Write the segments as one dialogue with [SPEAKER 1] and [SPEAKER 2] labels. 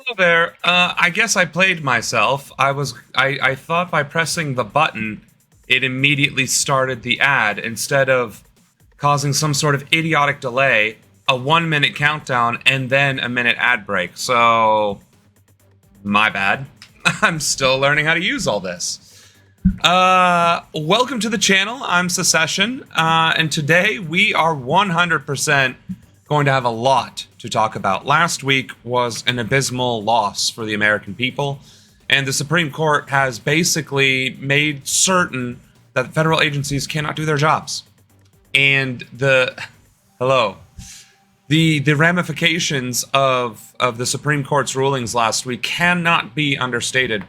[SPEAKER 1] Hello there. I guess I played myself. I thought by pressing the button, it immediately started the ad instead of causing some sort of idiotic delay, a 1 minute countdown, and then a minute ad break. So, my bad. I'm still learning how to use all this. Welcome to the channel. I'm SaSeshen, and today we are 100% going to have a lot to talk about. Last week was an abysmal loss for the American people, and the Supreme Court has basically made certain that federal agencies cannot do their jobs. And the ramifications of the Supreme Court's rulings last week cannot be understated.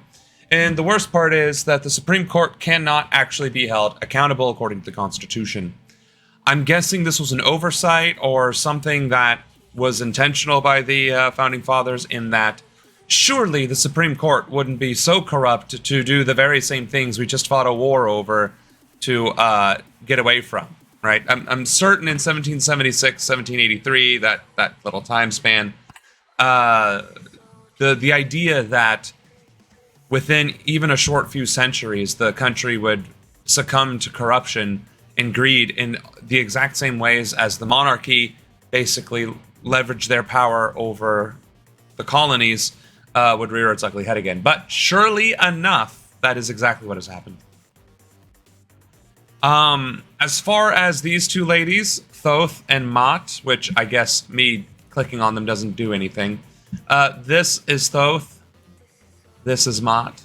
[SPEAKER 1] And the worst part is that the Supreme Court cannot actually be held accountable according to the Constitution. I'm guessing this was an oversight or something that was intentional by the Founding Fathers, in that surely the Supreme Court wouldn't be so corrupt to do the very same things we just fought a war over to get away from, right? I'm certain in 1776, 1783, that little time span, the idea that within even a short few centuries, the country would succumb to corruption and greed in the exact same ways as the monarchy basically leveraged their power over the colonies would rear its ugly head again. But surely enough, that is exactly what has happened. As far as these two ladies, Thoth and Mott, which I guess me clicking on them doesn't do anything. This is Thoth. This is Mott.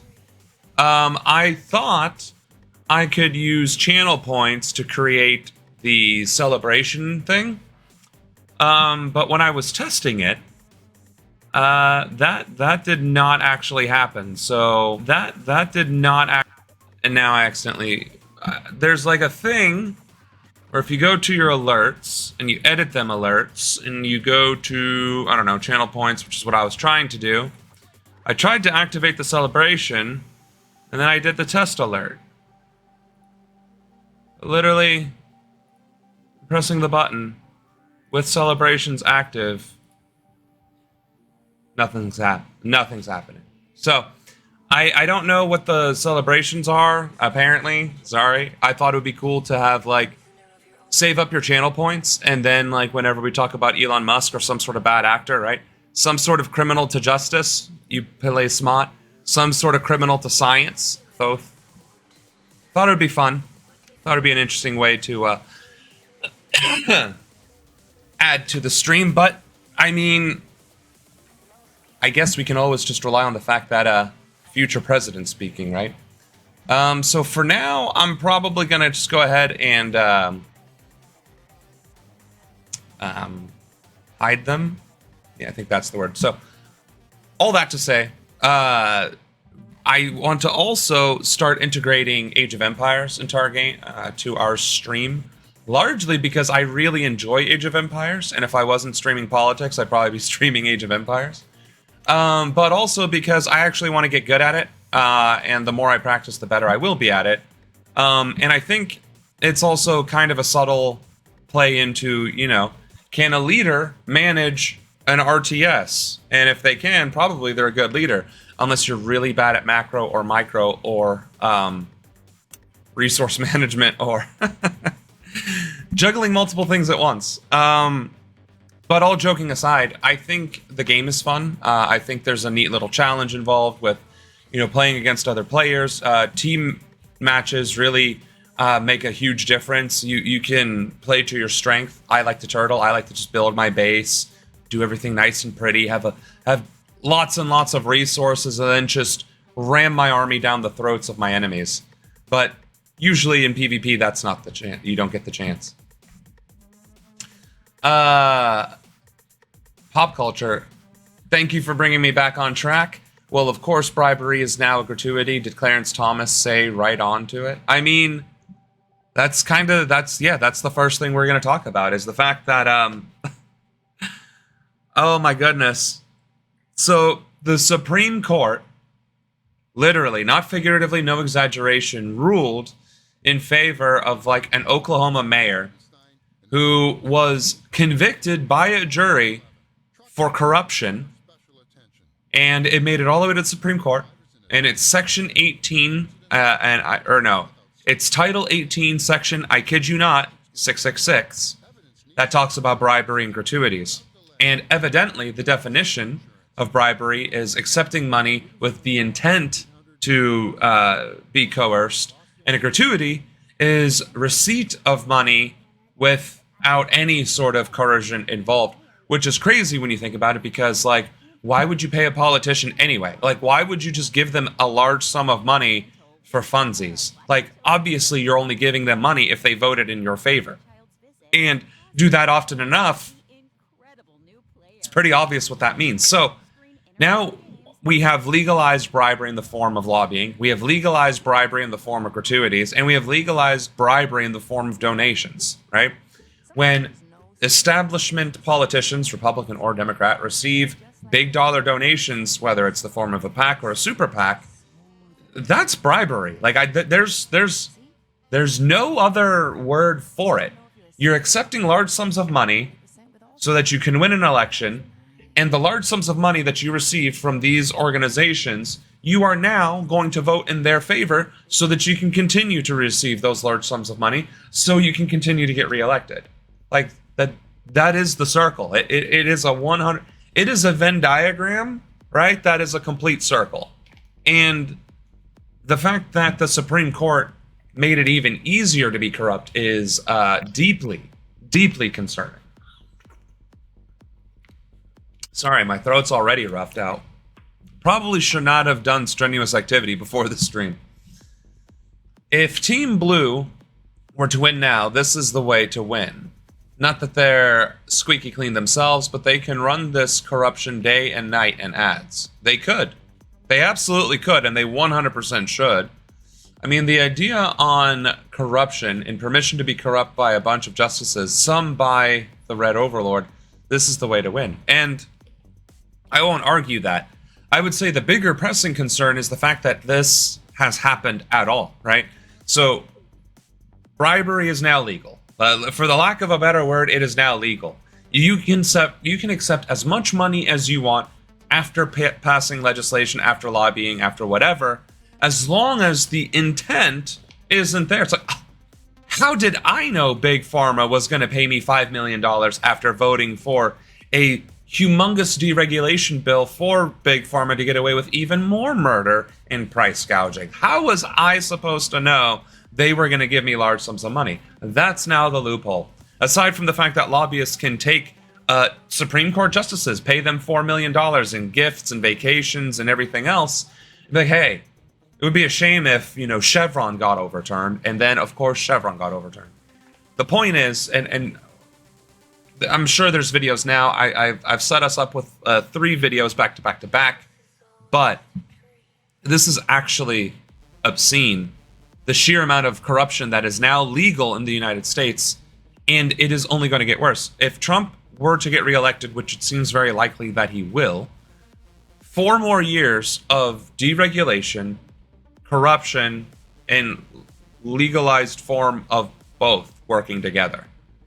[SPEAKER 1] I thought I could use channel points to create the celebration thing. But when I was testing it, that did not actually happen. So that did not and now I accidentally there's like a thing where if you go to your alerts and you edit them alerts and you go to, I don't know, channel points, which is what I was trying to do. I tried to activate the celebration and then I did the test alert. Literally pressing the button with celebrations active, nothing's happening. So I don't know what the celebrations are, apparently. Sorry. I thought it would be cool to have, like, save up your channel points, and then, like, whenever we talk about Elon Musk or some sort of bad actor, right? Some sort of criminal to justice, you play Smot. Some sort of criminal to science, both. Thought it would be fun. Thought it would be an interesting way to add to the stream, but, I mean, I guess we can always just rely on the fact that, future president speaking, right? So for now, I'm probably gonna just go ahead and hide them. Yeah, I think that's the word. So all that to say, I want to also start integrating Age of Empires into our game, to our stream, largely because I really enjoy Age of Empires, and if I wasn't streaming politics, I'd probably be streaming Age of Empires. But also because I actually want to get good at it, and the more I practice, the better I will be at it. And I think it's also kind of a subtle play into, you know, can a leader manage an RTS? And if they can, probably they're a good leader, unless you're really bad at macro or micro or resource management or juggling multiple things at once. But all joking aside, I think the game is fun. I think there's a neat little challenge involved with, you know, playing against other players. Team matches really make a huge difference. You can play to your strength. I like to turtle. I like to just build my base, do everything nice and pretty, have lots and lots of resources, and then just ram my army down the throats of my enemies. But usually in PvP, that's not the chance. You don't get the chance. Pop culture. Thank you for bringing me back on track. Well, of course, bribery is now a gratuity. Did Clarence Thomas say right on to it? I mean, that's the first thing we're going to talk about, is the fact that, oh my goodness. So, the Supreme Court, literally, not figuratively, no exaggeration, ruled in favor of, like, an Oklahoma mayor who was convicted by a jury for corruption and it made it all the way to the Supreme Court. And it's Section 18, it's Title 18, Section, I kid you not, 666, that talks about bribery and gratuities. And evidently, the definition of bribery is accepting money with the intent to be coerced, and a gratuity is receipt of money without any sort of coercion involved, which is crazy when you think about it, because, like, why would you pay a politician anyway? Like, why would you just give them a large sum of money for funsies? Like, obviously, you're only giving them money if they voted in your favor. And do that often enough, it's pretty obvious what that means. So, now we have legalized bribery in the form of lobbying, we have legalized bribery in the form of gratuities, and we have legalized bribery in the form of donations, right? When establishment politicians, Republican or Democrat, receive big dollar donations, whether it's the form of a PAC or a super PAC, that's bribery. Like, there's no other word for it. You're accepting large sums of money so that you can win an election, and the large sums of money that you receive from these organizations, you are now going to vote in their favor so that you can continue to receive those large sums of money so you can continue to get reelected. Like, that is the circle. It is a 100... It is a Venn diagram, right? That is a complete circle. And the fact that the Supreme Court made it even easier to be corrupt is deeply, deeply concerning. Sorry, my throat's already roughed out. Probably should not have done strenuous activity before the stream. If Team Blue were to win now, this is the way to win. Not that they're squeaky clean themselves, but they can run this corruption day and night in ads. They could. They absolutely could, and they 100% should. I mean, the idea on corruption and permission to be corrupt by a bunch of justices, some by the Red Overlord, this is the way to win. And I won't argue that. I would say the bigger pressing concern is the fact that this has happened at all, right? So, bribery is now legal. For the lack of a better word, it is now legal. You can accept as much money as you want after passing legislation, after lobbying, after whatever, as long as the intent isn't there. It's like, how did I know Big Pharma was going to pay me $5 million after voting for a humongous deregulation bill for Big Pharma to get away with even more murder and price gouging? How was I supposed to know they were going to give me large sums of money? That's now the loophole. Aside from the fact that lobbyists can take Supreme Court justices, pay them $4 million in gifts and vacations and everything else, like, hey, it would be a shame if, Chevron got overturned, and then, of course, Chevron got overturned. The point is, and I'm sure there's videos now, I've set us up with 3 videos back to back to back, but this is actually obscene. The sheer amount of corruption that is now legal in the United States, and it is only going to get worse. If Trump were to get reelected, which it seems very likely that he will, 4 more years of deregulation, corruption, and legalized form of both working together.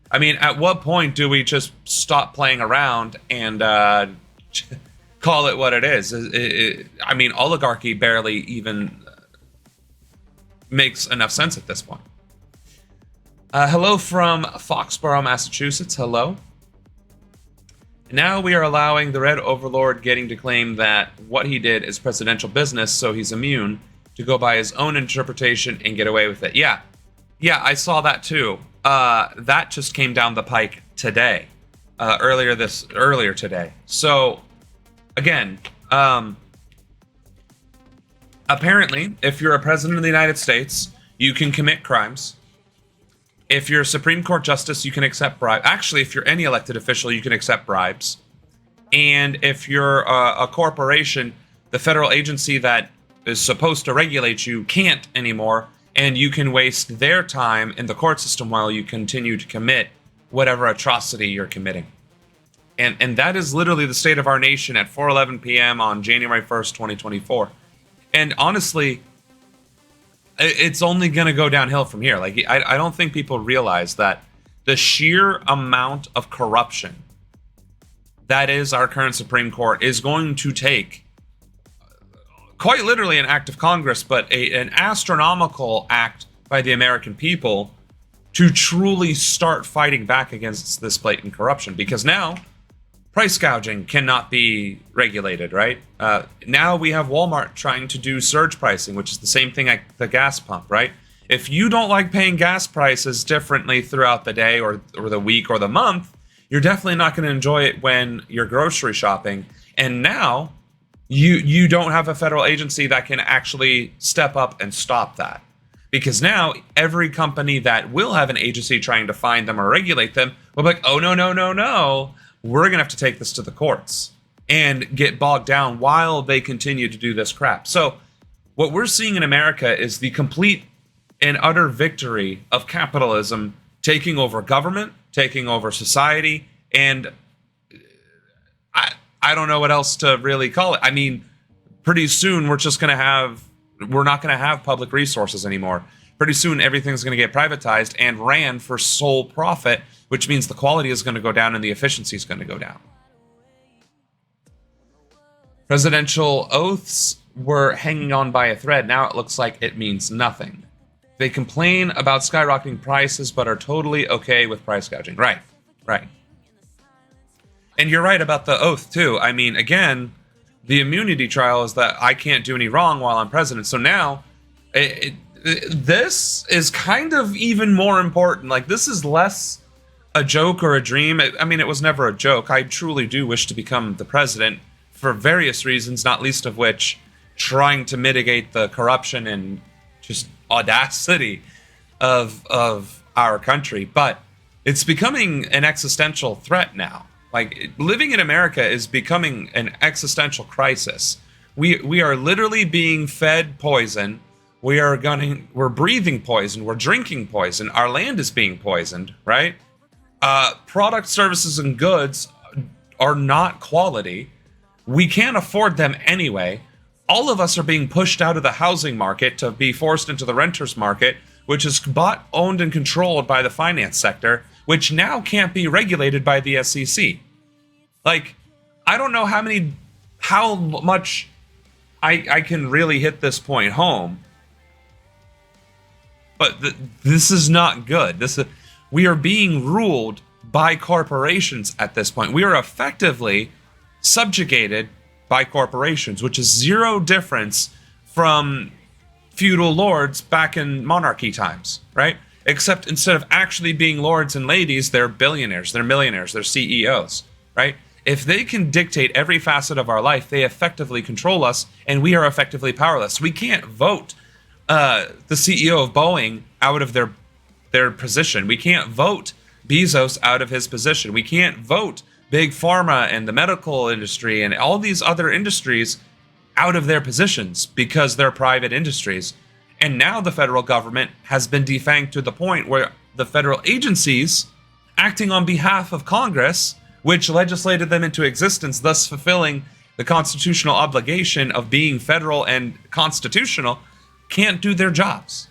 [SPEAKER 1] I mean, at what point do we just stop playing around and call it what it is? I mean, oligarchy barely even makes enough sense at this point. Hello from Foxborough, Massachusetts. Hello. Now we are allowing the Red Overlord getting to claim that what he did is presidential business, so he's immune to go by his own interpretation and get away with it. Yeah, I saw that too. That just came down the pike today, earlier today. So, again, apparently, if you're a president of the United States, you can commit crimes. If you're a Supreme Court justice, you can accept bribes. Actually, if you're any elected official, you can accept bribes. And if you're a corporation, the federal agency that is supposed to regulate you can't anymore, and you can waste their time in the court system while you continue to commit whatever atrocity you're committing. And that is literally the state of our nation at 4:11 p.m. on January 1st, 2024. And honestly, it's only going to go downhill from here. Like, I don't think people realize that the sheer amount of corruption that is our current Supreme Court is going to take quite literally an act of Congress, but an astronomical act by the American people to truly start fighting back against this blatant corruption. Because now, price gouging cannot be regulated, right? Now we have Walmart trying to do surge pricing, which is the same thing at the gas pump, right? If you don't like paying gas prices differently throughout the day or the week or the month, you're definitely not going to enjoy it when you're grocery shopping. And now you don't have a federal agency that can actually step up and stop that. Because now every company that will have an agency trying to find them or regulate them will be like, oh, no. We're going to have to take this to the courts and get bogged down while they continue to do this crap. So what we're seeing in America is the complete and utter victory of capitalism taking over government, taking over society, and I don't know what else to really call it. I mean, pretty soon we're not going to have public resources anymore. Pretty soon everything's going to get privatized and ran for sole profit, which means the quality is going to go down and the efficiency is going to go down. Presidential oaths were hanging on by a thread. Now it looks like it means nothing. They complain about skyrocketing prices, but are totally okay with price gouging. Right. And you're right about the oath, too. I mean, again, the immunity trial is that I can't do any wrong while I'm president. So now, this is kind of even more important. Like, this is less a joke or a dream. I mean, it was never a joke. I truly do wish to become the president for various reasons, not least of which trying to mitigate the corruption and just audacity of our country. But it's becoming an existential threat now. Like, living in America is becoming an existential crisis. We are literally being fed poison. We're breathing poison. We're drinking poison. Our land is being poisoned, right? Product, services, and goods are not quality. We can't afford them anyway. All of us are being pushed out of the housing market to be forced into the renters market, which is bought, owned, and controlled by the finance sector, which now can't be regulated by the SEC. Like, I don't know how much I can really hit this point home, but this is not good. We are being ruled by corporations at this point. We are effectively subjugated by corporations, which is zero difference from feudal lords back in monarchy times, right? Except instead of actually being lords and ladies, they're billionaires, they're millionaires, they're CEOs, right? If they can dictate every facet of our life, they effectively control us, and we are effectively powerless. We can't vote the CEO of Boeing out of their position. We can't vote Bezos out of his position. We can't vote Big Pharma and the medical industry and all these other industries out of their positions because they're private industries. And now the federal government has been defanged to the point where the federal agencies, acting on behalf of Congress, which legislated them into existence, thus fulfilling the constitutional obligation of being federal and constitutional, can't do their jobs.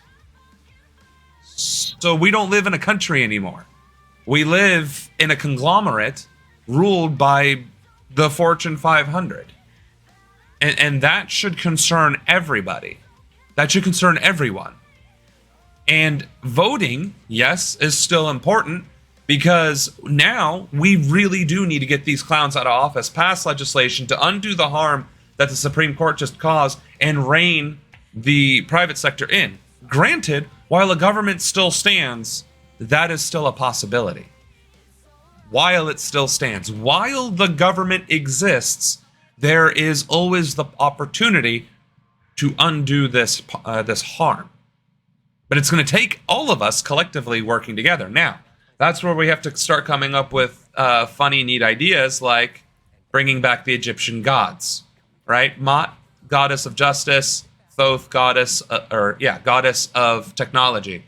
[SPEAKER 1] So we don't live in a country anymore. We live in a conglomerate ruled by the Fortune 500. And that should concern everybody. That should concern everyone. And voting, yes, is still important because now we really do need to get these clowns out of office, pass legislation to undo the harm that the Supreme Court just caused and rein the private sector in. Granted, while the government still stands, that is still a possibility. While it still stands, while the government exists, there is always the opportunity to undo this harm. But it's going to take all of us collectively working together. Now, that's where we have to start coming up with funny, neat ideas like bringing back the Egyptian gods, right? Mot, goddess of justice, Thoth, goddess of technology.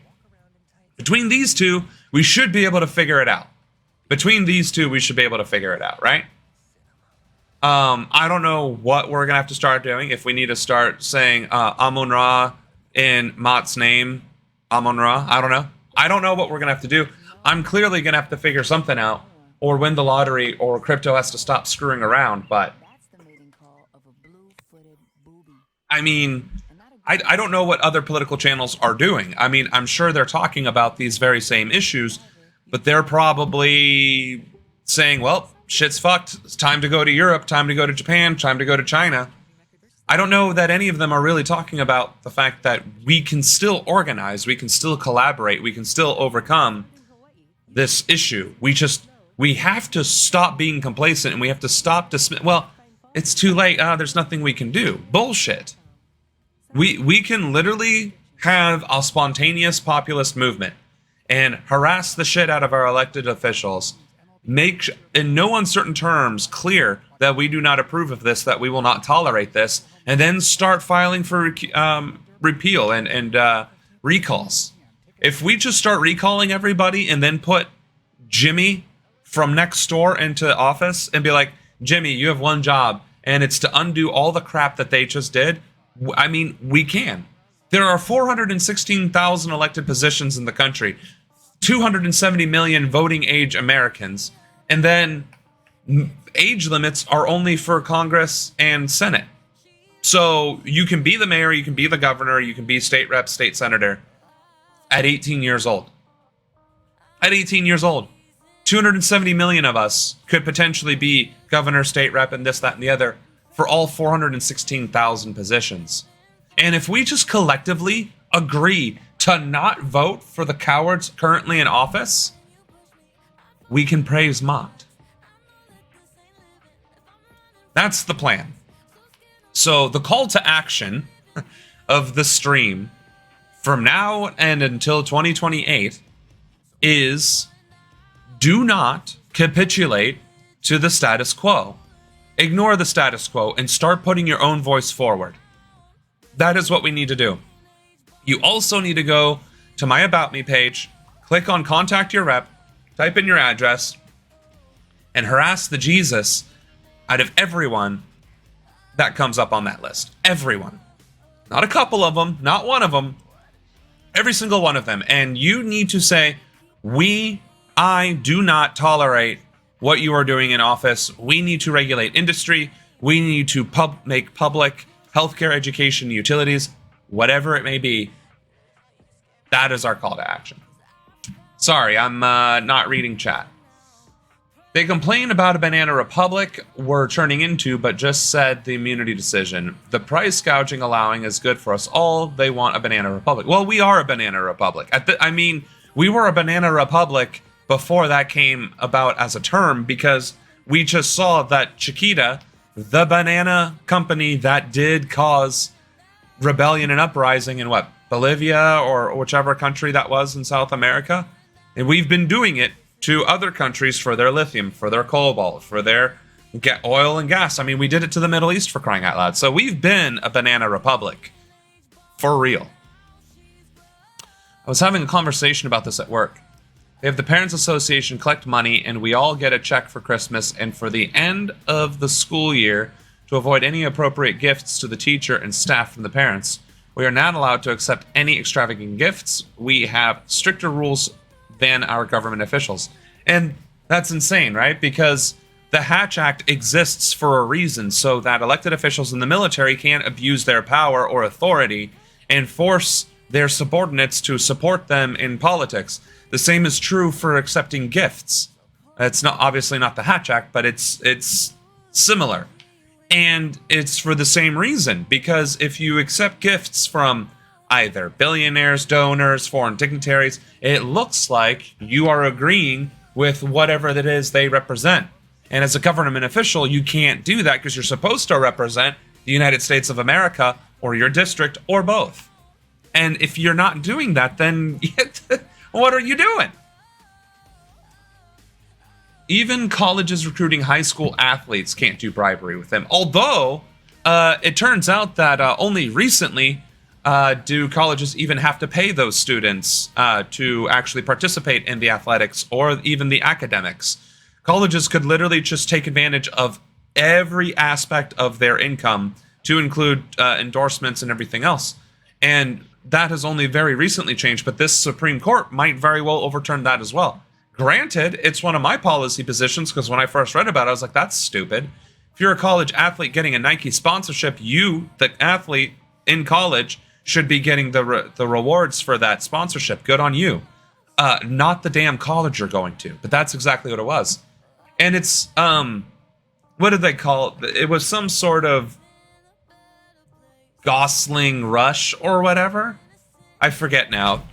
[SPEAKER 1] Between these two, we should be able to figure it out. Right? I don't know what we're going to have to start doing. If we need to start saying Amun-Ra in Mot's name, Amun-Ra, I don't know. I don't know what we're going to have to do. I'm clearly going to have to figure something out or win the lottery or crypto has to stop screwing around, but I mean, I don't know what other political channels are doing. I mean, I'm sure they're talking about these very same issues, but they're probably saying, well, shit's fucked. It's time to go to Europe, time to go to Japan, time to go to China. I don't know that any of them are really talking about the fact that we can still organize, we can still collaborate, we can still overcome this issue. We have to stop being complacent, and we have to stop well, it's too late. There's nothing we can do. Bullshit. We can literally have a spontaneous populist movement and harass the shit out of our elected officials, make in no uncertain terms clear that we do not approve of this, that we will not tolerate this, and then start filing for repeal and recalls. If we just start recalling everybody and then put Jimmy from next door into office and be like, Jimmy, you have one job, and it's to undo all the crap that they just did, I mean, we can. There are 416,000 elected positions in the country, 270 million voting age Americans, and then age limits are only for Congress and Senate. So you can be the mayor, you can be the governor, you can be state rep, state senator at 18 years old. At 18 years old. 270 million of us could potentially be governor, state rep, and this, that, and the other for all 416,000 positions. And if we just collectively agree to not vote for the cowards currently in office, we can praise Mott. That's the plan. So the call to action of the stream from now and until 2028 is do not capitulate to the status quo. Ignore the status quo and start putting your own voice forward. That is what we need to do. You also need to go to my About Me page, click on Contact Your Rep, type in your address, and harass the Jesus out of everyone that comes up on that list. Everyone. Not a couple of them, not one of them, every single one of them. And you need to say, I do not tolerate what you are doing in office. We need to regulate industry. We need to make public healthcare, education, utilities, whatever it may be. That is our call to action. Sorry, I'm not reading chat. They complain about a banana republic we're turning into, but just said the immunity decision. The price gouging allowing is good for us all. They want a banana republic. Well, we are a banana republic. We were a banana republic before that came about as a term, because we just saw that Chiquita, the banana company that did cause rebellion and uprising in Bolivia or whichever country that was in South America. And we've been doing it to other countries for their lithium, for their cobalt, for their oil and gas. I mean, we did it to the Middle East, for crying out loud. So we've been a banana republic. For real. I was having a conversation about this at work. They have the Parents Association collect money, and we all get a check for Christmas and for the end of the school year to avoid any appropriate gifts to the teacher and staff from the parents. We are not allowed to accept any extravagant gifts. We have stricter rules than our government officials. And that's insane, right? Because the Hatch Act exists for a reason, so that elected officials in the military can't abuse their power or authority and force their subordinates to support them in politics. The same is true for accepting gifts. It's not obviously not the Hatch Act, but it's similar. And it's for the same reason, because if you accept gifts from either billionaires, donors, foreign dignitaries, it looks like you are agreeing with whatever that is they represent. And as a government official, you can't do that because you're supposed to represent the United States of America or your district or both. And if you're not doing that, then what are you doing? Even colleges recruiting high school athletes can't do bribery with them. Although, it turns out that only recently do colleges even have to pay those students to actually participate in the athletics or even the academics. Colleges could literally just take advantage of every aspect of their income to include endorsements and everything else. And that has only very recently changed, but this Supreme Court might very well overturn that as well. Granted, it's one of my policy positions, because when I first read about it, I was like, that's stupid. If you're a college athlete getting a Nike sponsorship, you, the athlete in college, should be getting the rewards for that sponsorship. Good on you. Not the damn college you're going to. But that's exactly what it was. And it's, what did they call it? It was some sort of Gosling rush or whatever. I forget now.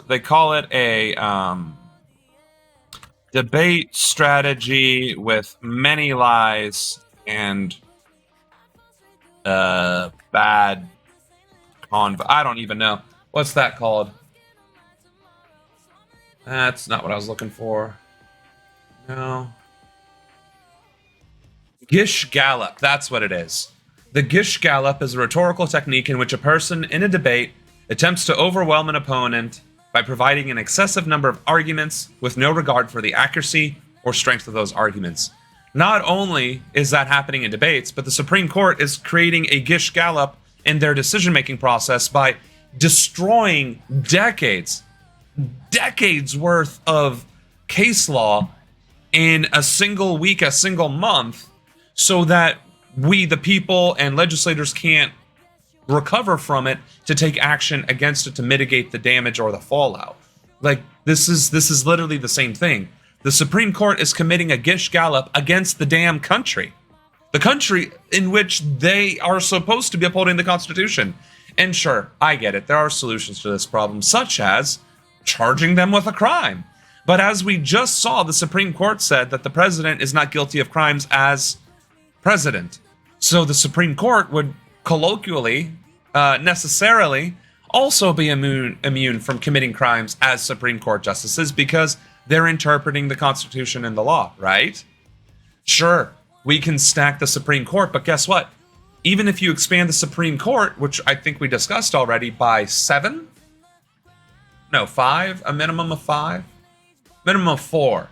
[SPEAKER 1] They call it a debate strategy with many lies and bad I don't even know. What's that called? That's not what I was looking for. No. Gish Gallop, that's what it is. The Gish Gallop is a rhetorical technique in which a person in a debate attempts to overwhelm an opponent by providing an excessive number of arguments with no regard for the accuracy or strength of those arguments. Not only is that happening in debates, but the Supreme Court is creating a Gish Gallop in their decision-making process by destroying decades worth of case law in a single week, a single month, so that we, the people and legislators, can't recover from it to take action against it to mitigate the damage or the fallout. Like, this is literally the same thing. The Supreme Court is committing a Gish Gallop against the damn country. The country in which they are supposed to be upholding the Constitution. And sure, I get it. There are solutions to this problem, such as charging them with a crime. But as we just saw, the Supreme Court said that the president is not guilty of crimes as president. So the Supreme Court would colloquially, necessarily, also be immune from committing crimes as Supreme Court justices because they're interpreting the Constitution and the law, right? Sure, we can stack the Supreme Court, but guess what? Even if you expand the Supreme Court, which I think we discussed already, by 7? No, 5? A minimum of 5? Minimum of 4.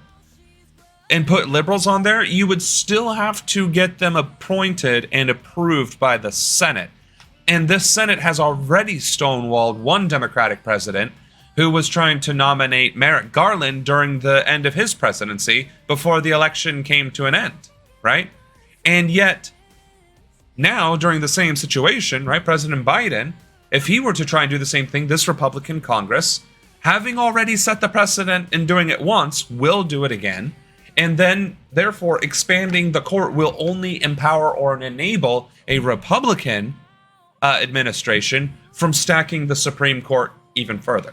[SPEAKER 1] And put liberals on there, you would still have to get them appointed and approved by the Senate. And this Senate has already stonewalled one Democratic president who was trying to nominate Merrick Garland during the end of his presidency before the election came to an end, right? And yet, now, during the same situation, right, President Biden, if he were to try and do the same thing, this Republican Congress, having already set the precedent in doing it once, will do it again. And then, therefore, expanding the court will only empower or enable a Republican administration from stacking the Supreme Court even further.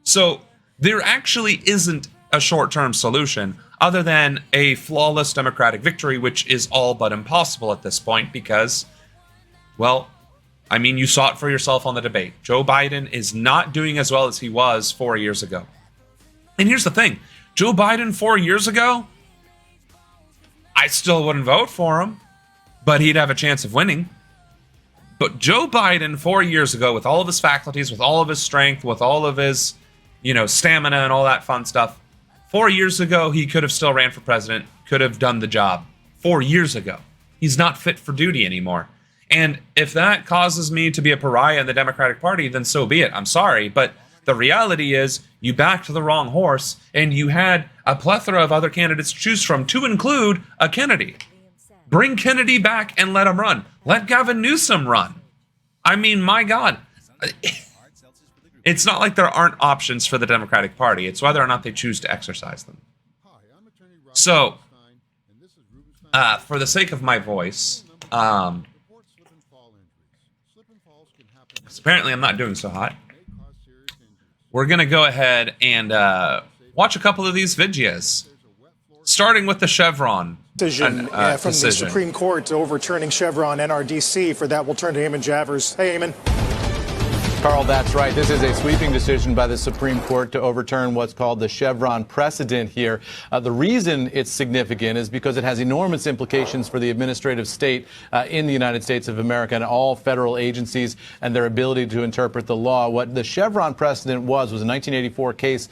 [SPEAKER 1] So there actually isn't a short-term solution other than a flawless Democratic victory, which is all but impossible at this point because, well, I mean, you saw it for yourself on the debate. Joe Biden is not doing as well as he was 4 years ago. And here's the thing. Joe Biden 4 years ago, I still wouldn't vote for him, but he'd have a chance of winning. But Joe Biden 4 years ago, with all of his faculties, with all of his strength, with all of his, stamina and all that fun stuff, 4 years ago, he could have still ran for president, could have done the job 4 years ago. He's not fit for duty anymore. And if that causes me to be a pariah in the Democratic Party, then so be it. I'm sorry, but the reality is you backed the wrong horse and you had a plethora of other candidates to choose from, to include a Kennedy. Bring Kennedy back and let him run. Let Gavin Newsom run. I mean, my God. It's not like there aren't options for the Democratic Party. It's whether or not they choose to exercise them. So, for the sake of my voice, apparently I'm not doing so hot. We're going to go ahead and watch a couple of these videos, starting with the Chevron
[SPEAKER 2] decision from the Supreme Court overturning Chevron NRDC. For that, we'll turn to Eamon Javers. Hey, Eamon.
[SPEAKER 3] Carl, that's right. This is a sweeping decision by the Supreme Court to overturn what's called the Chevron precedent here. The reason it's significant is because it has enormous implications for the administrative state in the United States of America and all federal agencies and their ability to interpret the law. What the Chevron precedent was a 1984 case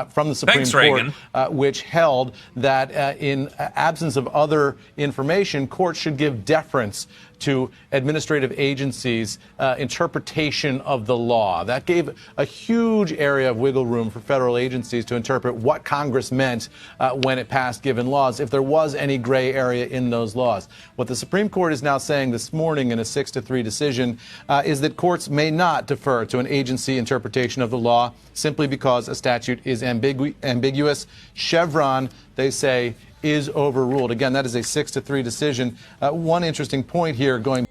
[SPEAKER 3] from the Supreme Court, which held that in absence of other information, courts should give deference to administrative agencies' interpretation of the law. That gave a huge area of wiggle room for federal agencies to interpret what Congress meant when it passed given laws, if there was any gray area in those laws. What the Supreme Court is now saying this morning in a 6-3 decision is that courts may not defer to an agency interpretation of the law simply because a statute is ambiguous. Chevron, they say, is overruled. Again, that is a 6-3 decision. One interesting point here going,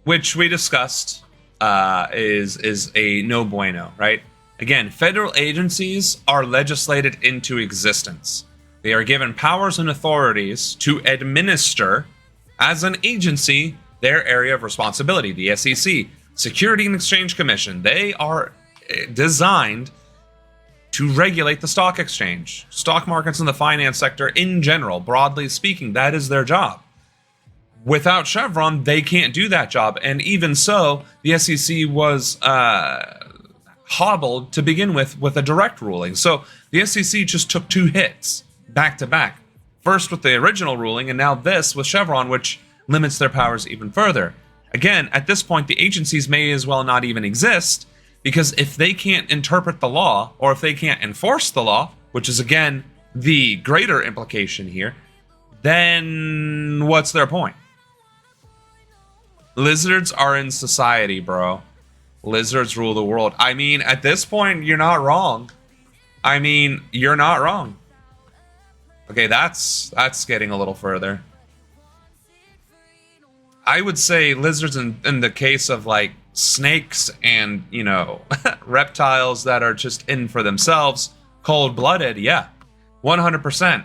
[SPEAKER 1] which we discussed, is a no bueno, right? Again, federal agencies are legislated into existence. They are given powers and authorities to administer, as an agency, their area of responsibility. The SEC, Security and Exchange Commission, they are designed to regulate the stock exchange, stock markets, and the finance sector in general. Broadly speaking, that is their job. Without Chevron, they can't do that job. And even so, the SEC was hobbled to begin with a direct ruling. So the SEC just took 2 hits back to back. First with the original ruling, and now this with Chevron, which limits their powers even further. Again, at this point, the agencies may as well not even exist, because if they can't interpret the law, or if they can't enforce the law, which is, again, the greater implication here, then what's their point? Lizards are in society, bro. Lizards rule the world. I mean, at this point, you're not wrong. You're not wrong. Okay, that's getting a little further. I would say lizards in the case of, like, snakes and, reptiles that are just in for themselves, cold-blooded, yeah, 100%.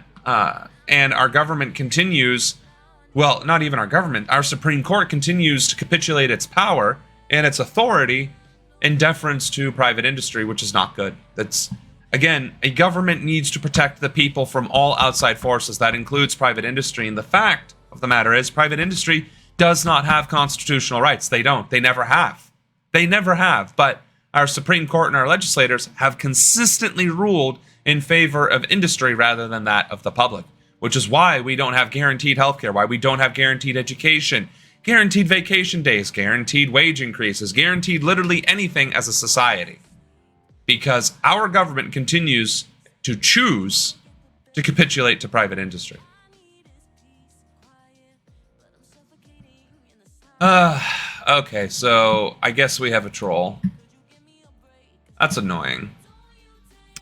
[SPEAKER 1] And our government continues, well, not even our government, our Supreme Court continues to capitulate its power and its authority in deference to private industry, which is not good. That's, again, a government needs to protect the people from all outside forces. That includes private industry. And the fact of the matter is, private industry does not have constitutional rights. They don't. They never have. They never have. But our Supreme Court and our legislators have consistently ruled in favor of industry rather than that of the public, which is why we don't have guaranteed healthcare, why we don't have guaranteed education, guaranteed vacation days, guaranteed wage increases, guaranteed literally anything as a society. Because our government continues to choose to capitulate to private industry. Okay, so I guess we have a troll. That's annoying.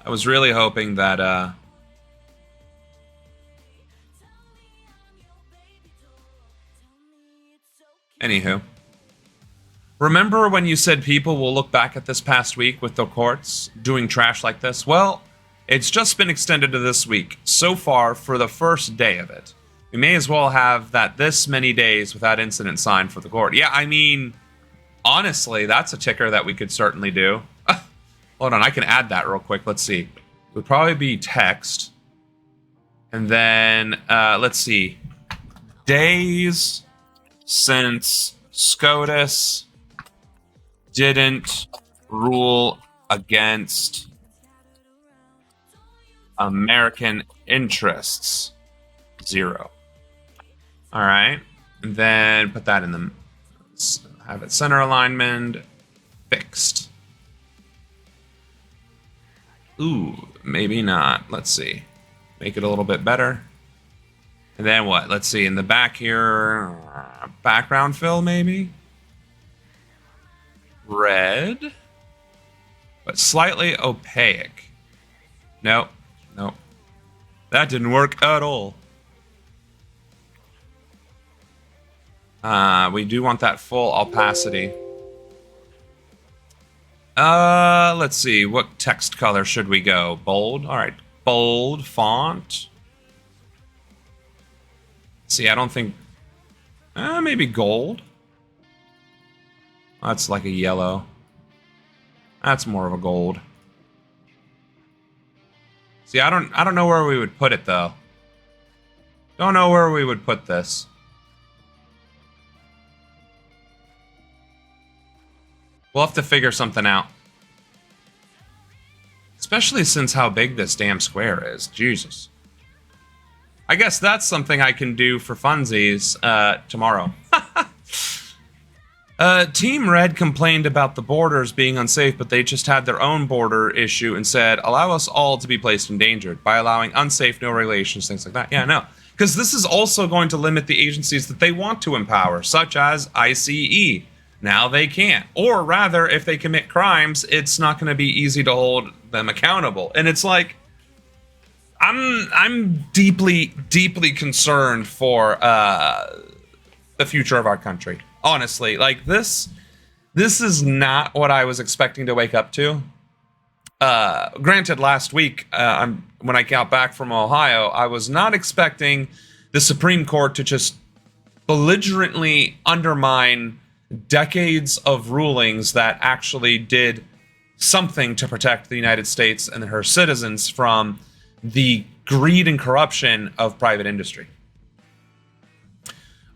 [SPEAKER 1] I was really hoping that, Anywho. Remember when you said people will look back at this past week with the courts doing trash like this? Well, it's just been extended to this week, so far for the first day of it. We may as well have that this many days without incident signed for the court. Yeah, I mean, honestly, that's a ticker that we could certainly do. Hold on, I can add that real quick. Let's see. It would probably be text. And then, let's see. Days since SCOTUS didn't rule against American interests. 0. All right. And then put that in the... have it center alignment. Fixed. Ooh, maybe not. Let's see. Make it a little bit better. And then what? Let's see. In the back here, background fill maybe? Red. But slightly opaque. Nope. Nope. That didn't work at all. We do want that full opacity. Let's see. What text color should we go? Bold? All right. Bold font. See, I don't think... maybe gold. That's like a yellow. That's more of a gold. See, I don't know where we would put it, though. Don't know where we would put this. We'll have to figure something out. Especially since how big this damn square is. Jesus. I guess that's something I can do for funsies tomorrow. Team Red complained about the borders being unsafe, but they just had their own border issue and said, allow us all to be placed in danger by allowing unsafe, no regulations, things like that. Yeah, no. Because this is also going to limit the agencies that they want to empower, such as ICE. Now they can't. Or rather, if they commit crimes, it's not going to be easy to hold them accountable. And it's like, I'm deeply, deeply concerned for the future of our country. Honestly, like this is not what I was expecting to wake up to. Granted, last week, when I got back from Ohio, I was not expecting the Supreme Court to just belligerently undermine decades of rulings that actually did something to protect the United States and her citizens from the greed and corruption of private industry.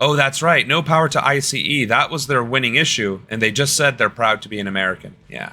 [SPEAKER 1] Oh, that's right. No power to ICE. That was their winning issue, and they just said they're proud to be an American. Yeah.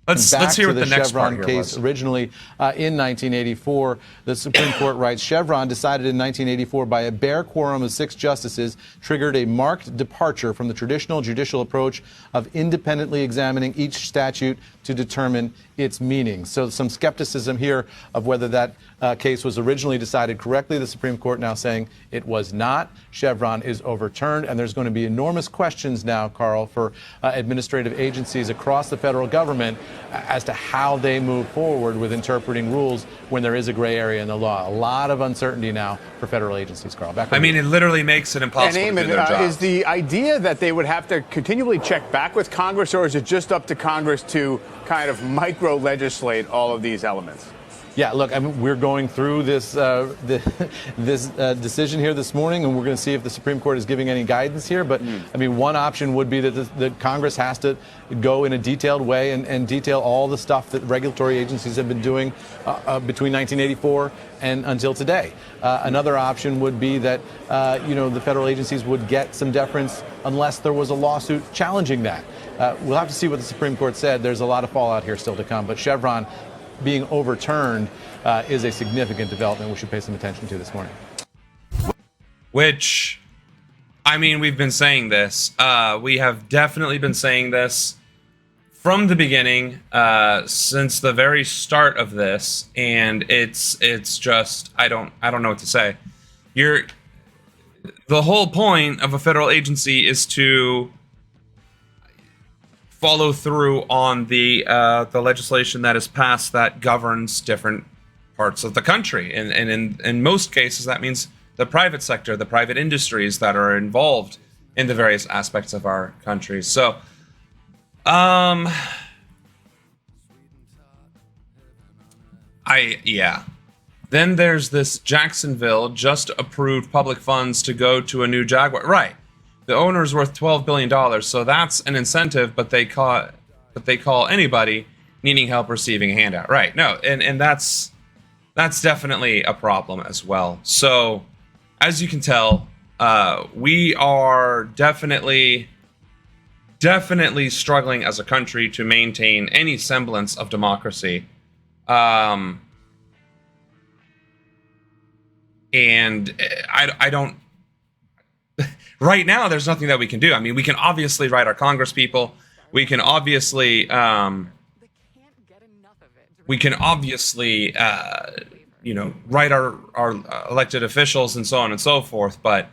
[SPEAKER 1] Let's hear what the next
[SPEAKER 3] Chevron
[SPEAKER 1] part here
[SPEAKER 3] case
[SPEAKER 1] was.
[SPEAKER 3] Originally in 1984, the Supreme Court writes, Chevron decided in 1984 by a bare quorum of 6 justices triggered a marked departure from the traditional judicial approach of independently examining each statute to determine its meaning. So some skepticism here of whether that case was originally decided correctly. The Supreme Court now saying it was not. Chevron is overturned, and there's going to be enormous questions now, Carl, for administrative agencies across the federal government as to how they move forward with interpreting rules when there is a gray area in the law. A lot of uncertainty now for federal agencies, Carl. Back
[SPEAKER 1] I mean, it literally makes it impossible
[SPEAKER 4] and
[SPEAKER 1] to do their job.
[SPEAKER 4] Is the idea that they would have to continually check back with Congress, or is it just up to Congress to kind of micro-legislate all of these elements?
[SPEAKER 3] Yeah, look, I mean, we're going through this decision here this morning, and we're going to see if the Supreme Court is giving any guidance here. But, I mean, one option would be that Congress has to go in a detailed way and detail all the stuff that regulatory agencies have been doing between 1984 and until today. Another option would be that, the federal agencies would get some deference unless there was a lawsuit challenging that. We'll have to see what the Supreme Court said. There's a lot of fallout here still to come. But Chevron being overturned is a significant development we should pay some attention to this morning.
[SPEAKER 1] Which, I mean, we've been saying this. We have definitely been saying this from the beginning, since the very start of this, and it's just I don't know what to say. The whole point of a federal agency is to follow through on the legislation that is passed that governs different parts of the country, and in most cases that means the private sector, the private industries that are involved in the various aspects of our country. So, Then there's this Jacksonville just approved public funds to go to a new Jaguar. Right. The owner's worth $12 billion, so that's an incentive, but they call anybody needing help receiving a handout. Right. No, and that's definitely a problem as well. So, as you can tell, we are definitely struggling as a country to maintain any semblance of democracy. And I don't. Right now, there's nothing that we can do. I mean, we can obviously write our Congress people. We can obviously, write our elected officials and so on and so forth. But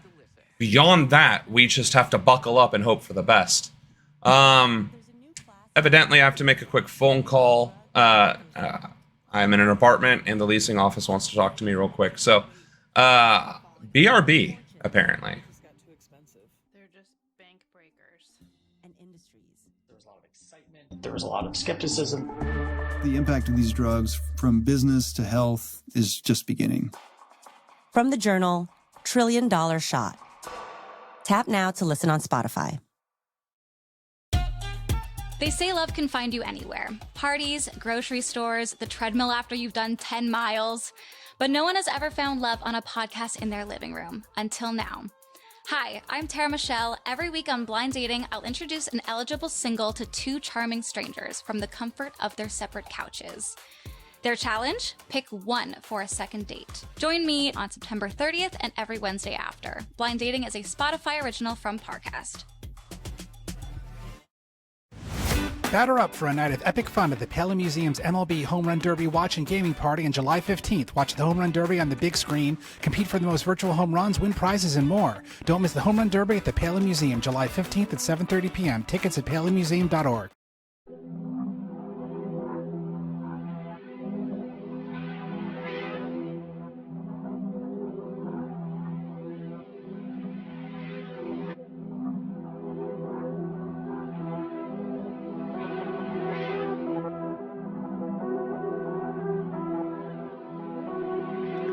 [SPEAKER 1] beyond that, we just have to buckle up and hope for the best. Evidently, I have to make a quick phone call. I'm in an apartment, and the leasing office wants to talk to me real quick. So, BRB, apparently.
[SPEAKER 5] There was a lot of skepticism.
[SPEAKER 6] The impact of these drugs from business to health is just beginning.
[SPEAKER 7] From the Journal, $1 Trillion Shot. Tap now to listen on Spotify.
[SPEAKER 8] They say love can find you anywhere. Parties, grocery stores, the treadmill after you've done 10 miles. But no one has ever found love on a podcast in their living room, until now. Hi, I'm Tara Michelle. Every week on Blind Dating, I'll introduce an eligible single to 2 charming strangers from the comfort of their separate couches. Their challenge? Pick one for a second date. Join me on September 30th and every Wednesday after. Blind Dating is a Spotify original from Parcast.
[SPEAKER 9] Batter up for a night of epic fun at the Paley Museum's MLB Home Run Derby Watch and Gaming Party on July 15th. Watch the Home Run Derby on the big screen, compete for the most virtual home runs, win prizes, and more. Don't miss the Home Run Derby at the Paley Museum, July 15th at 7:30 p.m. Tickets at paleymuseum.org.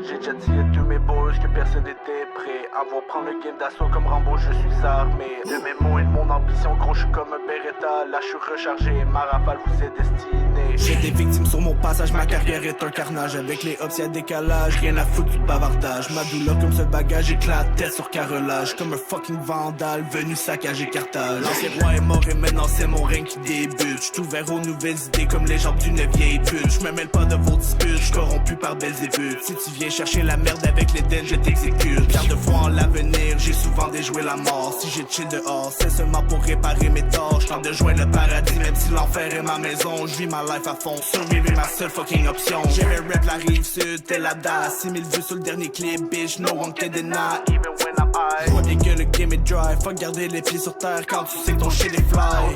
[SPEAKER 10] J'ai déjà dit à tous mes boys que personne n'était prêt à voir prendre le game d'assaut comme Rambo, je suis armé de mes mots et de mon ambition, gros, je suis comme un Beretta. Là, je suis rechargé, ma rafale vous est destinée. J'ai des victimes sur mon passage, ma carrière est un carnage. Avec les hops, y'a décalage, rien à foutre du bavardage. Ma douleur comme ce bagage éclate, tête sur carrelage. Comme un fucking vandale, venu saccager Carthage. L'ancien roi est mort et maintenant c'est mon règne qui débute. J'suis ouvert aux nouvelles idées comme les jambes d'une vieille pute. J'me mêle pas de vos disputes, j'suis corrompu par Belzébuth. Si tu viens chercher la merde avec les dents, je t'exécute. Garde foi en l'avenir, j'ai souvent déjoué la mort. Si j'ai chill dehors, c'est seulement pour réparer mes torts. J'tente de joindre le paradis, même si l'enfer est ma maison. J'vis ma life à fond, survivre est ma seule fucking option. J'ai rap la rive sud, t'es la DAS. 6000 vues sur le dernier clip, bitch, no one can deny. Even when I'm high. Vois et que le game est dry, fuck garder les pieds sur terre quand tu sais que ton shit est fly.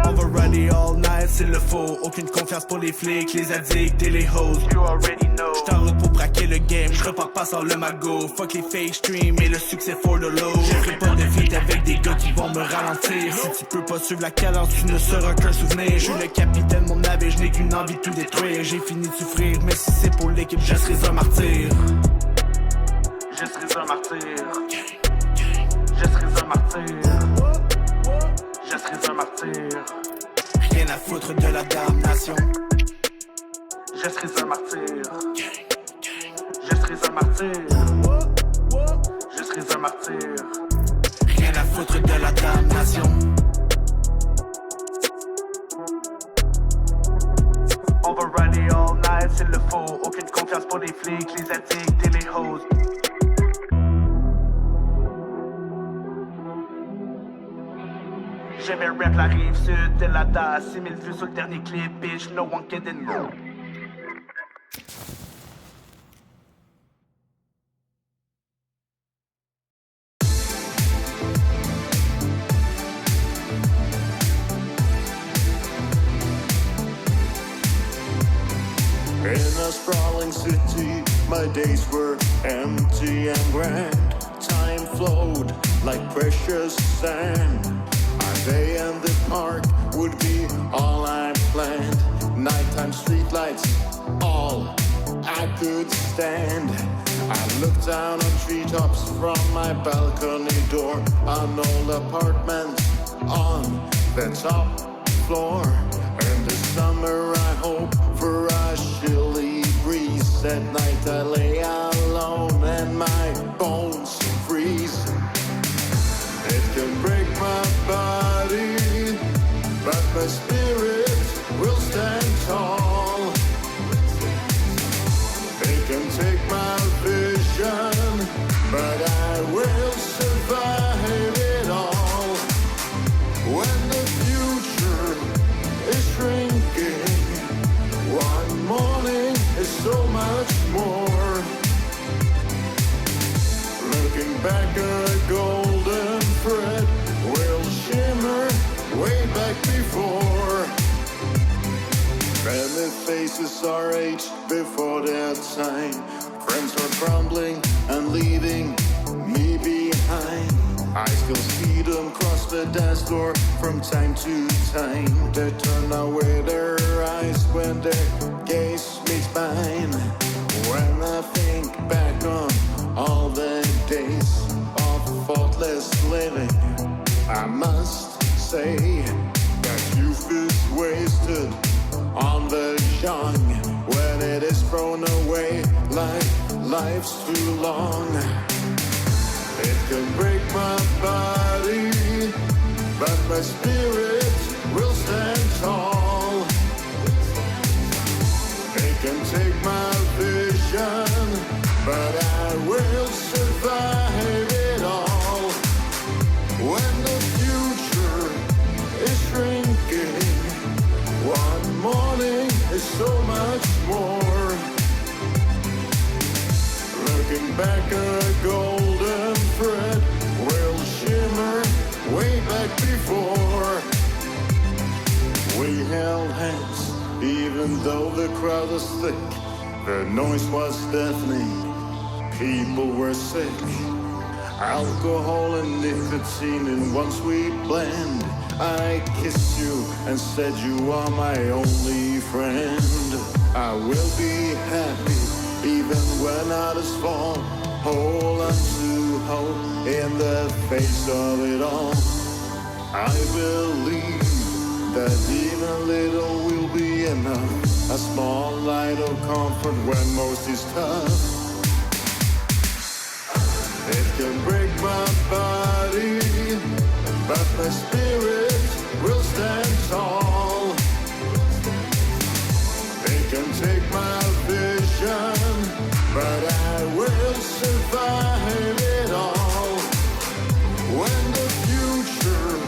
[SPEAKER 10] On va rider all night s'il le faut. Aucune confiance pour les flics, les addicts et les hoes. You already know. J't'en route pour braquer le game, j'repars pas sans le magot. Fuck les fake streams et le succès for the low. Je ferai pas de feat avec des gars qui vont me ralentir. Si tu peux pas suivre la cadence, tu ne seras qu'un souvenir. Je suis le capitaine de mon navire, je n'ai qu'une envie de tout détruire. J'ai fini de souffrir, mais si c'est pour l'équipe, je serai un martyr. Je serai un martyr. Je serai un martyr. Je serai un martyr. Rien à foutre de la damnation. Je serai un martyr. Je serai un martyr. Je serai un martyr. Rien à foutre de la damnation. On va rider all night s'il le faut. Aucune confiance pour les flics, les addicts et les hoes. J'aimais rap la rive sud de la DAS. 6000 vues sur le dernier clip, bitch, no one can deny.
[SPEAKER 11] In a sprawling city, my days were empty and grand. Time flowed like precious sand. Our day in the park would be all I planned. Nighttime streetlights, all I could stand. I looked down on treetops from my balcony door, on old apartments on the top floor. In the summer I hope for a chilly breeze. At night I lay alone and my bones freeze. It can break my body, but my spirit will stand tall. It can take my vision, but I will survive it all. When the future is shrinking, one morning is so much more. Looking back, a golden thread will shimmer way back before. Friendly faces are aged before their time. Friends are crumbling and leaving me behind. I still see them cross the dance floor from time to time. They turn away their eyes when their gaze meets mine. When I think back on all the days of faultless living, I must say that youth is wasted on the young when it is thrown away like life's too long. It can break my body, but my spirit will stand tall. It can take my vision, but I will survive it all. When the future is shrinking, back a golden thread will shimmer way back before. We held hands, even though the crowd was thick. The noise was deafening, people were sick. Alcohol and nicotine in one sweet blend. I kissed you and said you are my only friend. I will be happy even when others fall. Hold on to hope in the face of it all. I believe that even a little will be enough. A small light of comfort when most is tough. It can break my body, but my spirit will stand tall. They can take my vision, but I will survive it all. When the future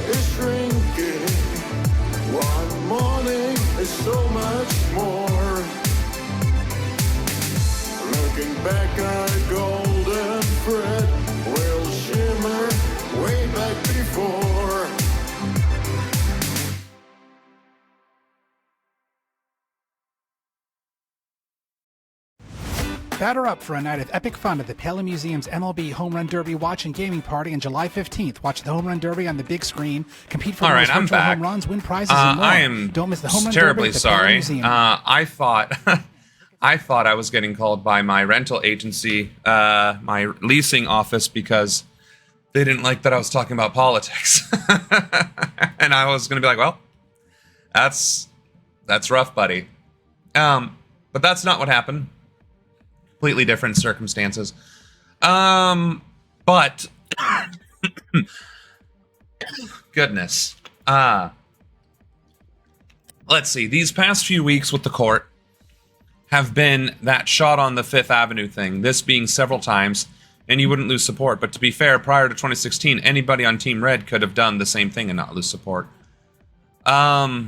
[SPEAKER 11] is shrinking, one morning is so much more. Looking back, a golden thread will shimmer way back before.
[SPEAKER 9] Batter up for a night of epic fun at the Pelham Museum's MLB Home Run Derby Watch and Gaming Party on July 15th. Watch the Home Run Derby on the big screen, compete for most virtual home runs, win prizes, and more.
[SPEAKER 1] I am
[SPEAKER 9] Don't miss the Home Run
[SPEAKER 1] terribly
[SPEAKER 9] Derby at the Pelham
[SPEAKER 1] sorry.
[SPEAKER 9] Museum.
[SPEAKER 1] I thought I was getting called by my rental agency, my leasing office, because they didn't like that I was talking about politics. And I was going to be like, well, that's rough, buddy. But that's not what happened. Completely different circumstances. But goodness. Let's see. These past few weeks with the court have been that shot on the Fifth Avenue thing, this being several times, and you wouldn't lose support. But to be fair, prior to 2016, anybody on Team Red could have done the same thing and not lose support. Yeah.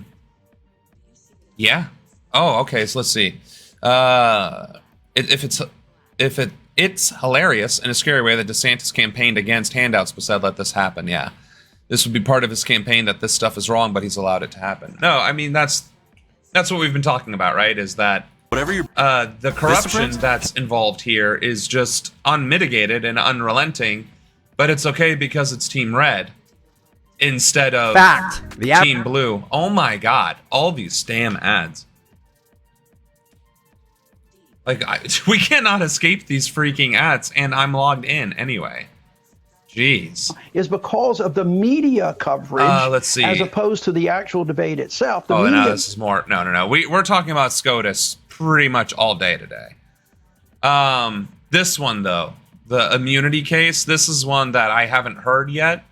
[SPEAKER 1] Oh, okay, so let's see. It's hilarious in a scary way that DeSantis campaigned against handouts but said, let this happen. Yeah. This would be part of his campaign that this stuff is wrong, but he's allowed it to happen. No, I mean, that's what we've been talking about, right? Is that the corruption that's involved here is just unmitigated and unrelenting, but it's okay because it's Team Red instead of Team Blue. Oh my God. All these damn ads. Like, we cannot escape these freaking ads, and I'm logged in anyway. Jeez.
[SPEAKER 12] Is because of the media coverage,
[SPEAKER 1] let's see,
[SPEAKER 12] as opposed to the actual debate itself.
[SPEAKER 1] No, this is more. No. We're talking about SCOTUS pretty much all day today. This one, though, the immunity case, this is one that I haven't heard yet.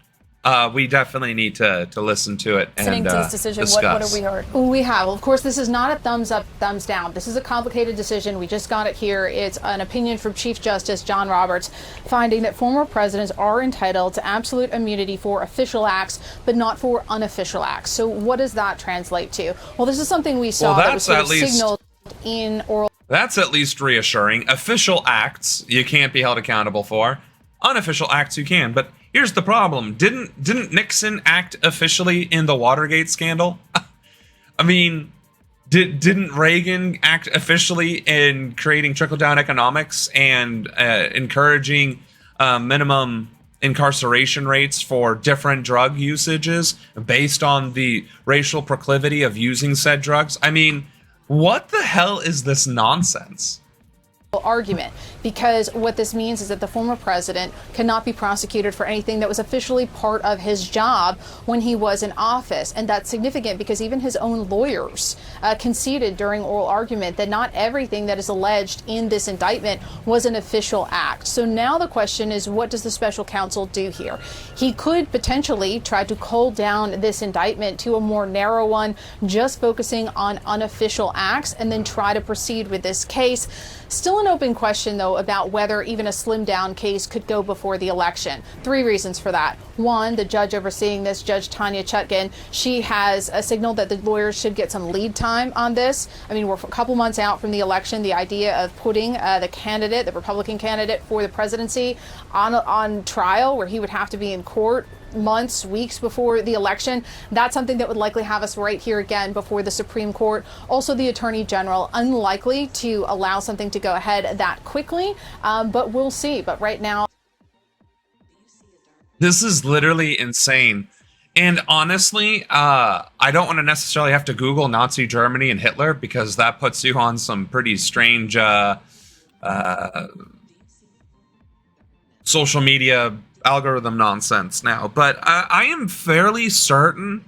[SPEAKER 1] We definitely need to listen to it and
[SPEAKER 13] listening to this decision,
[SPEAKER 1] discuss.
[SPEAKER 13] what have we heard? We have. Of course, this is not a thumbs up, thumbs down. This is a complicated decision. We just got it here. It's an opinion from Chief Justice John Roberts, finding that former presidents are entitled to absolute immunity for official acts, but not for unofficial acts. So what does that translate to? Well, this is something we saw that was sort of signaled in oral.
[SPEAKER 1] That's at least reassuring. Official acts you can't be held accountable for. Unofficial acts you can, but here's the problem. Didn't Nixon act officially in the Watergate scandal? I mean, didn't Reagan act officially in creating trickle-down economics and encouraging minimum incarceration rates for different drug usages based on the racial proclivity of using said drugs? I mean, what the hell is this nonsense?
[SPEAKER 13] Argument, because what this means is that the former president cannot be prosecuted for anything that was officially part of his job when he was in office. And that's significant because even his own lawyers conceded during oral argument that not everything that is alleged in this indictment was an official act. So now the question is, what does the special counsel do here? He could potentially try to cull down this indictment to a more narrow one, just focusing on unofficial acts, and then try to proceed with this case. Still an open question, though, about whether even a slimmed down case could go before the election. 3 reasons for that. One, the judge overseeing this, Judge Tanya Chutkan, she has signaled that the lawyers should get some lead time on this. I mean, we're a couple months out from the election. The idea of putting the Republican candidate for the presidency on trial, where he would have to be in court months, weeks before the election, that's something that would likely have us right here again before the Supreme Court. Also, the Attorney General, unlikely to allow something to go ahead that quickly, but we'll see. But right now,
[SPEAKER 1] this is literally insane. And honestly, I don't want to necessarily have to Google Nazi Germany and Hitler, because that puts you on some pretty strange social media algorithm nonsense now. But I am fairly certain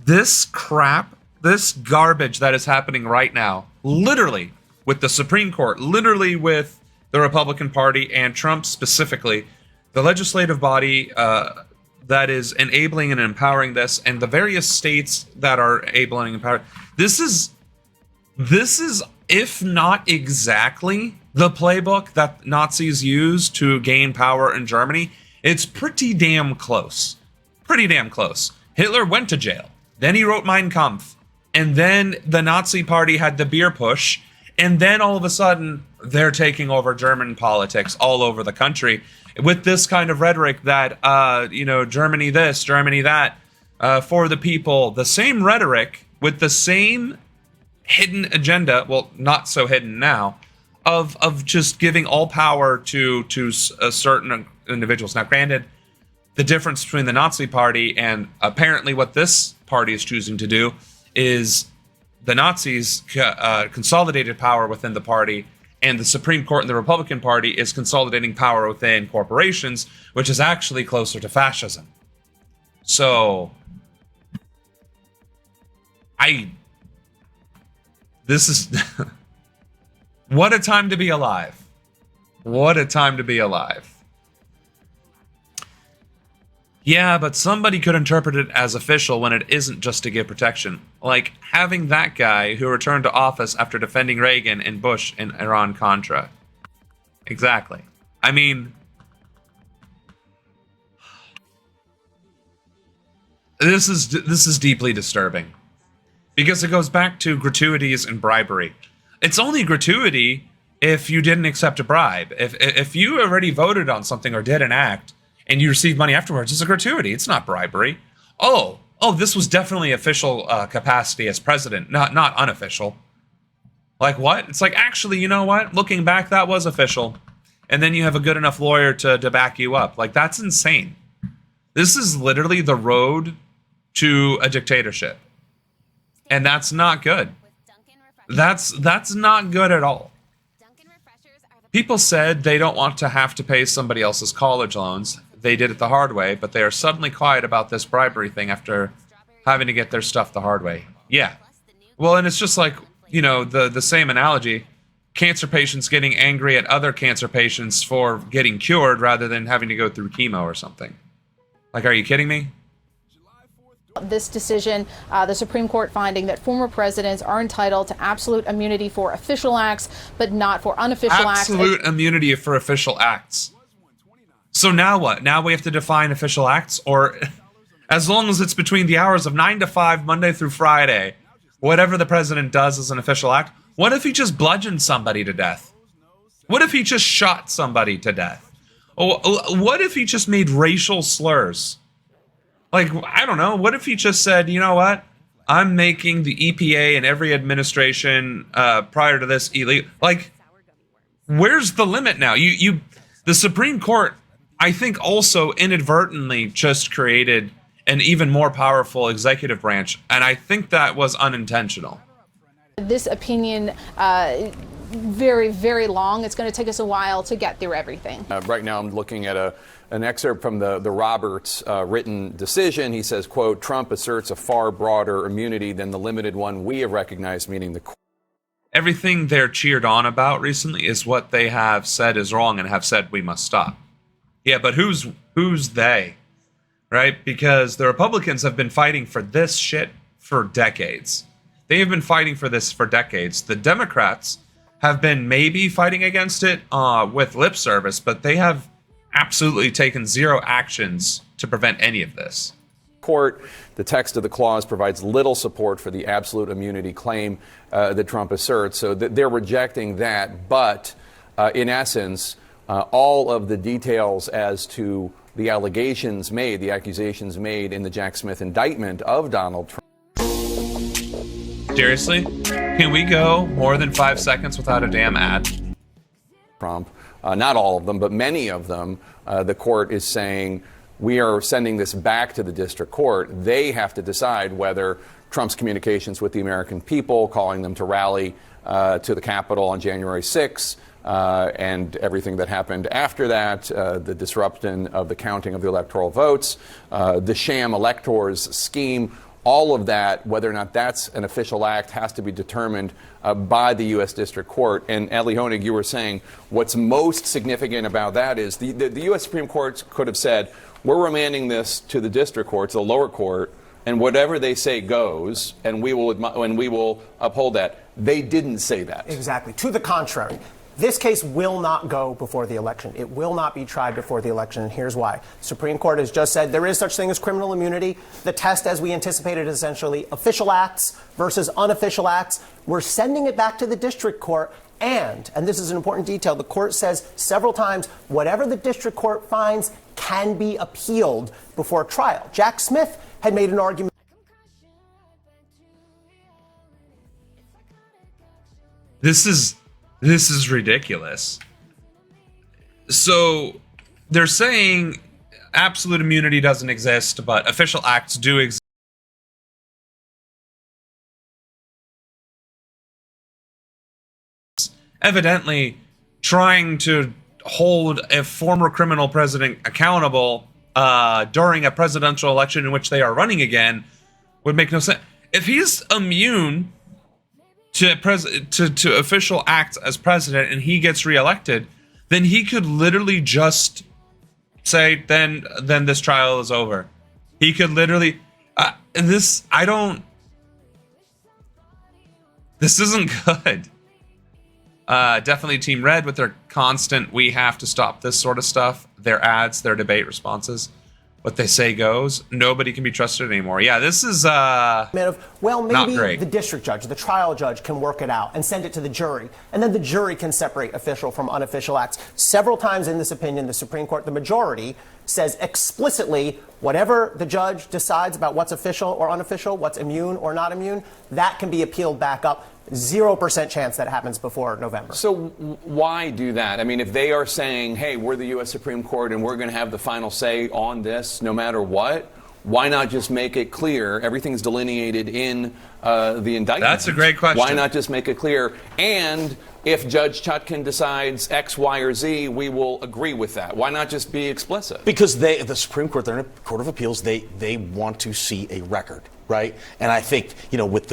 [SPEAKER 1] this crap, this garbage that is happening right now, literally with the Supreme Court, literally with the Republican Party and Trump specifically, the legislative body that is enabling and empowering this, and the various states that are enabling and empowering, this is, if not exactly the playbook that Nazis used to gain power in Germany, it's pretty damn close. Pretty damn close. Hitler went to jail. Then he wrote Mein Kampf. And then the Nazi party had the beer push. And then all of a sudden, they're taking over German politics all over the country with this kind of rhetoric that, Germany this, Germany that, for the people. The same rhetoric with the same hidden agenda, well, not so hidden now, of just giving all power to certain individuals. Now, granted, the difference between the Nazi party and apparently what this party is choosing to do is the Nazis consolidated power within the party, and the Supreme Court and the Republican Party is consolidating power within corporations, which is actually closer to fascism. So, this is... What a time to be alive. What a time to be alive. Yeah, but somebody could interpret it as official when it isn't just to give protection. Like having that guy who returned to office after defending Reagan and Bush in Iran-Contra. Exactly. I mean, this is deeply disturbing. Because it goes back to gratuities and bribery. It's only gratuity if you didn't accept a bribe. If you already voted on something or did an act and you received money afterwards, it's a gratuity. It's not bribery. Oh, this was definitely official capacity as president, not unofficial. Like what? It's like, actually, you know what? Looking back, that was official. And then you have a good enough lawyer to back you up. Like, that's insane. This is literally the road to a dictatorship. And that's not good. That's not good at all. People said they don't want to have to pay somebody else's college loans. They did it the hard way, but they are suddenly quiet about this bribery thing after having to get their stuff the hard way. Yeah. Well, and it's just like, the same analogy. Cancer patients getting angry at other cancer patients for getting cured rather than having to go through chemo or something. Like, are you kidding me?
[SPEAKER 13] This decision, the Supreme Court finding that former presidents are entitled to absolute immunity for official acts, but not for unofficial acts.
[SPEAKER 1] Absolute immunity for official acts. So now what? Now we have to define official acts? Or as long as it's between the hours of 9 to 5, Monday through Friday, whatever the president does is an official act. What if he just bludgeoned somebody to death? What if he just shot somebody to death? What if he just made racial slurs? Like, I don't know. What if he just said, you know what? I'm making the EPA and every administration prior to this illegal. Like, where's the limit now? The Supreme Court, I think, also inadvertently just created an even more powerful executive branch. And I think that was unintentional.
[SPEAKER 13] This opinion, very, very long. It's going to take us a while to get through everything.
[SPEAKER 14] Right now, I'm looking at an excerpt from the Roberts written decision. He says, quote, Trump asserts a far broader immunity than the limited one we have recognized, meaning the court.
[SPEAKER 1] Everything they're cheered on about recently is what they have said is wrong and have said we must stop. Yeah, but who's they? Right? Because the Republicans have been fighting for this shit for decades. They have been fighting for this for decades. The Democrats have been maybe fighting against it with lip service, but they have absolutely taken zero actions to prevent any of this.
[SPEAKER 14] Court, the text of the clause provides little support for the absolute immunity claim that Trump asserts, so they're rejecting that. But in essence, all of the details as to the allegations made, the accusations made in the Jack Smith indictment of Donald Trump.
[SPEAKER 1] Seriously? Can we go more than 5 seconds without a damn ad?
[SPEAKER 14] Trump, not all of them, but many of them, the court is saying, we are sending this back to the district court. They have to decide whether Trump's communications with the American people, calling them to rally to the Capitol on January 6th, and everything that happened after that, the disruption of the counting of the electoral votes, the sham electors scheme, all of that, whether or not that's an official act, has to be determined by the U.S. District Court. And Ellie Honig, you were saying what's most significant about that is the U.S. Supreme Court could have said, we're remanding this to the district court, to the lower court, and whatever they say goes, and we will uphold that. They didn't say that.
[SPEAKER 15] Exactly. To the contrary. This case will not go before the election. It will not be tried before the election, and here's why. The Supreme Court has just said there is such thing as criminal immunity. The test, as we anticipated, is essentially official acts versus unofficial acts. We're sending it back to the district court, and this is an important detail, the court says several times, whatever the district court finds can be appealed before trial. Jack Smith had made an argument.
[SPEAKER 1] This is ridiculous. So they're saying absolute immunity doesn't exist, but official acts do exist. Evidently, trying to hold a former criminal president accountable during a presidential election in which they are running again would make no sense. If he's immune to official acts as president and he gets reelected, then he could literally just say, then this trial is over. He could literally this isn't good. Definitely Team Red with their constant, we have to stop this sort of stuff, their ads, their debate responses. What they say goes. Nobody can be trusted anymore. Yeah, this is well,
[SPEAKER 15] maybe the district judge, the trial judge can work it out and send it to the jury, and then the jury can separate official from unofficial acts. Several times in this opinion, the Supreme Court, the majority, says explicitly whatever the judge decides about what's official or unofficial, what's immune or not immune, that can be appealed back up. 0% chance that happens before November.
[SPEAKER 14] So why do that? I mean, if they are saying, hey, we're the U.S. Supreme Court and we're going to have the final say on this no matter what, why not just make it clear? Everything's delineated in the indictment.
[SPEAKER 1] That's a great question.
[SPEAKER 14] Why not just make it clear? And if Judge Chutkan decides X, Y, or Z, we will agree with that. Why not just be explicit?
[SPEAKER 16] Because the Supreme Court, they're in a court of appeals, they want to see a record. Right. And I think, with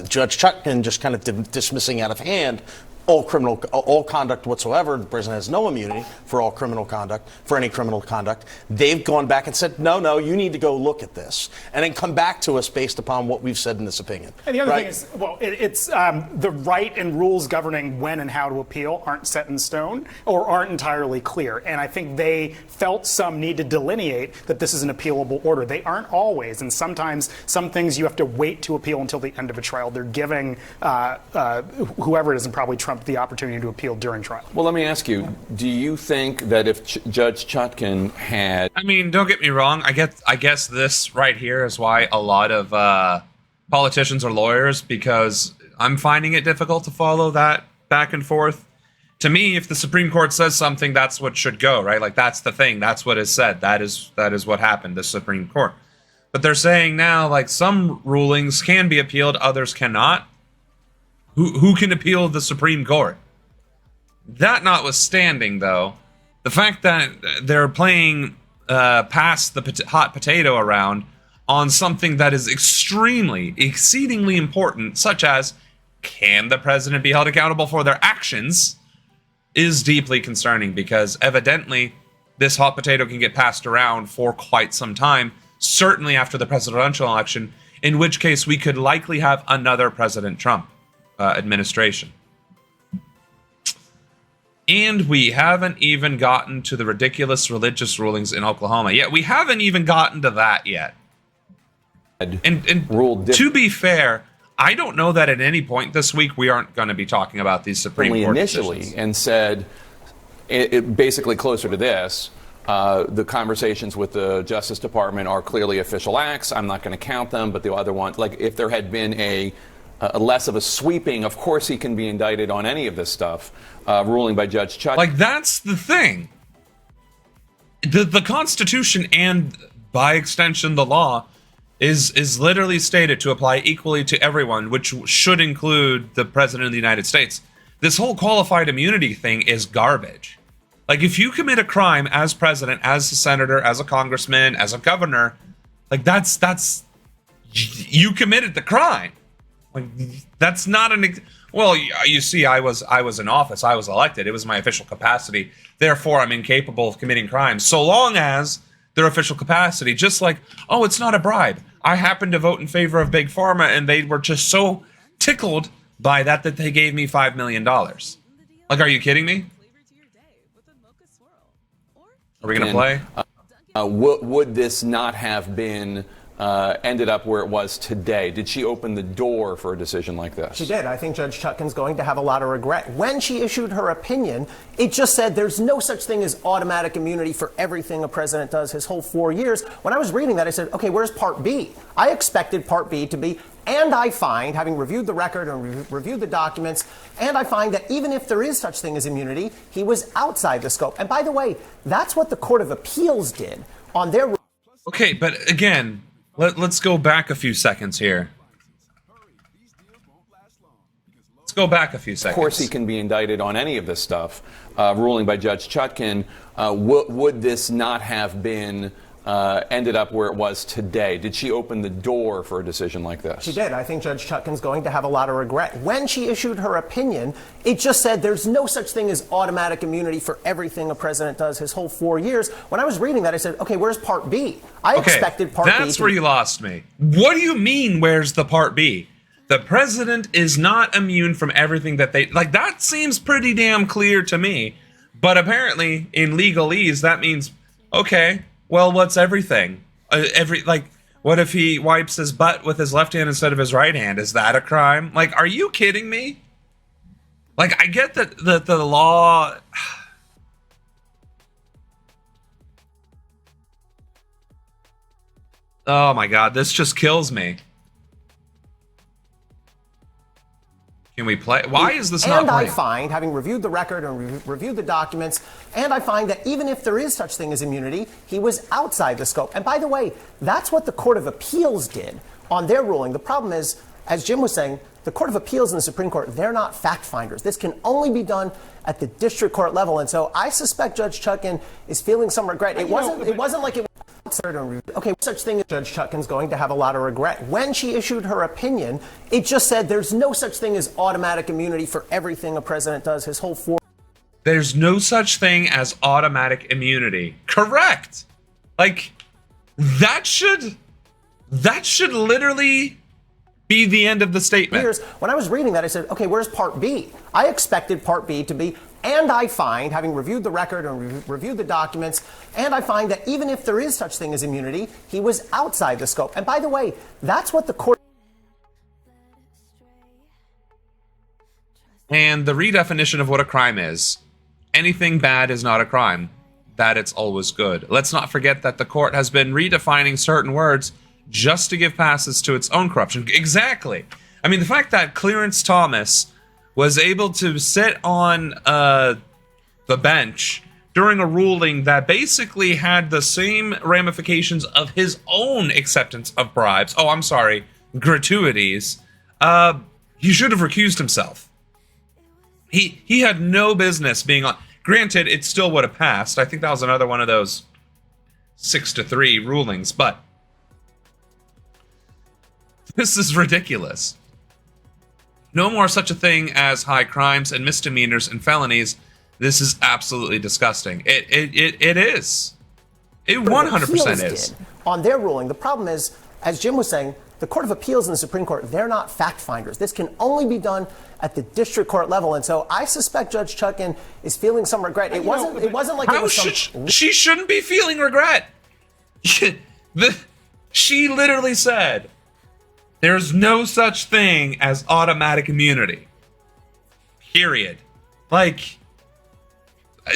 [SPEAKER 16] Judge Chutkan just kind of dismissing out of hand all conduct whatsoever, the president has no immunity for all criminal conduct, for any criminal conduct. They've gone back and said, no, you need to go look at this and then come back to us based upon what we've said in this opinion.
[SPEAKER 2] And the other thing is, it's the right and rules governing when and how to appeal aren't set in stone or aren't entirely clear. And I think they felt some need to delineate that this is an appealable order. They aren't always. And sometimes some things you have to wait to appeal until the end of a trial. They're giving whoever it is, and probably Trump, the opportunity to appeal during trial.
[SPEAKER 14] Well, let me ask you, do you think that if Judge Chutkan had...
[SPEAKER 1] I mean, don't get me wrong. I guess this right here is why a lot of politicians are lawyers, because I'm finding it difficult to follow that back and forth. To me, if the Supreme Court says something, that's what should go, right? Like, that's the thing. That's what is said. That is what happened, the Supreme Court. But they're saying now, like, some rulings can be appealed, others cannot. Who can appeal the Supreme Court? That notwithstanding, though, the fact that they're playing past the hot potato around on something that is exceedingly important, such as, can the president be held accountable for their actions, is deeply concerning, because evidently this hot potato can get passed around for quite some time, certainly after the presidential election, in which case we could likely have another President Trump administration. And we haven't even gotten to the ridiculous religious rulings in Oklahoma yet. We haven't even gotten to that yet. And to be fair, I don't know that at any point this week we aren't going to be talking about these Supreme Court
[SPEAKER 14] initially
[SPEAKER 1] decisions.
[SPEAKER 14] And said, it basically closer to this, the conversations with the Justice Department are clearly official acts. I'm not going to count them, but the other one, like if there had been a less of a sweeping, of course he can be indicted on any of this stuff, ruling by Judge Chutkan.
[SPEAKER 1] Like, that's the thing. The Constitution and, by extension, the law is literally stated to apply equally to everyone, which should include the President of the United States. This whole qualified immunity thing is garbage. Like, if you commit a crime as president, as a senator, as a congressman, as a governor, like, that's you committed the crime. Like, that's not well, you see, I was in office, I was elected, it was my official capacity, therefore I'm incapable of committing crimes, so long as their official capacity, just like, oh, it's not a bribe. I happened to vote in favor of Big Pharma, and they were just so tickled by that they gave me $5 million. Like, are you kidding me? Are we going to play?
[SPEAKER 14] Would this not have been ended up where it was today? Did she open the door for a decision like this?
[SPEAKER 15] She did. I think Judge Chutkan's going to have a lot of regret. When she issued her opinion, it just said there's no such thing as automatic immunity for everything a president does his whole 4 years. When I was reading that, I said, okay, where's Part B? I expected Part B to be, and I find, having reviewed the record and reviewed the documents, and I find that even if there is such thing as immunity, he was outside the scope. And by the way, that's what the Court of Appeals did on their...
[SPEAKER 1] Okay, but again, let's go back a few seconds here. Let's go back a few seconds.
[SPEAKER 14] Of course he can be indicted on any of this stuff, ruling by Judge Chutkan. Would this not have been ended up where it was today? Did she open the door for a decision like this?
[SPEAKER 15] She did. I think Judge Chutkan's going to have a lot of regret. When she issued her opinion, it just said there's no such thing as automatic immunity for everything a president does his whole 4 years. When I was reading that, I said, okay, where's Part B? I expected Part B.
[SPEAKER 1] That's where you lost me. What do you mean, where's the Part B? The president is not immune from everything that they... Like, that seems pretty damn clear to me. But apparently, in legalese, that means, okay, well, what's everything? What if he wipes his butt with his left hand instead of his right hand? Is that a crime? Like, are you kidding me? Like, I get that the law... Oh my God, this just kills me. Can we play? Why is this not playing?
[SPEAKER 15] And I find, having reviewed the record and reviewed the documents, and I find that even if there is such thing as immunity, he was outside the scope. And by the way, that's what the Court of Appeals did on their ruling. The problem is, as Jim was saying, the Court of Appeals and the Supreme Court, they're not fact finders. This can only be done at the district court level. And so I suspect Judge Chutkan is feeling some regret. It wasn't like it was... Okay, such thing as Judge Chutkan's going to have a lot of regret. When she issued her opinion, it just said there's no such thing as automatic immunity for everything a president does his whole 4...
[SPEAKER 1] There's no such thing as automatic immunity. Correct. Like, that should literally be the end of the statement.
[SPEAKER 15] When I was reading that, I said, okay, where's Part B? I expected Part B to be, and I find, having reviewed the record and reviewed the documents, and I find that even if there is such thing as immunity, he was outside the scope. And by the way, that's what the court...
[SPEAKER 1] And the redefinition of what a crime is. Anything bad is not a crime. That it's always good. Let's not forget that the court has been redefining certain words just to give passes to its own corruption. Exactly. I mean, the fact that Clarence Thomas was able to sit on the bench during a ruling that basically had the same ramifications of his own acceptance of bribes. Oh, I'm sorry, gratuities. He should have recused himself. He had no business being on. Granted, it still would have passed. I think that was another one of those 6-3 rulings, but this is ridiculous. No more such a thing as high crimes and misdemeanors and felonies. This is absolutely disgusting. It is. It 100% is.
[SPEAKER 15] On their ruling, the problem is, as Jim was saying, The Court of Appeals and the Supreme Court, they're not fact finders. This can only be done at the district court level. And so I suspect Judge Chutkan is feeling some regret. It wasn't like it was
[SPEAKER 1] she shouldn't be feeling regret. She literally said, there's no such thing as automatic immunity. Period. Like,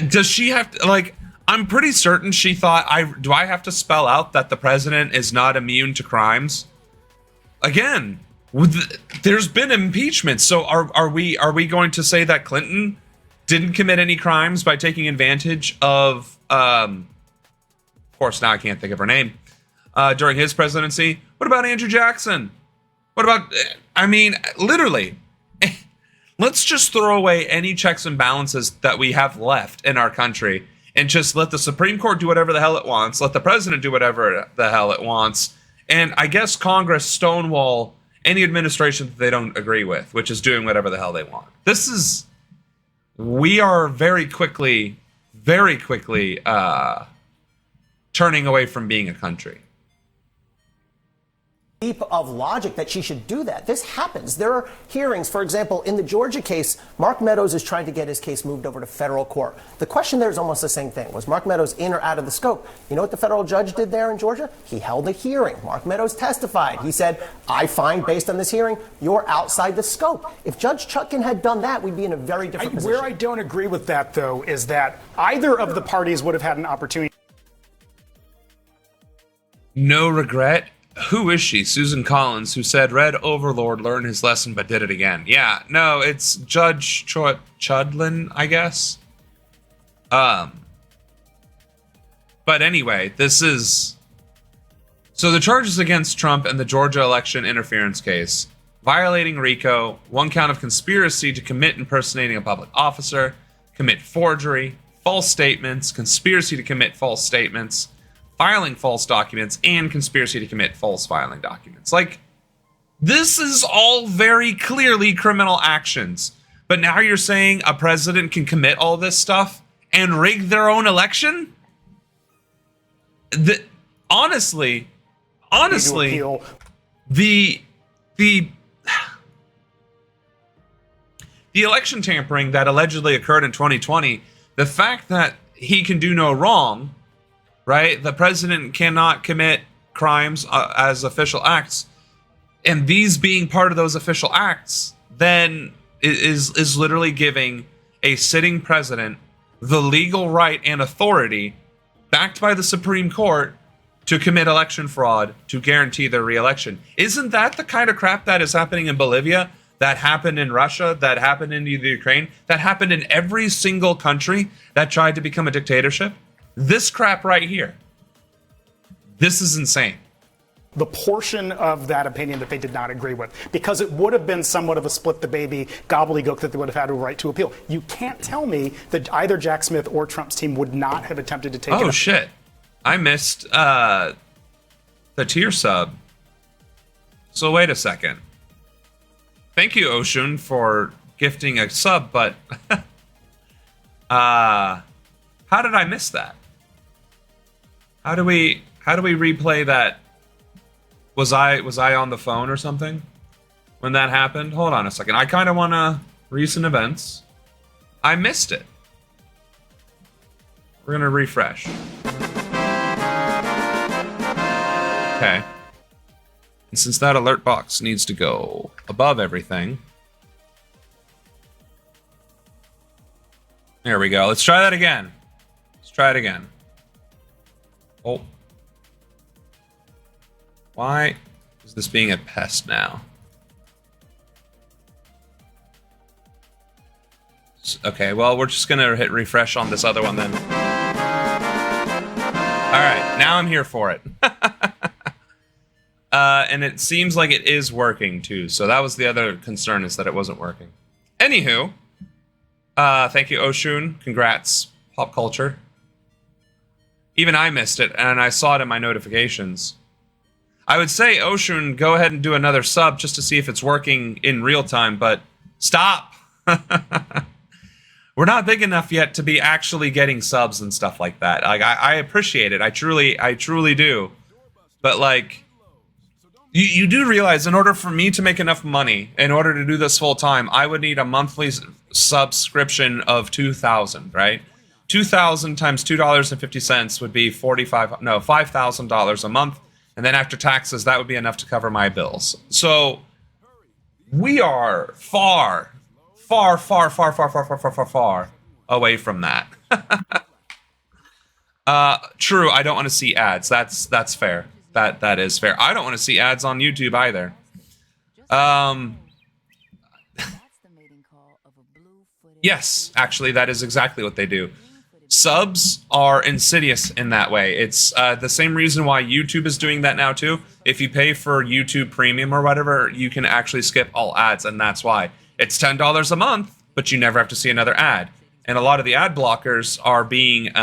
[SPEAKER 1] does she have to, like, I'm pretty certain she thought, do I have to spell out that the president is not immune to crimes? Again, there's been impeachment. So are we going to say that Clinton didn't commit any crimes by taking advantage of course, now I can't think of her name, during his presidency? What about Andrew Jackson? What about, I mean, literally, let's just throw away any checks and balances that we have left in our country and just let the Supreme Court do whatever the hell it wants, let the president do whatever the hell it wants, and I guess Congress stonewall any administration that they don't agree with, which is doing whatever the hell they want. We are very quickly turning away from being a country.
[SPEAKER 15] Leap of logic that she should do that. This happens. There are hearings. For example, in the Georgia case, Mark Meadows is trying to get his case moved over to federal court. The question there is almost the same thing. Was Mark Meadows in or out of the scope? You know what the federal judge did there in Georgia? He held a hearing. Mark Meadows testified. He said, I find, based on this hearing, you're outside the scope. If Judge Chutkan had done that, we'd be in a very different position.
[SPEAKER 2] Where I don't agree with that, though, is that either of the parties would have had an opportunity.
[SPEAKER 1] No regret. Who is she? Susan Collins, who said, Red Overlord learned his lesson but did it again. Yeah, no, it's Judge Chudlin, I guess. But anyway, this is... So the charges against Trump in the Georgia election interference case, violating RICO, 1 count of conspiracy to commit impersonating a public officer, commit forgery, false statements, conspiracy to commit false statements, filing false documents, and conspiracy to commit false filing documents. Like, this is all very clearly criminal actions. But now you're saying a president can commit all this stuff and rig their own election? Honestly, the election tampering that allegedly occurred in 2020, the fact that he can do no wrong, right? The president cannot commit crimes as official acts, and these being part of those official acts, then is literally giving a sitting president the legal right and authority, backed by the Supreme Court, to commit election fraud to guarantee their re-election. Isn't that the kind of crap that is happening in Bolivia, that happened in Russia, that happened in the Ukraine, that happened in every single country that tried to become a dictatorship? This crap right here. This is insane.
[SPEAKER 2] The portion of that opinion that they did not agree with, because it would have been somewhat of a split the baby gobbledygook that they would have had a right to appeal. You can't tell me that either Jack Smith or Trump's team would not have attempted to take it.
[SPEAKER 1] Oh, shit. I missed the tier sub. So wait a second. Thank you, Ocean, for gifting a sub, but how did I miss that? How do we replay that? Was I on the phone or something when that happened? Hold on a second. I kind of want to recent events. I missed it. We're going to refresh. Okay. And since that alert box needs to go above everything. There we go. Let's try that again. Let's try it again. Oh. Why is this being a pest now? Okay, well, we're just going to hit refresh on this other one then. All right, now I'm here for it. And it seems like it is working, too. So that was the other concern, is that it wasn't working. Anywho, thank you, Oshun. Congrats, Pop Culture. Even I missed it, and I saw it in my notifications. I would say, Oshun, go ahead and do another sub just to see if it's working in real time, but stop! We're not big enough yet to be actually getting subs and stuff like that. Like, I appreciate it. I truly do. But, like, You do realize in order for me to make enough money, in order to do this full time, I would need a monthly subscription of $2,000, right? 2,000 times $2.50 would be $5,000 a month. And then after taxes, that would be enough to cover my bills. So we are far away from that. True, I don't want to see ads. That's fair. That is fair. I don't want to see ads on YouTube either. Yes, actually, that is exactly what they do. Subs are insidious in that way. It's the same reason why YouTube is doing that now too. If you pay for YouTube Premium or whatever, you can actually skip all ads, and that's why. It's $10 a month, but you never have to see another ad. And a lot of the ad blockers are being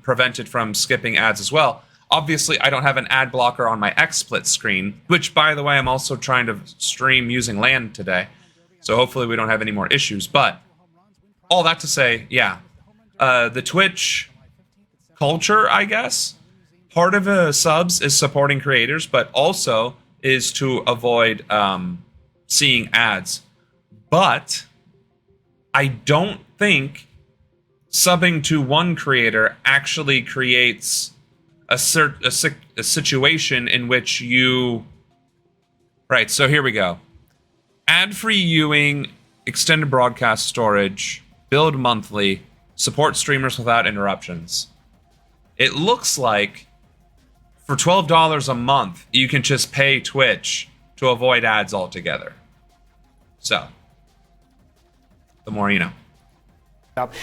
[SPEAKER 1] prevented from skipping ads as well. Obviously, I don't have an ad blocker on my XSplit screen, which, by the way, I'm also trying to stream using LAN today. So hopefully we don't have any more issues. But all that to say, yeah, the Twitch culture, I guess, part of subs is supporting creators, but also is to avoid seeing ads. But I don't think subbing to one creator actually creates a situation in which you... Right, so here we go. Ad-free viewing, extended broadcast storage, build monthly, support streamers without interruptions. It looks like for $12 a month, you can just pay Twitch to avoid ads altogether. So, the more you know.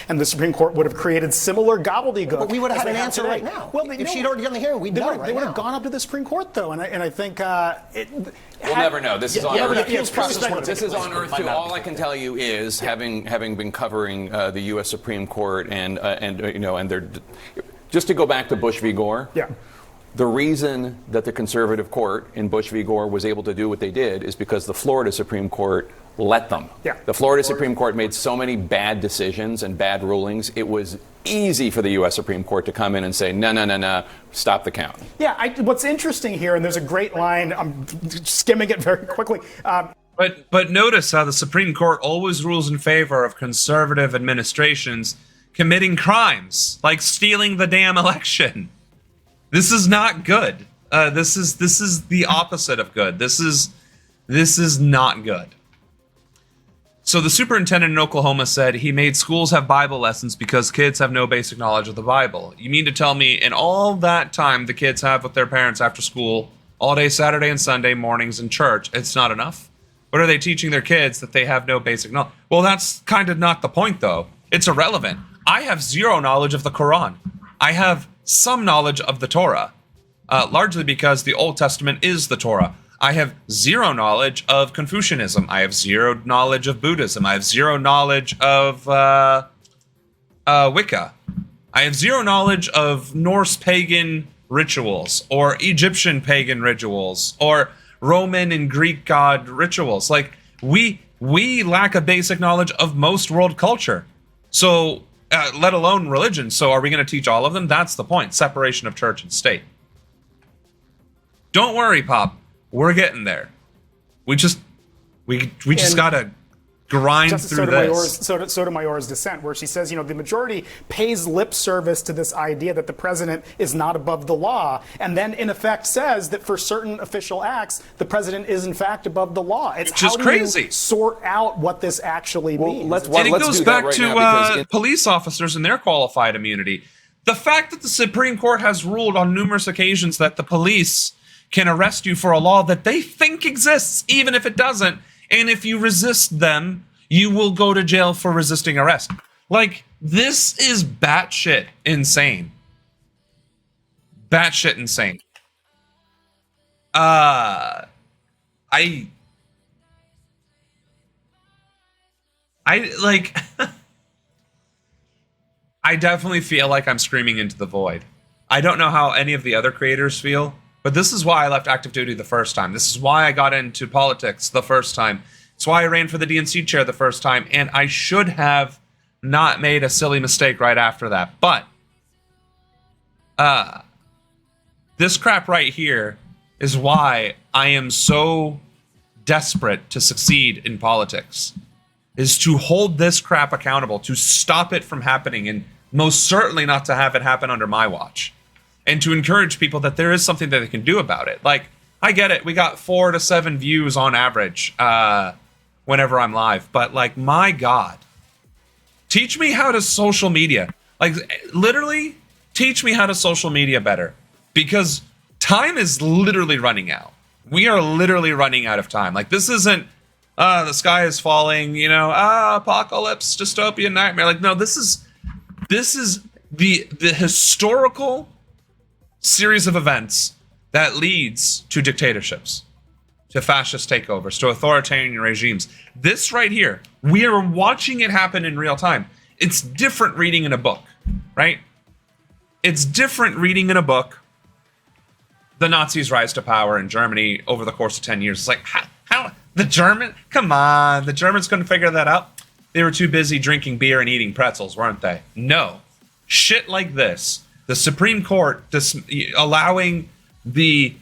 [SPEAKER 2] And the Supreme Court would have created similar gobbledygook.
[SPEAKER 15] But we would have had an answer right now.
[SPEAKER 2] Well,
[SPEAKER 15] if she'd already done the hearing, we'd know right now. They
[SPEAKER 2] would have gone up to the Supreme Court, though, and I think
[SPEAKER 14] we'll never know. This is on Earth. This is on Earth too. All I can tell you is, having been covering the U.S. Supreme Court and they're just to go back to Bush v. Gore.
[SPEAKER 2] Yeah.
[SPEAKER 14] The reason that the conservative court in Bush v. Gore was able to do what they did is because the Florida Supreme Court let them.
[SPEAKER 2] Yeah.
[SPEAKER 14] The Florida Supreme Court made so many bad decisions and bad rulings, it was easy for the U.S. Supreme Court to come in and say, no, stop the count.
[SPEAKER 2] Yeah, what's interesting here, and there's a great line, I'm skimming it very quickly.
[SPEAKER 1] But notice how the Supreme Court always rules in favor of conservative administrations committing crimes, like stealing the damn election. This is not good. This is the opposite of good. This is not good. So the superintendent in Oklahoma said he made schools have Bible lessons because kids have no basic knowledge of the Bible. You mean to tell me in all that time the kids have with their parents after school, all day Saturday and Sunday mornings in church, it's not enough? What are they teaching their kids that they have no basic knowledge? Well, that's kind of not the point, though. It's irrelevant. I have zero knowledge of the Quran. I have some knowledge of the Torah, largely because the Old Testament is the Torah. I have zero knowledge of Confucianism. I have zero knowledge of Buddhism. I have zero knowledge of Wicca. I have zero knowledge of Norse pagan rituals or Egyptian pagan rituals or Roman and Greek god rituals. Like, we lack a basic knowledge of most world culture. So, let alone religion. So are we going to teach all of them? That's the point. Separation of church and state. Don't worry, Pop. We're getting there. We just gotta grind
[SPEAKER 2] Justice
[SPEAKER 1] through this.
[SPEAKER 2] Sotomayor's dissent, where she says, the majority pays lip service to this idea that the president is not above the law, and then in effect says that for certain official acts, the president is in fact above the law. It's
[SPEAKER 1] just crazy.
[SPEAKER 2] You sort out what this actually means.
[SPEAKER 1] And it goes back to police officers and their qualified immunity. The fact that the Supreme Court has ruled on numerous occasions that the police can arrest you for a law that they think exists, even if it doesn't. And if you resist them, you will go to jail for resisting arrest. Like, this is batshit insane. Batshit insane. I definitely feel like I'm screaming into the void. I don't know how any of the other creators feel. But this is why I left active duty the first time. This is why I got into politics the first time. It's why I ran for the DNC chair the first time. And I should have not made a silly mistake right after that. But this crap right here is why I am so desperate to succeed in politics is to hold this crap accountable, to stop it from happening, and most certainly not to have it happen under my watch. And to encourage people that there is something that they can do about it. Like, I get it. We got 4 to 7 views on average whenever I'm live. But, like, my God. Teach me how to social media. Like, literally, teach me how to social media better. Because time is literally running out. We are literally running out of time. Like, this isn't, the sky is falling, you know, apocalypse, dystopian nightmare. Like, no, this is the historical series of events that leads to dictatorships, to fascist takeovers, to authoritarian regimes. This right here, we are watching it happen in real time. It's different reading in a book, right? It's different reading in a book the Nazis' rise to power in Germany over the course of 10 years. It's like, how the German? Come on, the Germans couldn't figure that out. They were too busy drinking beer and eating pretzels, weren't they? No. Shit like this. The Supreme Court allowing the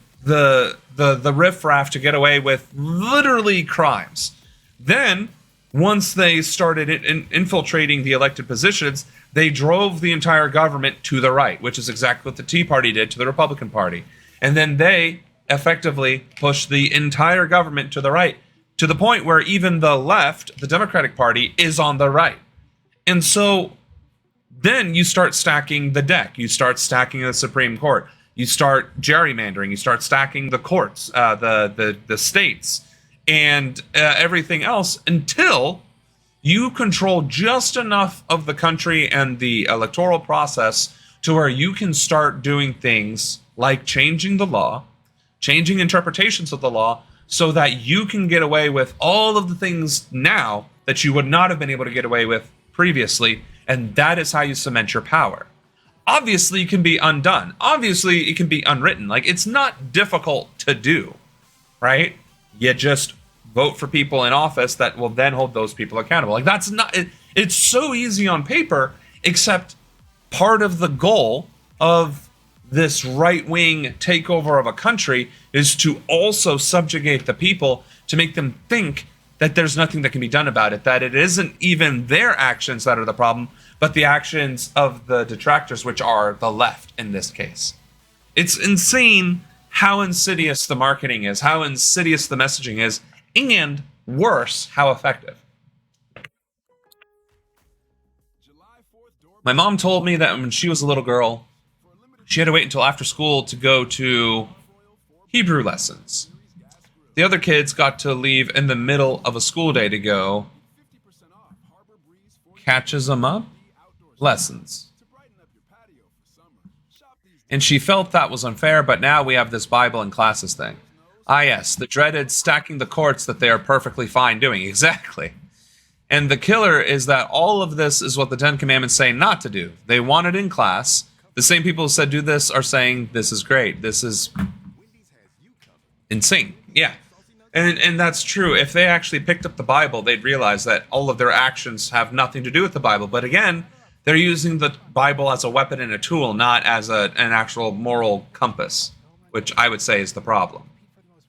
[SPEAKER 1] riffraff to get away with literally crimes. Then, once they started infiltrating the elected positions, they drove the entire government to the right, which is exactly what the Tea Party did to the Republican Party. And then they effectively pushed the entire government to the right, to the point where even the left, the Democratic Party, is on the right. And so then you start stacking the deck. You start stacking the Supreme Court. You start gerrymandering. You start stacking the courts, the states, and everything else until you control just enough of the country and the electoral process to where you can start doing things like changing the law, changing interpretations of the law, so that you can get away with all of the things now that you would not have been able to get away with previously. And that is how you cement your power. Obviously, it can be undone. Obviously, it can be unwritten. Like, it's not difficult to do, right? You just vote for people in office that will then hold those people accountable. Like, that's not, it's so easy on paper, except part of the goal of this right-wing takeover of a country is to also subjugate the people, to make them think that there's nothing that can be done about it, that it isn't even their actions that are the problem, but the actions of the detractors, which are the left in this case. It's insane how insidious the marketing is, how insidious the messaging is, and worse, how effective. My mom told me that when she was a little girl, she had to wait until after school to go to Hebrew lessons. The other kids got to leave in the middle of a school day to go catches them up lessons. And she felt that was unfair, but now we have this Bible in classes thing. Ah, yes, the dreaded stacking the courts that they are perfectly fine doing. Exactly. And the killer is that all of this is what the Ten Commandments say not to do. They want it in class. The same people who said do this are saying this is great. This is insane. Yeah. And that's true. If they actually picked up the Bible, they'd realize that all of their actions have nothing to do with the Bible. But again, they're using the Bible as a weapon and a tool, not as an actual moral compass, which I would say is the problem.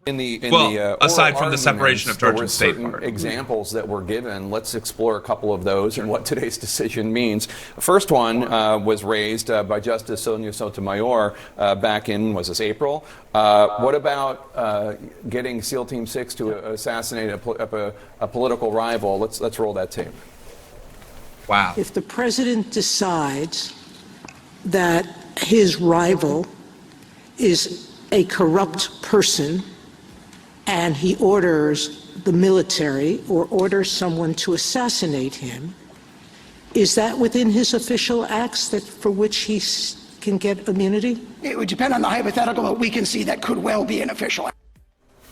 [SPEAKER 1] Aside from the separation of church and state.
[SPEAKER 14] Examples that were given. Let's explore a couple of those and what today's decision means. The first one was raised by Justice Sonia Sotomayor back in, was this April? What about getting SEAL Team 6 to assassinate a political rival? Let's roll that tape.
[SPEAKER 1] Wow.
[SPEAKER 17] If the president decides that his rival is a corrupt person, and he orders the military or orders someone to assassinate him, is that within his official acts that for which he can get immunity?
[SPEAKER 18] It would depend on the hypothetical, but we can see that could well be an official act.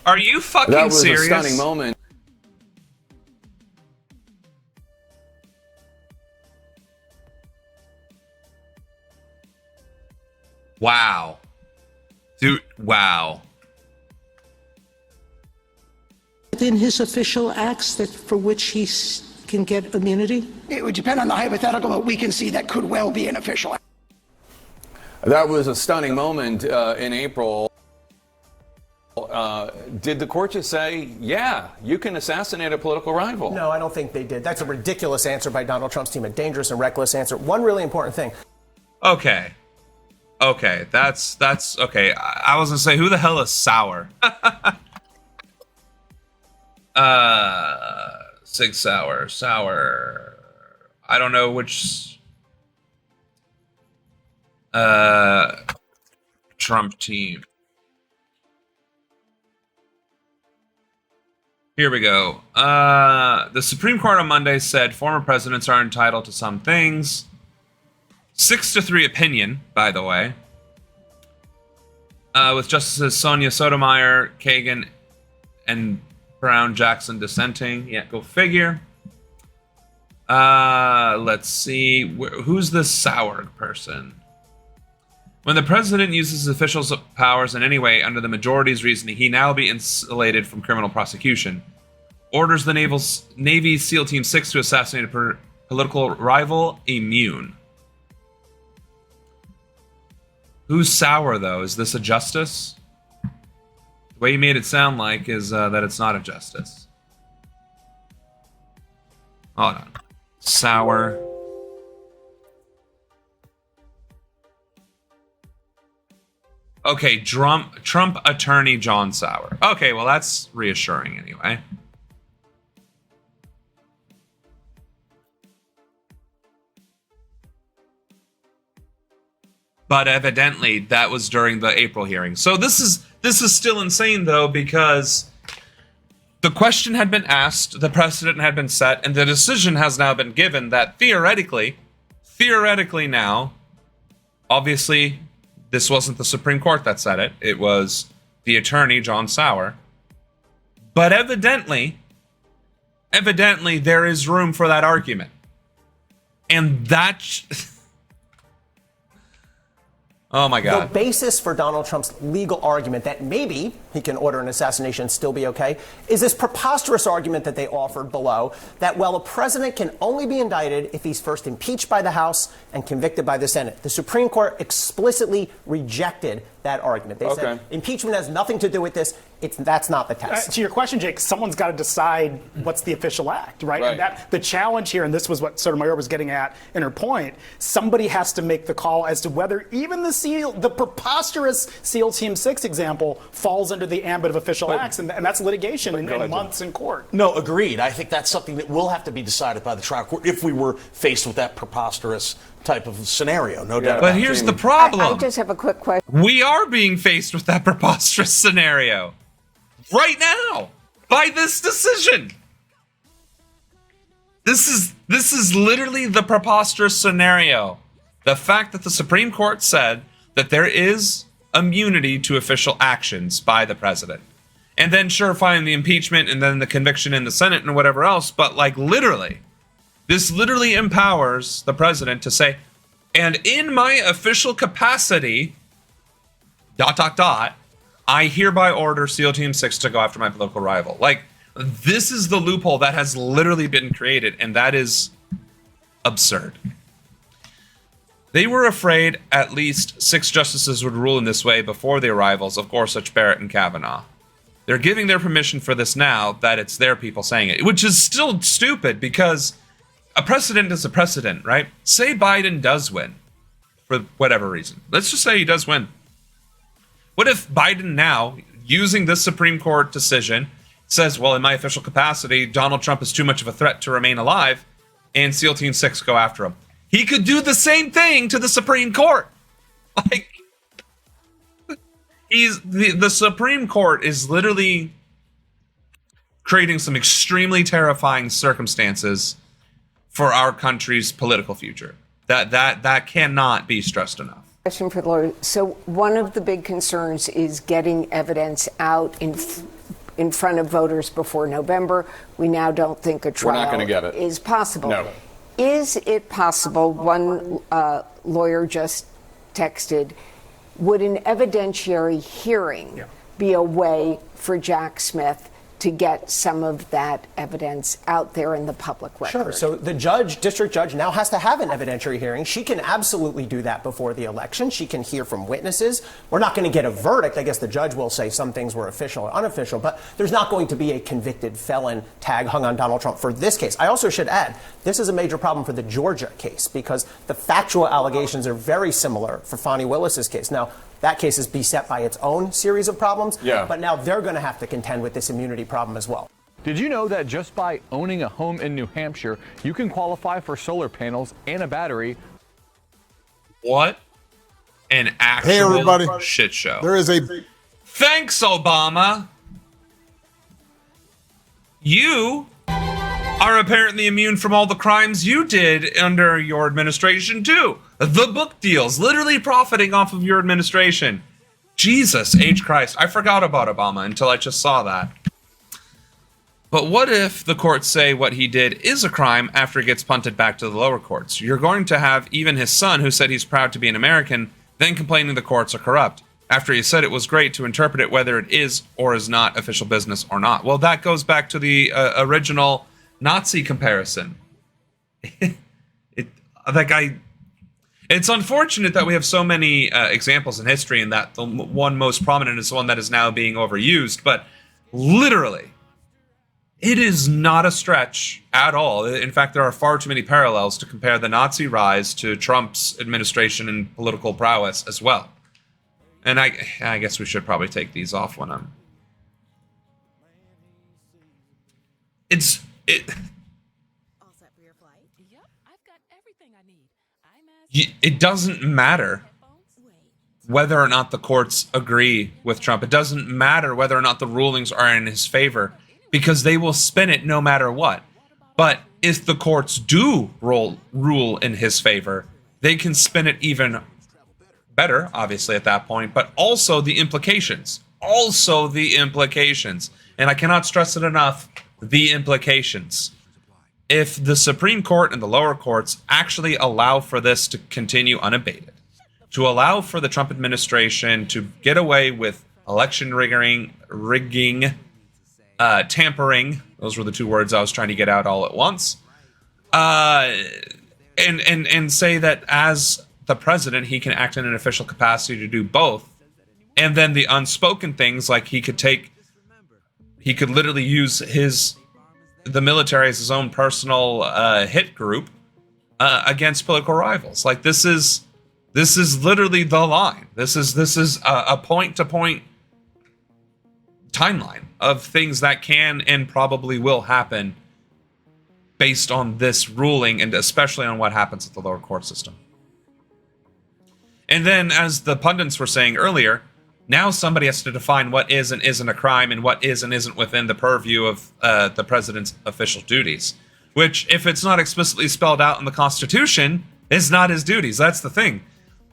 [SPEAKER 1] Are you fucking serious?
[SPEAKER 14] That was a stunning moment.
[SPEAKER 1] Wow. Dude, wow.
[SPEAKER 17] Within his official acts that for which he can get immunity?
[SPEAKER 18] It would depend on the hypothetical, but we can see that could well be an official act.
[SPEAKER 14] That was a stunning moment in April. did the court just say, yeah, you can assassinate a political rival?
[SPEAKER 15] No, I don't think they did. That's a ridiculous answer by Donald Trump's team, a dangerous and reckless answer. One really important thing.
[SPEAKER 1] Okay, that's okay. I was gonna say, who the hell is Sauer? Sig Sauer. I don't know which Trump team. Here we go. The Supreme Court on Monday said former presidents are entitled to some things. 6-3 opinion, by the way. With Justices Sonia Sotomayor, Kagan, and Brown Jackson dissenting. Yeah, go figure. Let's see. Who's the Sauer person? When the president uses his official powers in any way under the majority's reasoning, he now be insulated from criminal prosecution. Orders the Navy SEAL Team 6 to assassinate a political rival, immune. Who's Sauer, though? Is this a justice? The way you made it sound like is that it's not a justice. Hold on. Sauer. Okay, Trump attorney John Sauer. Okay, well, that's reassuring anyway. But evidently, that was during the April hearing. So this is still insane, though, because the question had been asked, the precedent had been set, and the decision has now been given that theoretically now, obviously, this wasn't the Supreme Court that said it. It was the attorney, John Sauer. But evidently, there is room for that argument. And that... Oh my God.
[SPEAKER 15] The basis for Donald Trump's legal argument that maybe he can order an assassination and still be okay is this preposterous argument that they offered below that, well, a president can only be indicted if he's first impeached by the House and convicted by the Senate. The Supreme Court explicitly rejected that argument. They said impeachment has nothing to do with this. That's not the test.
[SPEAKER 2] To your question, Jake, someone's got to decide what's the official act, right? And that the challenge here, and this was what Sotomayor was getting at in her point, somebody has to make the call as to whether even the preposterous SEAL Team 6 example falls under the ambit of official acts, and that's litigation in months in court.
[SPEAKER 16] No, agreed. I think that's something that will have to be decided by the trial court if we were faced with that preposterous type of scenario, no doubt.
[SPEAKER 1] But here's the problem.
[SPEAKER 19] I just have a quick question.
[SPEAKER 1] We are being faced with that preposterous scenario right now by this decision. This is literally the preposterous scenario. The fact that the Supreme Court said that there is immunity to official actions by the president. And then sure, fine, the impeachment and then the conviction in the Senate and whatever else, but like literally, this literally empowers the president to say, and in my official capacity, ... I hereby order SEAL Team 6 to go after my political rival. Like, this is the loophole that has literally been created, and that is absurd. They were afraid at least 6 justices would rule in this way before the arrivals of Gorsuch, Barrett, and Kavanaugh. They're giving their permission for this now that it's their people saying it, which is still stupid because a precedent is a precedent, right? Say Biden does win for whatever reason. Let's just say he does win. What if Biden now, using this Supreme Court decision, says, well, in my official capacity, Donald Trump is too much of a threat to remain alive, and SEAL Team 6 go after him? He could do the same thing to the Supreme Court. Like, the Supreme Court is literally creating some extremely terrifying circumstances for our country's political future. That cannot be stressed enough.
[SPEAKER 19] Question for the lawyer. So one of the big concerns is getting evidence out in front of voters before November. We now don't think a trial
[SPEAKER 14] We're not going to get it.
[SPEAKER 19] Is possible.
[SPEAKER 14] No.
[SPEAKER 19] Is it possible, one lawyer just texted, would an evidentiary hearing be a way for Jack Smith to get some of that evidence out there in the public record.
[SPEAKER 15] Sure. So the district judge now has to have an evidentiary hearing. She can absolutely do that before the election. She can hear from witnesses. We're not going to get a verdict. I guess the judge will say some things were official or unofficial, but there's not going to be a convicted felon tag hung on Donald Trump for this case. I also should add, this is a major problem for the Georgia case because the factual allegations are very similar for Fani Willis's case. Now, that case is beset by its own series of problems, but now they're going to have to contend with this immunity problem as well.
[SPEAKER 20] Did you know that just by owning a home in New Hampshire, you can qualify for solar panels and a battery?
[SPEAKER 1] What an actual
[SPEAKER 21] Hey, everybody.
[SPEAKER 1] shit show.
[SPEAKER 21] There is a
[SPEAKER 1] Thanks, Obama. You are apparently immune from all the crimes you did under your administration, too. The book deals, literally profiting off of your administration. Jesus H. Christ. I forgot about Obama until I just saw that. But what if the courts say what he did is a crime after it gets punted back to the lower courts? You're going to have even his son, who said he's proud to be an American, then complaining the courts are corrupt, after he said it was great to interpret it whether it is or is not official business or not. Well, that goes back to the original Nazi comparison. It's unfortunate that we have so many examples in history, and that the one most prominent is the one that is now being overused. But literally, it is not a stretch at all. In fact, there are far too many parallels to compare the Nazi rise to Trump's administration and political prowess as well. And I guess we should probably take these off when I'm... It doesn't matter whether or not the courts agree with Trump. It doesn't matter whether or not the rulings are in his favor, because they will spin it no matter what. But if the courts do rule in his favor, they can spin it even better, obviously, at that point, but also the implications. And I cannot stress it enough, the implications. If the Supreme Court and the lower courts actually allow for this to continue unabated, to allow for the Trump administration to get away with election rigging, tampering, those were the two words I was trying to get out all at once, and say that as the president, he can act in an official capacity to do both, and then the unspoken things, like he could literally use the military as his own personal hit group against political rivals. Like, this is literally the line. This is a point-to-point timeline of things that can and probably will happen based on this ruling, and especially on what happens at the lower court system. And then, as the pundits were saying earlier, now somebody has to define what is and isn't a crime, and what is and isn't within the purview of the president's official duties. Which, if it's not explicitly spelled out in the Constitution, is not his duties. That's the thing.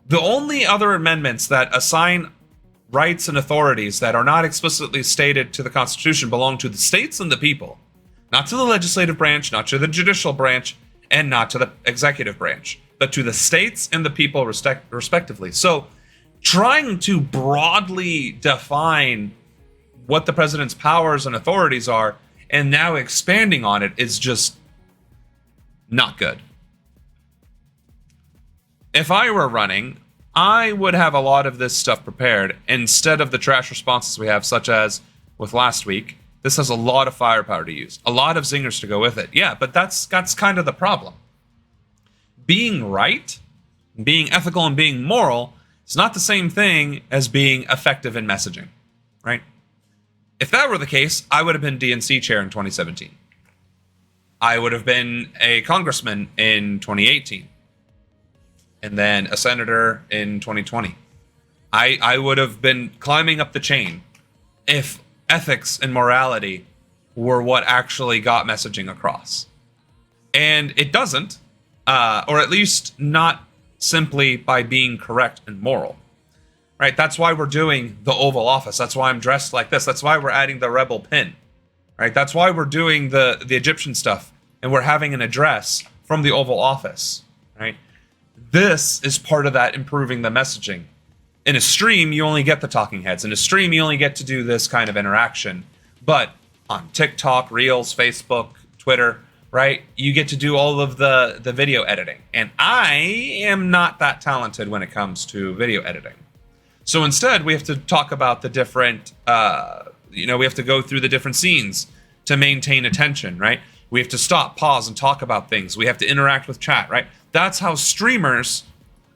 [SPEAKER 1] The only other amendments that assign rights and authorities that are not explicitly stated to the Constitution belong to the states and the people. Not to the legislative branch, not to the judicial branch, and not to the executive branch, but to the states and the people respectively. So, trying to broadly define what the president's powers and authorities are, and now expanding on it, is just not good. If I were running, I would have a lot of this stuff prepared instead of the trash responses we have, such as with last week. This has a lot of firepower to use, a lot of zingers to go with it. Yeah, but that's kind of the problem. Being right, being ethical, and being moral is not the same thing as being effective in messaging, right? If that were the case, I would have been DNC chair in 2017. I would have been a congressman in 2018. And then a senator in 2020. I would have been climbing up the chain if ethics and morality were what actually got messaging across. And it doesn't, or at least not simply by being correct and moral. Right? That's why we're doing the Oval Office. That's why I'm dressed like this. That's why we're adding the rebel pin. Right? That's why we're doing the Egyptian stuff, and we're having an address from the Oval Office. Right? This is part of that improving the messaging. In a stream, you only get the talking heads. In a stream, you only get to do this kind of interaction. But on TikTok, Reels, Facebook, Twitter, right? You get to do all of the video editing. And I am not that talented when it comes to video editing. So instead, we have to talk about the different, we have to go through the different scenes to maintain attention, right? We have to stop, pause, and talk about things. We have to interact with chat, right? That's how streamers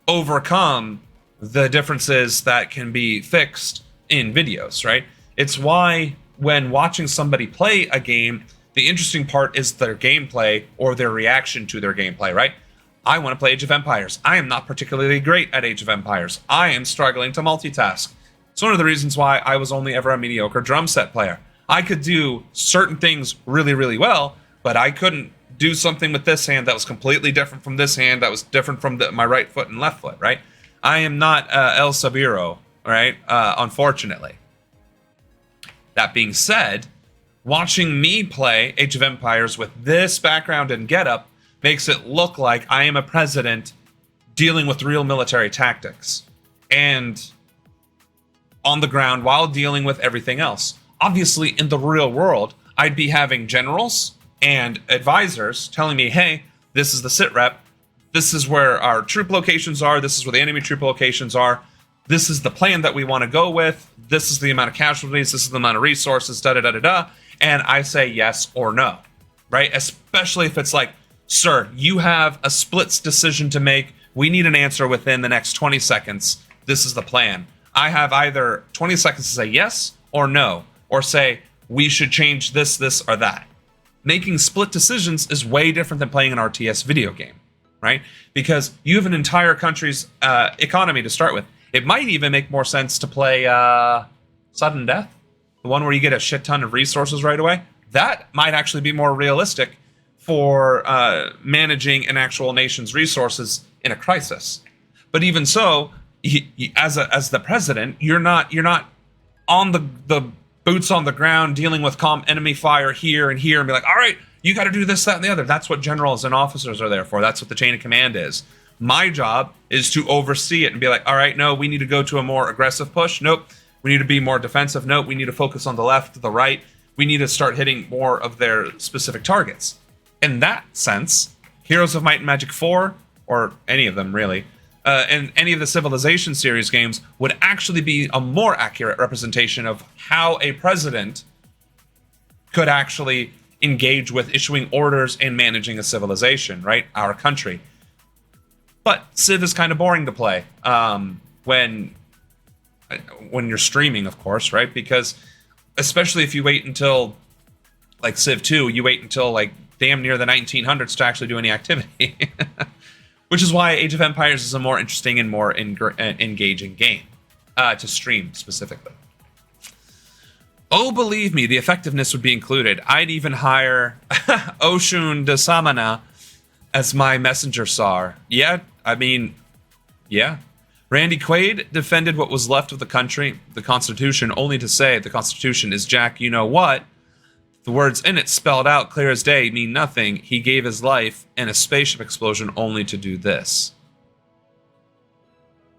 [SPEAKER 1] overcome the differences that can be fixed in videos, right? It's why when watching somebody play a game, the interesting part is their gameplay or their reaction to their gameplay, right? I want to play Age of Empires. I am not particularly great at Age of Empires. I am struggling to multitask. It's one of the reasons why I was only ever a mediocre drum set player. I could do certain things really, really well, but I couldn't do something with this hand that was completely different from this hand that was different from my right foot and left foot, right? I am not El Sabiro, right? Unfortunately. That being said, watching me play Age of Empires with this background and getup makes it look like I am a president dealing with real military tactics and on the ground while dealing with everything else. Obviously, in the real world, I'd be having generals and advisors telling me, hey, this is the sit rep. This is where our troop locations are. This is where the enemy troop locations are. This is the plan that we want to go with. This is the amount of casualties. This is the amount of resources, da-da-da-da-da. And I say yes or no, right? Especially if it's like, sir, you have a split decision to make. We need an answer within the next 20 seconds. This is the plan. I have either 20 seconds to say yes or no, or say we should change this, or that. Making split decisions is way different than playing an RTS video game, right? Because you have an entire country's economy to start with. It might even make more sense to play Sudden Death, the one where you get a shit ton of resources right away. That might actually be more realistic for managing an actual nation's resources in a crisis. But even so, as the president, you're not on the boots on the ground dealing with enemy fire here and here and be like, all right, you got to do this, that, and the other. That's what generals and officers are there for. That's what the chain of command is. My job is to oversee it and be like, all right, no, we need to go to a more aggressive push. Nope. We need to be more defensive. Nope. We need to focus on the left, the right. We need to start hitting more of their specific targets. In that sense, Heroes of Might and Magic 4, or any of them really, and any of the Civilization series games would actually be a more accurate representation of how a president could actually engage with issuing orders and managing a civilization, right? Our country. But Civ is kind of boring to play when you're streaming, of course, right? Because especially if you wait until like Civ 2, you wait until like damn near the 1900s to actually do any activity. Which is why Age of Empires is a more interesting and more engaging game to stream specifically. Oh, believe me, the effectiveness would be included. I'd even hire Oshun de Samana as my messenger czar. Yeah, I mean, yeah. Randy Quaid defended what was left of the country, the Constitution, only to say the Constitution is Jack, you know what? The words in it spelled out clear as day mean nothing. He gave his life in a spaceship explosion only to do this.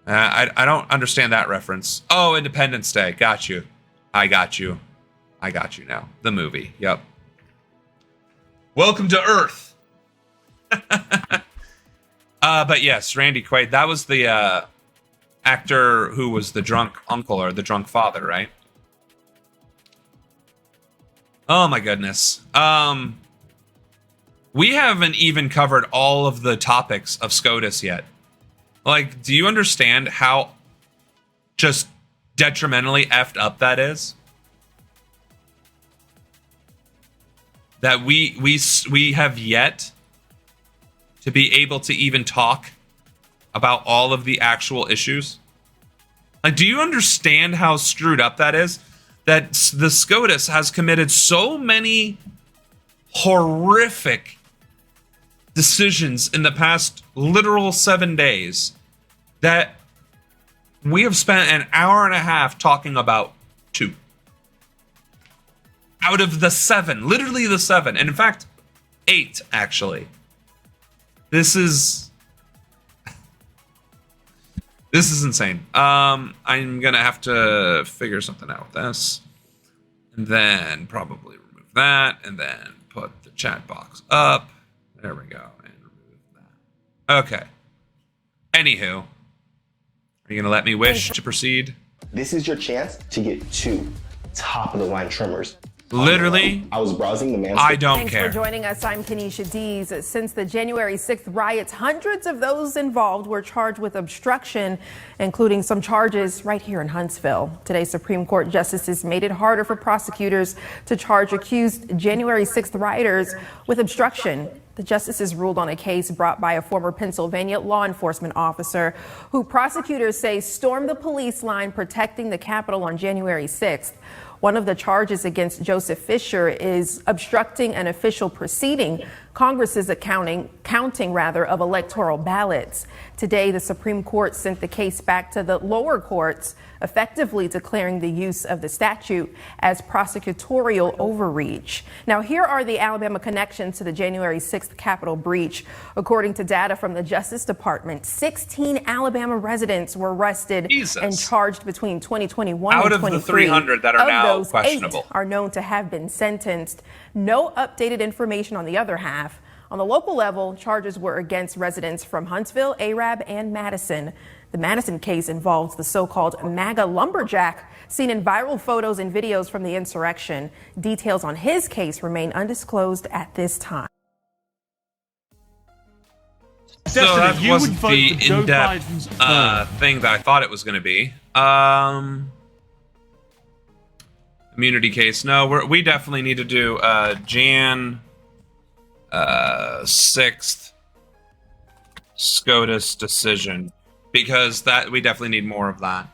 [SPEAKER 1] I don't understand that reference. Oh, Independence Day. Got you. I got you. I got you now. The movie. Yep. Welcome to Earth. But yes, Randy Quaid. That was the actor who was the drunk uncle or the drunk father, right? Oh my goodness. We haven't even covered all of the topics of SCOTUS yet. Like, do you understand how just detrimentally effed up that is? That we have yet to be able to even talk about all of the actual issues? Like, do you understand how screwed up that is? That the SCOTUS has committed so many horrific decisions in the past literal 7 days that we have spent an hour and a half talking about 2. Out of the 7, literally the 7, and in fact, 8 actually. This is insane. I'm gonna have to figure something out with this, and then probably remove that, and then put the chat box up. There we go. And remove that. Okay. Anywho, are you going to let me wish to proceed?
[SPEAKER 21] This is your chance to get 2 top-of-the-line trimmers.
[SPEAKER 1] Literally,
[SPEAKER 21] I was browsing the man.
[SPEAKER 1] I don't
[SPEAKER 22] Thanks
[SPEAKER 1] care.
[SPEAKER 22] for joining us. I'm Kenesha Dees. Since the January 6th riots, hundreds of those involved were charged with obstruction, including some charges right here in Huntsville. Today, Supreme Court justices made it harder for prosecutors to charge accused January 6th rioters with obstruction. The justices ruled on a case brought by a former Pennsylvania law enforcement officer who prosecutors say stormed the police line protecting the Capitol on January 6th. One of the charges against Joseph Fisher is obstructing an official proceeding, Congress's counting of electoral ballots. Today, the Supreme Court sent the case back to the lower courts, effectively declaring the use of the statute as prosecutorial overreach. Now, here are the Alabama connections to the January 6th Capitol breach. According to data from the Justice Department, 16 Alabama residents were arrested and charged between 2021
[SPEAKER 1] Out
[SPEAKER 22] and
[SPEAKER 1] of
[SPEAKER 22] 23.
[SPEAKER 1] the 300 that are now
[SPEAKER 22] those,
[SPEAKER 1] questionable.
[SPEAKER 22] 8 are known to have been sentenced. No updated information on the other half. On the local level, charges were against residents from Huntsville, Arab, and Madison. The Madison case involves the so-called MAGA lumberjack seen in viral photos and videos from the insurrection. Details on his case remain undisclosed at this time.
[SPEAKER 1] So that wasn't the in-depth thing that I thought it was going to be. Immunity case. No, we definitely need to do Jan 6th SCOTUS decision, because that we definitely need more of that.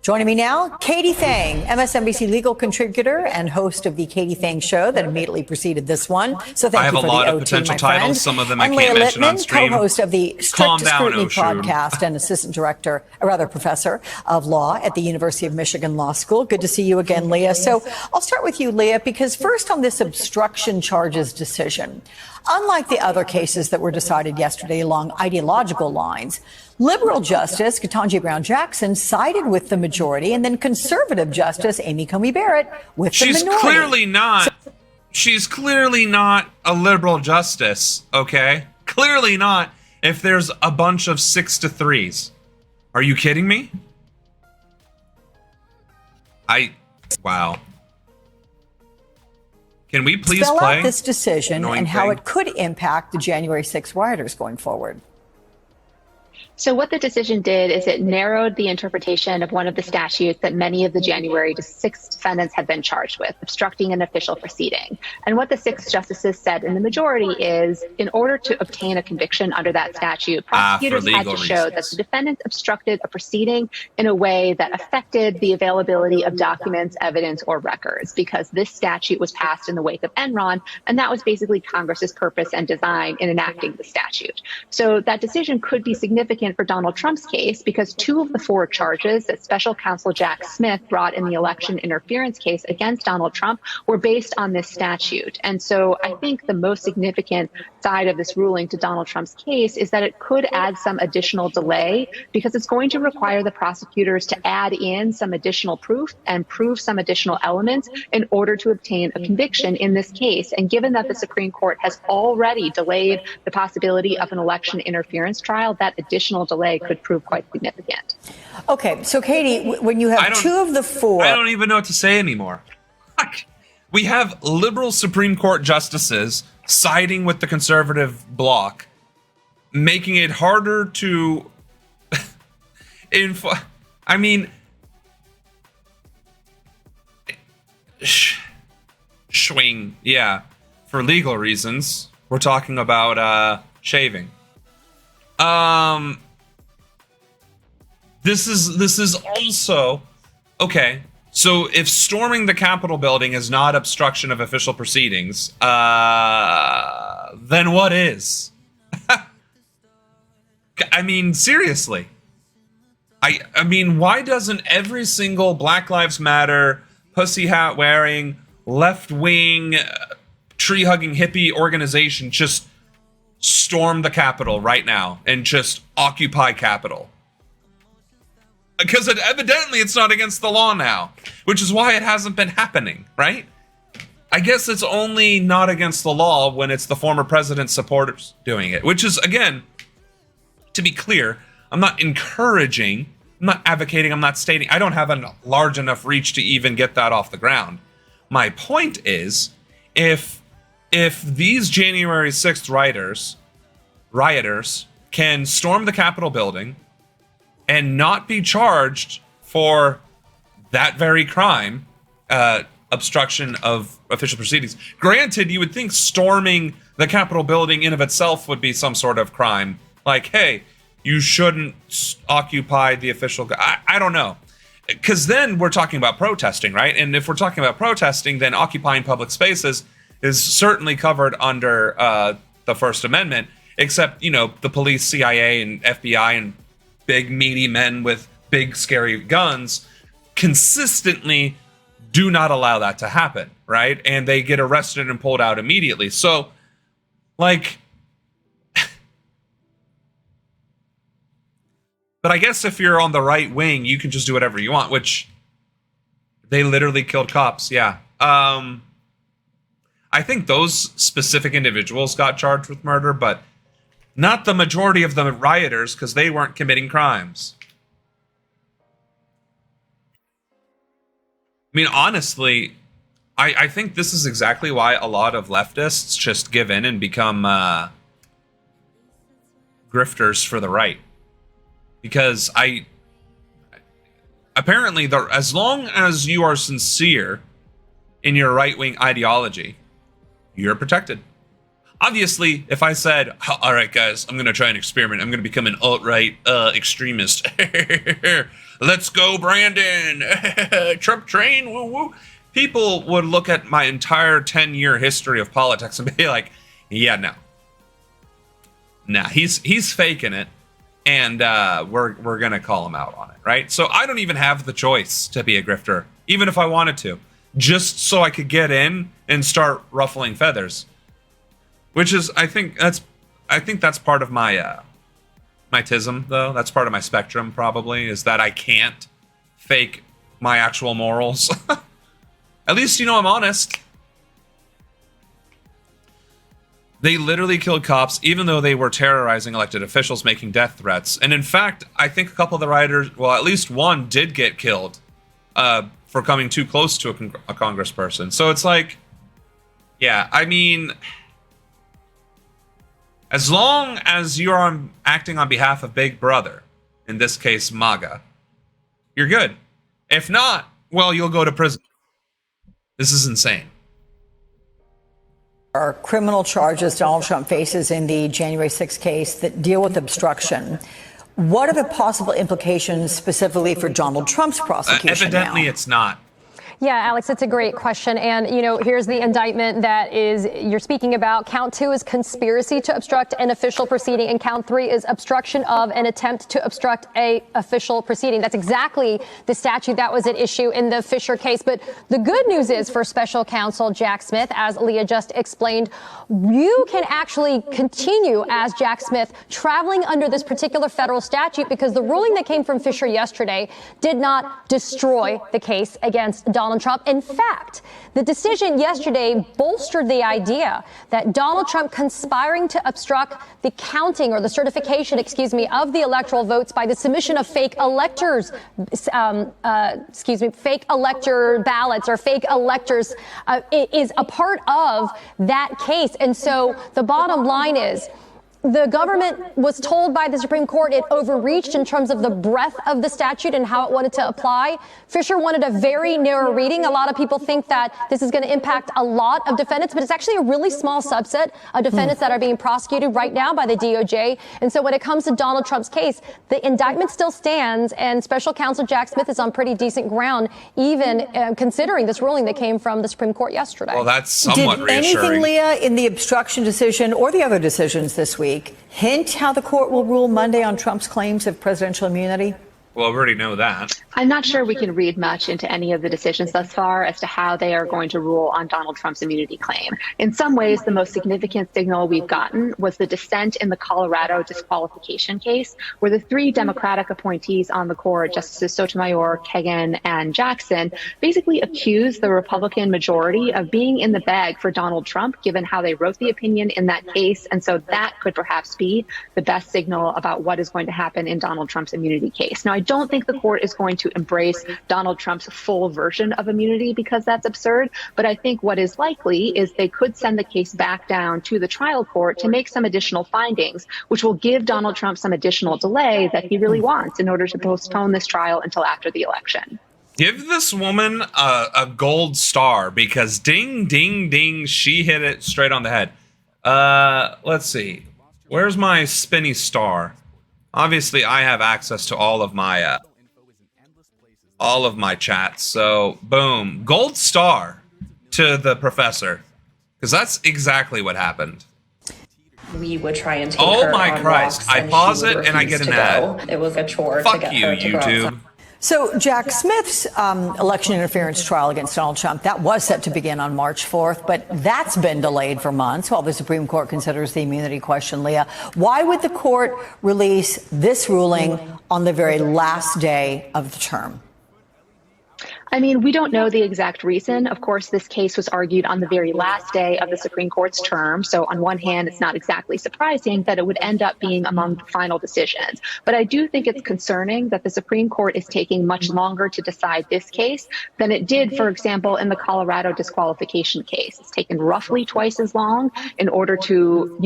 [SPEAKER 23] Joining me now, Katie Thang, MSNBC legal contributor and host of the Katie Thang Show that immediately preceded this one. So thank
[SPEAKER 1] I have
[SPEAKER 23] you
[SPEAKER 1] a
[SPEAKER 23] for
[SPEAKER 1] lot
[SPEAKER 23] the
[SPEAKER 1] of
[SPEAKER 23] OT,
[SPEAKER 1] potential
[SPEAKER 23] my friend.
[SPEAKER 1] titles. Some of them I
[SPEAKER 23] And
[SPEAKER 1] can't
[SPEAKER 23] Leah
[SPEAKER 1] mention on
[SPEAKER 23] Littman,
[SPEAKER 1] stream.
[SPEAKER 23] co-host of the
[SPEAKER 1] Calm
[SPEAKER 23] Strict
[SPEAKER 1] down,
[SPEAKER 23] Scrutiny
[SPEAKER 1] Oshun.
[SPEAKER 23] podcast and assistant director, or rather professor of law at the University of Michigan Law School. Good to see you again, Leah. So I'll start with you, Leah, because first on this obstruction charges decision, unlike the other cases that were decided yesterday along ideological lines, liberal Justice Ketanji Brown Jackson sided with the majority, and then conservative Justice Amy Coney Barrett with the minority.
[SPEAKER 1] She's clearly not a liberal justice, okay? Clearly not if there's a bunch of 6-3s. Are you kidding me? Wow. Can we please
[SPEAKER 23] spell
[SPEAKER 1] play
[SPEAKER 23] out this decision and how
[SPEAKER 1] thing?
[SPEAKER 23] it could impact the January 6 rioters going forward?
[SPEAKER 24] So what the decision did is it narrowed the interpretation of one of the statutes that many of the January 6 defendants had been charged with, obstructing an official proceeding. And what the 6 justices said in the majority is, in order to obtain a conviction under that statute, prosecutors had to show that the defendants obstructed a proceeding in a way that affected the availability of documents, evidence, or records, because this statute was passed in the wake of Enron, and that was basically Congress's purpose and design in enacting the statute. So that decision could be significant for Donald Trump's case, because 2 of the 4 charges that special counsel Jack Smith brought in the election interference case against Donald Trump were based on this statute. And so I think the most significant side of this ruling to Donald Trump's case is that it could add some additional delay, because it's going to require the prosecutors to add in some additional proof and prove some additional elements in order to obtain a conviction in this case. And given that the Supreme Court has already delayed the possibility of an election interference trial, that additional delay could prove quite significant.
[SPEAKER 23] Okay, so Katie, when you have 2 of the 4...
[SPEAKER 1] I don't even know what to say anymore. We have liberal Supreme Court justices siding with the conservative bloc, making it harder to... I mean... Swing, yeah. For legal reasons, we're talking about shaving. This is also okay. So if storming the Capitol building is not obstruction of official proceedings, then what is? I mean, seriously. I mean, why doesn't every single Black Lives Matter, pussy hat wearing, left-wing, tree-hugging hippie organization just storm the Capitol right now and just occupy Capitol? Because evidently it's not against the law now, which is why it hasn't been happening, right? I guess it's only not against the law when it's the former president's supporters doing it, which is, again, to be clear, I'm not encouraging, I'm not advocating, I'm not stating, I don't have a large enough reach to even get that off the ground. My point is, if these January 6th rioters can storm the Capitol building and not be charged for that very crime, obstruction of official proceedings. Granted, you would think storming the Capitol building in of itself would be some sort of crime. Like, hey, you shouldn't occupy the official... I don't know. Because then we're talking about protesting, right? And if we're talking about protesting, then occupying public spaces is certainly covered under the First Amendment, except, you know, the police, CIA, and FBI, and big, meaty men with big, scary guns consistently do not allow that to happen, right? And they get arrested and pulled out immediately. So, like... But I guess if you're on the right wing, you can just do whatever you want, which they literally killed cops, yeah. I think those specific individuals got charged with murder, but not the majority of the rioters, because they weren't committing crimes. I mean, honestly, I think this is exactly why a lot of leftists just give in and become grifters for the right. Because apparently, as long as you are sincere in your right-wing ideology, you're protected. Obviously, if I said, all right, guys, I'm going to try an experiment. I'm going to become an alt-right extremist. Let's go, Brandon. Trump train, woo woo. People would look at my entire 10-year history of politics and be like, yeah, no. Nah, he's faking it. And we're going to call him out on it, right? So I don't even have the choice to be a grifter, even if I wanted to, just so I could get in and start ruffling feathers. Which is, I think that's part of my my tism, though. That's part of my spectrum, probably, is that I can't fake my actual morals. At least, you know, I'm honest. They literally killed cops, even though they were terrorizing elected officials, making death threats. And in fact, I think a couple of the rioters, well, at least one did get killed for coming too close to a congressperson. So it's like, yeah, I mean, as long as you're acting on behalf of Big Brother, in this case, MAGA, you're good. If not, well, you'll go to prison. This is insane.
[SPEAKER 23] Are criminal charges Donald Trump faces in the January 6th case that deal with obstruction. What are the possible implications specifically for Donald Trump's prosecution
[SPEAKER 1] evidently,
[SPEAKER 23] now?
[SPEAKER 1] It's not.
[SPEAKER 3] Yeah, Alex, it's a great question. And, you know, here's the indictment that you're speaking about. Count 2 is conspiracy to obstruct an official proceeding, and count 3 is obstruction of an attempt to obstruct a official proceeding. That's exactly the statute that was at issue in the Fisher case. But the good news is for special counsel Jack Smith, as Leah just explained, you can actually continue as Jack Smith traveling under this particular federal statute, because the ruling that came from Fisher yesterday did not destroy the case against Donald Trump. In fact, the decision yesterday bolstered the idea that Donald Trump conspiring to obstruct the counting or the certification, of the electoral votes by the submission of fake electors, fake elector ballots or fake electors is a part of that case. And so the bottom line is, the government was told by the Supreme Court it overreached in terms of the breadth of the statute and how it wanted to apply. Fisher wanted a very narrow reading. A lot of people think that this is going to impact a lot of defendants, but it's actually a really small subset of defendants that are being prosecuted right now by the DOJ. And so when it comes to Donald Trump's case, the indictment still stands, and special counsel Jack Smith is on pretty decent ground, even considering this ruling that came from the Supreme Court yesterday.
[SPEAKER 1] Well, that's somewhat
[SPEAKER 23] Did
[SPEAKER 1] reassuring.
[SPEAKER 23] anything, Leah, in the obstruction decision or the other decisions this week hint how the court will rule Monday on Trump's claims of presidential immunity?
[SPEAKER 1] Well, we already know that.
[SPEAKER 24] I'm not sure we can read much into any of the decisions thus far as to how they are going to rule on Donald Trump's immunity claim. In some ways, the most significant signal we've gotten was the dissent in the Colorado disqualification case, where the three Democratic appointees on the court, Justices Sotomayor, Kagan, and Jackson, basically accused the Republican majority of being in the bag for Donald Trump, given how they wrote the opinion in that case. And so that could perhaps be the best signal about what is going to happen in Donald Trump's immunity case. Now, I don't think the court is going to embrace Donald Trump's full version of immunity because that's absurd. But I think what is likely is they could send the case back down to the trial court to make some additional findings, which will give Donald Trump some additional delay that he really wants in order to postpone this trial until after the election.
[SPEAKER 1] Give this woman a gold star because ding, ding, ding, she hit it straight on the head. Let's see. Where's my spinny star? Obviously, I have access to all of my chats. So, boom, gold star to the professor, because that's exactly what happened.
[SPEAKER 4] We would try and take
[SPEAKER 1] oh
[SPEAKER 4] her
[SPEAKER 1] my
[SPEAKER 4] on
[SPEAKER 1] Christ!
[SPEAKER 4] walks,
[SPEAKER 1] I
[SPEAKER 4] and
[SPEAKER 1] pause
[SPEAKER 4] she would
[SPEAKER 1] it and I
[SPEAKER 4] refuse
[SPEAKER 1] get an
[SPEAKER 4] to
[SPEAKER 1] ad.
[SPEAKER 4] go. It was a chore
[SPEAKER 1] Fuck
[SPEAKER 4] to get
[SPEAKER 1] you,
[SPEAKER 4] her to go
[SPEAKER 1] YouTube.
[SPEAKER 4] outside.
[SPEAKER 23] So Jack Smith's election interference trial against Donald Trump, that was set to begin on March 4th, but that's been delayed for months while the Supreme Court considers the immunity question. Leah, why would the court release this ruling on the very last day of the term?
[SPEAKER 24] I mean, we don't know the exact reason. Of course, this case was argued on the very last day of the Supreme Court's term. So on one hand, it's not exactly surprising that it would end up being among the final decisions. But I do think it's concerning that the Supreme Court is taking much longer to decide this case than it did, for example, in the Colorado disqualification case. It's taken roughly twice as long in order to,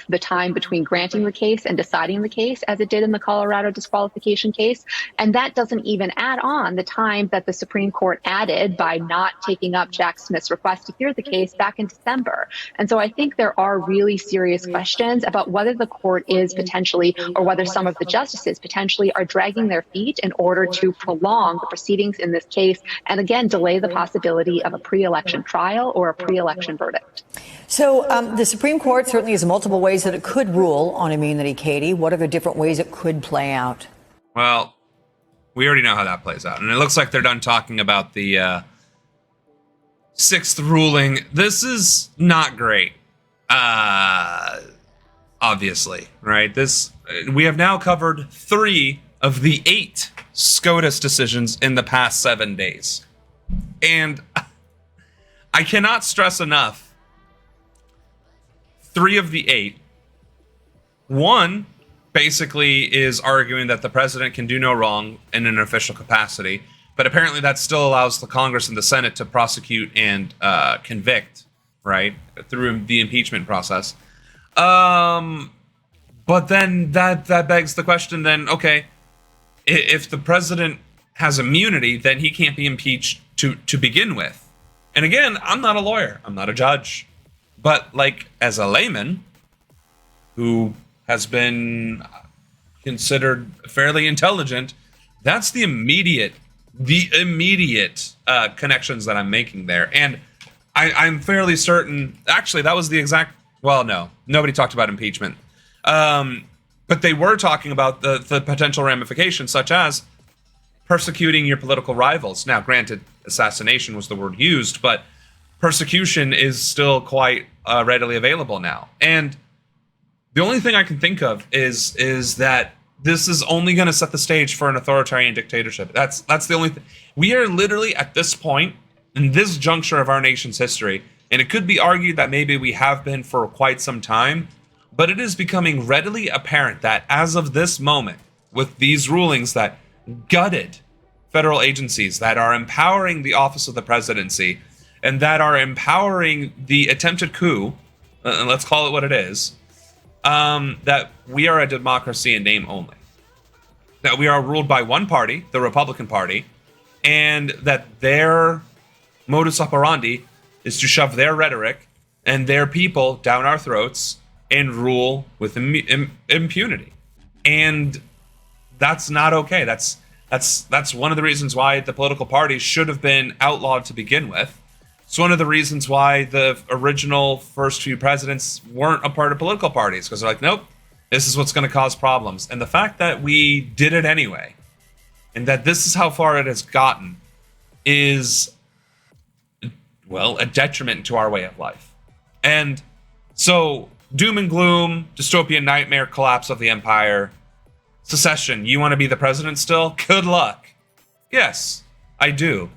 [SPEAKER 24] the time between granting the case and deciding the case as it did in the Colorado disqualification case. And that doesn't even add on the time that the Supreme Court added by not taking up Jack Smith's request to hear the case back in December. And so I think there are really serious questions about whether the court is potentially, or whether some of the justices potentially are dragging their feet in order to prolong the proceedings in this case and again delay the possibility of a pre-election trial or a pre-election verdict.
[SPEAKER 23] So the Supreme Court certainly has multiple ways that it could rule on immunity, Katie. What are the different ways it could play out?
[SPEAKER 1] Well, we already know how that plays out. And it looks like they're done talking about the sixth ruling. This is not great. Obviously, right? We have now covered 3 of the 8 SCOTUS decisions in the past 7 days. And I cannot stress enough, 3 of the 8, one basically is arguing that the president can do no wrong in an official capacity, but apparently that still allows the Congress and the Senate to prosecute and convict, right, through the impeachment process. But then that begs the question then, okay, if the president has immunity, then he can't be impeached to begin with. And again, I'm not a lawyer, I'm not a judge, but like as a layman who has been considered fairly intelligent, that's the immediate connections that I'm making there. And I'm fairly certain, actually, that was the exact, well, no, nobody talked about impeachment. But they were talking about the potential ramifications, such as persecuting your political rivals. Now, granted, assassination was the word used, but persecution is still quite readily available now. And the only thing I can think of is that this is only going to set the stage for an authoritarian dictatorship. That's the only thing. We are literally at this point in this juncture of our nation's history, and it could be argued that maybe we have been for quite some time, but it is becoming readily apparent that as of this moment, with these rulings that gutted federal agencies, that are empowering the office of the presidency, and that are empowering the attempted coup, let's call it what it is, that we are a democracy in name only. That we are ruled by one party, the Republican Party, and that their modus operandi is to shove their rhetoric and their people down our throats and rule with impunity. And that's not okay. That's one of the reasons why the political parties should have been outlawed to begin with. It's one of the reasons why the original first few presidents weren't a part of political parties, because they're like, nope, this is what's going to cause problems. And the fact that we did it anyway and that this is how far it has gotten, is, well, a detriment to our way of life. And so, doom and gloom, dystopian nightmare, collapse of the empire, SaSeshen, you want to be the president still? Good luck. Yes, I do.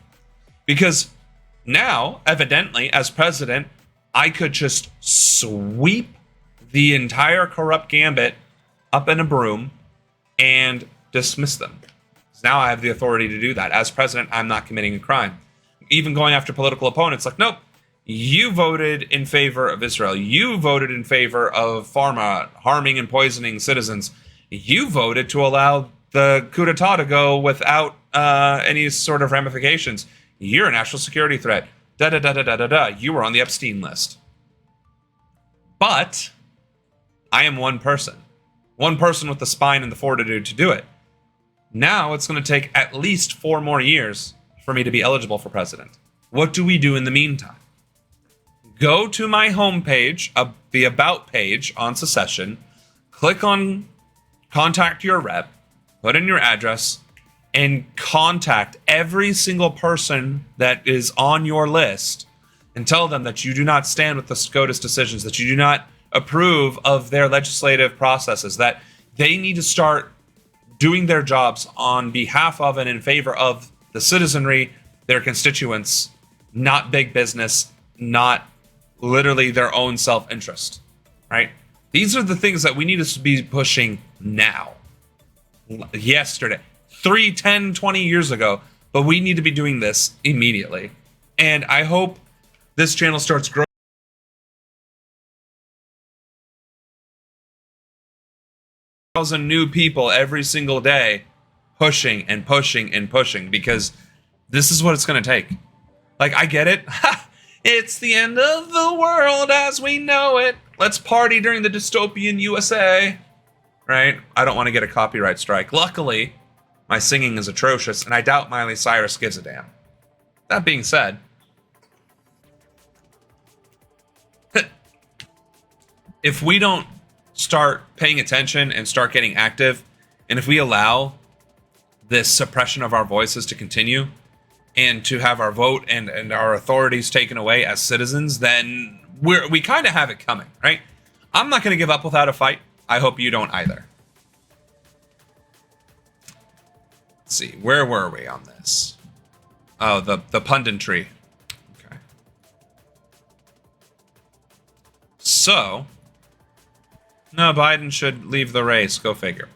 [SPEAKER 1] Because now, evidently, as president, I could just sweep the entire corrupt gambit up in a broom and dismiss them. Now I have the authority to do that. As president, I'm not committing a crime. Even going after political opponents, like, nope, you voted in favor of Israel. You voted in favor of pharma harming and poisoning citizens. You voted to allow the coup d'etat to go without any sort of ramifications. You're a national security threat. Da-da-da-da-da-da-da. You were on the Epstein list. But I am one person. One person with the spine and the fortitude to do it. Now it's going to take at least 4 more years for me to be eligible for president. What do we do in the meantime? Go to my homepage, the About page on SaSeshen, click on Contact Your Rep, put in your address, and contact every single person that is on your list and tell them that you do not stand with the SCOTUS decisions, that you do not approve of their legislative processes, that they need to start doing their jobs on behalf of and in favor of the citizenry, their constituents, not big business, not literally their own self-interest, right? These are the things that we need to be pushing now, yesterday, 3, 10, 20 years ago, but we need to be doing this immediately. And I hope this channel starts growing. Thousand new people every single day pushing and pushing and pushing, because this is what it's going to take. Like, I get it. It's the end of the world as we know it. Let's party during the dystopian USA. Right? I don't want to get a copyright strike. Luckily, my singing is atrocious, and I doubt Miley Cyrus gives a damn. That being said, if we don't start paying attention and start getting active, and if we allow this suppression of our voices to continue and to have our vote and our authorities taken away as citizens, then we kind of have it coming, right? I'm not going to give up without a fight. I hope you don't either. Let's see, where were we on this? Oh, the punditry. Okay. So, no, Biden should leave the race. Go figure.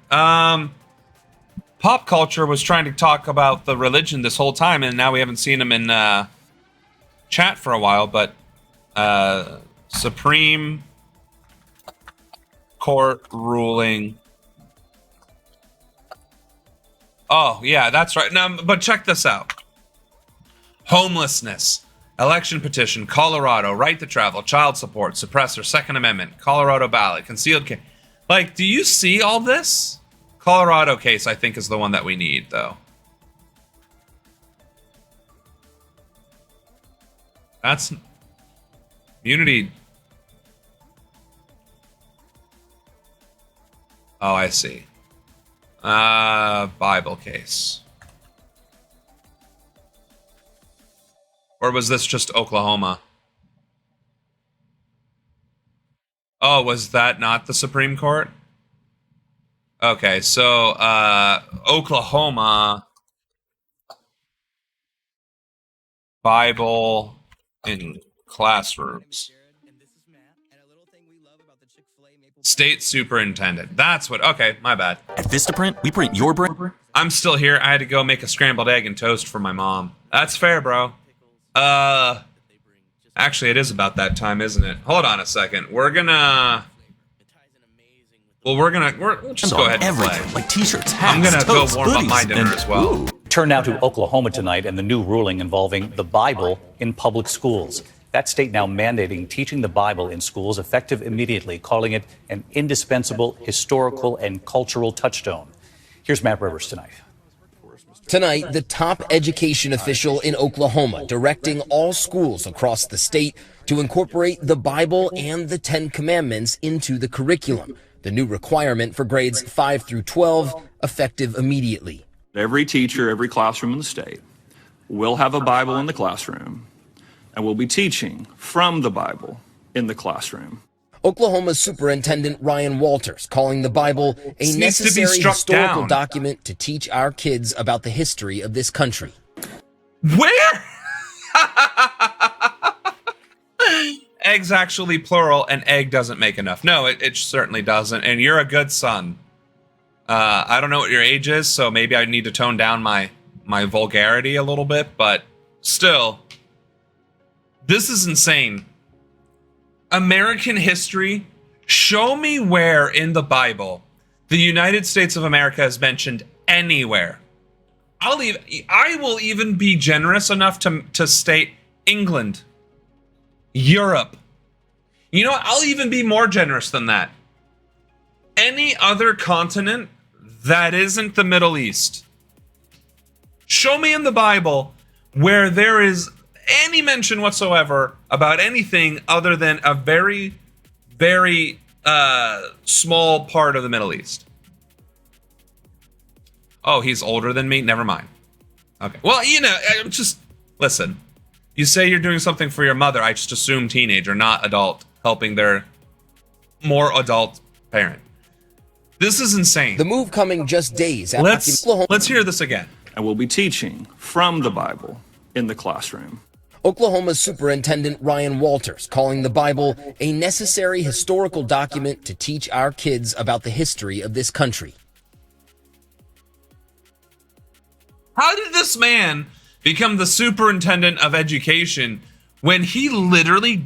[SPEAKER 1] Pop culture was trying to talk about the religion this whole time, and now we haven't seen him in chat for a while, but Supreme Court ruling. Oh, yeah, that's right. Now, but check this out. Homelessness, election petition, Colorado, right to travel, child support, suppressor, Second Amendment, Colorado ballot, concealed carry. Like, do you see all this? Colorado case, I think, is the one that we need, though. That's immunity. Oh, I see. Bible case. Or was this just Oklahoma? Oh, was that not the Supreme Court? Okay, so Oklahoma Bible in classrooms. State superintendent. That's what. Okay, my bad.
[SPEAKER 5] At Vistaprint, we print your brain.
[SPEAKER 1] I'm still here. I had to go make a scrambled egg and toast for my mom. That's fair, bro. Actually, it is about that time, isn't it? Hold on a second. We'll just go ahead and play.
[SPEAKER 5] Like t-shirts, hats,
[SPEAKER 1] I'm gonna
[SPEAKER 5] totes,
[SPEAKER 1] go warm up my
[SPEAKER 5] hoodies,
[SPEAKER 1] dinner
[SPEAKER 5] and
[SPEAKER 1] as well.
[SPEAKER 6] Turn now to Oklahoma tonight and the new ruling involving the Bible in public schools. That state now mandating teaching the Bible in schools effective immediately, calling it an indispensable historical and cultural touchstone. Here's Matt Rivers tonight.
[SPEAKER 7] Tonight, the top education official in Oklahoma directing all schools across the state to incorporate the Bible and the 10 Commandments into the curriculum. The new requirement for grades 5 through 12, effective immediately.
[SPEAKER 8] Every teacher, every classroom in the state will have a Bible in the classroom and will be teaching from the Bible in the classroom.
[SPEAKER 7] Oklahoma's Superintendent Ryan Walters calling the Bible a necessary historical document to teach our kids about the history of this country.
[SPEAKER 1] Where? Egg's actually plural, and egg doesn't make enough. No, it certainly doesn't, and you're a good son. I don't know what your age is, so maybe I need to tone down my vulgarity a little bit, but still, this is insane. American history, show me where in the Bible the United States of America is mentioned anywhere. I will even be generous enough to state England, Europe. You know what? I'll even be more generous than that. Any other continent that isn't the Middle East. Show me in the Bible where there is any mention whatsoever about anything other than a very, very small part of the Middle East. Oh, he's older than me? Never mind. Okay. Well, you know, just listen. You say you're doing something for your mother. I just assume teenager, not adult, helping their more adult parent. This is insane.
[SPEAKER 7] The move coming just days after
[SPEAKER 1] Let's hear this again.
[SPEAKER 8] And we'll be teaching from the Bible in the classroom.
[SPEAKER 7] Oklahoma's Superintendent Ryan Walters calling the Bible a necessary historical document to teach our kids about the history of this country.
[SPEAKER 1] How did this man become the superintendent of education when he literally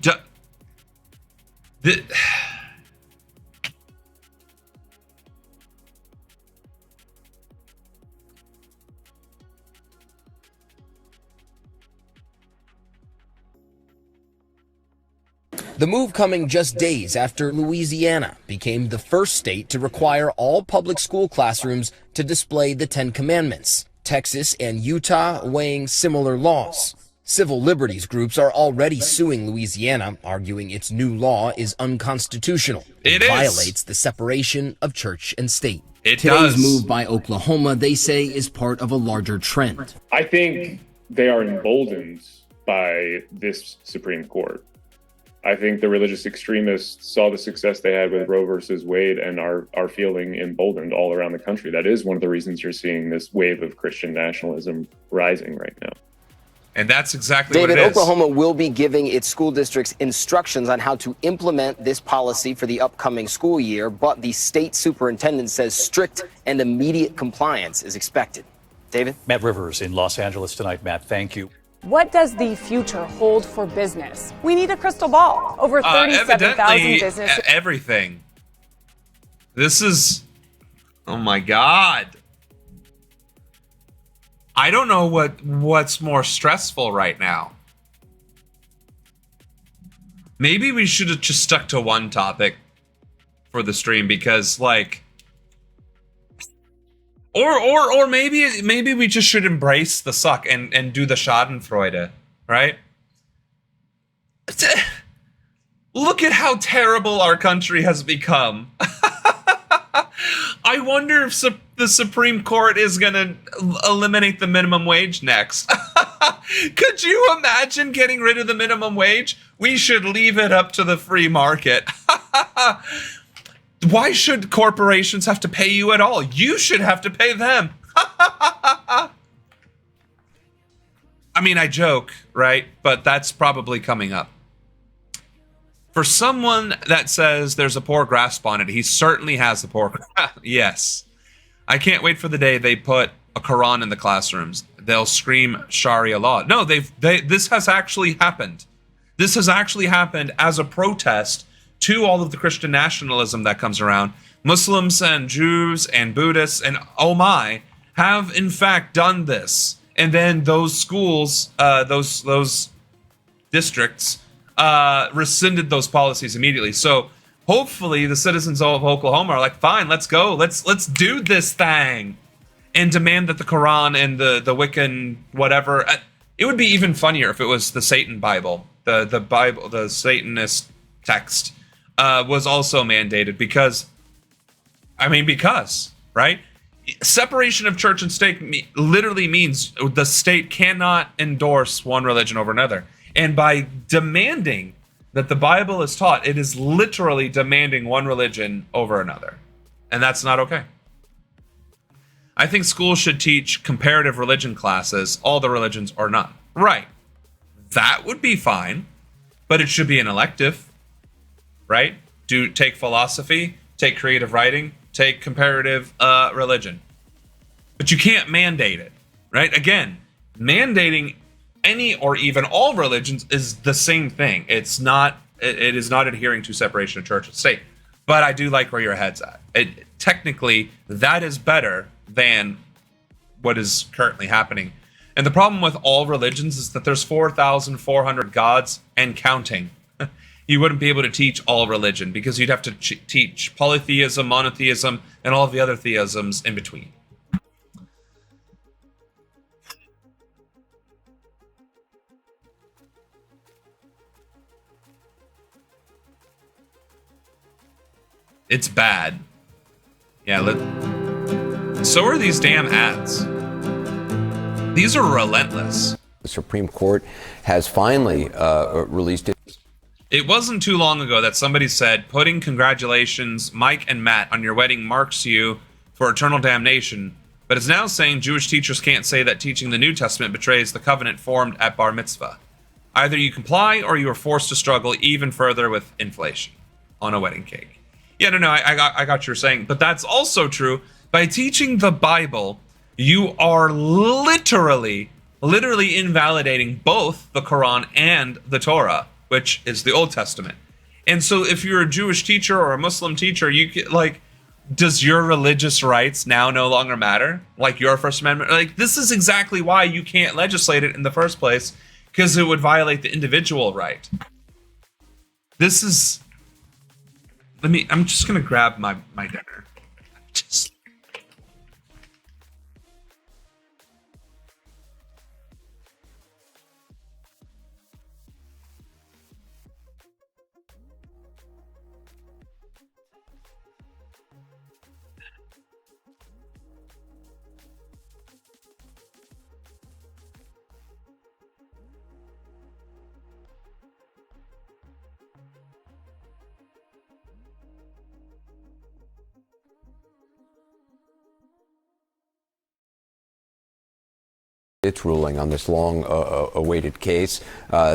[SPEAKER 7] The move coming just days after Louisiana became the first state to require all public school classrooms to display the Ten Commandments. Texas and Utah weighing similar laws. Civil liberties groups are already suing Louisiana, arguing its new law is unconstitutional. It violates the separation of church and state. Today's move by Oklahoma, they say, is part of a larger trend.
[SPEAKER 9] I think they are emboldened by this Supreme Court. I think the religious extremists saw the success they had with Roe versus Wade and are feeling emboldened all around the country. That is one of the reasons you're seeing this wave of Christian nationalism rising right now.
[SPEAKER 1] And that's exactly
[SPEAKER 10] David,
[SPEAKER 1] what it is.
[SPEAKER 10] Oklahoma will be giving its school districts instructions on how to implement this policy for the upcoming school year, but the state superintendent says strict and immediate compliance is expected. David?
[SPEAKER 6] Matt Rivers in Los Angeles tonight. Matt, thank you.
[SPEAKER 11] What does the future hold for business? We need a crystal ball. Over 37,000 businesses.
[SPEAKER 1] Everything. This is, oh my God. I don't know what's more stressful right now. Maybe we should have just stuck to one topic for the stream because, like, or maybe we just should embrace the suck and do the Schadenfreude, right? Look at how terrible our country has become. I wonder if the Supreme Court is going to eliminate the minimum wage next. Could you imagine getting rid of the minimum wage? We should leave it up to the free market. Why should corporations have to pay you at all? You should have to pay them. I mean, I joke, right? But that's probably coming up. For someone that says there's a poor grasp on it, he certainly has the poor grasp. Yes. I can't wait for the day they put a Quran in the classrooms. They'll scream Sharia law. No, this has actually happened. This has actually happened as a protest to all of the Christian nationalism that comes around. Muslims and Jews and Buddhists and oh my have in fact done this. And then those schools, those districts rescinded those policies immediately. So hopefully the citizens of Oklahoma are like, fine, let's go. Let's do this thing and demand that the Quran and the Wiccan whatever. It would be even funnier if it was the Satan Bible, the Bible, the Satanist text was also mandated because, right? Separation of church and state literally means the state cannot endorse one religion over another. And by demanding that the Bible is taught, it is literally demanding one religion over another. And that's not okay. I think schools should teach comparative religion classes, all the religions or none. Right. That would be fine, but it should be an elective, right? Take philosophy, take creative writing, take comparative religion. But you can't mandate it, right? Again, mandating any or even all religions is the same thing. It is not adhering to separation of church and state. But I do like where your head's at. Technically, that is better than what is currently happening. And the problem with all religions is that there's 4,400 gods and counting. You wouldn't be able to teach all religion because you'd have to teach polytheism, monotheism, and all of the other theisms in between. It's bad. Yeah, so are these damn ads. These are relentless.
[SPEAKER 12] The Supreme Court has finally released it.
[SPEAKER 1] It wasn't too long ago that somebody said, putting congratulations, Mike and Matt, on your wedding marks you for eternal damnation, but is now saying Jewish teachers can't say that teaching the New Testament betrays the covenant formed at bar mitzvah. Either you comply or you are forced to struggle even further with inflation on a wedding cake. Yeah, no, I got what you're saying, but that's also true. By teaching the Bible, you are literally invalidating both the Quran and the Torah, which is the Old Testament. And so if you're a Jewish teacher or a Muslim teacher, you get, like, does your religious rights now no longer matter? Like your First Amendment? Like, this is exactly why you can't legislate it in the first place, because it would violate the individual right. This is... I'm just going to grab my dinner.
[SPEAKER 12] Its ruling on this long awaited case,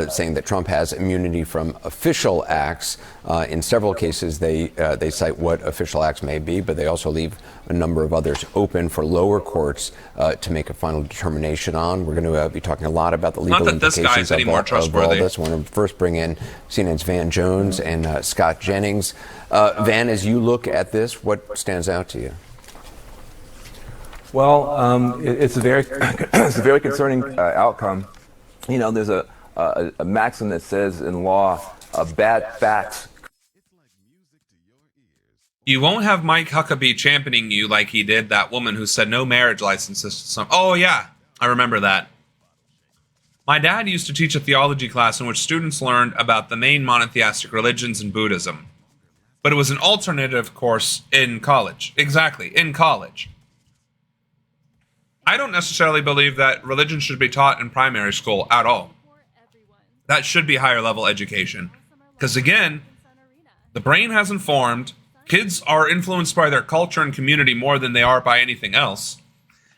[SPEAKER 12] saying that Trump has immunity from official acts. In several cases, they cite what official acts may be, but they also leave a number of others open for lower courts to make a final determination on. We're going to be talking a lot about the legal implications of all this. I want to first bring in CNN's Van Jones and Scott Jennings. Van, as you look at this, what stands out to you?
[SPEAKER 13] Well, it's a very concerning outcome. You know, there's a maxim that says in law, bad facts.
[SPEAKER 1] You won't have Mike Huckabee championing you like he did that woman who said no marriage licenses to some. Oh yeah, I remember that. My dad used to teach a theology class in which students learned about the main monotheistic religions and Buddhism. But it was an alternative course in college. Exactly, in college. I don't necessarily believe that religion should be taught in primary school at all. That should be higher level education. Because again, the brain hasn't formed. Kids are influenced by their culture and community more than they are by anything else.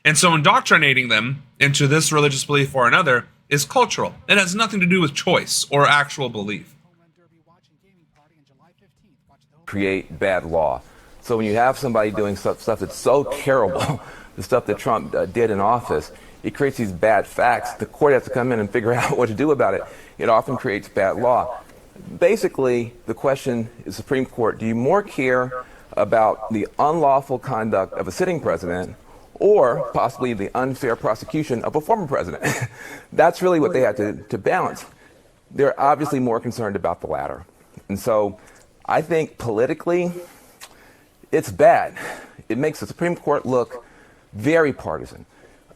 [SPEAKER 1] And so indoctrinating them into this religious belief or another is cultural. It has nothing to do with choice or actual belief.
[SPEAKER 13] Create bad law. So when you have somebody doing stuff that's so terrible, the stuff that Trump did in office, it creates these bad facts. The court has to come in and figure out what to do about it. It often creates bad law. Basically, the question is, Supreme Court, do you more care about the unlawful conduct of a sitting president or possibly the unfair prosecution of a former president? That's really what they had to balance. They're obviously more concerned about the latter. And so I think politically, it's bad. It makes the Supreme Court look very partisan.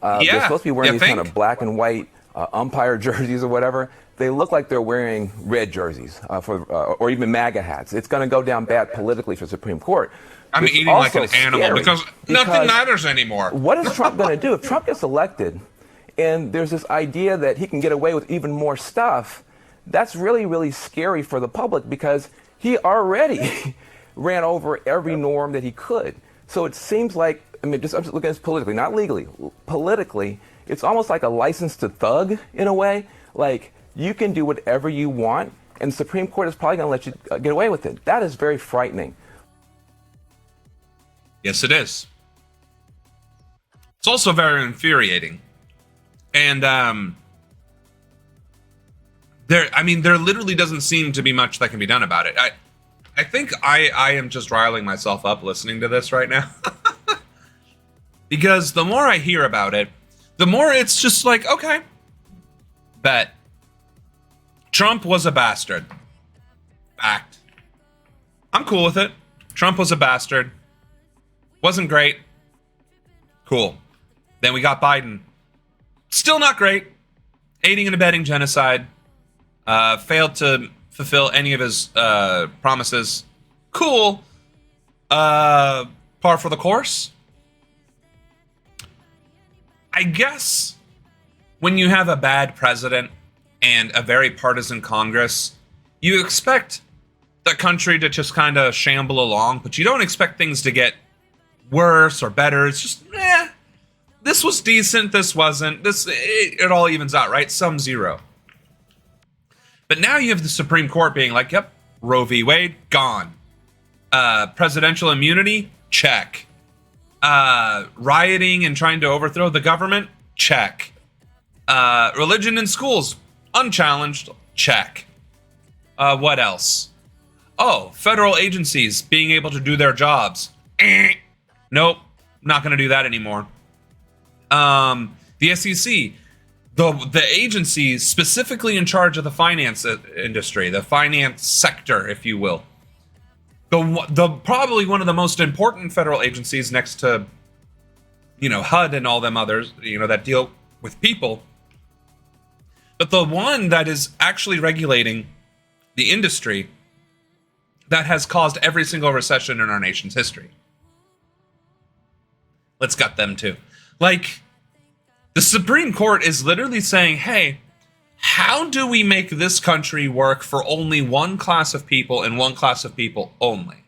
[SPEAKER 13] They're supposed to be wearing these kind of black and white umpire jerseys or whatever. they look like they're wearing red jerseys or even MAGA hats. It's going to go down bad politically for the Supreme Court.
[SPEAKER 1] I'm
[SPEAKER 13] It's
[SPEAKER 1] eating like an
[SPEAKER 13] also
[SPEAKER 1] animal
[SPEAKER 13] scary
[SPEAKER 1] because nothing matters anymore.
[SPEAKER 13] What is Trump going to do? If Trump gets elected and there's this idea that he can get away with even more stuff, that's really, really scary for the public because he already ran over every norm that he could. So it seems like, I'm just looking at this politically, not legally, politically, it's almost like a license to thug in a way. Like, you can do whatever you want, and the Supreme Court is probably going to let you get away with it. That is very frightening.
[SPEAKER 1] Yes, it is. It's also very infuriating. And there literally doesn't seem to be much that can be done about it. I think I am just riling myself up listening to this right now. Because the more I hear about it, the more it's just like, okay, bet. Trump was a bastard. Fact. I'm cool with it. Trump was a bastard. Wasn't great. Cool. Then we got Biden. Still not great. Aiding and abetting genocide. Failed to fulfill any of his promises. Cool. Par for the course. I guess when you have a bad president and a very partisan Congress, you expect the country to just kind of shamble along, but you don't expect things to get worse or better. It's just, this was decent, this wasn't. It all evens out, right? Sum zero. But now you have the Supreme Court being like, yep, Roe v. Wade, gone. Presidential immunity, check. Rioting and trying to overthrow the government, check. Religion in schools, unchallenged, check. What else? Oh, federal agencies being able to do their jobs. Nope, not going to do that anymore. The SEC, the agency specifically in charge of the finance industry, the finance sector, if you will. The probably one of the most important federal agencies next to, HUD and all them others, that deal with people. But the one that is actually regulating the industry that has caused every single recession in our nation's history. Let's gut them too. Like, the Supreme Court is literally saying, hey, how do we make this country work for only one class of people and one class of people only?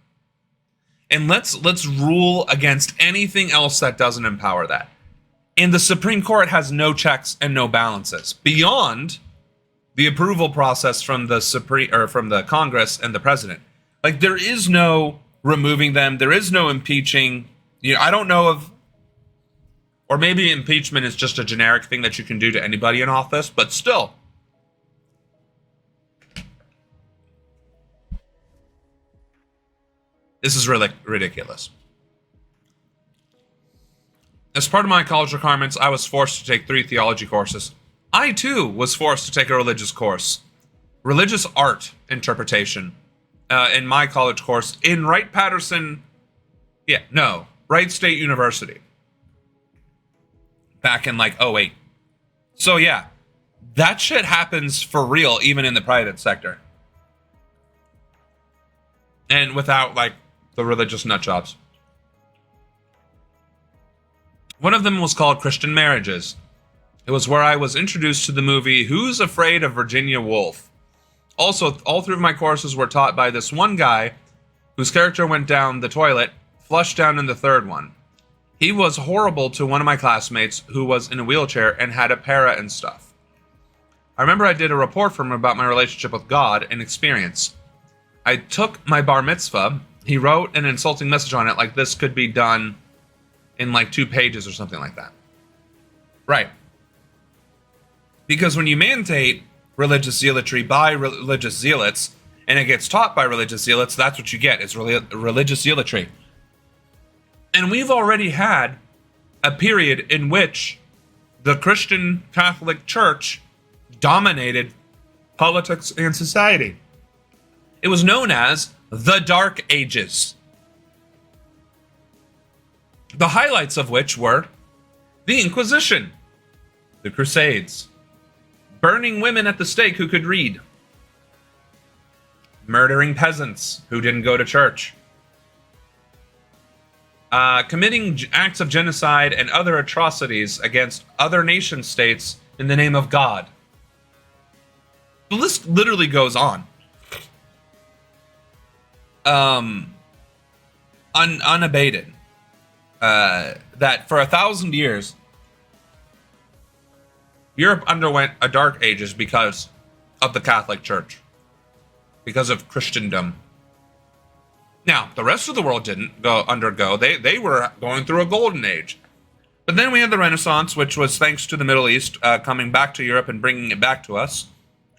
[SPEAKER 1] And let's rule against anything else that doesn't empower that. And the Supreme Court has no checks and no balances beyond the approval process from the Congress and the president. Like, there is no removing them. There is no impeaching. I don't know of, or maybe impeachment is just a generic thing that you can do to anybody in office, but still. This is really ridiculous. As part of my college requirements, I was forced to take 3 theology courses. I, too, was forced to take a religious course. Religious art interpretation in my college course in Wright State University. Back in, 2008. So, yeah, that shit happens for real, even in the private sector. And without, the religious nut jobs. One of them was called Christian Marriages. It was where I was introduced to the movie Who's Afraid of Virginia Woolf? Also, all 3 of my courses were taught by this one guy whose character went down the toilet, flushed down in the 3rd one. He was horrible to one of my classmates who was in a wheelchair and had a para and stuff. I remember I did a report for him about my relationship with God and experience. I took my bar mitzvah. He wrote an insulting message on it like this could be done in 2 pages or something like that. Right. Because when you mandate religious zealotry by religious zealots, and it gets taught by religious zealots, that's what you get, is religious zealotry. And we've already had a period in which the Christian Catholic Church dominated politics and society. It was known as the Dark Ages. The highlights of which were the Inquisition, the Crusades, burning women at the stake who could read, murdering peasants who didn't go to church, committing acts of genocide and other atrocities against other nation states in the name of God. The list literally goes on. Unabated. That for 1,000 years, Europe underwent a dark ages because of the Catholic Church, because of Christendom. Now, the rest of the world didn't undergo. They were going through a golden age. But then we had the Renaissance, which was thanks to the Middle East coming back to Europe and bringing it back to us.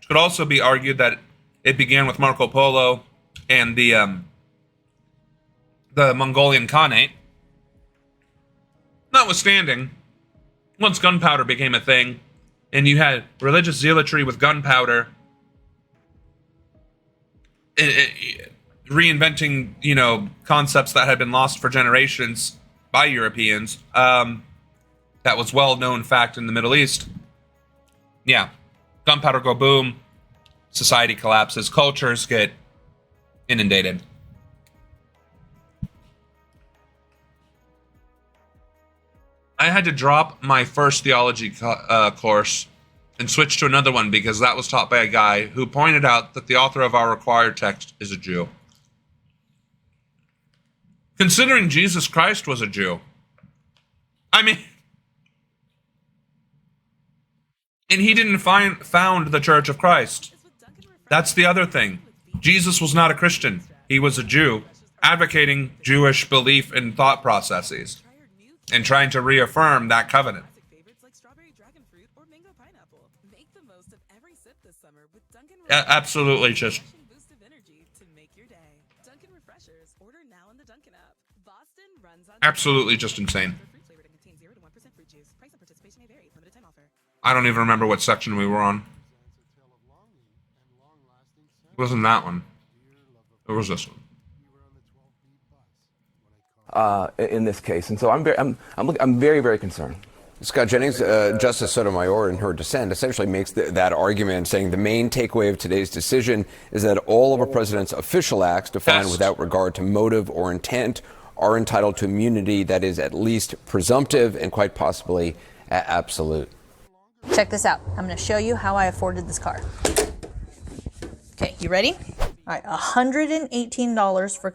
[SPEAKER 1] It could also be argued that it began with Marco Polo and the Mongolian Khanate. Notwithstanding, once gunpowder became a thing, and you had religious zealotry with gunpowder, reinventing, concepts that had been lost for generations by Europeans, that was well-known fact in the Middle East. Yeah, gunpowder go boom, society collapses, cultures get inundated. I had to drop my first theology course and switch to another one because that was taught by a guy who pointed out that the author of our required text is a Jew. Considering Jesus Christ was a Jew. I mean, and he didn't found the Church of Christ. That's the other thing. Jesus was not a Christian. He was a Jew, advocating Jewish belief and thought processes, and trying to reaffirm that covenant. Absolutely just... Absolutely just insane. I don't even remember what section we were on. It wasn't that one. It was this one.
[SPEAKER 13] In this case, and so I'm very, very concerned.
[SPEAKER 12] Scott Jennings, Justice Sotomayor, in her dissent, essentially makes that argument, saying the main takeaway of today's decision is that all of a president's official acts defined without regard to motive or intent are entitled to immunity that is at least presumptive and quite possibly absolute.
[SPEAKER 2] Check this out. I'm going to show you how I afforded this car. Okay, you ready? All right, $118 for...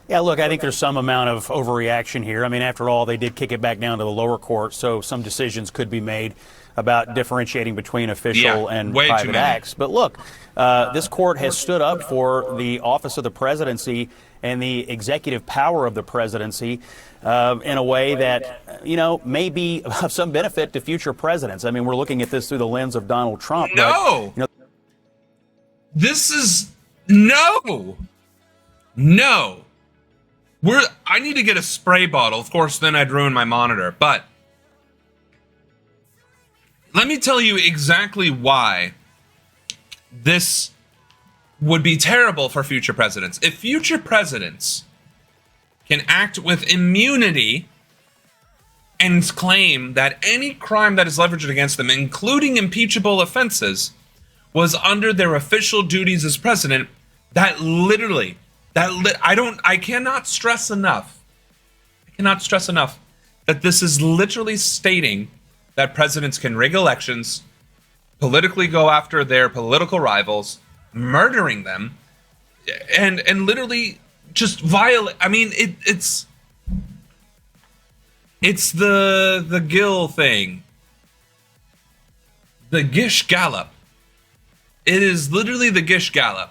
[SPEAKER 16] Yeah, look, I think there's some amount of overreaction here. I mean, after all, they did kick it back down to the lower court, so some decisions could be made about differentiating between official and private acts. But look, this court has stood up for the office of the presidency and the executive power of the presidency in a way that, may be of some benefit to future presidents. I mean, we're looking at this through the lens of Donald Trump.
[SPEAKER 1] No!
[SPEAKER 16] But,
[SPEAKER 1] This is... No! No! I need to get a spray bottle. Of course, then I'd ruin my monitor. But let me tell you exactly why this would be terrible for future presidents. If future presidents can act with immunity and claim that any crime that is leveraged against them, including impeachable offenses, was under their official duties as president, that literally... I cannot stress enough that this is literally stating that presidents can rig elections, politically go after their political rivals, murdering them, and literally just violate. I mean, it's the Gill thing, the Gish Gallop. It is literally the Gish Gallop.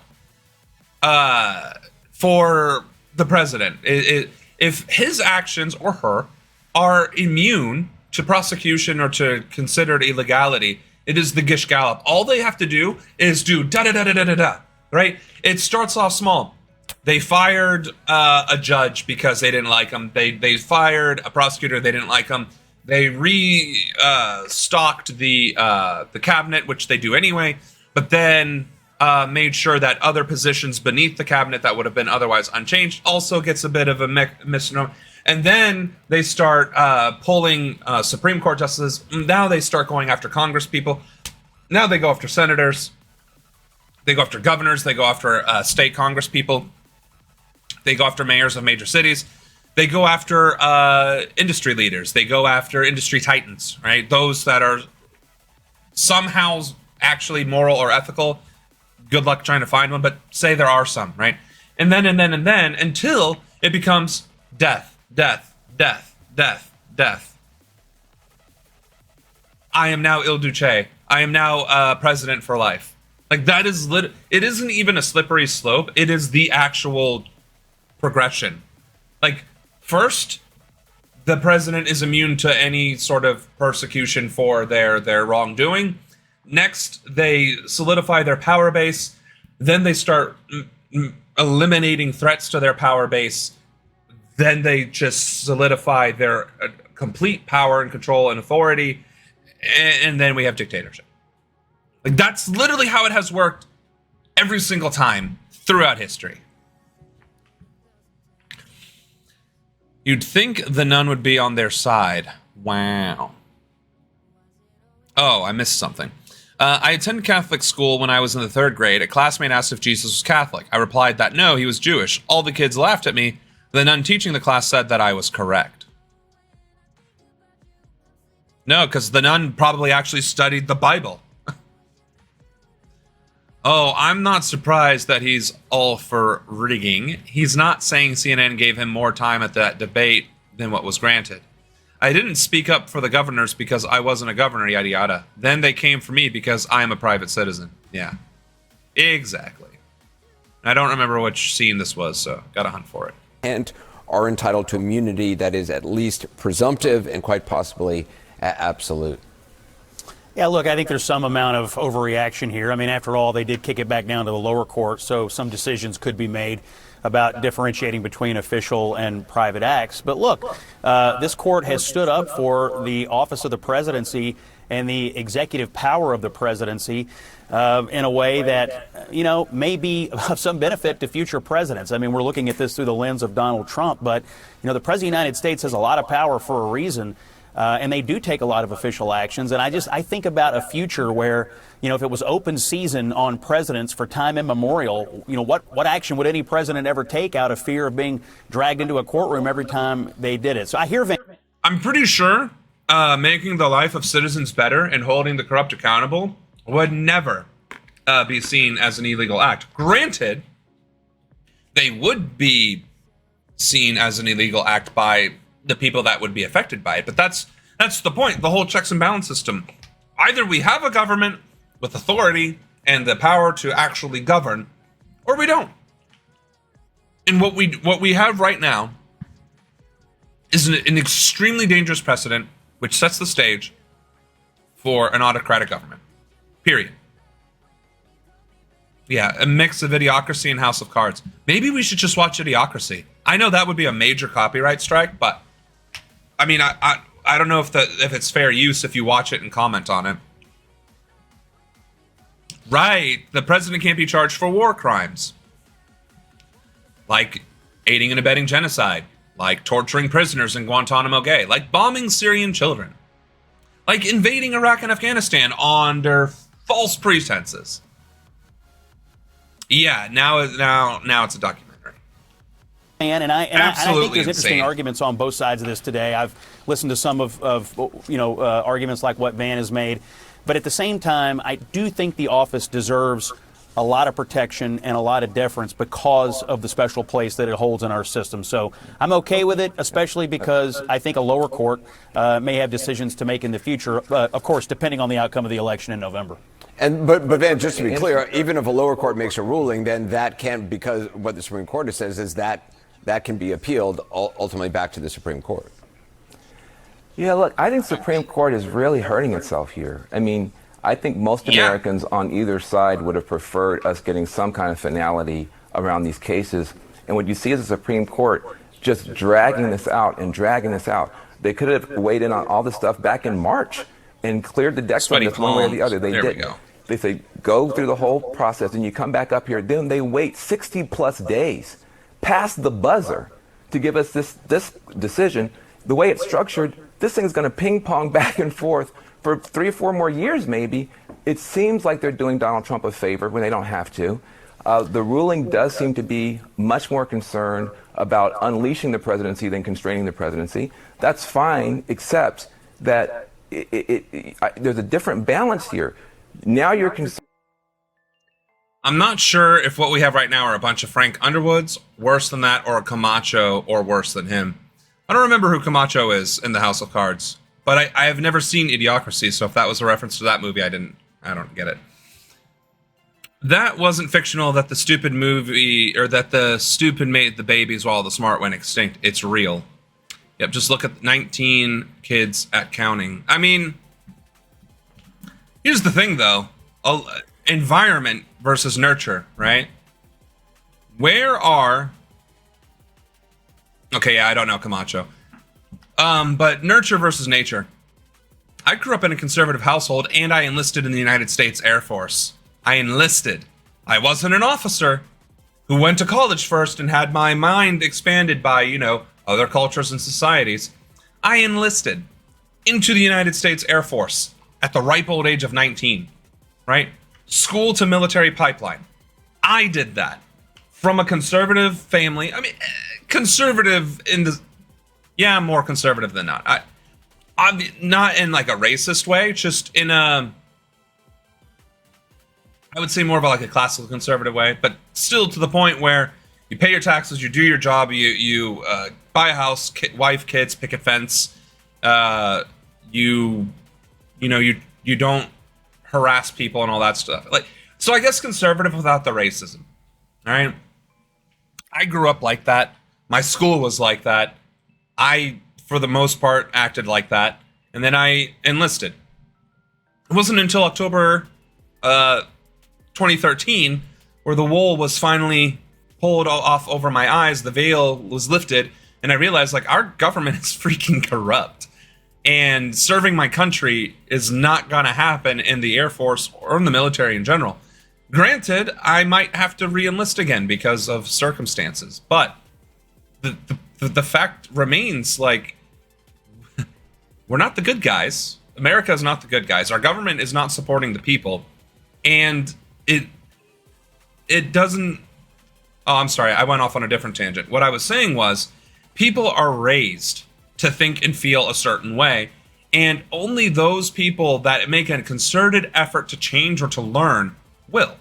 [SPEAKER 1] For the president, if his actions or her are immune to prosecution or to considered illegality, it is the Gish Gallop. All they have to do is do da-da-da-da-da-da-da, right? It starts off small. They fired a judge because they didn't like him. They fired a prosecutor, they didn't like him. They restocked the cabinet, which they do anyway, but then... made sure that other positions beneath the cabinet that would have been otherwise unchanged also gets a bit of a misnomer. And then they start pulling Supreme Court justices. Now they start going after Congress people. Now they go after senators. They go after governors. They go after state congress people. They go after mayors of major cities. They go after industry leaders. They go after industry titans, right? Those that are somehow actually moral or ethical. Good luck trying to find one, but say there are some, right? And then until it becomes death, death, death, death, death. I am now Il Duce. I am now president for life. Like, that is it isn't even a slippery slope. It is the actual progression. Like, first, the president is immune to any sort of persecution for their wrongdoing. Next, they solidify their power base. Then they start eliminating threats to their power base. Then they just solidify their complete power and control and authority. And then we have dictatorship. Like, that's literally how it has worked every single time throughout history. You'd think the nun would be on their side. Wow. Oh, I missed something. I attended Catholic school when I was in the 3rd grade. A classmate asked if Jesus was Catholic. I replied that no, he was Jewish. All the kids laughed at me. The nun teaching the class said that I was correct. No, because the nun probably actually studied the Bible. Oh, I'm not surprised that he's all for rigging. He's not saying CNN gave him more time at that debate than what was granted. I didn't speak up for the governors because I wasn't a governor, yada yada. Then they came for me because I am a private citizen. Yeah, exactly. I don't remember which scene this was, so gotta hunt for it.
[SPEAKER 12] And are entitled to immunity that is at least presumptive and quite possibly absolute.
[SPEAKER 16] Yeah, look, I think there's some amount of overreaction here. I mean, after all, they did kick it back down to the lower court, so some decisions could be made about differentiating between official and private acts. But look, this court has stood up for the office of the presidency and the executive power of the presidency in a way that, you know, may be of some benefit to future presidents. I mean, we're looking at this through the lens of Donald Trump, but, you know, the President of the United States has a lot of power for a reason. And they do take a lot of official actions. And I think about a future where, you know, if it was open season on presidents for time immemorial, you know, what action would any president ever take out of fear of being dragged into a courtroom every time they did it? So I hear
[SPEAKER 1] I'm pretty sure making the life of citizens better and holding the corrupt accountable would never be seen as an illegal act. Granted, they would be seen as an illegal act by the people that would be affected by it. But that's the point, the whole checks and balance system. Either we have a government with authority and the power to actually govern, or we don't. And what we have right now is an extremely dangerous precedent, which sets the stage for an autocratic government. Period. Yeah, a mix of Idiocracy and House of Cards. Maybe we should just watch Idiocracy. I know that would be a major copyright strike, but I mean, I don't know if it's fair use if you watch it and comment on it. Right, the president can't be charged for war crimes. Like aiding and abetting genocide. Like torturing prisoners in Guantanamo Bay. Like bombing Syrian children. Like invading Iraq and Afghanistan under false pretenses. Yeah, now it's a documentary.
[SPEAKER 16] And I think there's interesting arguments on both sides of this today. I've listened to some of arguments like what Van has made. But at the same time, I do think the office deserves a lot of protection and a lot of deference because of the special place that it holds in our system. So I'm okay with it, especially because I think a lower court may have decisions to make in the future, of course, depending on the outcome of the election in November.
[SPEAKER 12] But Van, just to be clear, even if a lower court makes a ruling, then that can, because what the Supreme Court says is that can be appealed ultimately back to the Supreme Court.
[SPEAKER 13] Yeah, look, I think Supreme Court is really hurting itself here. I mean, I think most Americans on either side would have preferred us getting some kind of finality around these cases. And what you see is the Supreme Court just dragging this out and dragging this out. They could have weighed in on all this stuff back in March and cleared the deck from this one way or the other. They didn't. They say, go through the whole process and you come back up here. Then they wait 60 plus days past the buzzer to give us this decision. The way it's structured, this thing is going to ping pong back and forth for 3 or 4 more years maybe, it seems like they're doing Donald Trump a favor when they don't have to. The ruling does seem to be much more concerned about unleashing the presidency than constraining the presidency. That's fine, except that there's a different balance here. Now you're concerned.
[SPEAKER 1] I'm not sure if what we have right now are a bunch of Frank Underwoods, worse than that, or a Camacho, or worse than him. I don't remember who Camacho is in the House of Cards, but I have never seen Idiocracy, so if that was a reference to that movie, I don't get it. That wasn't fictional, that the stupid movie, or that the stupid made the babies while the smart went extinct. It's real. Yep, just look at 19 kids at counting. I mean, here's the thing, though. Environment versus nurture, right? Where are... Okay, yeah, I don't know Camacho. But nurture versus nature. I grew up in a conservative household, and I enlisted in the United States Air Force. I enlisted. I wasn't an officer who went to college first and had my mind expanded by, you know, other cultures and societies. I enlisted into the United States Air Force at the ripe old age of 19, right? School to military pipeline. I did that from a conservative family. I mean, conservative in the... Yeah, I'm more conservative than not. I'm not in like a racist way, just in a... I would say more of like a classical conservative way, but still to the point where you pay your taxes, you do your job, you buy a house, wife, kids, picket fence. You don't harass people and all that stuff. Like, so I guess conservative without the racism. All right. I grew up like that. My school was like that. I, for the most part, acted like that, and then I enlisted. It wasn't until October 2013 where the wool was finally pulled off over my eyes, the veil was lifted, and I realized, like, our government is freaking corrupt. And serving my country is not going to happen in the Air Force or in the military in general. Granted, I might have to re-enlist again because of circumstances, but the fact remains, like, we're not the good guys. America is not the good guys. Our government is not supporting the people, and it doesn't... Oh, I'm sorry, I went off on a different tangent. What I was saying was, people are raised to think and feel a certain way, and only those people that make a concerted effort to change or to learn will.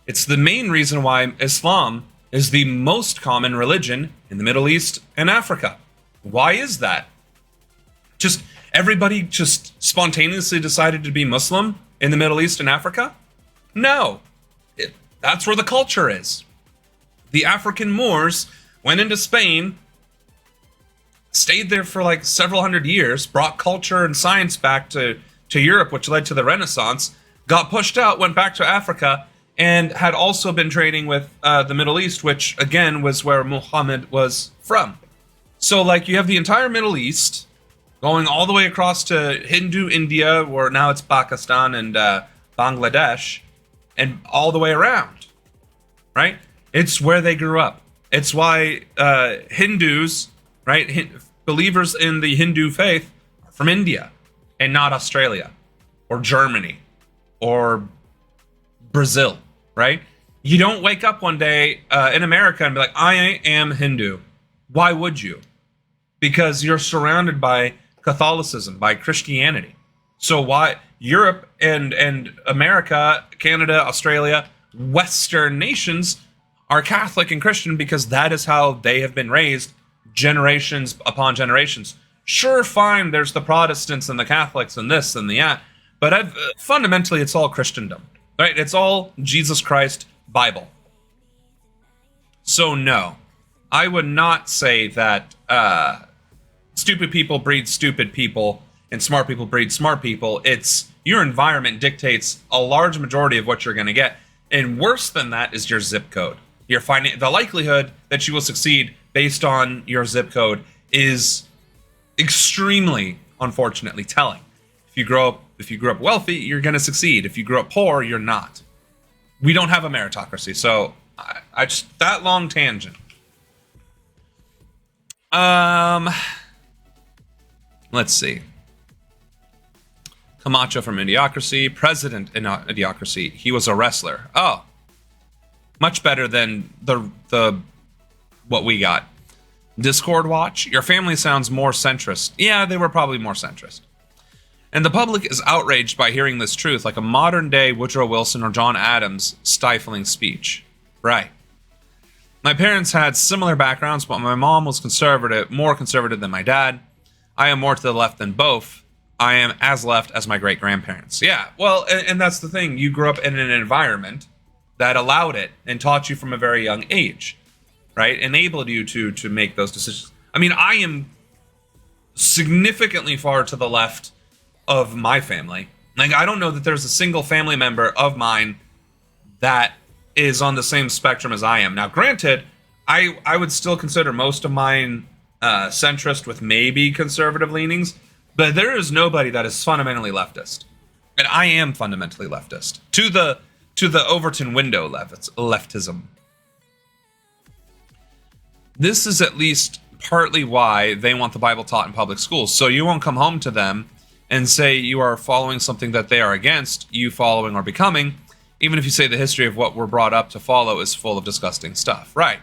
[SPEAKER 1] It's the main reason why Islam is the most common religion in the Middle East and Africa. Why is that? Just everybody just spontaneously decided to be Muslim in the Middle East and Africa? No. That's where the culture is. The African Moors went into Spain, stayed there for like several hundred years, brought culture and science back to Europe, which led to the Renaissance, got pushed out, went back to Africa, and had also been trading with the Middle East, which again was where Muhammad was from. So like you have the entire Middle East going all the way across to Hindu India, where now it's Pakistan and Bangladesh, and all the way around, right? It's where they grew up. It's why Hindus, right, believers in the Hindu faith are from India and not Australia or Germany or Brazil, right? You don't wake up one day in America and be like, I am Hindu. Why would you? Because you're surrounded by Catholicism, by Christianity. So why Europe and America, Canada, Australia, Western nations are Catholic and Christian because that is how they have been raised generations upon generations. Sure, fine, there's the Protestants and the Catholics and this and the that, but fundamentally it's all Christendom, right? It's all Jesus Christ Bible. So no, I would not say that stupid people breed stupid people and smart people breed smart people. It's your environment dictates a large majority of what you're going to get. And worse than that is your zip code. You're finding the likelihood that you will succeed based on your zip code is extremely, unfortunately, telling. If you grow up wealthy, you're going to succeed. If you grow up poor, you're not. We don't have a meritocracy. So I just that long tangent. Let's see. Camacho from Idiocracy, President in Idiocracy. He was a wrestler. Oh, much better than the what we got. Discord Watch. Your family sounds more centrist. Yeah, they were probably more centrist. And the public is outraged by hearing this truth, like a modern-day Woodrow Wilson or John Adams stifling speech. Right. My parents had similar backgrounds, but my mom was conservative, more conservative than my dad. I am more to the left than both. I am as left as my great-grandparents. Yeah, well, and that's the thing. You grew up in an environment that allowed it and taught you from a very young age, right? Enabled you to make those decisions. I mean, I am significantly far to the left of my family. Like, I don't know that there's a single family member of mine that is on the same spectrum as I am. Now, granted, I would still consider most of mine centrist with maybe conservative leanings, but there is nobody that is fundamentally leftist. And I am fundamentally leftist. To the Overton window leftism. This is at least partly why they want the Bible taught in public schools. So you won't come home to them and say you are following something that they are against, you following or becoming, even if you say the history of what we're brought up to follow is full of disgusting stuff. Right.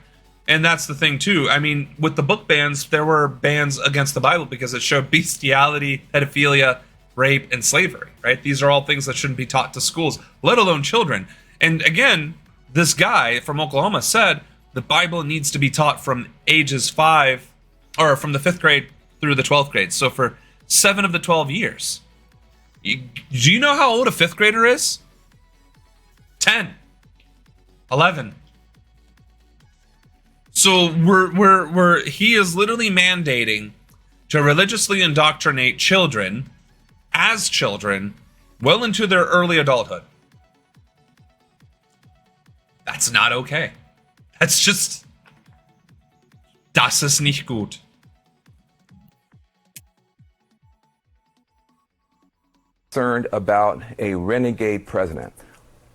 [SPEAKER 1] And that's the thing, too. I mean, with the book bans, there were bans against the Bible because it showed bestiality, pedophilia, rape, and slavery, right? These are all things that shouldn't be taught to schools, let alone children. And again, this guy from Oklahoma said the Bible needs to be taught from ages 5, or from the 5th grade through the 12th grade. So for 7 of the 12 years. Do you know how old a 5th grader is? 10. 11. So he is literally mandating to religiously indoctrinate children as children well into their early adulthood. That's not okay. That's just, das ist nicht gut.
[SPEAKER 13] Concerned about a renegade president.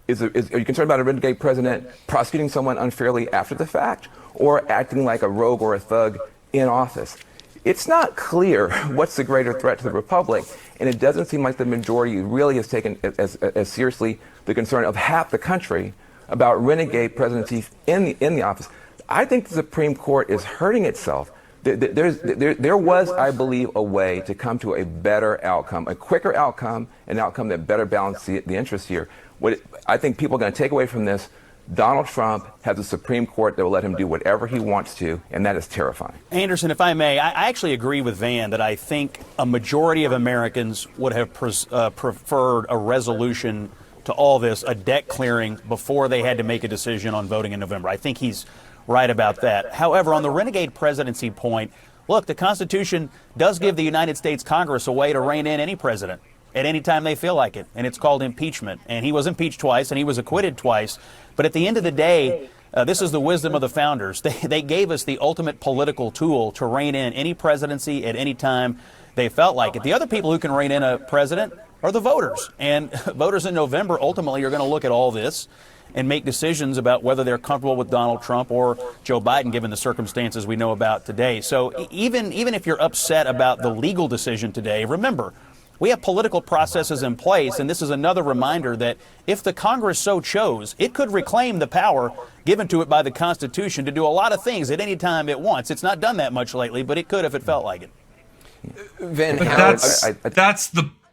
[SPEAKER 13] Are you concerned about a renegade president prosecuting someone unfairly after the fact, or acting like a rogue or a thug in office? It's not clear what's the greater threat to the republic, and it doesn't seem like the majority really has taken as seriously the concern of half the country about renegade presidencies in the office. I think the Supreme Court is hurting itself. There was, I believe, a way to come to a better outcome, a quicker outcome, an outcome that better balances the interests here. What I think people are going to take away from this, Donald Trump has a Supreme Court that will let him do whatever he wants to, and that is terrifying.
[SPEAKER 16] Anderson, if I may, I actually agree with Van that I think a majority of Americans would have preferred a resolution to all this, a debt clearing, before they had to make a decision on voting in November. I think he's right about that. However, on the renegade presidency point, look, the Constitution does give the United States Congress a way to rein in any president at any time they feel like it, and it's called impeachment. And he was impeached twice, and he was acquitted twice. But at the end of the day, this is the wisdom of the founders. They gave us the ultimate political tool to rein in any presidency at any time they felt like it. The other people who can rein in a president are the voters. And voters in November ultimately are going to look at all this and make decisions about whether they're comfortable with Donald Trump or Joe Biden, given the circumstances we know about today. So even if you're upset about the legal decision today, remember, we have political processes in place, and this is another reminder that if the Congress so chose, it could reclaim the power given to it by the Constitution to do a lot of things at any time it wants. It's not done that much lately, but it could if it felt like it.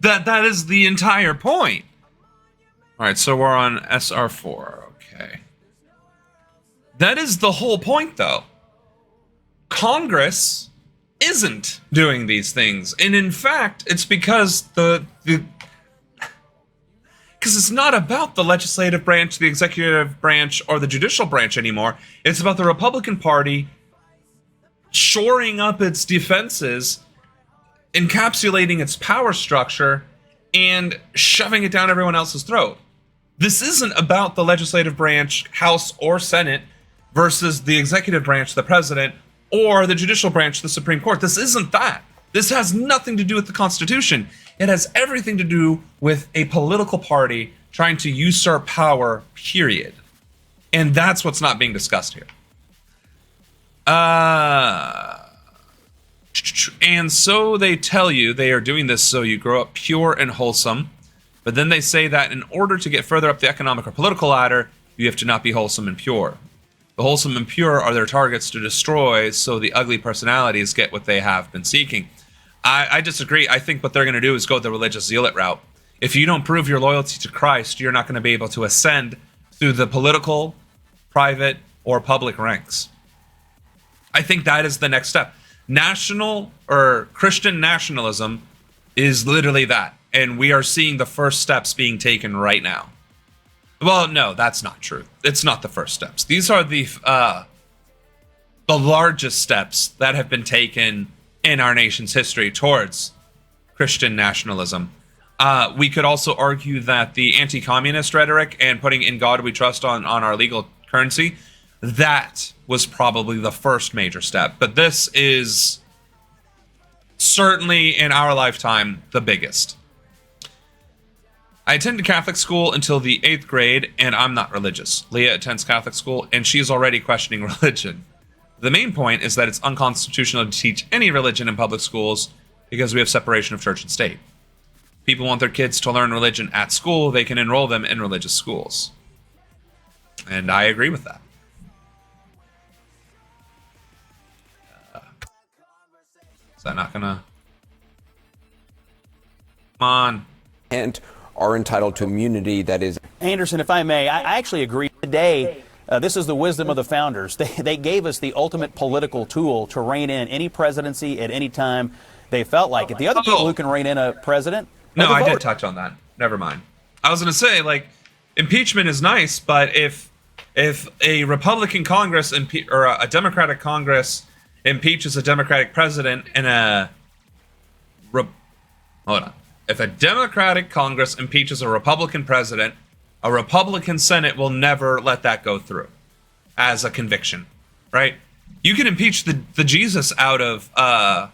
[SPEAKER 1] That is the entire point. All right, so we're on SR4. Okay. That is the whole point, though. Congress isn't doing these things. And in fact, it's because because it's not about the legislative branch, the executive branch, or the judicial branch anymore. It's about the Republican Party shoring up its defenses, encapsulating its power structure, and shoving it down everyone else's throat. This isn't about the legislative branch, House or Senate, versus the executive branch, the president, or the judicial branch, the Supreme Court. This isn't that. This has nothing to do with the Constitution. It has everything to do with a political party trying to usurp power, period. And that's what's not being discussed here. And so they tell you they are doing this so you grow up pure and wholesome. But then they say that in order to get further up the economic or political ladder, you have to not be wholesome and pure. The wholesome and pure are their targets to destroy, so the ugly personalities get what they have been seeking. I disagree. I think what they're going to do is go the religious zealot route. If you don't prove your loyalty to Christ, you're not going to be able to ascend through the political, private, or public ranks. I think that is the next step. National or Christian nationalism is literally that. And we are seeing the first steps being taken right now. Well, no, that's not true. It's not the first steps. These are the largest steps that have been taken in our nation's history towards Christian nationalism. We could also argue that the anti-communist rhetoric and putting "in God we trust" on our legal currency, that was probably the first major step. But this is certainly in our lifetime the biggest. I attended Catholic school until the 8th grade, and I'm not religious. Leah attends Catholic school, and she's already questioning religion. The main point is that it's unconstitutional to teach any religion in public schools because we have separation of church and state. People want their kids to learn religion at school, they can enroll them in religious schools. And I agree with that. Is that not gonna... Come on.
[SPEAKER 12] And are entitled to immunity that is...
[SPEAKER 16] Anderson, if I may, I actually agree. Today, this is the wisdom of the founders. They gave us the ultimate political tool to rein in any presidency at any time they felt like it. The other people who can rein in a president...
[SPEAKER 1] No, I did touch on that. Never mind. I was going to say, like, impeachment is nice, but if a Republican Congress or a Democratic Congress impeaches a Democratic president and if a Democratic Congress impeaches a Republican president, a Republican Senate will never let that go through as a conviction, right? You can impeach the Jesus out of a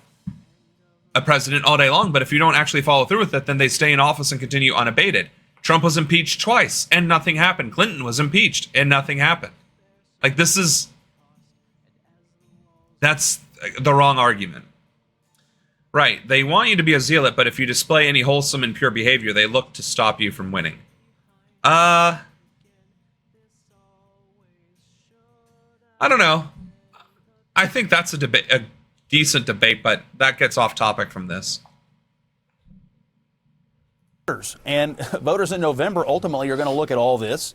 [SPEAKER 1] president all day long, but if you don't actually follow through with it, then they stay in office and continue unabated. Trump was impeached twice and nothing happened. Clinton was impeached and nothing happened. Like, that's the wrong argument. Right, they want you to be a zealot, but if you display any wholesome and pure behavior, they look to stop you from winning. I don't know. I think that's a decent debate, but that gets off topic from this.
[SPEAKER 16] And voters in November ultimately are going to look at all this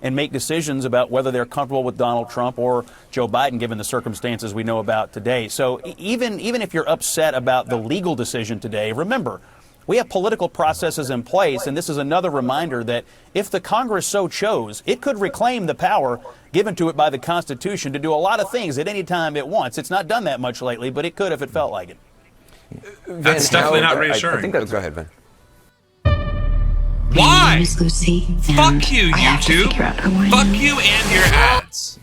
[SPEAKER 16] and make decisions about whether they're comfortable with Donald Trump or Joe Biden, given the circumstances we know about today. So even if you're upset about the legal decision today, remember, we have political processes in place, and this is another reminder that if the Congress so chose, it could reclaim the power given to it by the Constitution to do a lot of things at any time it wants. It's not done that much lately, but it could if it felt like it.
[SPEAKER 1] That's definitely not reassuring.
[SPEAKER 12] I think that's... Go ahead, Ben.
[SPEAKER 1] Why? Fuck you, YouTube. Fuck you and your ads.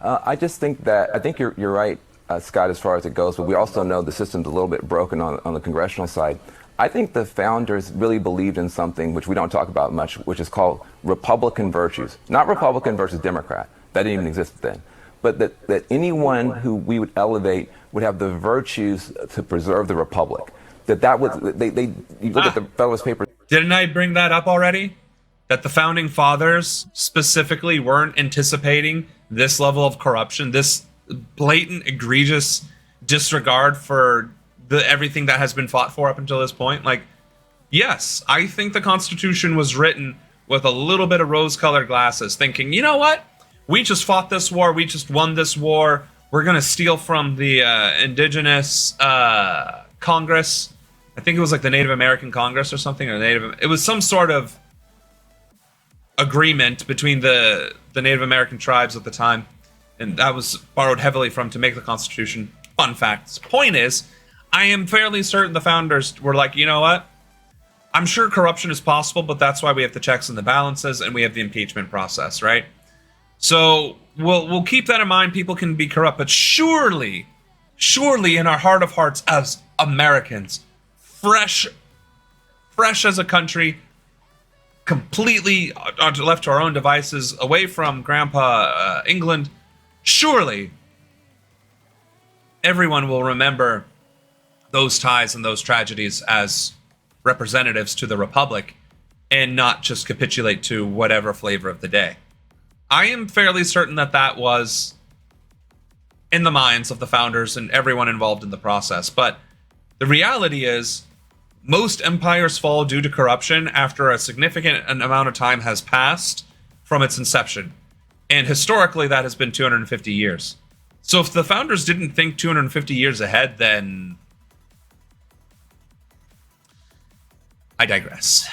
[SPEAKER 13] I just think that, I think you're right, Scott, as far as it goes, but we also know the system's a little bit broken on the congressional side. I think the founders really believed in something which we don't talk about much, which is called Republican virtues. Not Republican versus Democrat. That didn't even exist then. But that anyone who we would elevate would have the virtues to preserve the republic. That was, you look at the Federalist Papers.
[SPEAKER 1] Didn't I bring that up already? That the founding fathers specifically weren't anticipating this level of corruption, this blatant, egregious disregard for everything that has been fought for up until this point. Like, yes, I think the Constitution was written with a little bit of rose-colored glasses, thinking, you know what? We just fought this war. We just won this war. We're going to steal from the indigenous Congress. I think it was like the Native American Congress or something, or it was some sort of agreement between the Native American tribes at the time, and that was borrowed heavily from to make the Constitution. Fun facts. Point is, I am fairly certain the founders were like, you know what? I'm sure corruption is possible, but that's why we have the checks and the balances, and we have the impeachment process, right? So we'll keep that in mind. People can be corrupt, but surely in our heart of hearts as Americans, fresh as a country, completely left to our own devices, away from Grandpa England, surely everyone will remember those ties and those tragedies as representatives to the Republic and not just capitulate to whatever flavor of the day. I am fairly certain that that was in the minds of the founders and everyone involved in the process. But the reality is, most empires fall due to corruption after a significant amount of time has passed from its inception. And historically, that has been 250 years. So if the founders didn't think 250 years ahead, then I digress.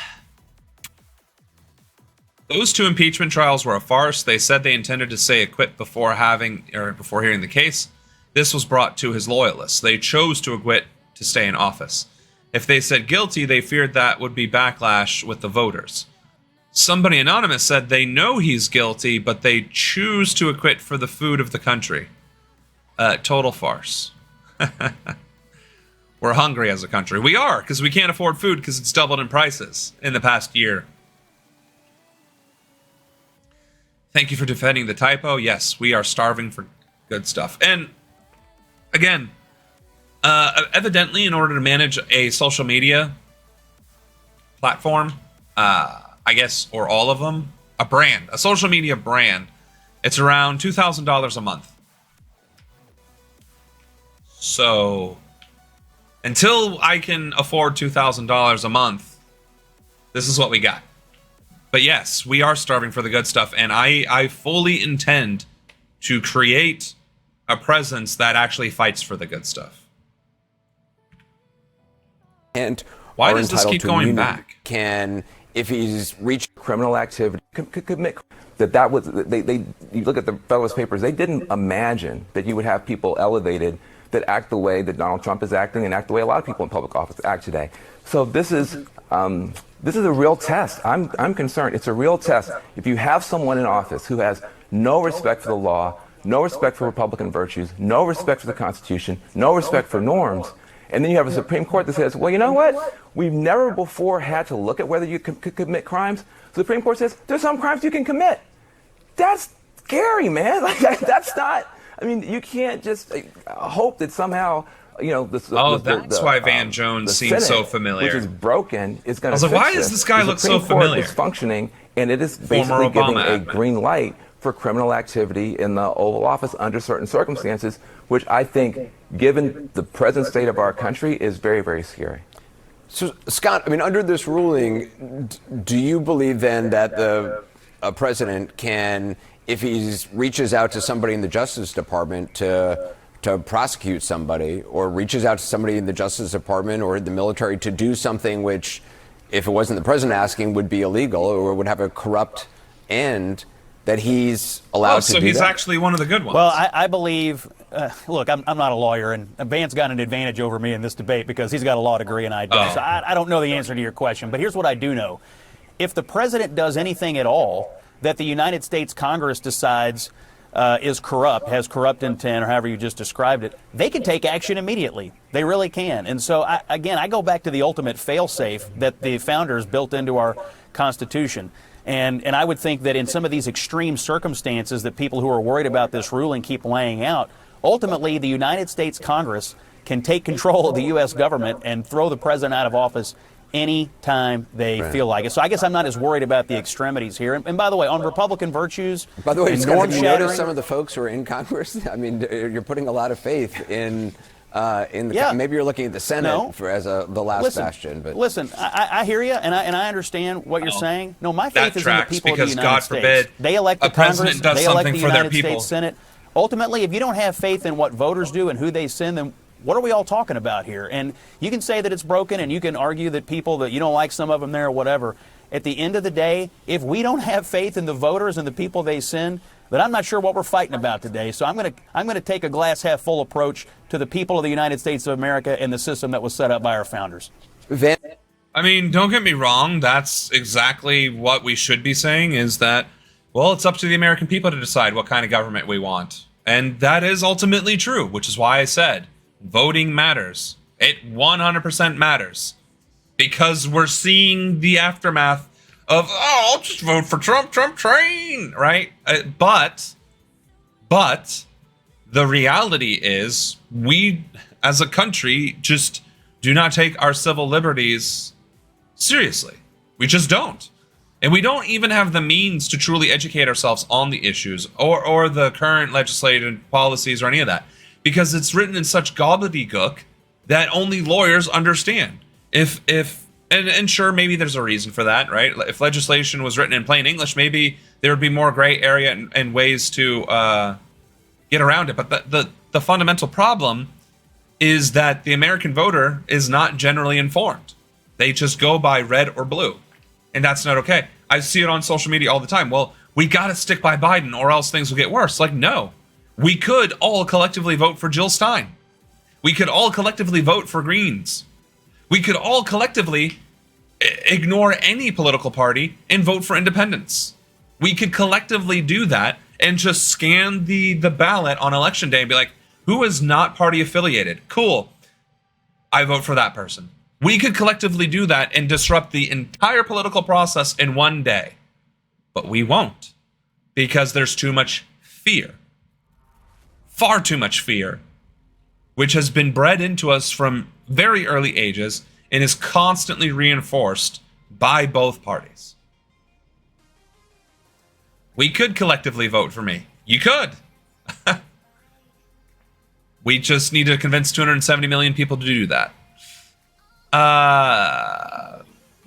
[SPEAKER 1] Those two impeachment trials were a farce. They said they intended to say acquit before hearing the case. This was brought to his loyalists. They chose to acquit to stay in office. If they said guilty, they feared that would be backlash with the voters. Somebody anonymous said they know he's guilty, but they choose to acquit for the food of the country. Total farce. We're hungry as a country. We are, because we can't afford food because it's doubled in prices in the past year. Thank you for defending the typo. Yes, we are starving for good stuff. And again, evidently, in order to manage a social media platform, I guess, or all of them, a social media brand, it's around $2,000 a month. So until I can afford $2,000 a month, this is what we got. But yes, we are starving for the good stuff, and I fully intend to create a presence that actually fights for the good stuff.
[SPEAKER 12] And
[SPEAKER 1] why does this keep going back?
[SPEAKER 12] Can, if he's reached
[SPEAKER 13] criminal activity, commit that was they you look at the Federalist Papers, they didn't imagine that you would have people elevated that act the way that Donald Trump is acting and act the way a lot of people in public office act today. So this is a real test. I'm concerned. It's a real test. If you have someone in office who has no respect for the law, no respect for Republican virtues, no respect for the Constitution, no respect for norms, and then you have a Supreme Court that says, well, you know what? We've never before had to look at whether you could commit crimes. The Supreme Court says there's some crimes you can commit. That's scary, man. Like that's not. I mean, you can't just hope that somehow, you know, that's
[SPEAKER 1] why Van Jones seems so familiar.
[SPEAKER 13] Which is broken. Is going to.
[SPEAKER 1] I was like, why does this guy look so familiar?
[SPEAKER 13] It's functioning, and it is basically giving a green light for criminal activity in the Oval Office under certain circumstances, which I think, given the present state of our country, is very, very scary.
[SPEAKER 12] So, Scott, I mean, under this ruling, do you believe then that a president can, if he reaches out to somebody in the Justice Department to prosecute somebody, or reaches out to somebody in the Justice Department or the military to do something which, if it wasn't the president asking, would be illegal or would have a corrupt end, that he's allowed to do that?
[SPEAKER 1] So he's actually one of the good ones.
[SPEAKER 16] Well, I believe, look, I'm not a lawyer, and Van's got an advantage over me in this debate because he's got a law degree and I don't. So I don't know the answer to your question, but here's what I do know. If the president does anything at all that the United States Congress decides is corrupt, has corrupt intent, or however you just described it, they can take action immediately. They really can. And so, I go back to the ultimate fail-safe that the founders built into our Constitution. And I would think that in some of these extreme circumstances that people who are worried about this ruling keep laying out, ultimately the United States Congress can take control of the U.S. government and throw the president out of office any time they feel like it. So I guess I'm not as worried about the extremities here. And by the way, on Republican virtues,
[SPEAKER 12] by the way,
[SPEAKER 16] and
[SPEAKER 12] Scott, have you noticed some of the folks who are in Congress? I mean, you're putting a lot of faith in the maybe you're looking at the Senate as the last bastion. But
[SPEAKER 16] listen, I hear you, and I understand what you're saying. No, my faith is in the people of the United
[SPEAKER 1] God
[SPEAKER 16] States.
[SPEAKER 1] Forbid,
[SPEAKER 16] they elect the Congress, they elect the United
[SPEAKER 1] people.
[SPEAKER 16] States Senate. Ultimately, if you don't have faith in what voters do and who they send, then what are we all talking about here? And you can say that it's broken, and you can argue that people, that you don't like some of them there or whatever. At the end of the day, if we don't have faith in the voters and the people they send, then I'm not sure what we're fighting about today. So I'm going to take a glass half full approach to the people of the United States of America and the system that was set up by our founders.
[SPEAKER 1] I mean, don't get me wrong. That's exactly what we should be saying, is that, well, it's up to the American people to decide what kind of government we want. And that is ultimately true, which is why I said voting matters. It 100% matters. Because we're seeing the aftermath of, I'll just vote for Trump train, right? But the reality is, we as a country just do not take our civil liberties seriously. We just don't. And we don't even have the means to truly educate ourselves on the issues or the current legislative policies or any of that, because it's written in such gobbledygook that only lawyers understand. And sure, maybe there's a reason for that, right? If legislation was written in plain English, maybe there would be more gray area and ways to get around it. But the fundamental problem is that the American voter is not generally informed. They just go by red or blue. And that's not okay. I see it on social media all the time. Well, we got to stick by Biden or else things will get worse. Like, no. We could all collectively vote for Jill Stein. We could all collectively vote for Greens. We could all collectively ignore any political party and vote for independents. We could collectively do that and just scan the ballot on election day and be like, who is not party affiliated? Cool. I vote for that person. We could collectively do that and disrupt the entire political process in one day. But we won't, because there's too much fear. Far too much fear, which has been bred into us from very early ages and is constantly reinforced by both parties. We could collectively vote for me. You could. We just need to convince 270 million people to do that.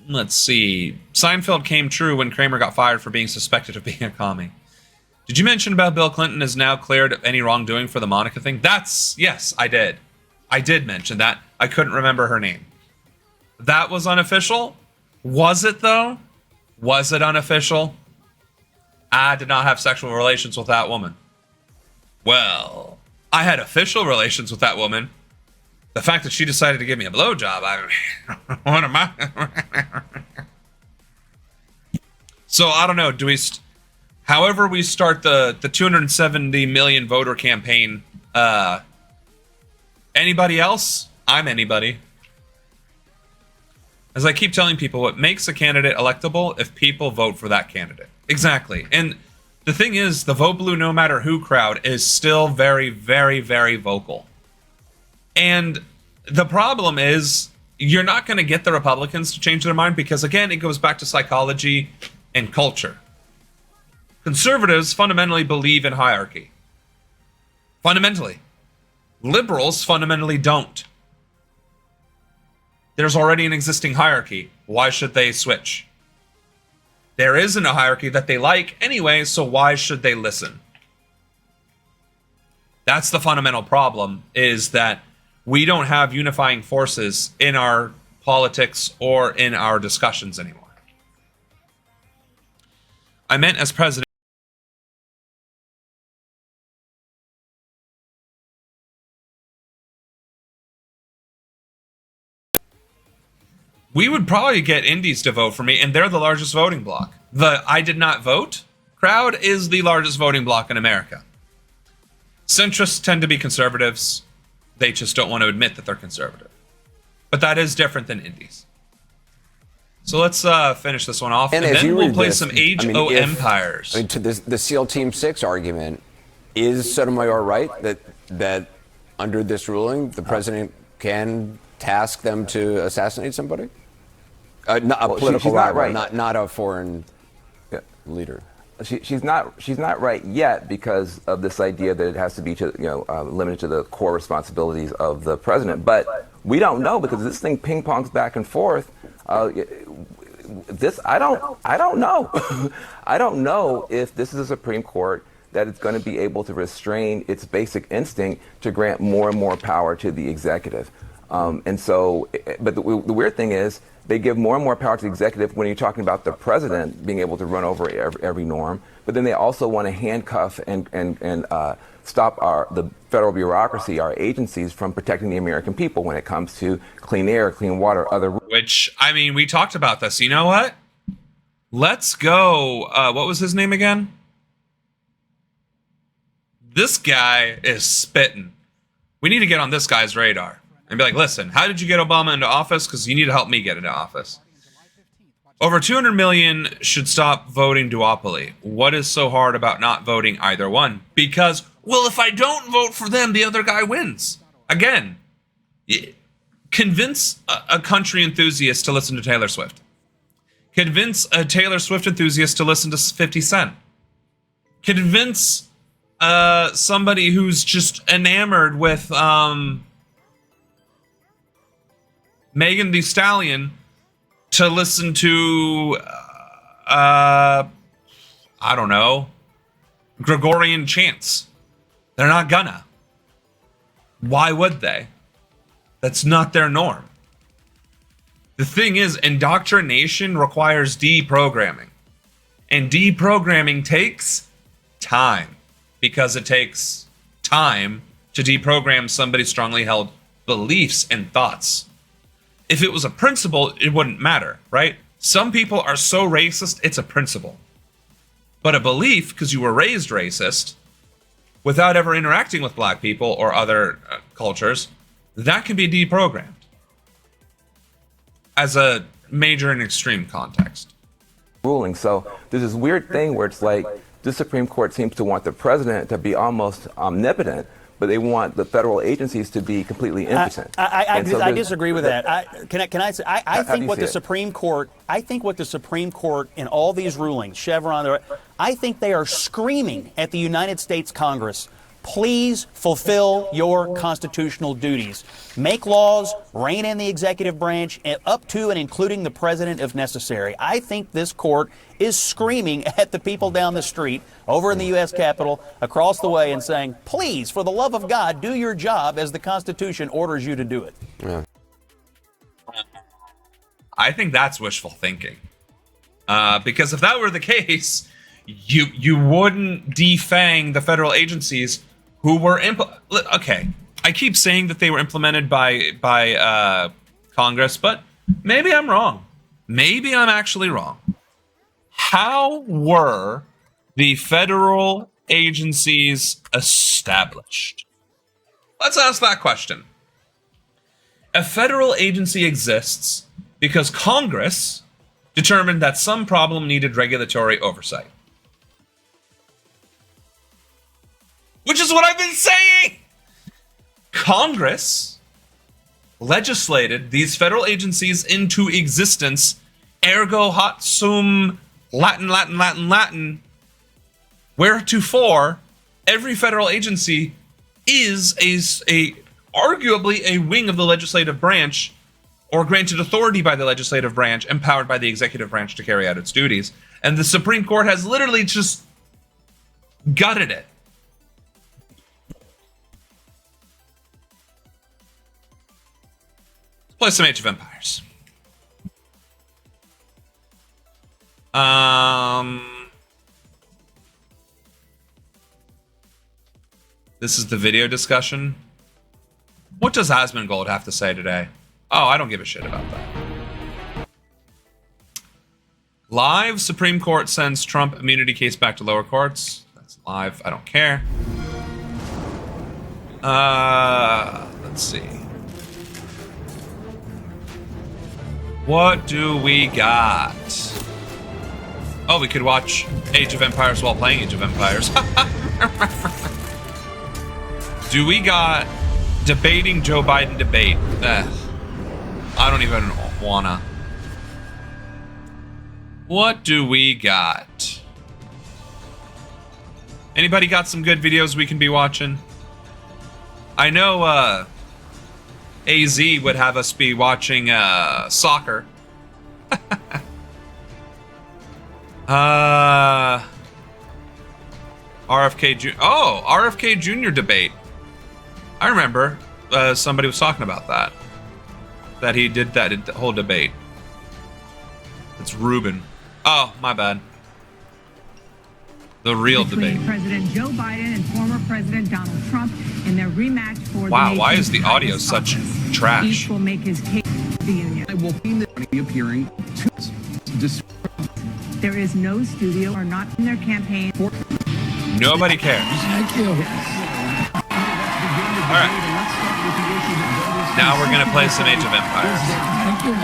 [SPEAKER 1] Let's see. Seinfeld came true when Kramer got fired for being suspected of being a commie. Did you mention about Bill Clinton is now cleared of any wrongdoing for the Monica thing? Yes, I did. I did mention that. I couldn't remember her name. That was unofficial? Was it, though? Was it unofficial? I did not have sexual relations with that woman. Well, I had official relations with that woman. The fact that she decided to give me a blowjob, what am I? So, I don't know. However we start the 270 million voter campaign, anybody else? I'm anybody. As I keep telling people, what makes a candidate electable if people vote for that candidate. Exactly. And the thing is, the vote blue no matter who crowd is still very, very, very vocal. And the problem is, you're not going to get the Republicans to change their mind because, again, it goes back to psychology and culture. Conservatives fundamentally believe in hierarchy. Fundamentally. Liberals fundamentally don't. There's already an existing hierarchy. Why should they switch? There isn't a hierarchy that they like anyway, so why should they listen? That's the fundamental problem, is that we don't have unifying forces in our politics or in our discussions anymore. I meant as president. We would probably get indies to vote for me, and they're the largest voting bloc. The I did not vote crowd is the largest voting bloc in America. Centrists tend to be conservatives. They just don't want to admit that they're conservative. But that is different than indies. So let's finich this one off, and then we'll play some Age of Empires.
[SPEAKER 12] To the SEAL Team 6 argument, is Sotomayor right that under this ruling, the president can task them to assassinate somebody? Not a political rival, not a foreign leader.
[SPEAKER 13] She's not right yet because of this idea that it has to be limited to the core responsibilities of the president. But we don't know because this thing ping pongs back and forth. I don't know. I don't know if this is a Supreme Court that it's going to be able to restrain its basic instinct to grant more and more power to the executive. But the weird thing is, they give more and more power to the executive when you're talking about the president being able to run over every norm. But then they also want to handcuff and stop the federal bureaucracy, our agencies, from protecting the American people when it comes to clean air, clean water, other.
[SPEAKER 1] Which, I mean, we talked about this. You know what? Let's go. What was his name again? This guy is spitting. We need to get on this guy's radar. And be like, listen, how did you get Obama into office? Because you need to help me get into office. Over 200 million should stop voting duopoly. What is so hard about not voting either one? Because, well, if I don't vote for them, the other guy wins. Again, Convince a country enthusiast to listen to Taylor Swift. Convince a Taylor Swift enthusiast to listen to 50 Cent. Convince somebody who's just enamored with Megan Thee Stallion to listen to I don't know, Gregorian chants. They're not gonna. Why would they? That's not their norm. The thing is, indoctrination requires deprogramming. And deprogramming takes time. Because it takes time to deprogram somebody's strongly held beliefs and thoughts. If it was a principle, it wouldn't matter, right? Some people are so racist, it's a principle. But a belief, because you were raised racist, without ever interacting with black people or other cultures, that can be deprogrammed as a major and extreme context.
[SPEAKER 13] Ruling. So there's this weird thing where it's like the Supreme Court seems to want the president to be almost omnipotent, but they want the federal agencies to be completely impotent.
[SPEAKER 16] I disagree with that. I think what the Supreme Court, in all these rulings, Chevron, I think they are screaming at the United States Congress, please fulfill your constitutional duties. Make laws, rein in the executive branch, and up to and including the president if necessary. I think this court is screaming at the people down the street, over in the U.S. Capitol, across the way, and saying, please, for the love of God, do your job as the Constitution orders you to do it.
[SPEAKER 12] Yeah.
[SPEAKER 1] I think that's wishful thinking. Because if that were the case, you wouldn't defang the federal agencies who were okay. I keep saying that they were implemented by Congress, but maybe I'm wrong. Maybe I'm actually wrong. How were the federal agencies established? Let's ask that question. A federal agency exists because Congress determined that some problem needed regulatory oversight. Which is what I've been saying! Congress legislated these federal agencies into existence, ergo hoc sum Latin, wheretofore every federal agency is arguably a wing of the legislative branch, or granted authority by the legislative branch, empowered by the executive branch to carry out its duties. And the Supreme Court has literally just gutted it. Play some Age of Empires. This is the video discussion. What does Asmongold have to say today? Oh, I don't give a shit about that. Live, Supreme Court sends Trump immunity case back to lower courts. That's live. I don't care. Let's see. What do we got? Oh, we could watch Age of Empires while playing Age of Empires. Do we got debating Joe Biden debate? I don't even wanna. What do we got? Anybody got some good videos we can be watching? I know AZ would have us be watching soccer. RFK Jr. Oh, RFK Jr. debate. I remember somebody was talking about that. That he did that whole debate. It's Ruben. Oh, my bad. The real debate.
[SPEAKER 14] President Joe Biden and former President Donald Trump in their rematch for
[SPEAKER 1] wow, why is the audio such trash?
[SPEAKER 14] Each will make his case to the union.
[SPEAKER 17] I will be appearing to
[SPEAKER 14] there is no studio or not in their campaign.
[SPEAKER 1] Nobody cares.
[SPEAKER 17] Thank you.
[SPEAKER 1] All right. Now we're going to play some Age of Empires.
[SPEAKER 17] Thank you.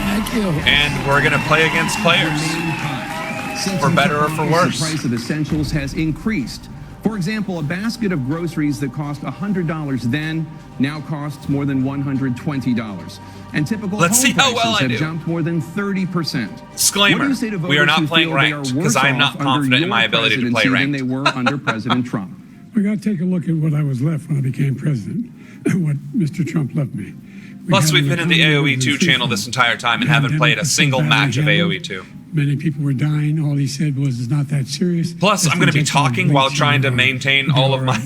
[SPEAKER 17] Thank you.
[SPEAKER 1] And we're going to play against players. For better or for worse.
[SPEAKER 17] The price of essentials has increased. For example, a basket of groceries that cost $100 then now costs more than $120. And typical
[SPEAKER 1] Let's
[SPEAKER 17] home
[SPEAKER 1] see how well
[SPEAKER 17] prices
[SPEAKER 1] I
[SPEAKER 17] have
[SPEAKER 1] do.
[SPEAKER 17] jumped more than 30%.
[SPEAKER 1] Disclaimer,
[SPEAKER 17] What do you say to
[SPEAKER 1] we are
[SPEAKER 17] voters
[SPEAKER 1] not
[SPEAKER 17] who
[SPEAKER 1] playing
[SPEAKER 17] feel they
[SPEAKER 1] ranked
[SPEAKER 17] are
[SPEAKER 1] because
[SPEAKER 17] worse
[SPEAKER 1] I am not
[SPEAKER 17] off
[SPEAKER 1] confident
[SPEAKER 17] under
[SPEAKER 1] in my
[SPEAKER 17] your
[SPEAKER 1] ability to play
[SPEAKER 17] presidency
[SPEAKER 1] ranked.
[SPEAKER 17] than they were under President Trump?
[SPEAKER 15] We got to take a look at what I was left when I became president and what Mr. Trump left me.
[SPEAKER 1] Plus, we've been in the AOE2 channel this entire time and haven't played a single match of AOE2.
[SPEAKER 15] Many people were dying. All he said was, it's not that serious.
[SPEAKER 1] Plus, I'm going to be talking while trying to maintain all of my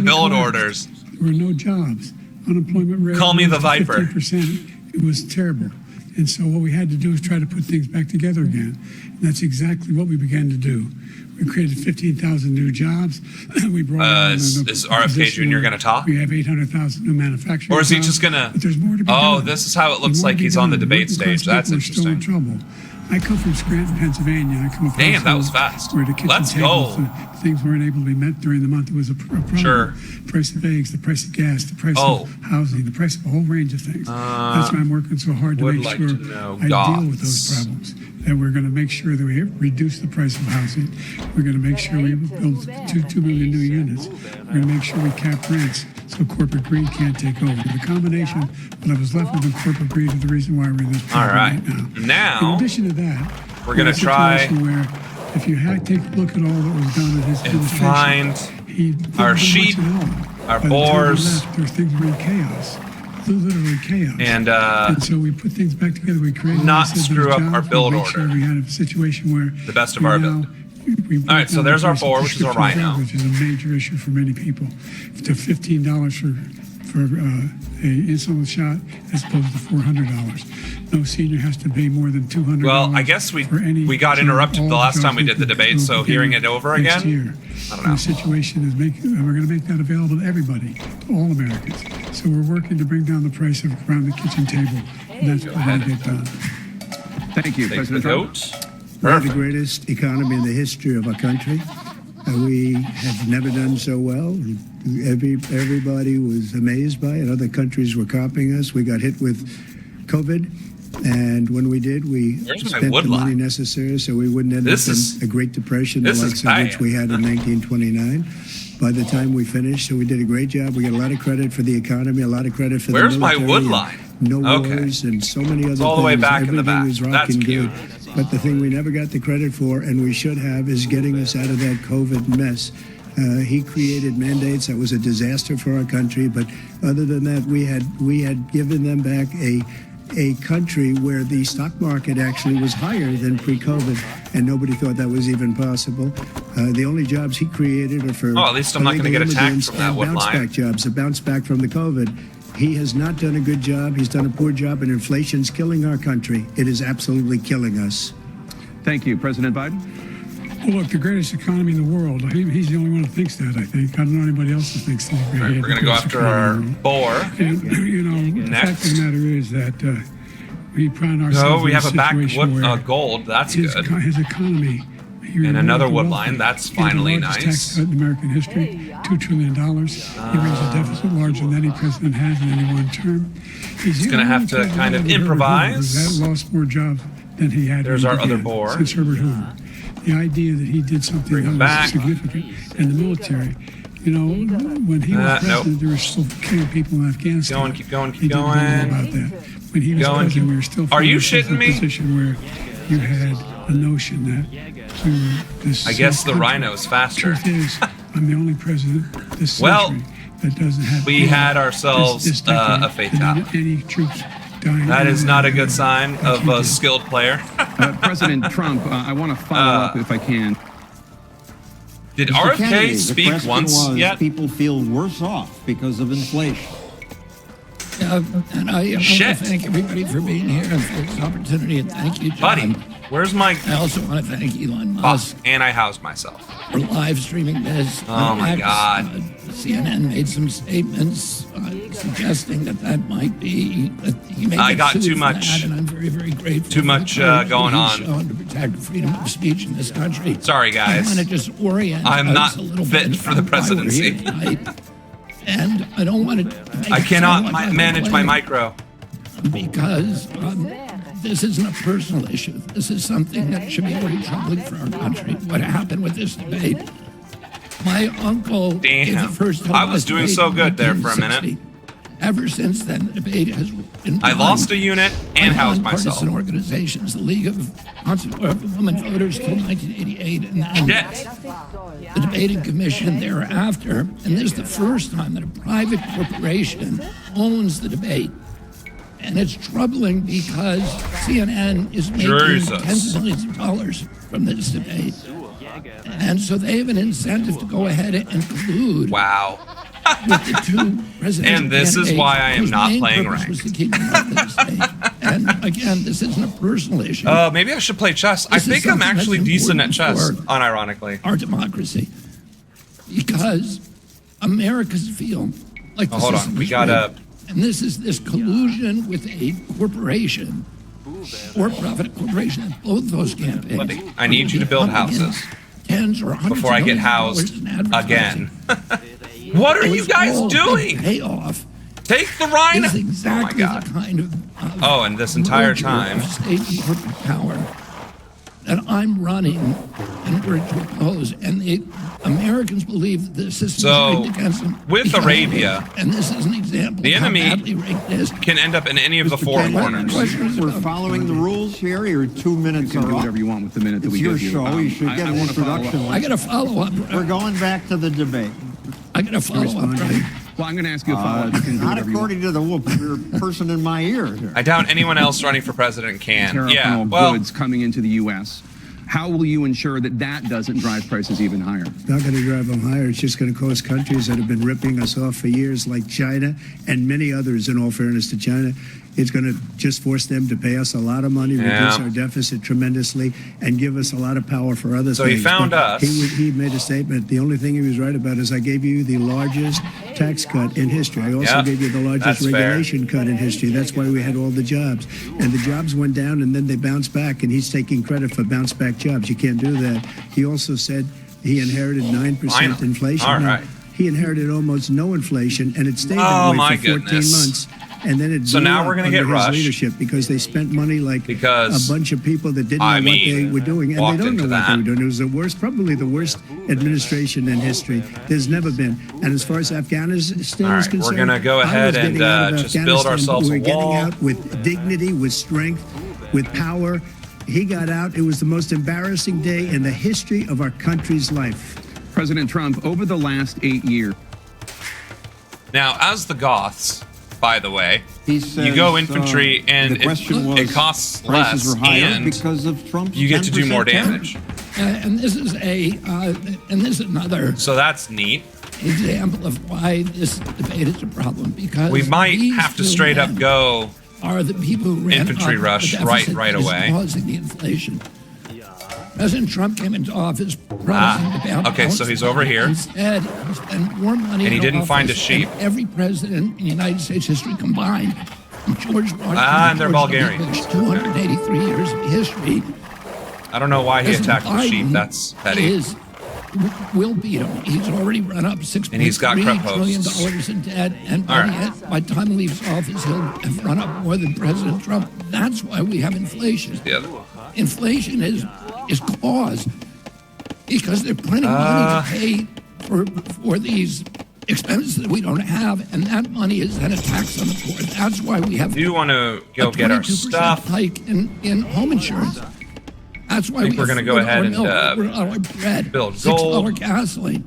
[SPEAKER 1] build orders.
[SPEAKER 15] There were no jobs. Unemployment rate.
[SPEAKER 1] Call me the Viper.
[SPEAKER 15] 15%. It was terrible. And so what we had to do is try to put things back together again. And that's exactly what we began to do. We created 15,000 new jobs. We brought
[SPEAKER 1] is RFK Jr. going to talk?
[SPEAKER 15] We have 800,000 new manufacturing
[SPEAKER 1] Or is he
[SPEAKER 15] jobs,
[SPEAKER 1] just going to...
[SPEAKER 15] but there's more to be
[SPEAKER 1] Oh,
[SPEAKER 15] done.
[SPEAKER 1] this is how it looks like he's on the debate stage. That's
[SPEAKER 15] We're still in
[SPEAKER 1] interesting.
[SPEAKER 15] trouble. I come from Scranton, Pennsylvania. I come from
[SPEAKER 1] Damn, that was fast.
[SPEAKER 15] Where the kitchen
[SPEAKER 1] Let's
[SPEAKER 15] tables,
[SPEAKER 1] go.
[SPEAKER 15] Things weren't able to be met during the month. It was a problem.
[SPEAKER 1] Sure.
[SPEAKER 15] The price of eggs, the price of gas, the price of housing, the price of a whole range of things. That's why I'm working so hard to
[SPEAKER 1] would
[SPEAKER 15] make
[SPEAKER 1] like
[SPEAKER 15] sure
[SPEAKER 1] to know
[SPEAKER 15] I deal with
[SPEAKER 1] gods.
[SPEAKER 15] those problems. That we're going to make sure that we reduce the price of housing. We're going to make sure we build 2 million new units. We're going to make sure we cap rents so corporate greed can't take over. The combination of what I was left with in corporate greed is the reason why we're in this problem
[SPEAKER 1] All right.
[SPEAKER 15] now.
[SPEAKER 1] Now,
[SPEAKER 15] in addition to that,
[SPEAKER 1] we're going to try
[SPEAKER 15] where if you had to take a look at all that was done in his
[SPEAKER 1] and
[SPEAKER 15] administration,
[SPEAKER 1] find
[SPEAKER 15] he
[SPEAKER 1] our
[SPEAKER 15] didn't do
[SPEAKER 1] sheep,
[SPEAKER 15] much at all.
[SPEAKER 1] our
[SPEAKER 15] By the time he
[SPEAKER 1] boars,
[SPEAKER 15] left, there things were in chaos. Literally chaos.
[SPEAKER 1] and
[SPEAKER 15] So we put things back together. We created
[SPEAKER 1] not
[SPEAKER 15] those
[SPEAKER 1] screw up
[SPEAKER 15] jobs.
[SPEAKER 1] our build
[SPEAKER 15] We made sure
[SPEAKER 1] order.
[SPEAKER 15] we had a situation where
[SPEAKER 1] the best of our ability. All right, so there's our boar, which is a rhino.
[SPEAKER 15] Which is a major issue for many people. To $15 for a insulin shot as opposed to $400. No senior has to pay more than $200.
[SPEAKER 1] Well, I guess we got interrupted the last time we did the debate, so hearing it over again, I don't know.
[SPEAKER 15] The situation is we're going to make that available to everybody, to all Americans. So we're working to bring down the price of around the kitchen table, and that's what we're going to get done.
[SPEAKER 17] Thank you, President Trump.
[SPEAKER 18] We have the greatest economy in the history of our country. We have never done so well. Everybody was amazed by it. Other countries were copying us. We got hit with COVID, and when we did, we spent the money necessary so we wouldn't end up in a Great Depression, the likes of which we had in 1929. By the time we finished, so we did a great job. We got a lot of credit for the economy, a lot of credit for the military.
[SPEAKER 1] Where's my wood line?
[SPEAKER 18] No wars and so many other things.
[SPEAKER 1] All the way back in the
[SPEAKER 18] Everything
[SPEAKER 1] back.
[SPEAKER 18] was
[SPEAKER 1] That's
[SPEAKER 18] rocking
[SPEAKER 1] cute.
[SPEAKER 18] good. But the thing we never got the credit for, and we should have, is getting us out of that COVID mess. He created mandates that was a disaster for our country. But other than that, we had given them back a country where the stock market actually was higher than pre-COVID, and nobody thought that was even possible. The only jobs he created are for
[SPEAKER 1] at least I'm not going to get
[SPEAKER 18] illegal
[SPEAKER 1] attacked
[SPEAKER 18] immigrants
[SPEAKER 1] from that
[SPEAKER 18] and
[SPEAKER 1] wood
[SPEAKER 18] bounce
[SPEAKER 1] line.
[SPEAKER 18] back jobs, a bounce back from the COVID. He has not done a good job. He's done a poor job, and inflation's killing our country. It is absolutely killing us.
[SPEAKER 17] Thank you, President Biden.
[SPEAKER 15] Well, look, the greatest economy in the world. He's the only one who thinks that, I think. I don't know anybody else who thinks that.
[SPEAKER 1] All right, we're going to go after our boar.
[SPEAKER 15] And, the fact of the matter is that we find ourselves
[SPEAKER 1] No, we
[SPEAKER 15] in a
[SPEAKER 1] have a back
[SPEAKER 15] situation
[SPEAKER 1] wood,
[SPEAKER 15] where
[SPEAKER 1] gold. That's
[SPEAKER 15] his,
[SPEAKER 1] good.
[SPEAKER 15] His economy.
[SPEAKER 1] And another wood line. That's finally
[SPEAKER 15] the largest
[SPEAKER 1] nice.
[SPEAKER 15] tax cut in American history, $2 trillion. He raised a deficit larger than any president has in any one term.
[SPEAKER 1] He's going to have to kind of improvise.
[SPEAKER 15] That lost more jobs than he had.
[SPEAKER 1] There's our other boar.
[SPEAKER 15] Since Herbert Hoover. The idea that he did something that was significant in the military. When he was president, there were still killing people in Afghanistan.
[SPEAKER 1] Keep going.
[SPEAKER 15] He didn't know about that. When he was president, we were still
[SPEAKER 1] Are you
[SPEAKER 15] finding ourselves
[SPEAKER 1] shitting
[SPEAKER 15] in a
[SPEAKER 1] me?
[SPEAKER 15] position where you had a notion that we were this.
[SPEAKER 1] I guess the
[SPEAKER 15] country.
[SPEAKER 1] rhino's faster.
[SPEAKER 15] Truth is, I'm the only president this
[SPEAKER 1] Well,
[SPEAKER 15] century that doesn't have.
[SPEAKER 1] we had ourselves
[SPEAKER 15] this decade
[SPEAKER 1] a fatality.
[SPEAKER 15] Any troops dying.
[SPEAKER 1] That is not a good sign of a skilled player.
[SPEAKER 17] President Trump, I want to follow up if I can.
[SPEAKER 1] Did
[SPEAKER 19] Mr.
[SPEAKER 1] RFK
[SPEAKER 19] Kennedy, the
[SPEAKER 1] speak
[SPEAKER 19] question
[SPEAKER 1] once
[SPEAKER 19] was,
[SPEAKER 1] yet?
[SPEAKER 19] People feel worse off because of inflation.
[SPEAKER 20] And I want to
[SPEAKER 1] Shit.
[SPEAKER 20] thank everybody for being here and for this opportunity. And thank you, John.
[SPEAKER 1] Buddy, where's my...
[SPEAKER 20] I also want to thank Elon Musk
[SPEAKER 1] and I housed myself.
[SPEAKER 20] for live streaming this.
[SPEAKER 1] Oh, my God.
[SPEAKER 20] CNN made some statements suggesting that might be... That he may
[SPEAKER 1] I
[SPEAKER 20] get
[SPEAKER 1] got
[SPEAKER 20] sued
[SPEAKER 1] too
[SPEAKER 20] for
[SPEAKER 1] much-
[SPEAKER 20] That, and I'm very, very grateful.
[SPEAKER 1] too
[SPEAKER 20] for
[SPEAKER 1] much,
[SPEAKER 20] the courage
[SPEAKER 1] going
[SPEAKER 20] that
[SPEAKER 1] on.
[SPEAKER 20] he's shown to protect freedom of speech in this country.
[SPEAKER 1] Sorry, guys.
[SPEAKER 20] I want to just orient
[SPEAKER 1] I'm
[SPEAKER 20] us
[SPEAKER 1] not
[SPEAKER 20] a little
[SPEAKER 1] fit
[SPEAKER 20] bit
[SPEAKER 1] for the
[SPEAKER 20] about why we're
[SPEAKER 1] presidency.
[SPEAKER 20] here tonight. And I don't want to...
[SPEAKER 1] I cannot manage my micro.
[SPEAKER 20] Because this isn't a personal issue. This is something that should be very troubling for our country. What happened with this debate My uncle gave the first
[SPEAKER 1] I was doing so good there for a minute.
[SPEAKER 20] 1960. Ever since then, the debate has been
[SPEAKER 1] I lost a unit and housed myself.
[SPEAKER 20] Partisan organizations, the League of Women Voters till 1988, and then the debating commission thereafter. And this is the first time that a private corporation owns the debate. And it's troubling because CNN is making tens of millions of dollars from this debate. And so they have an incentive to go ahead and collude.
[SPEAKER 1] Wow.
[SPEAKER 20] With the two presidential
[SPEAKER 1] And this is why I am not playing ranked.
[SPEAKER 20] And again, this isn't a personal issue.
[SPEAKER 1] Maybe I should play chess. I think I'm actually decent at chess, unironically.
[SPEAKER 20] Our democracy. Because Americans feel like the
[SPEAKER 1] hold on,
[SPEAKER 20] system
[SPEAKER 1] we
[SPEAKER 20] is
[SPEAKER 1] gotta.
[SPEAKER 20] rigged. And this is this collusion with a corporation, for-profit corporation, in both those campaigns.
[SPEAKER 1] I need you to build houses
[SPEAKER 20] tens or hundreds
[SPEAKER 1] before I get
[SPEAKER 20] of
[SPEAKER 1] housed
[SPEAKER 20] millions in
[SPEAKER 1] again. What are you guys doing?
[SPEAKER 20] Payoff.
[SPEAKER 1] Take the rhino.
[SPEAKER 20] Is exactly
[SPEAKER 1] oh my God.
[SPEAKER 20] The kind of
[SPEAKER 1] and this entire
[SPEAKER 20] merger
[SPEAKER 1] time,
[SPEAKER 20] of state and corporate power that I'm running in order to oppose, and the Americans believe that the system is rigged against them.
[SPEAKER 1] with Arabia,
[SPEAKER 20] And this is an example
[SPEAKER 1] the
[SPEAKER 20] of how
[SPEAKER 1] enemy
[SPEAKER 20] badly rigged it is.
[SPEAKER 1] can end up in any of the four corners.
[SPEAKER 19] We're following the rules here. Your 2 minutes
[SPEAKER 17] You can
[SPEAKER 19] are
[SPEAKER 17] do
[SPEAKER 19] up.
[SPEAKER 17] whatever you want with the minute that we
[SPEAKER 19] It's your
[SPEAKER 17] give you.
[SPEAKER 19] show. You should get an introduction.
[SPEAKER 20] I got to follow up.
[SPEAKER 19] We're going back to the debate.
[SPEAKER 20] I got to follow up, right?
[SPEAKER 17] Well, I'm going to ask you a follow-up. You can do
[SPEAKER 19] Not
[SPEAKER 17] whatever you want.
[SPEAKER 19] according to the person in my ear here.
[SPEAKER 1] I doubt anyone else running for president can.
[SPEAKER 17] Tariff
[SPEAKER 1] Yeah,
[SPEAKER 17] on all
[SPEAKER 1] well,
[SPEAKER 17] goods coming into the U.S. How will you ensure that that doesn't drive prices even higher?
[SPEAKER 18] It's not going to drive them higher. It's just going to cost countries that have been ripping us off for years, like China and many others, in all fairness to China. It's going to just force them to pay us a lot of money, reduce our deficit tremendously, and give us a lot of power for other
[SPEAKER 1] So
[SPEAKER 18] things.
[SPEAKER 1] he found us.
[SPEAKER 18] He made a statement. The only thing he was right about is I gave you the largest tax cut in history. I also gave you the largest regulation cut in history. That's why we had all the jobs. And the jobs went down, and then they bounced back, and he's taking credit for bounce back jobs. You can't do that. He also said he inherited 9% inflation.
[SPEAKER 1] All
[SPEAKER 18] No,
[SPEAKER 1] right.
[SPEAKER 18] he inherited almost no inflation, and it stayed that way for 14 months. And then it
[SPEAKER 1] So now we're
[SPEAKER 18] going to
[SPEAKER 1] get rushed
[SPEAKER 18] leadership because they spent money like a bunch of people that didn't know what they were doing, and they don't know what they were doing. It was the worst, probably the worst administration in history. There's never been. And as far as Afghanistan is concerned,
[SPEAKER 1] we're gonna go ahead and just build ourselves a wall.
[SPEAKER 18] We're getting out with dignity, with strength, with power. He got out. It was the most embarrassing day in the history of our country's life.
[SPEAKER 17] President Trump, over the last 8 years.
[SPEAKER 1] Now, as the Goths, by the way,
[SPEAKER 19] He says,
[SPEAKER 1] you go infantry and
[SPEAKER 19] the question was,
[SPEAKER 1] it costs
[SPEAKER 19] prices
[SPEAKER 1] less
[SPEAKER 19] were higher
[SPEAKER 1] and
[SPEAKER 19] because of Trump's
[SPEAKER 1] you get to do
[SPEAKER 19] 10%
[SPEAKER 1] more
[SPEAKER 19] tariff.
[SPEAKER 1] damage.
[SPEAKER 20] And this is another.
[SPEAKER 1] So that's neat.
[SPEAKER 20] Example of why this debate is a problem, because
[SPEAKER 1] We might have to straight up go
[SPEAKER 20] are the people who ran
[SPEAKER 1] infantry
[SPEAKER 20] up
[SPEAKER 1] rush
[SPEAKER 20] the deficit
[SPEAKER 1] right
[SPEAKER 20] that is
[SPEAKER 1] away.
[SPEAKER 20] causing the inflation. President Trump came into office promising to balance.
[SPEAKER 1] Okay, so he's over here.
[SPEAKER 20] Instead, he spent more money.
[SPEAKER 1] And he
[SPEAKER 20] in
[SPEAKER 1] didn't find a
[SPEAKER 20] office
[SPEAKER 1] sheep.
[SPEAKER 20] than every president in United States history combined. From George Washington.
[SPEAKER 1] And they're
[SPEAKER 20] to George W.
[SPEAKER 1] Bulgarians.
[SPEAKER 20] Bush, 283 years of history.
[SPEAKER 1] I don't know why he
[SPEAKER 20] President
[SPEAKER 1] attacked the sheep.
[SPEAKER 20] Biden
[SPEAKER 1] That's petty.
[SPEAKER 20] Will beat him. He's already run up
[SPEAKER 1] And he's got crep
[SPEAKER 20] $6.3 trillion
[SPEAKER 1] hosts.
[SPEAKER 20] in debt, and by the time he leaves office, he'll have run up more than President Trump. That's why we have inflation. Inflation is caused because they're printing money to pay for these expenses that we don't have, and that money is then a tax on the poor. That's why we have.
[SPEAKER 1] Do you want to go get our
[SPEAKER 20] 22%
[SPEAKER 1] stuff?
[SPEAKER 20] hike in home insurance. That's why
[SPEAKER 1] I think we're going to go ahead and
[SPEAKER 20] bread,
[SPEAKER 1] build
[SPEAKER 20] $6
[SPEAKER 1] gold.
[SPEAKER 20] gasoline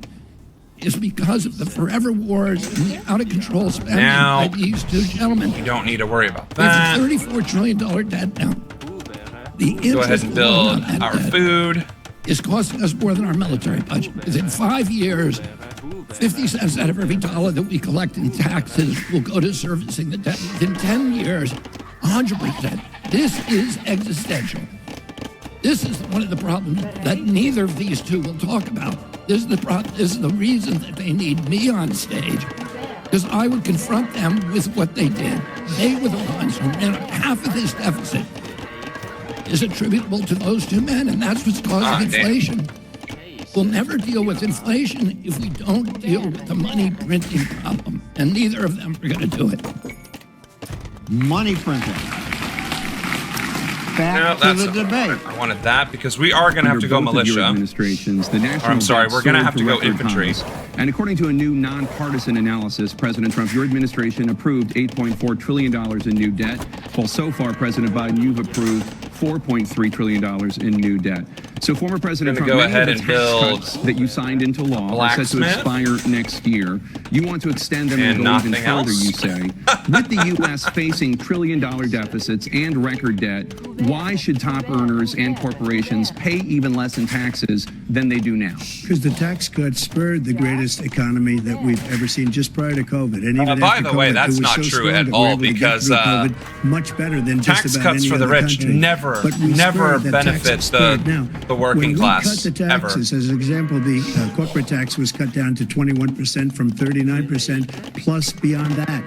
[SPEAKER 20] is because of the forever wars and the out of control spending
[SPEAKER 1] Now,
[SPEAKER 20] by these two gentlemen.
[SPEAKER 1] You don't need to worry about
[SPEAKER 20] We have
[SPEAKER 1] that.
[SPEAKER 20] a $34 trillion debt now. The
[SPEAKER 1] Go ahead
[SPEAKER 20] interest
[SPEAKER 1] and
[SPEAKER 20] alone
[SPEAKER 1] build
[SPEAKER 20] on that
[SPEAKER 1] our
[SPEAKER 20] debt
[SPEAKER 1] food.
[SPEAKER 20] is costing us more than our military budget. Within 5 years, 50 cents out of every dollar that we collect in taxes will go to servicing the debt. Within 10 years, 100%. This is existential. This is one of the problems that neither of these two will talk about. This is the problem. This is the reason that they need me on stage, because I would confront them with what they did. They were the ones who ran up half of this deficit. Is attributable to those two men, and that's what's causing inflation. We'll never deal with inflation if we don't deal with the money printing problem, and neither of them are going to do it.
[SPEAKER 19] Money printing. back to the debate.
[SPEAKER 1] I wanted that because we are going to have to go militia. I'm sorry, we're going to have to go infantry.
[SPEAKER 17] And according to a new nonpartisan analysis, President Trump, your administration approved $8.4 trillion in new debt, while so far, President Biden, you've approved $4.3 trillion in new debt. So former President Trump,
[SPEAKER 1] go ahead and
[SPEAKER 17] tax
[SPEAKER 1] build
[SPEAKER 17] cuts that you signed into law are set to expire next year. You want to extend them and go even further, you say. With the U.S. facing trillion-dollar deficits and record debt, why should top earners and corporations pay even less in taxes than they do now?
[SPEAKER 18] Because the tax cuts spurred the greatest economy that we've ever seen just prior to COVID. And even
[SPEAKER 1] by the way, that's not true at all because
[SPEAKER 18] much better than just
[SPEAKER 1] tax
[SPEAKER 18] about
[SPEAKER 1] cuts
[SPEAKER 18] any
[SPEAKER 1] for the
[SPEAKER 18] other
[SPEAKER 1] rich
[SPEAKER 18] country.
[SPEAKER 1] never benefit the working class.
[SPEAKER 18] When we cut the taxes, as an example, the corporate tax was cut down to 21% from 39%, plus beyond that.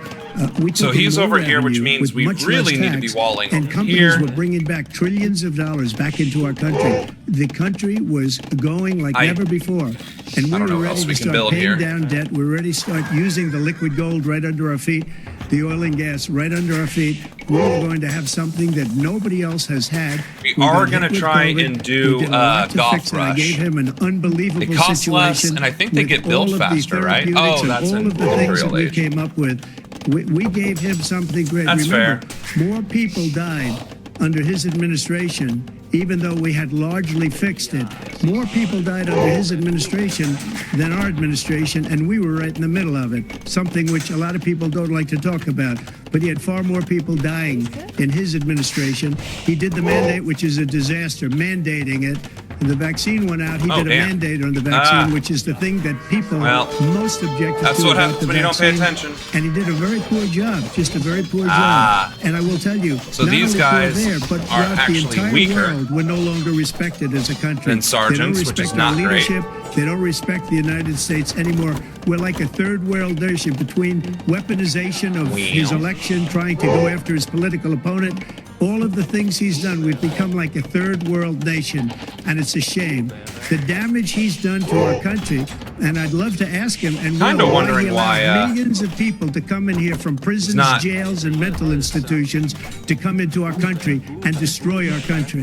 [SPEAKER 1] So he's over here, which means we really need to be walling
[SPEAKER 18] and
[SPEAKER 1] over
[SPEAKER 18] companies
[SPEAKER 1] here.
[SPEAKER 18] were bringing back trillions of dollars back into our country. The country was going like never before. And we were ready to start paying down debt. We're ready to start using the liquid gold right under our feet, the oil and gas right under our feet. We were going to have something that nobody else has had.
[SPEAKER 1] We are going to try and do Golf Rush.
[SPEAKER 18] I gave him an unbelievable
[SPEAKER 1] it costs
[SPEAKER 18] situation.
[SPEAKER 1] Less, and I think they get built faster, right? Oh, that's
[SPEAKER 18] all of the things that we came up with. We gave him something great.
[SPEAKER 1] That's
[SPEAKER 18] Remember,
[SPEAKER 1] fair.
[SPEAKER 18] More people died under his administration, even though we had largely fixed it. More people died under his administration than our administration, and we were right in the middle of it, something which a lot of people don't like to talk about. But he had far more people dying in his administration. He did the mandate, which is a disaster, mandating it. And the vaccine went out. He did a mandate on the vaccine, which is the thing that people most objected to.
[SPEAKER 1] That's what happens when you don't pay attention.
[SPEAKER 18] And he did a very poor job, just a very poor job. And I will tell you,
[SPEAKER 1] so these guys
[SPEAKER 18] but
[SPEAKER 1] are
[SPEAKER 18] throughout the entire
[SPEAKER 1] weaker
[SPEAKER 18] world, we're no longer respected as a country.
[SPEAKER 1] than sergeants, which is not great.
[SPEAKER 18] They don't respect the United States anymore. We're like a third world nation between weaponization of his election, trying to go after his political opponent. All of the things he's done, we've become like a third world nation, and it's a shame. The damage he's done to our country, and I'd love to ask him, and
[SPEAKER 1] kind of wondering why
[SPEAKER 18] millions of people to come in here from prisons, jails, and mental institutions to come into our country and destroy our country.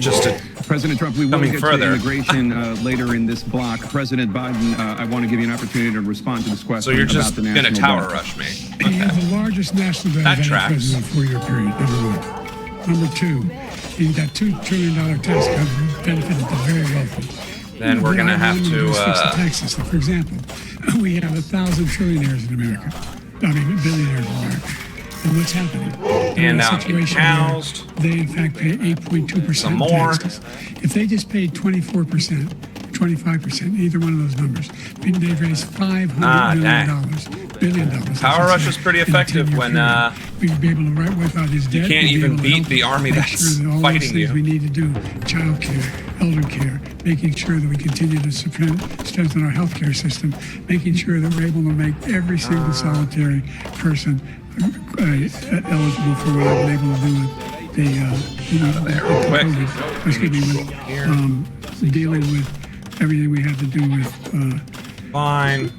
[SPEAKER 17] President Trump, we will get to immigration later in this block. President Biden, I want to give you an opportunity to respond to this question.
[SPEAKER 1] So you're just
[SPEAKER 17] going
[SPEAKER 1] to tower rush me.
[SPEAKER 15] He had the largest national debt of any president in a 4-year period, number one. Number two, he got $2 trillion tax cut benefited the very wealthy.
[SPEAKER 1] Then we're going to have to
[SPEAKER 15] tax system. For example, we have 1,000 trillionaires in America. I mean, billionaires in America. And what's happening?
[SPEAKER 1] And now getting housed.
[SPEAKER 15] They in fact pay 8.2% taxes. If they just paid 24%, 25%, either one of those numbers, they'd raise $500 billion.
[SPEAKER 1] Power Rush is pretty effective when
[SPEAKER 15] we'd be able to wipe out his debt.
[SPEAKER 1] You can't even beat the army that's fighting you.
[SPEAKER 15] We need to do child care, elder care, making sure that we continue to strengthen our healthcare system, making sure that we're able to make every single solitary person eligible for what I've been able to do with dealing with everything we had to do with.
[SPEAKER 1] Fine.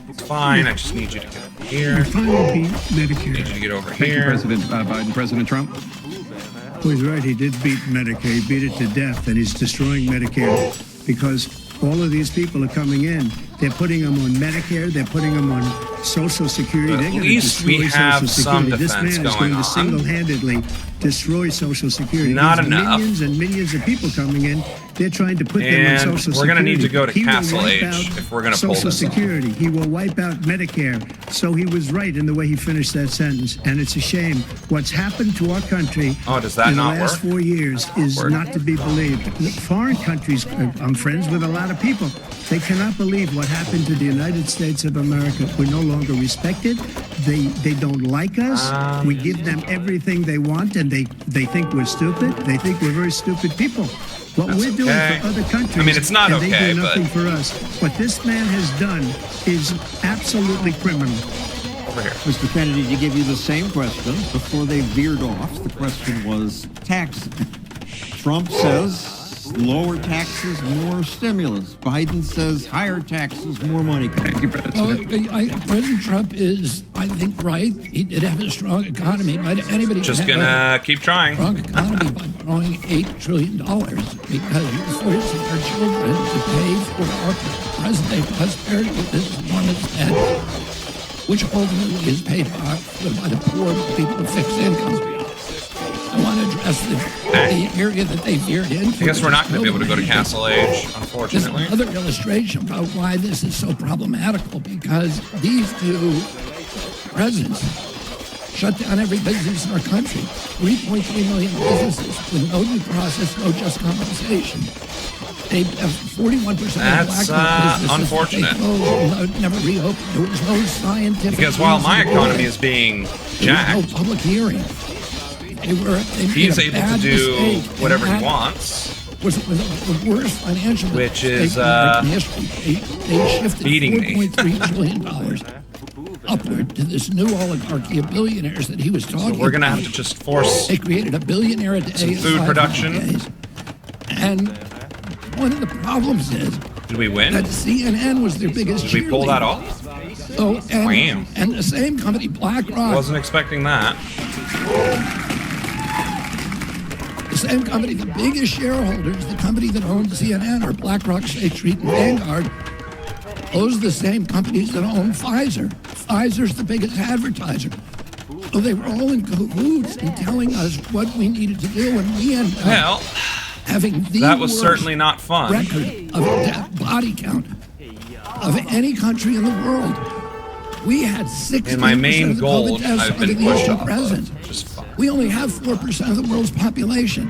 [SPEAKER 1] It's fine. I just need you to get over here.
[SPEAKER 15] Finally beat Medicare.
[SPEAKER 1] I need you to get over
[SPEAKER 17] Thank
[SPEAKER 1] here.
[SPEAKER 17] you, President Biden. President Trump?
[SPEAKER 18] Well, he's right. He did beat Medicare. He beat it to death, and he's destroying Medicare because all of these people are coming in. They're putting them on Medicare. They're putting them on Social Security.
[SPEAKER 1] But
[SPEAKER 18] they're
[SPEAKER 1] at least
[SPEAKER 18] going to
[SPEAKER 1] we
[SPEAKER 18] destroy
[SPEAKER 1] have
[SPEAKER 18] Social
[SPEAKER 1] some
[SPEAKER 18] Security. This
[SPEAKER 1] defense
[SPEAKER 18] man is
[SPEAKER 1] going
[SPEAKER 18] going
[SPEAKER 1] on.
[SPEAKER 18] to single-handedly destroy Social Security.
[SPEAKER 1] Not
[SPEAKER 18] There's
[SPEAKER 1] enough.
[SPEAKER 18] Millions and millions of people coming in. They're trying to put them on
[SPEAKER 1] And
[SPEAKER 18] Social Security.
[SPEAKER 1] we're going to need to go to
[SPEAKER 18] He will
[SPEAKER 1] Castle
[SPEAKER 18] wipe
[SPEAKER 1] Age
[SPEAKER 18] out
[SPEAKER 1] if we're going to pull
[SPEAKER 18] Social
[SPEAKER 1] this off.
[SPEAKER 18] Security. He will wipe out Medicare. So he was right in the way he finished that sentence. And it's a shame. What's happened to our country
[SPEAKER 1] does that
[SPEAKER 18] in the
[SPEAKER 1] not
[SPEAKER 18] last
[SPEAKER 1] work?
[SPEAKER 18] 4 years is
[SPEAKER 1] Work.
[SPEAKER 18] not to be believed. Foreign countries, I'm friends with a lot of people. They cannot believe what happened to the United States of America. We're no longer respected. They don't like us. We give them everything they want, and they think we're stupid. They think we're very stupid people. What we're doing for other countries,
[SPEAKER 1] I mean, it's not
[SPEAKER 18] and they
[SPEAKER 1] okay,
[SPEAKER 18] do nothing
[SPEAKER 1] but
[SPEAKER 18] for us. What this man has done is absolutely criminal.
[SPEAKER 1] over here.
[SPEAKER 19] Mr. Kennedy, to give you the same question, before they veered off, the question was tax. Trump says lower taxes, more stimulus. Biden says higher taxes, more money.
[SPEAKER 20] President Trump is, I think, right. He did have a strong economy, but anybody
[SPEAKER 1] just
[SPEAKER 20] can
[SPEAKER 1] gonna keep trying.
[SPEAKER 20] Strong economy by borrowing $8 trillion because you're forcing our children to pay for our present-day prosperity with this enormous debt, which ultimately is paid off by the poor people with fixed incomes. I want to address the area that they veered into.
[SPEAKER 1] I guess we're not going to be able to go to Castle Age, unfortunately.
[SPEAKER 20] There's another illustration about why this is so problematical, because these two presidents shut down every business in our country. 3.3 million businesses with no due process, no just compensation. They have 41% of
[SPEAKER 1] That's
[SPEAKER 20] black businesses.
[SPEAKER 1] unfortunate.
[SPEAKER 20] They never reopened. There was no scientific.
[SPEAKER 1] Because while my economy is being jacked,
[SPEAKER 20] there was no public hearing.
[SPEAKER 1] He's able to do whatever he wants,
[SPEAKER 20] was the worst financial
[SPEAKER 1] which is
[SPEAKER 20] they shifted
[SPEAKER 1] beating me.
[SPEAKER 20] $4.3 trillion upward to this new oligarchy of billionaires that he was talking about.
[SPEAKER 1] So we're going to have to just force
[SPEAKER 20] they created a billionaire a day,
[SPEAKER 1] some food production.
[SPEAKER 20] And one of the problems is
[SPEAKER 1] did we win?
[SPEAKER 20] That CNN was their biggest cheerleader.
[SPEAKER 1] Did we pull that off?
[SPEAKER 20] Oh, and the same company, BlackRock.
[SPEAKER 1] Wasn't expecting that.
[SPEAKER 20] The same company, the biggest shareholders, the company that owns CNN, are BlackRock, State Street, and Vanguard. Those are the same companies that own Pfizer. Pfizer's the biggest advertiser. So they were all in cahoots in telling us what we needed to do, and we ended up having the
[SPEAKER 1] that was certainly not fun.
[SPEAKER 20] Record of body count of any country in the world. We had 60%
[SPEAKER 1] in my main
[SPEAKER 20] of the
[SPEAKER 1] goal,
[SPEAKER 20] COVID deaths
[SPEAKER 1] I've
[SPEAKER 20] under
[SPEAKER 1] been
[SPEAKER 20] the
[SPEAKER 1] pushed
[SPEAKER 20] issue
[SPEAKER 1] off.
[SPEAKER 20] president. We only have 4% of the world's population.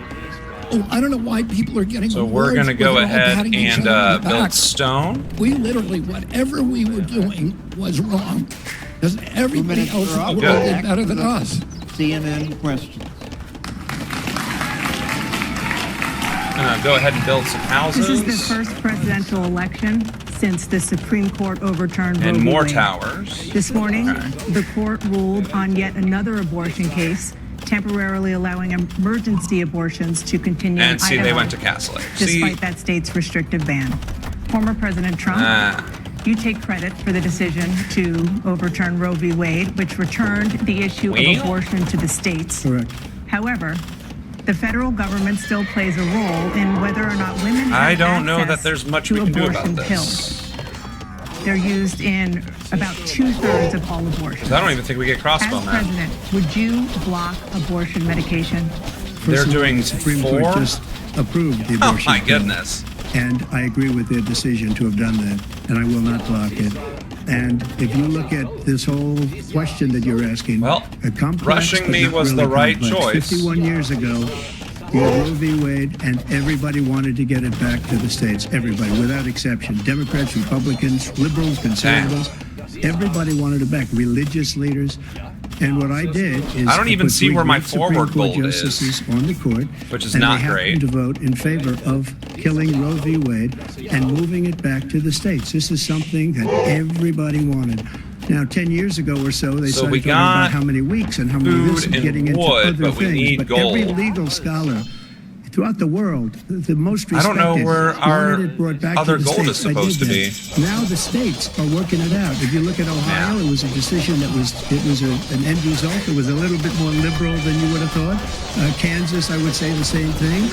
[SPEAKER 20] Oh, I don't know why people are getting
[SPEAKER 1] So we're going to go ahead and build stone.
[SPEAKER 20] We literally, whatever we were doing was wrong. Because everybody else in the world did better than us.
[SPEAKER 19] CNN questions.
[SPEAKER 1] Go ahead and build some houses.
[SPEAKER 14] This is the first presidential election since the Supreme Court overturned Roe
[SPEAKER 1] and
[SPEAKER 14] v.
[SPEAKER 1] more
[SPEAKER 14] Wade.
[SPEAKER 1] towers.
[SPEAKER 14] This morning, the court ruled on yet another abortion case, temporarily allowing emergency abortions to continue
[SPEAKER 1] And
[SPEAKER 14] in
[SPEAKER 1] see,
[SPEAKER 14] Idaho,
[SPEAKER 1] they went to Castle Age.
[SPEAKER 14] despite that state's restrictive ban. Former President Trump, you take credit for the decision to overturn Roe v. Wade, which returned the issue of abortion to the states.
[SPEAKER 18] Correct.
[SPEAKER 14] However, the federal government still plays a role in whether or not women have
[SPEAKER 1] I don't know
[SPEAKER 14] access
[SPEAKER 1] that there's much
[SPEAKER 14] to
[SPEAKER 1] we can do about
[SPEAKER 14] abortion
[SPEAKER 1] this.
[SPEAKER 14] pills. They're used in about 2/3 of all abortions.
[SPEAKER 1] I don't even think we get crossbow
[SPEAKER 14] As
[SPEAKER 1] now.
[SPEAKER 14] president, would you block abortion medication?
[SPEAKER 1] They're doing
[SPEAKER 18] the Supreme Court
[SPEAKER 1] 4?
[SPEAKER 18] just approved the abortion.
[SPEAKER 1] Oh my
[SPEAKER 18] bill.
[SPEAKER 1] goodness.
[SPEAKER 18] And I agree with their decision to have done that, and I will not block it. And if you look at this whole question that you're asking, a complex,
[SPEAKER 1] rushing
[SPEAKER 18] but
[SPEAKER 1] me
[SPEAKER 18] not
[SPEAKER 1] was
[SPEAKER 18] really
[SPEAKER 1] the right
[SPEAKER 18] complex.
[SPEAKER 1] choice.
[SPEAKER 18] 51 years ago, you had Roe v. Wade, and everybody wanted to get it back to the states. Everybody, without exception. Democrats, Republicans, liberals, conservatives. Everybody wanted it back. Religious leaders. And what I did is
[SPEAKER 1] I don't even
[SPEAKER 18] put
[SPEAKER 1] see
[SPEAKER 18] 3
[SPEAKER 1] where my
[SPEAKER 18] great Supreme
[SPEAKER 1] forward
[SPEAKER 18] Court
[SPEAKER 1] goal is,
[SPEAKER 18] justices on the court,
[SPEAKER 1] which is
[SPEAKER 18] and
[SPEAKER 1] not
[SPEAKER 18] they happened
[SPEAKER 1] great.
[SPEAKER 18] to vote in favor of killing Roe v. Wade and moving it back to the states. This is something that everybody wanted. Now, 10 years ago or so, they
[SPEAKER 1] So
[SPEAKER 18] started
[SPEAKER 1] we
[SPEAKER 18] talking
[SPEAKER 1] got
[SPEAKER 18] about how many weeks and how many
[SPEAKER 1] food
[SPEAKER 18] this and
[SPEAKER 1] and
[SPEAKER 18] getting into
[SPEAKER 1] wood,
[SPEAKER 18] other
[SPEAKER 1] but we
[SPEAKER 18] things.
[SPEAKER 1] need
[SPEAKER 18] But
[SPEAKER 1] gold.
[SPEAKER 18] every legal scholar throughout the world, the most
[SPEAKER 1] I
[SPEAKER 18] respected,
[SPEAKER 1] don't know where our
[SPEAKER 18] wanted it brought back
[SPEAKER 1] other
[SPEAKER 18] to the
[SPEAKER 1] gold is
[SPEAKER 18] states. I
[SPEAKER 1] supposed
[SPEAKER 18] did
[SPEAKER 1] to be.
[SPEAKER 18] Now the states are working it out. If you look at Ohio, it was a decision that was an end result. It was a little bit more liberal than you would have thought. Kansas, I would say the same thing.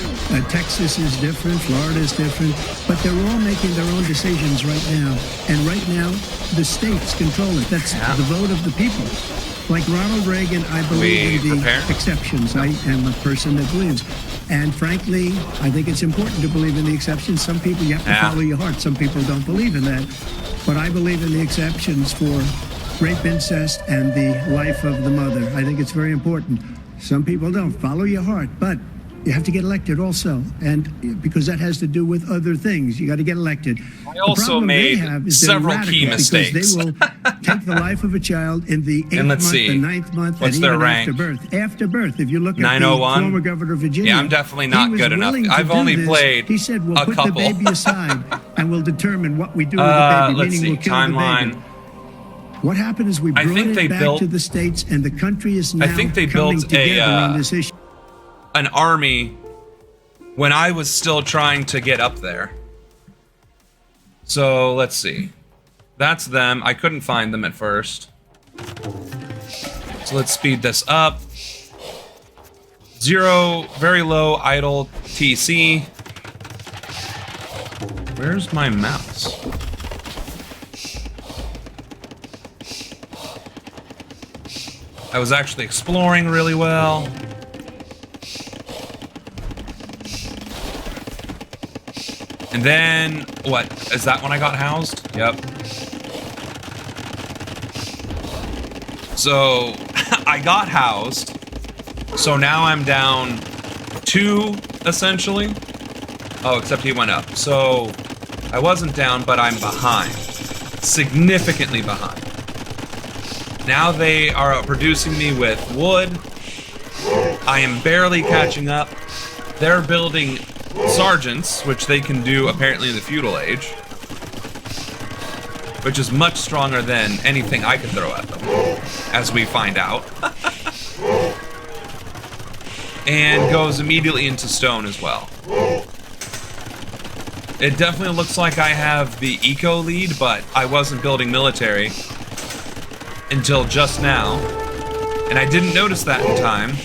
[SPEAKER 18] Texas is different. Florida is different. But they're all making their own decisions right now. And right now, the states control it. That's the vote of the people. Like Ronald Reagan, I believe in the exceptions. I am a person that believes. And frankly, I think it's important to believe in the exceptions. Some people, you have to follow your heart. Some people don't believe in that. But I believe in the exceptions for rape, incest, and the life of the mother. I think it's very important. Some people don't. Follow your heart. But you have to get elected also. And because that has to do with other things. You got to get elected.
[SPEAKER 1] I also made several key mistakes.
[SPEAKER 18] Because they will take the life of a child in the 8th month, the 9th month,
[SPEAKER 1] What's
[SPEAKER 18] and
[SPEAKER 1] their
[SPEAKER 18] even
[SPEAKER 1] rank?
[SPEAKER 18] after birth. After birth, if you look at the
[SPEAKER 1] 901?
[SPEAKER 18] former governor of Virginia,
[SPEAKER 1] Yeah, I'm definitely not
[SPEAKER 18] he was
[SPEAKER 1] good enough.
[SPEAKER 18] willing to
[SPEAKER 1] I've
[SPEAKER 18] do
[SPEAKER 1] only
[SPEAKER 18] this.
[SPEAKER 1] played
[SPEAKER 18] He said, "We'll
[SPEAKER 1] a
[SPEAKER 18] put
[SPEAKER 1] couple."
[SPEAKER 18] the baby aside, and we'll determine what we do with the baby."
[SPEAKER 1] Let's
[SPEAKER 18] Meaning,
[SPEAKER 1] see.
[SPEAKER 18] we'll kill
[SPEAKER 1] Timeline.
[SPEAKER 18] the baby. What happened is we
[SPEAKER 1] I
[SPEAKER 18] brought
[SPEAKER 1] think they
[SPEAKER 18] it back
[SPEAKER 1] built-
[SPEAKER 18] to the states, and the country is now
[SPEAKER 1] I think they
[SPEAKER 18] coming
[SPEAKER 1] built
[SPEAKER 18] together on this issue.
[SPEAKER 1] an army when I was still trying to get up there. So let's see. That's them. I couldn't find them at first. So let's speed this up. 0, very low idle TC. Where's my mouse? I was actually exploring really well. And then, what? Is that when I got housed? Yep. So, I got housed. So now I'm down 2, essentially. Oh, except he went up. So, I wasn't down, but I'm behind. Significantly behind. Now they are producing me with wood. I am barely catching up. They're building sergeants, which they can do apparently in the feudal age, which is much stronger than anything I can throw at them, as we find out. And goes immediately into stone as well. It definitely looks like I have the eco lead, but I wasn't building military until just now, and I didn't notice that in time,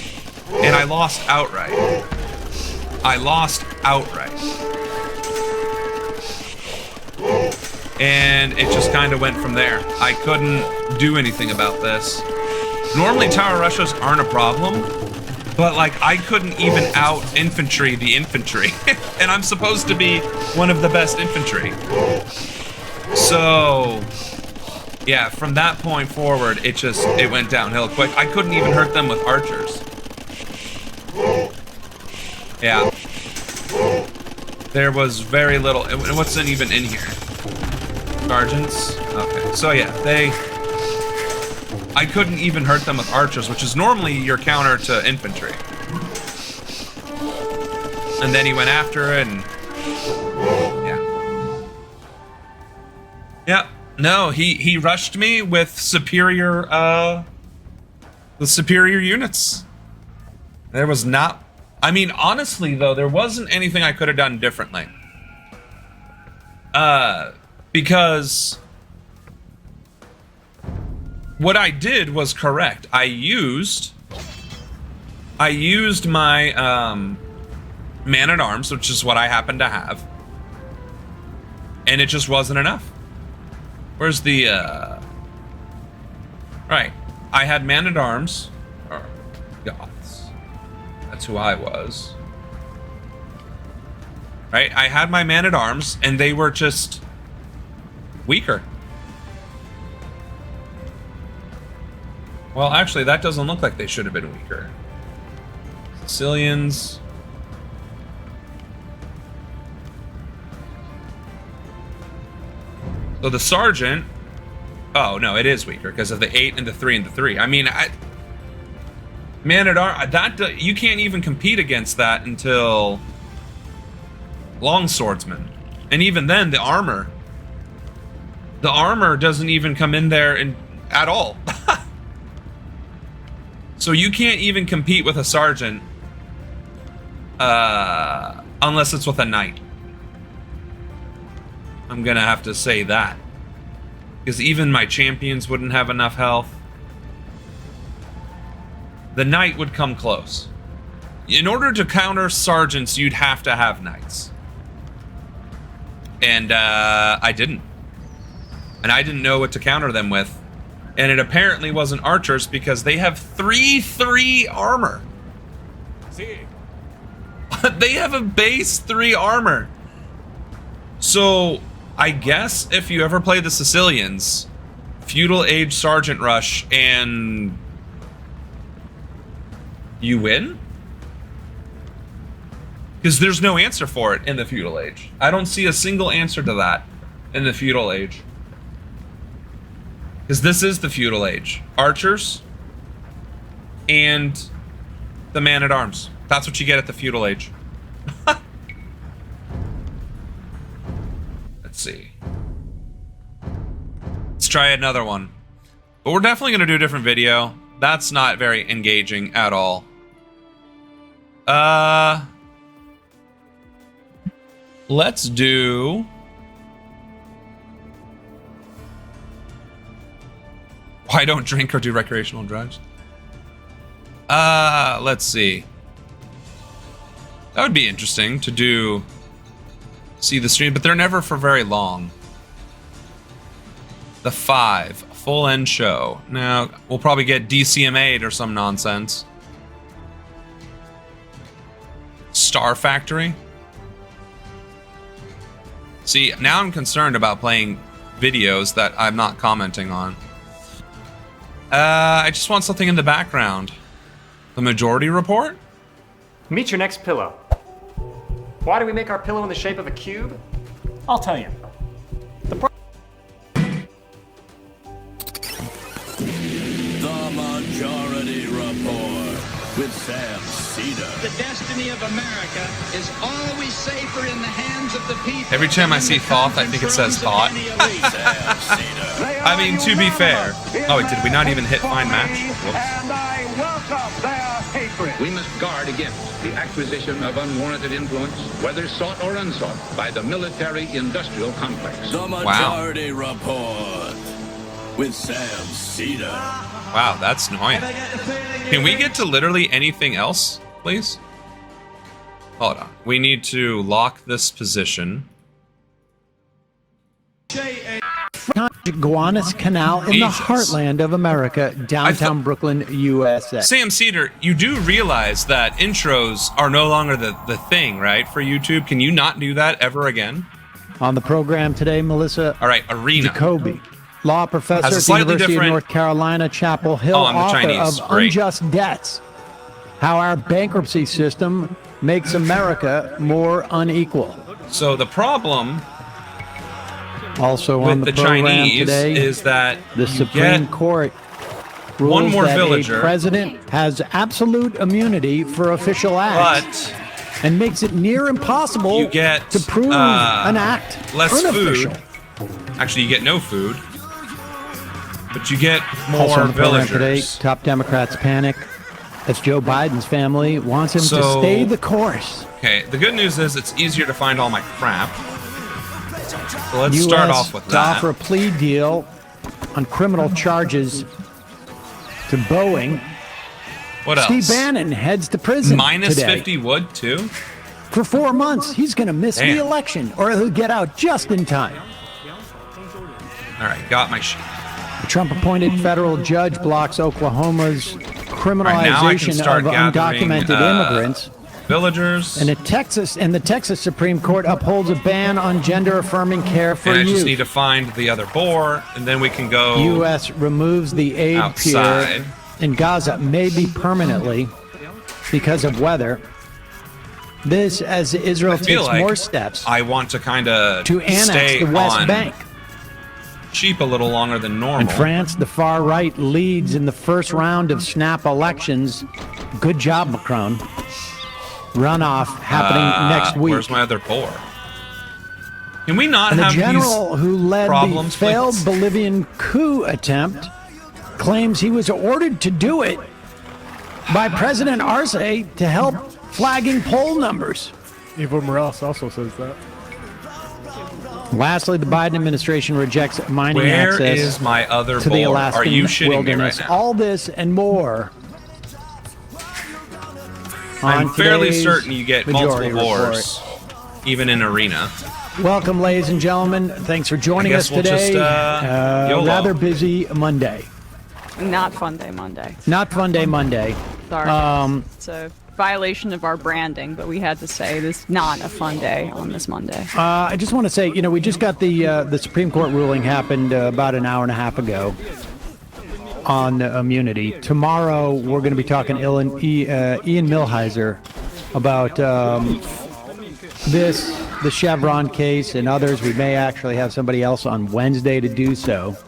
[SPEAKER 1] and I lost outright. I lost outright. And it just kind of went from there. I couldn't do anything about this. Normally tower rushes aren't a problem, but like I couldn't even out infantry the infantry. And I'm supposed to be one of the best infantry. So yeah, from that point forward, it went downhill quick. I couldn't even hurt them with archers. Yeah. There was very little. What's even in here? Sergeants? Okay. So yeah, I couldn't even hurt them with archers, which is normally your counter to infantry. And then he went after it, and yeah. Yeah. No, he rushed me with superior units. There was not. I mean, honestly, though, there wasn't anything I could have done differently. Because what I did was correct. I used my man-at-arms, which is what I happen to have, and it just wasn't enough. Where's the right? I had man-at-arms. Or Goths. That's who I was. Right? I had my man-at-arms, and they were just weaker. Well, actually, that doesn't look like they should have been weaker. Sicilians. So the sergeant. Oh no, it is weaker because of the 8 and the 3 and the 3. I mean, man-at-arms. That you can't even compete against that until longswordsman, and even then, the armor. The armor doesn't even come in there at all. So you can't even compete with a sergeant unless it's with a knight. I'm gonna have to say that. Because even my champions wouldn't have enough health. The knight would come close. In order to counter sergeants, you'd have to have knights. And I didn't. And I didn't know what to counter them with. And it apparently wasn't archers because they have 3/3 armor. See? They have a base 3 armor. So I guess if you ever play the Sicilians, feudal age sergeant rush, and you win? Because there's no answer for it in the feudal age. I don't see a single answer to that in the feudal age. Because this is the feudal age. Archers and the man-at-arms. That's what you get at the feudal age. Let's see. Let's try another one. But we're definitely going to do a different video. That's not very engaging at all. Let's do... Why don't drink or do recreational drugs? Let's see. That would be interesting to do. See the stream, but they're never for very long. The 5 full end show. Now we'll probably get DCMA'd or some nonsense. Star Factory. See, now I'm concerned about playing videos that I'm not commenting on. I just want something in the background. The Majority Report?
[SPEAKER 3] Meet your next pillow. Why do we make our pillow in the shape of a cube? I'll tell you.
[SPEAKER 4] The Majority Report with Sam Cedar.
[SPEAKER 21] The destiny of America is always safer in the hands of the people.
[SPEAKER 1] Every time I see Thoth, I think it says thought. I mean, to be fair. Oh, wait, did we not even hit find match? Whoops.
[SPEAKER 21] And I welcome their hatred.
[SPEAKER 22] We must guard against the acquisition of unwarranted influence, whether sought or unsought, by the military-industrial complex.
[SPEAKER 4] The Majority Report with Sam Cedar.
[SPEAKER 1] Wow, that's annoying. Can we get to literally anything else, please? Hold on. We need to lock this position.
[SPEAKER 25] Gowanus Canal in the heartland of America, downtown Brooklyn, USA.
[SPEAKER 1] Sam Cedar, you do realize that intros are no longer the thing, right, for YouTube? Can you not do that ever again?
[SPEAKER 25] On the program today, Melissa.
[SPEAKER 1] All right, Arena.
[SPEAKER 25] Jacoby, law professor at the University of North Carolina, Chapel Hill, author of Unjust Debts, How Our Bankruptcy System Makes America More Unequal.
[SPEAKER 1] So the problem...
[SPEAKER 25] Also on the program
[SPEAKER 1] Chinese
[SPEAKER 25] today
[SPEAKER 1] is that
[SPEAKER 25] the Supreme Court rules
[SPEAKER 1] one more
[SPEAKER 25] that
[SPEAKER 1] villager,
[SPEAKER 25] a president has absolute immunity for official acts, and makes it near impossible to prove an act
[SPEAKER 1] less
[SPEAKER 25] unofficial.
[SPEAKER 1] food. Actually, you get no food, but you get more
[SPEAKER 25] Also on the program
[SPEAKER 1] villagers.
[SPEAKER 25] today, top Democrats panic as Joe Biden's family wants him to stay the course.
[SPEAKER 1] Okay, the good news is it's easier to find all my crap. So let's start off with that.
[SPEAKER 25] Offer a plea deal on criminal charges to Boeing.
[SPEAKER 1] What else?
[SPEAKER 25] Steve Bannon heads to prison
[SPEAKER 1] Minus
[SPEAKER 25] today.
[SPEAKER 1] 50 wood, too?
[SPEAKER 25] For 4 months. He's going to miss the election, or he'll get out just in time.
[SPEAKER 1] All right, got my sheet.
[SPEAKER 25] The Trump-appointed federal judge blocks Oklahoma's criminalization of undocumented immigrants.
[SPEAKER 1] Villagers.
[SPEAKER 25] And the Texas Supreme Court upholds a ban on gender-affirming care for
[SPEAKER 1] And I
[SPEAKER 25] youth.
[SPEAKER 1] just need to find the other boar, and then we can go
[SPEAKER 25] U.S. removes the aid
[SPEAKER 1] outside.
[SPEAKER 25] pier in Gaza, maybe permanently, because of weather. This as Israel takes
[SPEAKER 1] like
[SPEAKER 25] more steps
[SPEAKER 1] I want to kind of
[SPEAKER 25] to annex
[SPEAKER 1] stay
[SPEAKER 25] the West
[SPEAKER 1] on
[SPEAKER 25] Bank.
[SPEAKER 1] cheap a little longer than normal.
[SPEAKER 25] In France, the far right leads in the first round of snap elections. Good job, Macron. Runoff happening next week.
[SPEAKER 1] Where's my other boar? Can we not
[SPEAKER 25] And the
[SPEAKER 1] have
[SPEAKER 25] general
[SPEAKER 1] these
[SPEAKER 25] who led the
[SPEAKER 1] problems,
[SPEAKER 25] failed
[SPEAKER 1] please?
[SPEAKER 25] Bolivian coup attempt claims he was ordered to do it by President Arce to help flagging poll numbers.
[SPEAKER 26] Evo Morales also says that.
[SPEAKER 25] Lastly, the Biden administration rejects mining
[SPEAKER 1] Where
[SPEAKER 25] access
[SPEAKER 1] is my other
[SPEAKER 25] to the
[SPEAKER 1] boar?
[SPEAKER 25] Alaskan
[SPEAKER 1] Are you shitting me
[SPEAKER 25] wilderness.
[SPEAKER 1] right now?
[SPEAKER 25] All this and more.
[SPEAKER 1] I'm
[SPEAKER 25] on
[SPEAKER 1] fairly
[SPEAKER 25] today's
[SPEAKER 1] certain you get multiple
[SPEAKER 25] Majority
[SPEAKER 1] boars, even in arena.
[SPEAKER 25] Welcome, ladies and gentlemen. Thanks for joining
[SPEAKER 1] I
[SPEAKER 25] us
[SPEAKER 1] guess we'll
[SPEAKER 25] today.
[SPEAKER 1] just, YOLO.
[SPEAKER 25] Rather busy Monday.
[SPEAKER 27] Not Fun Day Monday.
[SPEAKER 25] Not Fun Day Monday.
[SPEAKER 27] Sorry. It's a violation of our branding, but we had to say this not a fun day on this Monday.
[SPEAKER 25] I just want to say, we just got the Supreme Court ruling happened about an hour and a half ago on immunity. Tomorrow, we're going to be talking Ian Millhiser about the Chevron case and others. We may actually have somebody else on Wednesday to do so.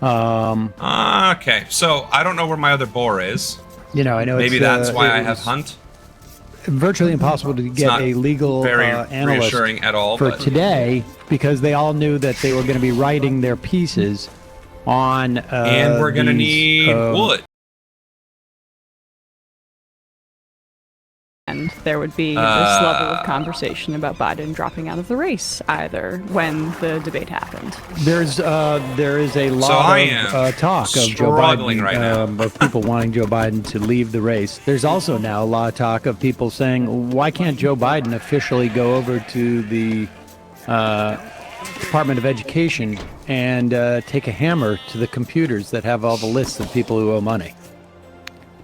[SPEAKER 1] Okay, so I don't know where my other boar is.
[SPEAKER 25] I know
[SPEAKER 1] maybe
[SPEAKER 25] it's,
[SPEAKER 1] that's why I
[SPEAKER 25] it
[SPEAKER 1] have
[SPEAKER 25] was
[SPEAKER 1] hunt.
[SPEAKER 25] Virtually impossible to get
[SPEAKER 1] not
[SPEAKER 25] a legal
[SPEAKER 1] very
[SPEAKER 25] analyst
[SPEAKER 1] reassuring at all,
[SPEAKER 25] for
[SPEAKER 1] but-
[SPEAKER 25] today because they all knew that they were going to be writing their pieces on
[SPEAKER 1] And we're going to need wood.
[SPEAKER 27] and there would be this level of conversation about Biden dropping out of the race either when the debate happened.
[SPEAKER 25] There is a lot of talk of Joe Biden,
[SPEAKER 1] right now.
[SPEAKER 25] of people wanting Joe Biden to leave the race. There's also now a lot of talk of people saying, why can't Joe Biden officially go over to the Department of Education and take a hammer to the computers that have all the lists of people who owe money?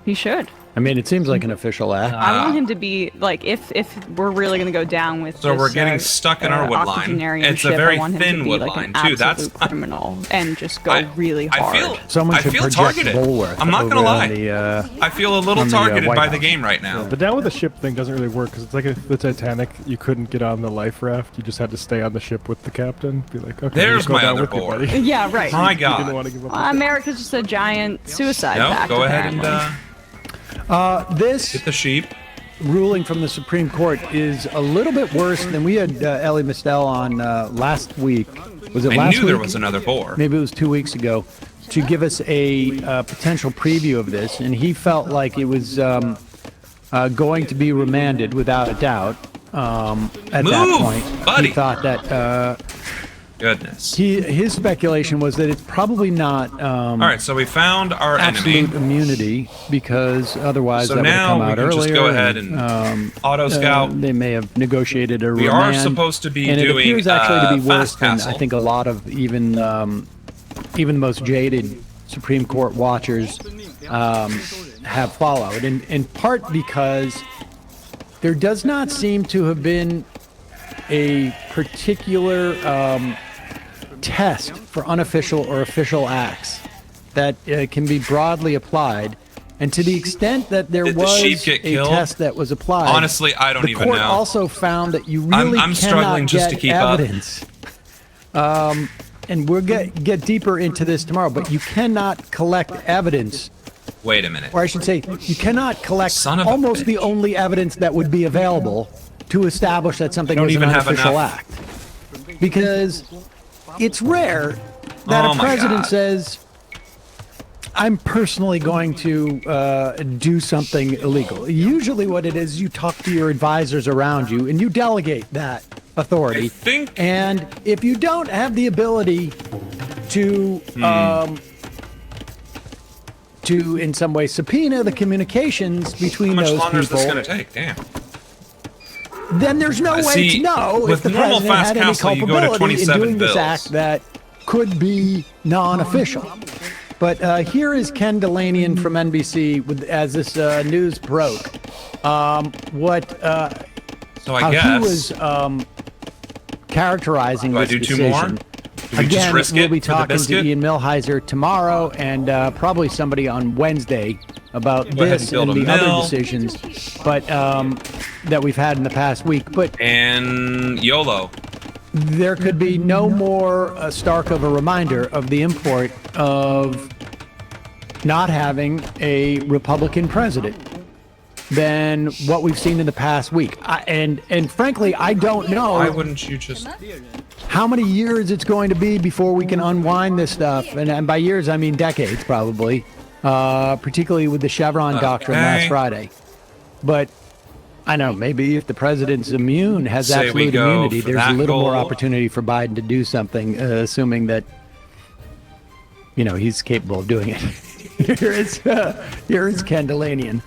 [SPEAKER 27] He should.
[SPEAKER 25] I mean, it seems like an official act.
[SPEAKER 27] I want him to be like, if we're really going to go down with
[SPEAKER 1] so
[SPEAKER 27] this,
[SPEAKER 1] we're getting stuck in our wood line. It's a very thin wood line too. That's
[SPEAKER 27] criminal and just go really hard.
[SPEAKER 1] I feel targeted. I'm not gonna lie. I feel a little targeted by the game right now.
[SPEAKER 26] The down with the ship thing doesn't really work because it's like the Titanic. You couldn't get on the life raft. You just had to stay on the ship with the captain. Be like, okay,
[SPEAKER 1] there's
[SPEAKER 26] go
[SPEAKER 1] my
[SPEAKER 26] down
[SPEAKER 1] other
[SPEAKER 26] with you,
[SPEAKER 1] board.
[SPEAKER 26] buddy.
[SPEAKER 27] Yeah, right.
[SPEAKER 1] My God.
[SPEAKER 26] You didn't want to give up
[SPEAKER 27] America's just a giant suicide pact.
[SPEAKER 1] Go ahead
[SPEAKER 27] apparently.
[SPEAKER 25] This
[SPEAKER 1] Get the sheep.
[SPEAKER 25] ruling from the Supreme Court is a little bit worse than we had Ellie Mistel on last week. Was it last week?
[SPEAKER 1] I knew there was another board.
[SPEAKER 25] Maybe it was 2 weeks ago, to give us a potential preview of this, and he felt like it was going to be remanded without a doubt. At that point,
[SPEAKER 1] buddy.
[SPEAKER 25] He thought that.
[SPEAKER 1] Goodness.
[SPEAKER 25] His speculation was that it's probably not.
[SPEAKER 1] All right, so we found our
[SPEAKER 25] absolute
[SPEAKER 1] enemy.
[SPEAKER 25] immunity, because otherwise
[SPEAKER 1] So
[SPEAKER 25] that would have
[SPEAKER 1] now
[SPEAKER 25] come
[SPEAKER 1] we
[SPEAKER 25] out
[SPEAKER 1] can
[SPEAKER 25] earlier.
[SPEAKER 1] just go ahead and auto scout.
[SPEAKER 25] They may have negotiated a
[SPEAKER 1] We
[SPEAKER 25] remand.
[SPEAKER 1] are supposed to be
[SPEAKER 25] and
[SPEAKER 1] doing
[SPEAKER 25] it appears actually to be worse
[SPEAKER 1] Fast
[SPEAKER 25] than
[SPEAKER 1] Castle.
[SPEAKER 25] I think a lot of even the most jaded Supreme Court watchers have followed, in part because there does not seem to have been a particular test for unofficial or official acts that can be broadly applied. And to the extent that there
[SPEAKER 1] Did the
[SPEAKER 25] was
[SPEAKER 1] sheep get
[SPEAKER 25] a
[SPEAKER 1] killed?
[SPEAKER 25] test that was applied,
[SPEAKER 1] Honestly, I don't
[SPEAKER 25] the
[SPEAKER 1] even
[SPEAKER 25] court
[SPEAKER 1] know.
[SPEAKER 25] also found that you really
[SPEAKER 1] I'm
[SPEAKER 25] cannot
[SPEAKER 1] struggling just to
[SPEAKER 25] get
[SPEAKER 1] keep up.
[SPEAKER 25] evidence. And we'll get deeper into this tomorrow, but you cannot collect evidence.
[SPEAKER 1] Wait a minute.
[SPEAKER 25] Or I should say, you cannot collect
[SPEAKER 1] Son of a
[SPEAKER 25] almost the only evidence that would be available to establish that something
[SPEAKER 1] Don't
[SPEAKER 25] was an
[SPEAKER 1] even have
[SPEAKER 25] unofficial
[SPEAKER 1] enough.
[SPEAKER 25] act. Because it's rare that
[SPEAKER 1] Oh
[SPEAKER 25] a
[SPEAKER 1] my
[SPEAKER 25] president
[SPEAKER 1] God.
[SPEAKER 25] says, I'm personally going to do something illegal. Usually what it is, you talk to your advisors around you and you delegate that authority. And if you don't have the ability to in some way subpoena the communications between
[SPEAKER 1] How much
[SPEAKER 25] those
[SPEAKER 1] longer is
[SPEAKER 25] people,
[SPEAKER 1] this going to take? Damn.
[SPEAKER 25] then there's no way
[SPEAKER 1] See,
[SPEAKER 25] to know
[SPEAKER 1] with
[SPEAKER 25] if the
[SPEAKER 1] normal
[SPEAKER 25] president
[SPEAKER 1] Fast
[SPEAKER 25] had any
[SPEAKER 1] Castle, you go to
[SPEAKER 25] culpability in
[SPEAKER 1] 27
[SPEAKER 25] doing this
[SPEAKER 1] bills.
[SPEAKER 25] act that could be non-official. But here is Ken Delanian from NBC as this news broke.
[SPEAKER 1] So I
[SPEAKER 25] how
[SPEAKER 1] guess.
[SPEAKER 25] he was characterizing
[SPEAKER 1] Do I
[SPEAKER 25] this
[SPEAKER 1] do two
[SPEAKER 25] decision.
[SPEAKER 1] more? Do we just
[SPEAKER 25] Again,
[SPEAKER 1] risk
[SPEAKER 25] we'll
[SPEAKER 1] it
[SPEAKER 25] be
[SPEAKER 1] for the
[SPEAKER 25] talking to
[SPEAKER 1] biscuit?
[SPEAKER 25] Ian Millhiser tomorrow, and probably somebody on Wednesday about
[SPEAKER 1] Go ahead
[SPEAKER 25] this
[SPEAKER 1] and build
[SPEAKER 25] and
[SPEAKER 1] a
[SPEAKER 25] the other
[SPEAKER 1] mill.
[SPEAKER 25] decisions, but that we've had in the past week. But
[SPEAKER 1] And YOLO.
[SPEAKER 25] there could be no more stark of a reminder of the import of not having a Republican president than what we've seen in the past week. And frankly, I don't know.
[SPEAKER 1] Why wouldn't you just...
[SPEAKER 25] How many years it's going to be before we can unwind this stuff? And by years, I mean decades, probably, particularly with the Chevron doctrine last Friday. But I don't know, maybe if the president's immune, has
[SPEAKER 1] Say we
[SPEAKER 25] absolute
[SPEAKER 1] go
[SPEAKER 25] immunity,
[SPEAKER 1] for
[SPEAKER 25] there's a
[SPEAKER 1] that
[SPEAKER 25] little more
[SPEAKER 1] goal.
[SPEAKER 25] opportunity for Biden to do something, assuming that, he's capable of doing it. Here is Ken Delanian.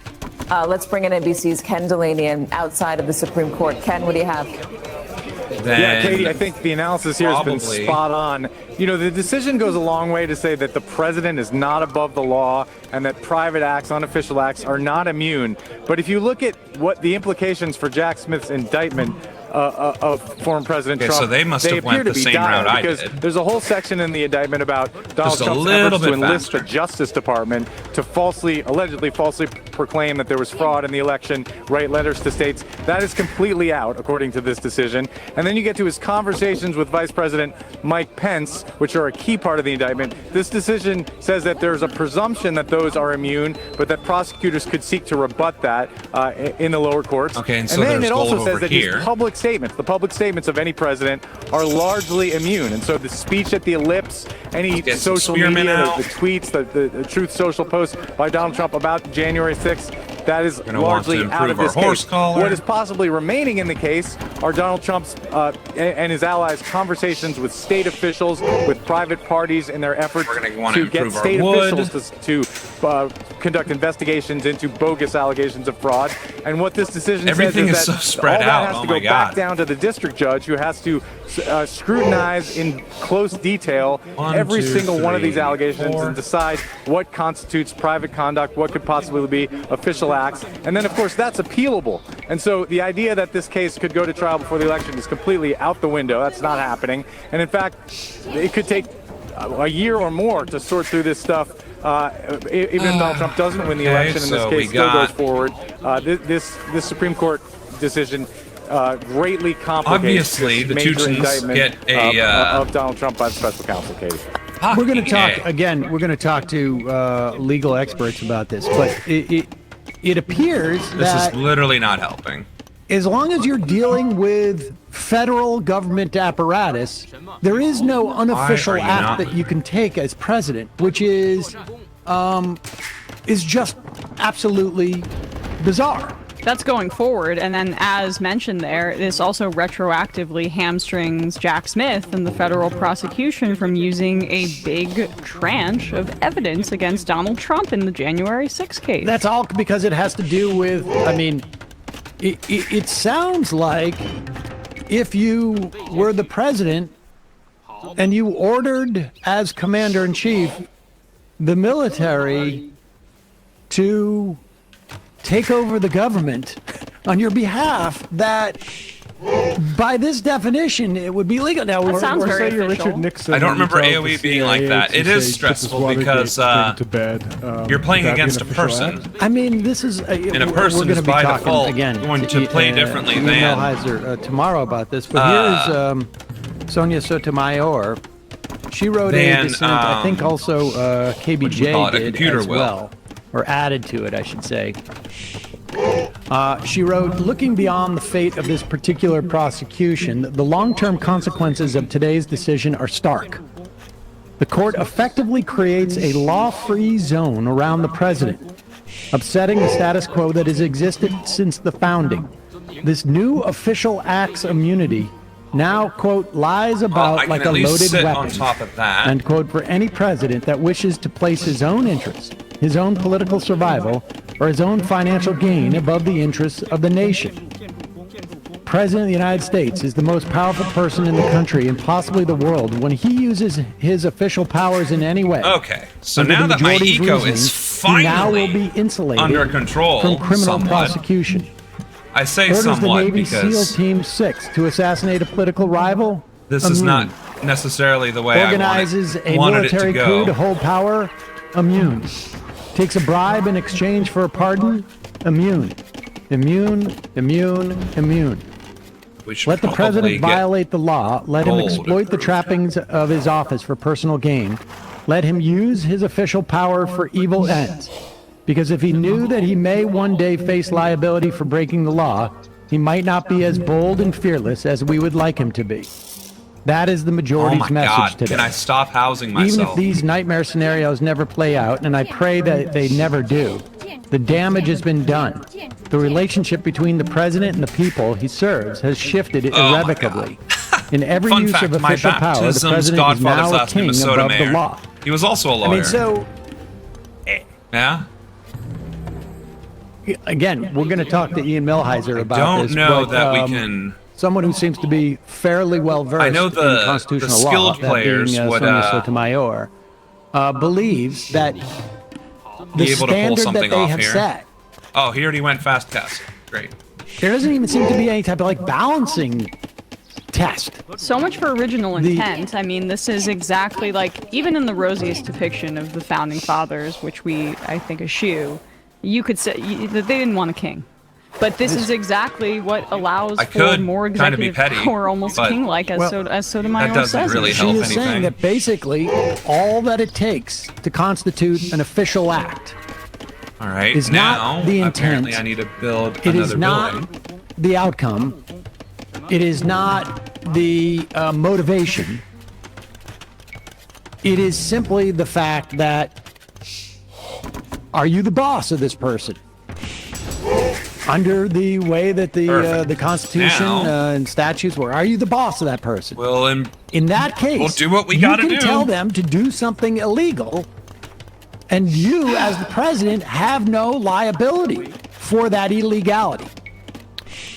[SPEAKER 5] Let's bring in NBC's Ken Delanian outside of the Supreme Court. Ken, what do you have?
[SPEAKER 7] Yeah, Katie, I think the analysis here has been
[SPEAKER 1] probably-
[SPEAKER 7] spot on. The decision goes a long way to say that the president is not above the law and that private acts, unofficial acts, are not immune. But if you look at what the implications for Jack Smith's indictment of former President
[SPEAKER 1] Okay,
[SPEAKER 7] Trump,
[SPEAKER 1] so they must have
[SPEAKER 7] appear
[SPEAKER 1] went
[SPEAKER 7] to
[SPEAKER 1] the
[SPEAKER 7] be
[SPEAKER 1] same
[SPEAKER 7] dire
[SPEAKER 1] route I
[SPEAKER 7] because
[SPEAKER 1] did.
[SPEAKER 7] there's a whole section in the indictment about Donald
[SPEAKER 1] Just a
[SPEAKER 7] Trump's
[SPEAKER 1] little
[SPEAKER 7] efforts to
[SPEAKER 1] bit
[SPEAKER 7] enlist
[SPEAKER 1] faster.
[SPEAKER 7] the Justice Department to allegedly falsely proclaim that there was fraud in the election, write letters to states. That is completely out, according to this decision. And then you get to his conversations with Vice President Mike Pence, which are a key part of the indictment. This decision says that there's a presumption that those are immune, but that prosecutors could seek to rebut that in the lower courts.
[SPEAKER 1] Okay, and so
[SPEAKER 7] then
[SPEAKER 1] there's
[SPEAKER 7] it also
[SPEAKER 1] gold
[SPEAKER 7] says
[SPEAKER 1] over
[SPEAKER 7] that
[SPEAKER 1] here.
[SPEAKER 7] his public statements, the public statements of any president, are largely immune. And so the speech at the ellipse, any
[SPEAKER 1] Get some
[SPEAKER 7] social
[SPEAKER 1] spearmen
[SPEAKER 7] media,
[SPEAKER 1] out.
[SPEAKER 7] the tweets, the Truth Social post by Donald Trump about January 6th, that is largely out of this case. What is possibly remaining in the case are Donald Trump's and his allies' conversations with state officials, with private parties in their efforts to get state officials to conduct investigations into bogus allegations of fraud. And what this decision says is that
[SPEAKER 1] spread
[SPEAKER 7] all
[SPEAKER 1] out.
[SPEAKER 7] that has to go back down to the district judge, who has to scrutinize in close detail every single one of these allegations and decide what constitutes private conduct, what could possibly be official acts. And then, of course, that's appealable. And so the idea that this case could go to trial before the election is completely out the window. That's not happening. And in fact, it could take a year or more to sort through this stuff. Even if Donald Trump doesn't win the election and this case still goes forward, this Supreme Court decision greatly complicates
[SPEAKER 1] Obviously, the
[SPEAKER 7] major
[SPEAKER 1] Teutons
[SPEAKER 7] indictment
[SPEAKER 1] get
[SPEAKER 7] of Donald Trump by the special counsel, Katie.
[SPEAKER 25] We're going to talk again. We're going to talk to legal experts about this, but it appears
[SPEAKER 1] this
[SPEAKER 25] that
[SPEAKER 1] is literally not helping.
[SPEAKER 25] as long as you're dealing with federal government apparatus, there is no unofficial act that you can take as president, which is just absolutely bizarre.
[SPEAKER 27] That's going forward, and then as mentioned there, this also retroactively hamstrings Jack Smith and the federal prosecution from using a big tranche of evidence against Donald Trump in the January 6th case.
[SPEAKER 25] That's all because it has to do with, I mean, it sounds like if you were the president and you ordered as commander-in-chief the military to take over the government on your behalf, that by this definition it would be legal. Now,
[SPEAKER 27] that sounds very
[SPEAKER 26] say you're
[SPEAKER 27] official.
[SPEAKER 26] Richard Nixon.
[SPEAKER 1] I don't remember
[SPEAKER 26] and you
[SPEAKER 1] AOE
[SPEAKER 26] tell
[SPEAKER 1] being
[SPEAKER 26] the
[SPEAKER 1] like
[SPEAKER 26] CIA
[SPEAKER 1] that.
[SPEAKER 26] to
[SPEAKER 1] It is
[SPEAKER 26] say,
[SPEAKER 1] stressful
[SPEAKER 26] "Put this
[SPEAKER 1] because
[SPEAKER 26] Watergate thing to bed."
[SPEAKER 1] you're playing
[SPEAKER 26] Would that be
[SPEAKER 1] against
[SPEAKER 26] an
[SPEAKER 1] a
[SPEAKER 26] official
[SPEAKER 1] person.
[SPEAKER 26] act?
[SPEAKER 25] I mean, this is
[SPEAKER 1] And a
[SPEAKER 25] we're
[SPEAKER 1] person
[SPEAKER 25] gonna
[SPEAKER 1] is
[SPEAKER 25] be
[SPEAKER 1] by
[SPEAKER 25] talking
[SPEAKER 1] default
[SPEAKER 25] again
[SPEAKER 1] going to play differently
[SPEAKER 25] Ian
[SPEAKER 1] than
[SPEAKER 25] Millhiser, tomorrow about this. But here's Sonia Sotomayor. She wrote a dissent. I think also KBJ did as well, or added to it, I should say. She wrote, looking beyond the fate of this particular prosecution, the long-term consequences of today's decision are stark. The court effectively creates a law-free zone around the president, upsetting the status quo that has existed since the founding. This new official acts immunity now, quote, lies about like a loaded weapon,
[SPEAKER 1] on top of that.
[SPEAKER 25] end quote, for any president that wishes to place his own interest, his own political survival, or his own financial gain above the interests of the nation. President of the United States is the most powerful person in the country and possibly the world. When he uses his official powers in any way,
[SPEAKER 1] okay, so
[SPEAKER 25] under
[SPEAKER 1] now
[SPEAKER 25] the
[SPEAKER 1] that my
[SPEAKER 25] majority's
[SPEAKER 1] ego
[SPEAKER 25] reasoning,
[SPEAKER 1] is
[SPEAKER 25] he now
[SPEAKER 1] finally
[SPEAKER 25] will be insulated
[SPEAKER 1] under control
[SPEAKER 25] from criminal
[SPEAKER 1] somewhat.
[SPEAKER 25] prosecution.
[SPEAKER 1] I say
[SPEAKER 25] Orders
[SPEAKER 1] somewhat
[SPEAKER 25] the Navy
[SPEAKER 1] because
[SPEAKER 25] SEAL Team 6 to assassinate a political rival.
[SPEAKER 1] this is not necessarily the way
[SPEAKER 25] Organizes
[SPEAKER 1] I wanted it to
[SPEAKER 25] military
[SPEAKER 1] go.
[SPEAKER 25] coup to hold power. Immune. Takes a bribe in exchange for a pardon. Immune. Immune. Immune. Immune.
[SPEAKER 1] We should
[SPEAKER 25] Let the
[SPEAKER 1] probably
[SPEAKER 25] president
[SPEAKER 1] get
[SPEAKER 25] violate the law. Let him
[SPEAKER 1] gold.
[SPEAKER 25] exploit the trappings of his office for personal gain. Let him use his official power for evil ends. Because if he knew that he may one day face liability for breaking the law, he might not be as bold and fearless as we would like him to be. That is the majority's message today.
[SPEAKER 1] Can I stop housing myself?
[SPEAKER 25] Even if these nightmare scenarios never play out, and I pray that they never do, the damage has been done. The relationship between the president and the people he serves has shifted irrevocably. In every
[SPEAKER 1] Fun
[SPEAKER 25] use
[SPEAKER 1] fact,
[SPEAKER 25] of
[SPEAKER 1] my
[SPEAKER 25] official power, the
[SPEAKER 1] baptism's
[SPEAKER 25] president is
[SPEAKER 1] godfather's
[SPEAKER 25] now a
[SPEAKER 1] last name
[SPEAKER 25] king
[SPEAKER 1] is
[SPEAKER 25] above the
[SPEAKER 1] Sotomayor.
[SPEAKER 25] law.
[SPEAKER 1] He was also a lawyer.
[SPEAKER 25] I mean, so
[SPEAKER 1] yeah.
[SPEAKER 25] Again, we're going to talk to Ian Millhiser about this.
[SPEAKER 1] Don't know
[SPEAKER 25] but,
[SPEAKER 1] that we can.
[SPEAKER 25] Someone who seems to be fairly well versed
[SPEAKER 1] I know the
[SPEAKER 25] in constitutional
[SPEAKER 1] skilled
[SPEAKER 25] law,
[SPEAKER 1] players
[SPEAKER 25] that being
[SPEAKER 1] would
[SPEAKER 25] Sonia Sotomayor, believes that the
[SPEAKER 1] be able to pull
[SPEAKER 25] standard that
[SPEAKER 1] something
[SPEAKER 25] they
[SPEAKER 1] off
[SPEAKER 25] have
[SPEAKER 1] here.
[SPEAKER 25] set,
[SPEAKER 1] Oh, he already went fast test. Great.
[SPEAKER 25] there doesn't even seem to be any type of like balancing test.
[SPEAKER 27] So much for original intent. I mean, this is exactly like, even in the rosiest depiction of the founding fathers, which I think, eschew, you could say that they didn't want a king. But this is exactly what allows for more executive power, almost king-like, as Sotomayor says.
[SPEAKER 1] That doesn't really help anything.
[SPEAKER 25] She is saying that basically all that it takes to constitute an official act
[SPEAKER 1] All right.
[SPEAKER 25] is
[SPEAKER 1] Now,
[SPEAKER 25] not the intent.
[SPEAKER 1] apparently, I need to build
[SPEAKER 25] It
[SPEAKER 1] another
[SPEAKER 25] is not
[SPEAKER 1] building.
[SPEAKER 25] the outcome. It is not the motivation. It is simply the fact that, are you the boss of this person? under the way that the Constitution and statutes were. Are you the boss of that person?
[SPEAKER 1] Well,
[SPEAKER 25] in that case,
[SPEAKER 1] we'll do what we gotta do.
[SPEAKER 25] You can tell them to do something illegal, and you, as the president, have no liability for that illegality.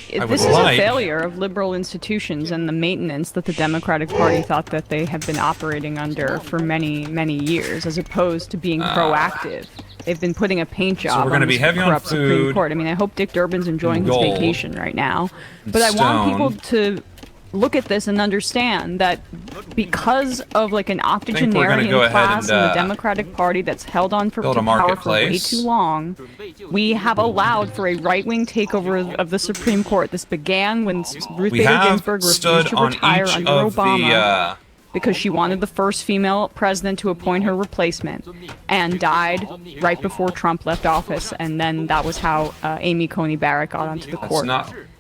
[SPEAKER 27] This is a failure of liberal institutions and the maintenance that the Democratic Party thought that they have been operating under for many, many years, as opposed to being proactive. They've been putting a paint job on the corrupt Supreme Court. I mean, I hope Dick Durbin's enjoying his vacation right now. But I want people to look at this and understand that because of like an octogenarian class in the Democratic Party that's held on for power for way too long, we have allowed for a right-wing takeover of the Supreme Court. This began when Ruth Bader Ginsburg refused to retire under Obama because she wanted the first female president to appoint her replacement, and died right before Trump left office, and then that was how Amy Coney Barrett got onto the court.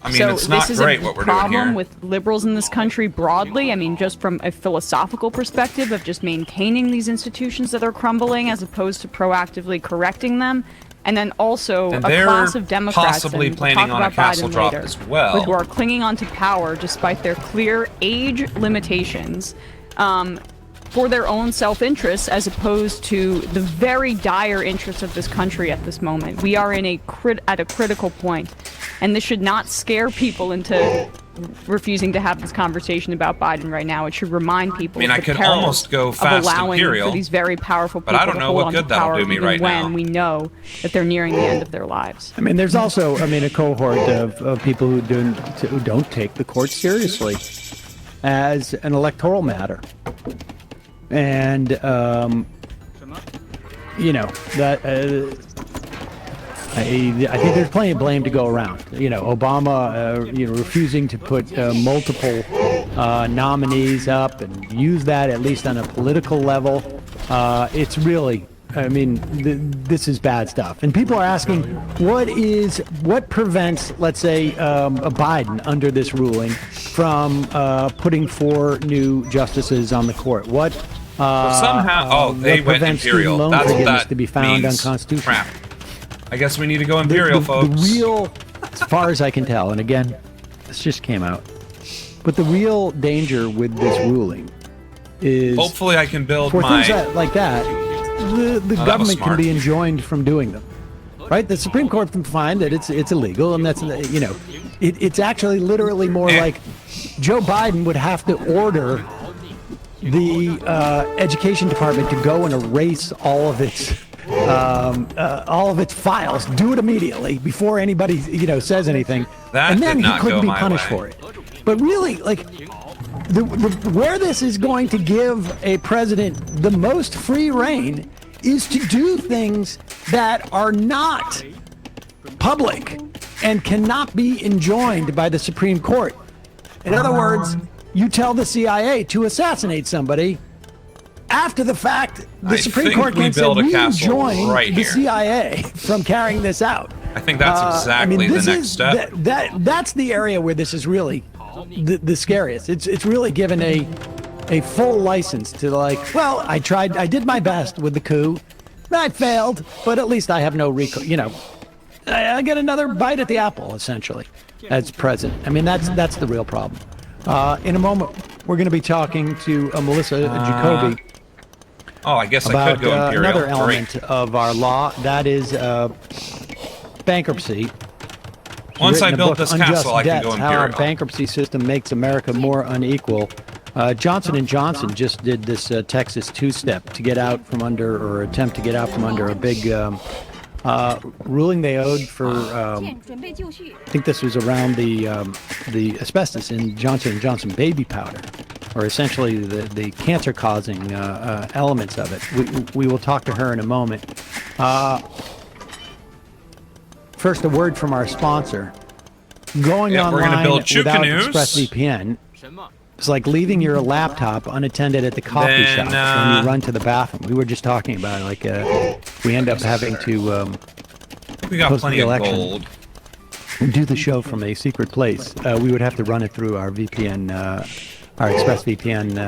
[SPEAKER 1] It's not great what we're doing here.
[SPEAKER 27] This is a problem with liberals in this country broadly. I mean, just from a philosophical perspective of just maintaining these institutions that are crumbling as opposed to proactively correcting them. And then also a class of Democrats,
[SPEAKER 1] possibly
[SPEAKER 27] and
[SPEAKER 1] planning on a castle drop as well,
[SPEAKER 27] who are clinging on to power despite their clear age limitations for their own self-interest, as opposed to the very dire interests of this country at this moment. We are in at a critical point, and this should not scare people into refusing to have this conversation about Biden right now. It should remind people
[SPEAKER 1] I could almost go fast imperial,
[SPEAKER 27] for these very powerful people
[SPEAKER 1] but I don't know what good that'll do me right now.
[SPEAKER 27] When we know that they're nearing the end of their lives.
[SPEAKER 25] I mean, there's also, a cohort of people who don't take the court seriously as an electoral matter. And, that I think there's plenty of blame to go around. Obama, refusing to put multiple nominees up and use that at least on a political level. It's really, this is bad stuff. And people are asking, what prevents, let's say, Biden under this ruling from putting 4 new justices on the court? What
[SPEAKER 1] they went imperial.
[SPEAKER 25] Loan
[SPEAKER 1] That's what
[SPEAKER 25] forgiveness
[SPEAKER 1] that
[SPEAKER 25] to be found
[SPEAKER 1] means.
[SPEAKER 25] unconstitutional.
[SPEAKER 1] Crap. I guess we need to go imperial, folks.
[SPEAKER 25] The real, as far as I can tell, and again, this just came out, but the real danger with this ruling is
[SPEAKER 1] hopefully I can build
[SPEAKER 25] for
[SPEAKER 1] my
[SPEAKER 25] things like that. The government can be enjoined from doing them, right? The Supreme Court can find that it's illegal, and that's it's actually literally more like Joe Biden would have to order the education department to go and erase all of its files. Do it immediately before anybody says anything, and then he couldn't be punished for it. But really, where this is going to give a president the most free reign is to do things that are not public and cannot be enjoined by the Supreme Court. In other words, you tell the CIA to assassinate somebody. After the fact, the Supreme Court can say, we enjoin the CIA from carrying this out.
[SPEAKER 1] I think that's exactly the next step.
[SPEAKER 25] That's the area where this is really the scariest. It's really given a full license to I did my best with the coup. I failed, but at least I have no I get another bite at the apple, essentially, as president. That's the real problem. In a moment, we're going to be talking to Melissa Jacoby.
[SPEAKER 1] I guess I could go imperial.
[SPEAKER 25] Another element of our law, that is bankruptcy.
[SPEAKER 1] Once I build this castle, I can go imperial.
[SPEAKER 25] How our bankruptcy system makes America more unequal. Johnson & Johnson just did this Texas two-step to get out from under, or attempt to get out from under, a big ruling they owed for, I think this was around the asbestos in Johnson & Johnson baby powder, or essentially the cancer-causing elements of it. We will talk to her in a moment. First, a word from our sponsor. Going online without ExpressVPN is like leaving your laptop unattended at the coffee shop when you run to the bathroom. We were just talking about it. We end up having to
[SPEAKER 1] we got plenty of gold.
[SPEAKER 25] Do the show from a secret place. We would have to run it through our VPN, our ExpressVPN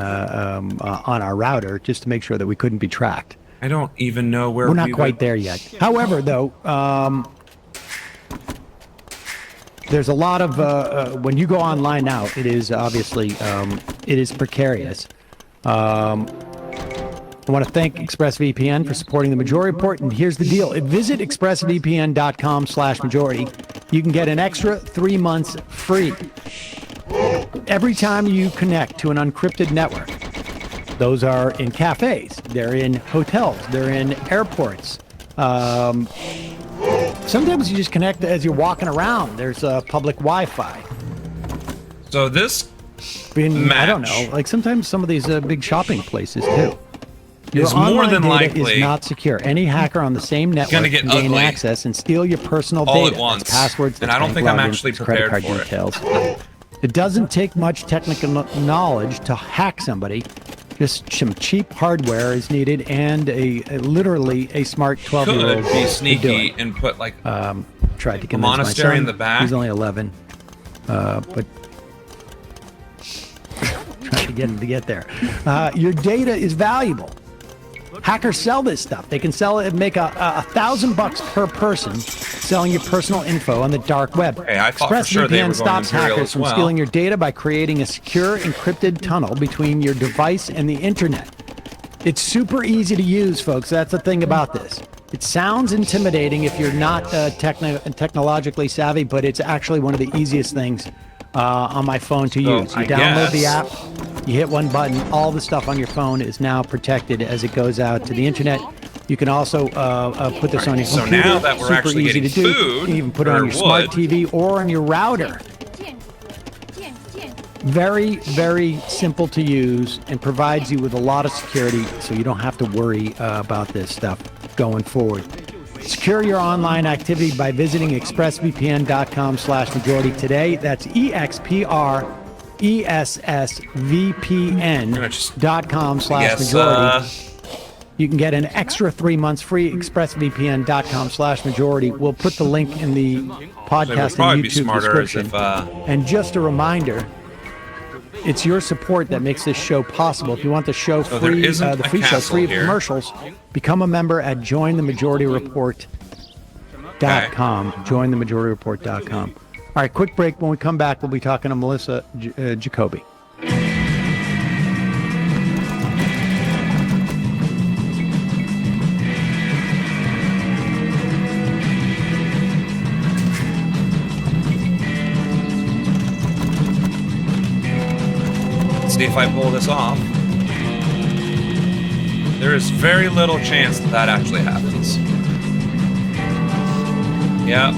[SPEAKER 25] on our router, just to make sure that we couldn't be tracked.
[SPEAKER 1] I don't even know where
[SPEAKER 25] we're not quite there yet. However, though, there's a lot of when you go online now, it is obviously it is precarious. I want to thank ExpressVPN for supporting the Majority Report, and here's the deal. Visit expressvpn.com/majority. You can get an extra 3 months free every time you connect to an unencrypted network. Those are in cafes, they're in hotels, they're in airports. Sometimes you just connect as you're walking around. There's public Wi-Fi.
[SPEAKER 1] So this
[SPEAKER 25] I don't know, like sometimes some of these big shopping places too.
[SPEAKER 1] Is
[SPEAKER 25] Your
[SPEAKER 1] more
[SPEAKER 25] online
[SPEAKER 1] than
[SPEAKER 25] data
[SPEAKER 1] likely
[SPEAKER 25] is not secure. Any hacker on the same network
[SPEAKER 1] gonna get
[SPEAKER 25] can gain
[SPEAKER 1] ugly
[SPEAKER 25] access and steal your personal
[SPEAKER 1] all
[SPEAKER 25] data.
[SPEAKER 1] at once.
[SPEAKER 25] That's passwords,
[SPEAKER 1] And I don't
[SPEAKER 25] bank
[SPEAKER 1] think I'm
[SPEAKER 25] logins,
[SPEAKER 1] actually
[SPEAKER 25] credit
[SPEAKER 1] prepared
[SPEAKER 25] card
[SPEAKER 1] for
[SPEAKER 25] details. It doesn't take much technical knowledge to hack somebody. Just some cheap hardware is needed and literally a smart 12-year-old.
[SPEAKER 1] Could be sneaky and put like
[SPEAKER 25] tried to
[SPEAKER 1] a
[SPEAKER 25] convince
[SPEAKER 1] monastery
[SPEAKER 25] my son.
[SPEAKER 1] in the back.
[SPEAKER 25] He's only 11, but trying to get him to get there. Your data is valuable. Hackers sell this stuff. They can sell it and make $1,000 per person selling your personal info on the dark web.
[SPEAKER 1] Hey, I thought for sure they were
[SPEAKER 25] ExpressVPN
[SPEAKER 1] going
[SPEAKER 25] stops
[SPEAKER 1] Imperial
[SPEAKER 25] hackers
[SPEAKER 1] as
[SPEAKER 25] from
[SPEAKER 1] well.
[SPEAKER 25] stealing your data by creating a secure encrypted tunnel between your device and the internet. It's super easy to use, folks. That's the thing about this. It sounds intimidating if you're not technologically savvy, but it's actually one of the easiest things on my phone to use. You download the app, you hit one button, all the stuff on your phone is now protected as it goes out to the internet. You can also put this on your
[SPEAKER 1] So
[SPEAKER 25] computer.
[SPEAKER 1] now that we're
[SPEAKER 25] Super
[SPEAKER 1] actually
[SPEAKER 25] easy
[SPEAKER 1] getting
[SPEAKER 25] to do.
[SPEAKER 1] food,
[SPEAKER 25] You can even put it on
[SPEAKER 1] or
[SPEAKER 25] your smart
[SPEAKER 1] wood.
[SPEAKER 25] TV or on your router. Very, very simple to use and provides you with a lot of security, so you don't have to worry about this stuff going forward. Secure your online activity by visiting expressvpn.com/majority today. That's expressvpn.com/majority. You can get an extra 3 months free. expressvpn.com/majority. We'll put the link in the podcast and YouTube description. And just a reminder, it's your support that makes this show possible. If you want the show
[SPEAKER 1] So there
[SPEAKER 25] free,
[SPEAKER 1] isn't
[SPEAKER 25] the
[SPEAKER 1] a
[SPEAKER 25] free show
[SPEAKER 1] castle
[SPEAKER 25] free of
[SPEAKER 1] here.
[SPEAKER 25] commercials, become a member at jointhemajority.com. Jointhemajority.com. All right, quick break. When we come back, we'll be talking to Melissa Jacoby.
[SPEAKER 1] See if I pull this off. There is very little chance that that actually happens. Yep.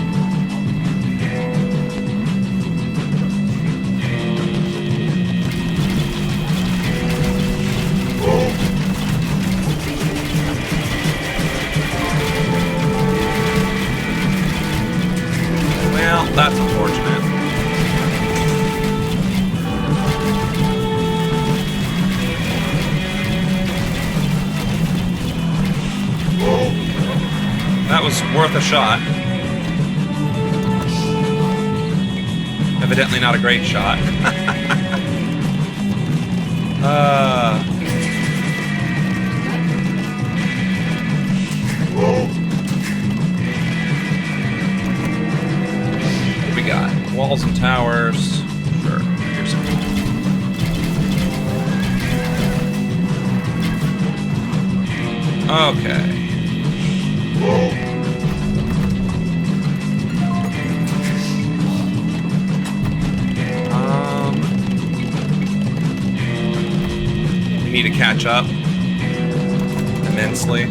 [SPEAKER 1] Well, that's unfortunate. That was worth a shot. Evidently not a great shot. What we got? Walls and towers. Sure. Here's some. Okay. We need to catch up immensely.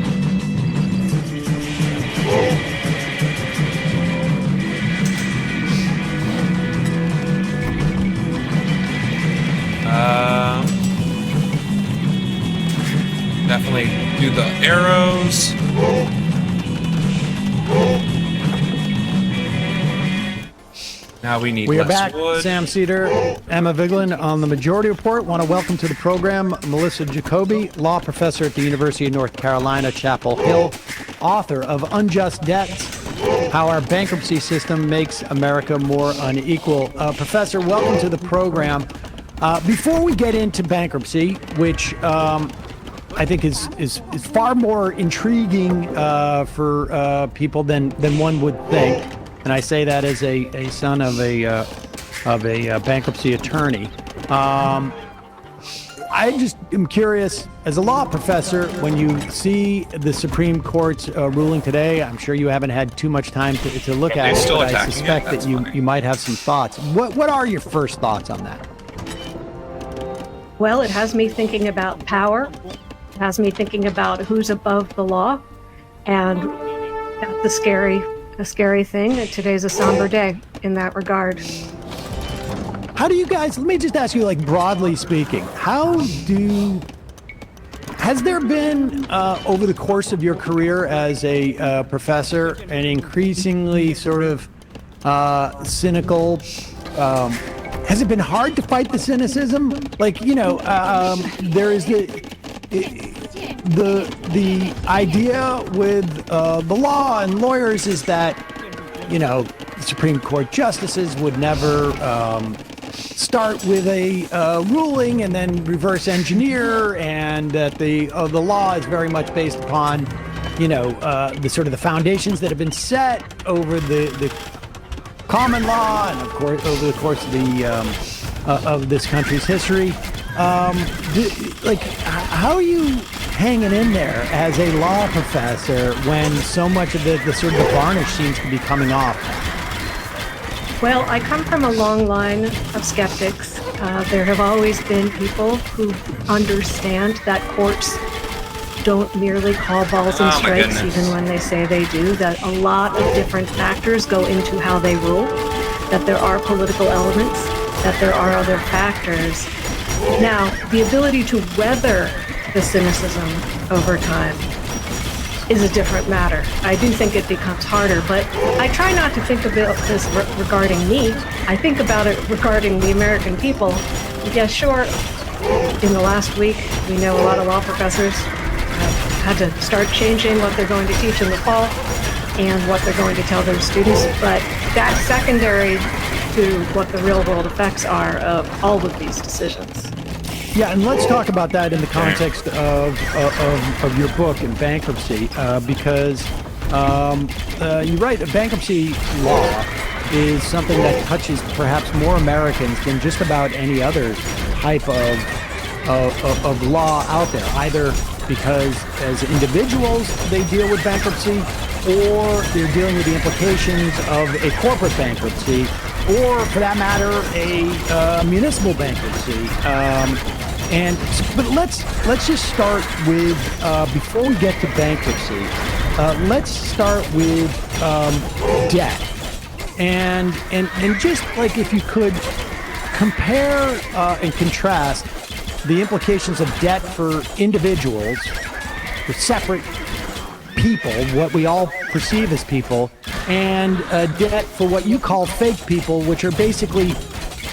[SPEAKER 1] Definitely do the arrows. Now we need
[SPEAKER 25] We are
[SPEAKER 1] less
[SPEAKER 25] back.
[SPEAKER 1] wood.
[SPEAKER 25] Sam Cedar, Emma Vigeland on the Majority Report. Want to welcome to the program Melissa Jacoby, law professor at the University of North Carolina, Chapel Hill, author of Unjust Debts, How Our Bankruptcy System Makes America More Unequal. Professor, welcome to the program. Before we get into bankruptcy, which I think is far more intriguing for people than one would think. and I say that as a son of a bankruptcy attorney. I just am curious, as a law professor, when you see the Supreme Court's ruling today, I'm sure you haven't had too much time to look at it, but I suspect that you might have some thoughts. What are your first thoughts on that?
[SPEAKER 6] Well, it has me thinking about power. It has me thinking about who's above the law. And that's a scary thing. And today's a somber day in that regard.
[SPEAKER 25] How do you guys, let me just ask you, like, broadly speaking, has there been, over the course of your career as a professor, an increasingly sort of cynical, has it been hard to fight the cynicism? Like, there is the idea with the law and lawyers is that, the Supreme Court justices would never start with a ruling and then reverse engineer, and that the law is very much based upon, the sort of the foundations that have been set over the common law and, of course, over the course of this country's history. How are you hanging in there as a law professor when so much of the sort of the varnish seems to be coming off?
[SPEAKER 6] Well, I come from a long line of skeptics. There have always been people who understand that courts don't merely call balls and strikes, even when they say they do, that a lot of different factors go into how they rule, that there are political elements, that there are other factors. Now, the ability to weather the cynicism over time is a different matter. I do think it becomes harder, but I try not to think about this regarding me. I think about it regarding the American people. Yeah, sure, in the last week, we know a lot of law professors have had to start changing what they're going to teach in the fall and what they're going to tell their students, but that's secondary to what the real world effects are of all of these decisions.
[SPEAKER 25] Yeah, and let's talk about that in the context of your book in bankruptcy, because you're right, bankruptcy law is something that touches perhaps more Americans than just about any other type of law out there, either because as individuals they deal with bankruptcy, or they're dealing with the implications of a corporate bankruptcy, or for that matter, a municipal bankruptcy. But let's just start with, before we get to bankruptcy, let's start with debt. And just like if you could compare and contrast the implications of debt for individuals, for separate people, what we all perceive as people, and debt for what you call fake people, which are basically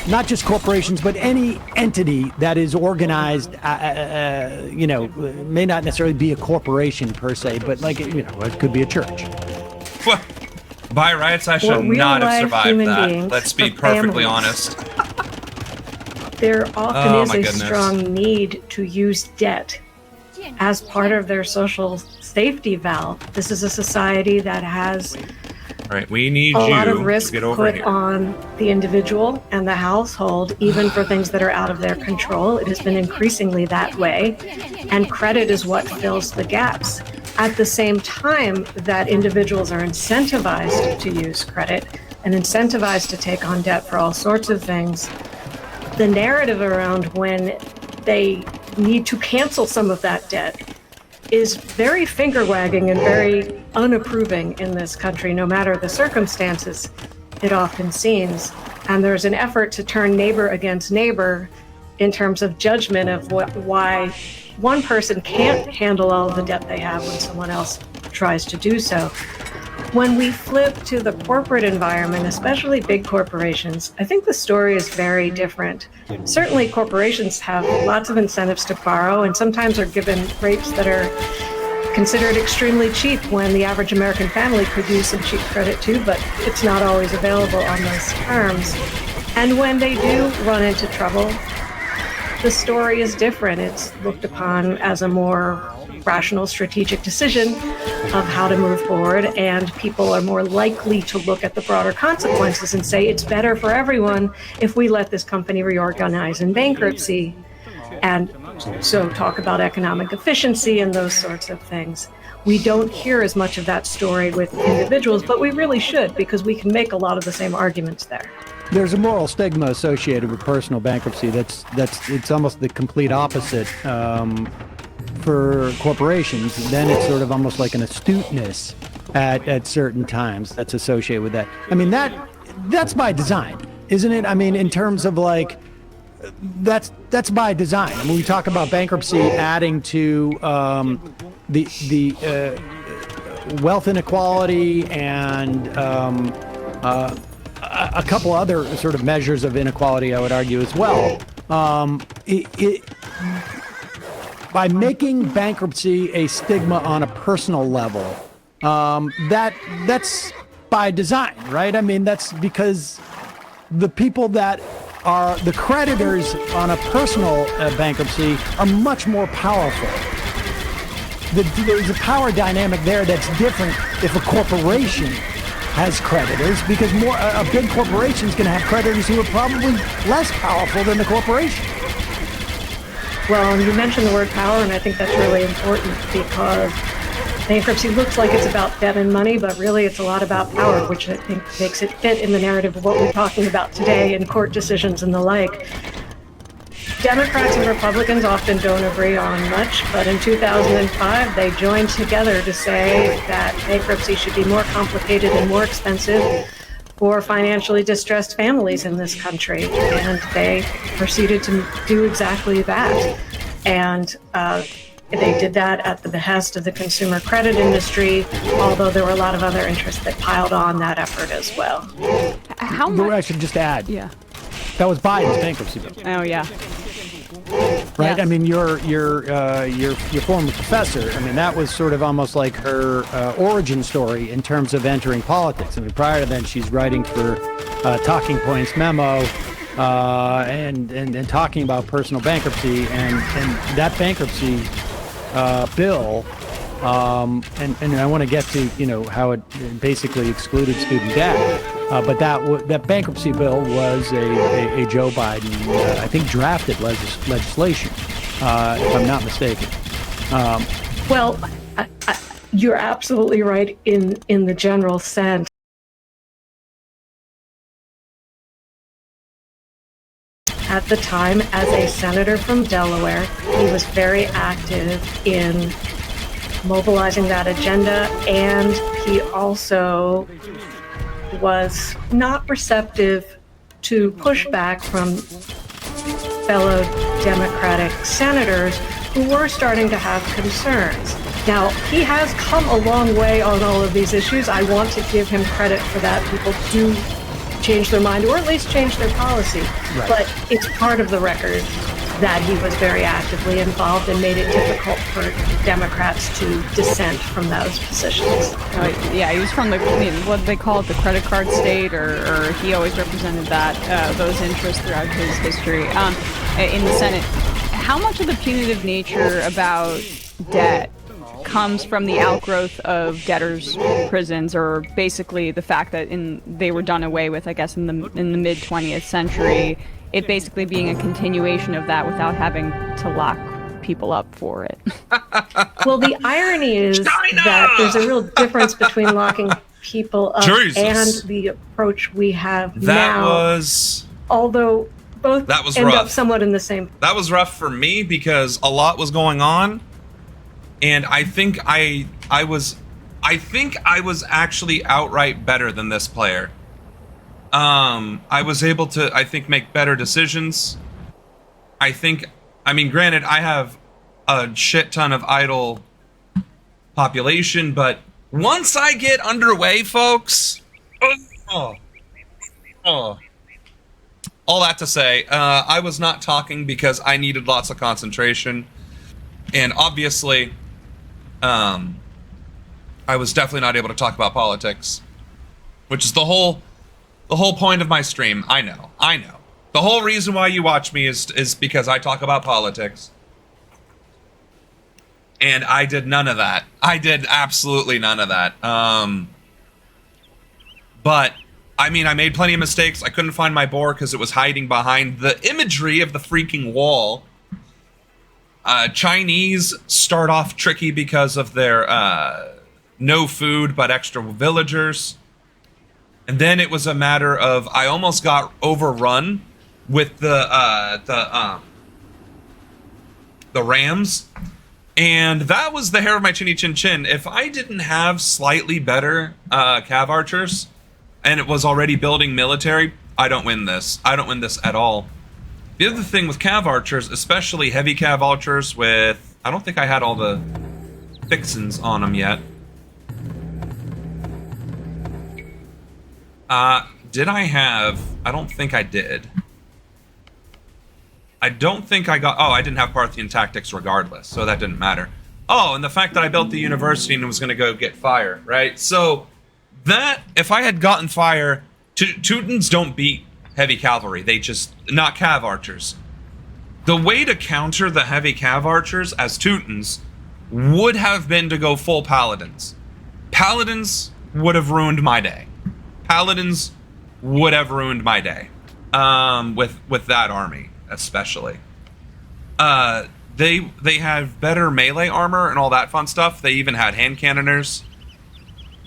[SPEAKER 25] not just corporations, but any entity that is organized, may not necessarily be a corporation per se, but it could be a church.
[SPEAKER 1] Well, by rights, I should not have survived that. Let's be perfectly honest.
[SPEAKER 6] There often is a strong need to use debt as part of their social safety valve. This is a society that has
[SPEAKER 1] we need
[SPEAKER 6] a lot of
[SPEAKER 1] you
[SPEAKER 6] risk
[SPEAKER 1] to get over
[SPEAKER 6] put on the individual and the household, even for things that are out of their control. It has been increasingly that way, and credit is what fills the gaps. At the same time that individuals are incentivized to use credit and incentivized to take on debt for all sorts of things, the narrative around when they need to cancel some of that debt is very finger-wagging and very unapproving in this country, no matter the circumstances, it often seems. And there's an effort to turn neighbor against neighbor in terms of judgment of why one person can't handle all of the debt they have when someone else tries to do so. When we flip to the corporate environment, especially big corporations, I think the story is very different. Certainly corporations have lots of incentives to borrow and sometimes are given rates that are considered extremely cheap when the average American family could use some cheap credit too, but it's not always available on those terms. And when they do run into trouble, the story is different. It's looked upon as a more rational strategic decision of how to move forward, and people are more likely to look at the broader consequences and say it's better for everyone if we let this company reorganize in bankruptcy. And so talk about economic efficiency and those sorts of things. We don't hear as much of that story with individuals, but we really should, because we can make a lot of the same arguments there.
[SPEAKER 25] There's a moral stigma associated with personal bankruptcy. It's almost the complete opposite for corporations. Then it's sort of almost like an astuteness at certain times that's associated with that. I mean, that's by design, isn't it? I mean, in terms of like, that's by design. I mean, we talk about bankruptcy adding to the wealth inequality and a couple other sort of measures of inequality, I would argue as well. By making bankruptcy a stigma on a personal level, that's by design, right? I mean, that's because the people that are the creditors on a personal bankruptcy are much more powerful. There's a power dynamic there that's different if a corporation has creditors, because a big corporation is going to have creditors who are probably less powerful than the corporation.
[SPEAKER 6] Well, you mentioned the word power, and I think that's really important, because bankruptcy looks like it's about debt and money, but really it's a lot about power, which I think makes it fit in the narrative of what we're talking about today in court decisions and the like. Democrats and Republicans often don't agree on much, but in 2005 they joined together to say that bankruptcy should be more complicated and more expensive for financially distressed families in this country, and they proceeded to do exactly that. And they did that at the behest of the consumer credit industry, although there were a lot of other interests that piled on that effort as well.
[SPEAKER 25] How much? I should just add.
[SPEAKER 27] Yeah.
[SPEAKER 25] That was Biden's bankruptcy bill.
[SPEAKER 27] Oh yeah.
[SPEAKER 25] Right.
[SPEAKER 27] Yes.
[SPEAKER 25] I mean, your former professor. I mean, that was sort of almost like her origin story in terms of entering politics. I mean, prior to then, she's writing for Talking Points memo and talking about personal bankruptcy and that bankruptcy bill. And I want to get to how it basically excluded student debt. But that bankruptcy bill was a Joe Biden, I think, drafted legislation, if I'm not mistaken.
[SPEAKER 6] Well, you're absolutely right in the general sense. At the time, as a senator from Delaware, he was very active in mobilizing that agenda, and he also was not receptive to pushback from fellow Democratic senators who were starting to have concerns. Now, he has come a long way on all of these issues. I want to give him credit for that. People do change their mind, or at least change their policy. Right. But it's part of the record that he was very actively involved and made it difficult for Democrats to dissent from those positions.
[SPEAKER 27] Yeah, he was from what they call it, the credit card state, or he always represented those interests throughout his history in the Senate. How much of the punitive nature about debt comes from the outgrowth of debtors' prisons, or basically the fact that they were done away with, I guess, in the mid 20th century? It basically being a continuation of that without having to lock people up for it.
[SPEAKER 6] Well, the irony is that there's a real difference between locking people up and the approach we have now. Although both end up somewhat in the same.
[SPEAKER 1] That was rough for me because a lot was going on, and I think I was actually outright better than this player. I was able to, I think, make better decisions. I mean, granted, I have a shit ton of idle population, but once I get underway, folks, all that to say, I was not talking because I needed lots of concentration, and obviously, I was definitely not able to talk about politics, which is the whole point of my stream. I know. The whole reason why you watch me is because I talk about politics. And I did none of that. I did absolutely none of that. But, I mean, I made plenty of mistakes. I couldn't find my boar because it was hiding behind the imagery of the freaking wall. Chinese start off tricky because of their no food but extra villagers. And then it was a matter of I almost got overrun with the Rams. And that was the hair of my chinny chin chin. If I didn't have slightly better cav archers and it was already building military, I don't win this. I don't win this at all. The other thing with cav archers, especially heavy cav archers with... I don't think I had all the fixins on them yet. Did I have... I don't think I did. I don't think I got... Oh, I didn't have Parthian tactics regardless, so that didn't matter. Oh, and the fact that I built the university and was going to go get fire, right? So, that... If I had gotten fire... Teutons don't beat heavy cavalry. They just... Not cav archers. The way to counter the heavy cav archers as Teutons would have been to go full paladins. Paladins would have ruined my day. Paladins would have ruined my day. With that army. Especially. They have better melee armor and all that fun stuff. They even had hand cannoners.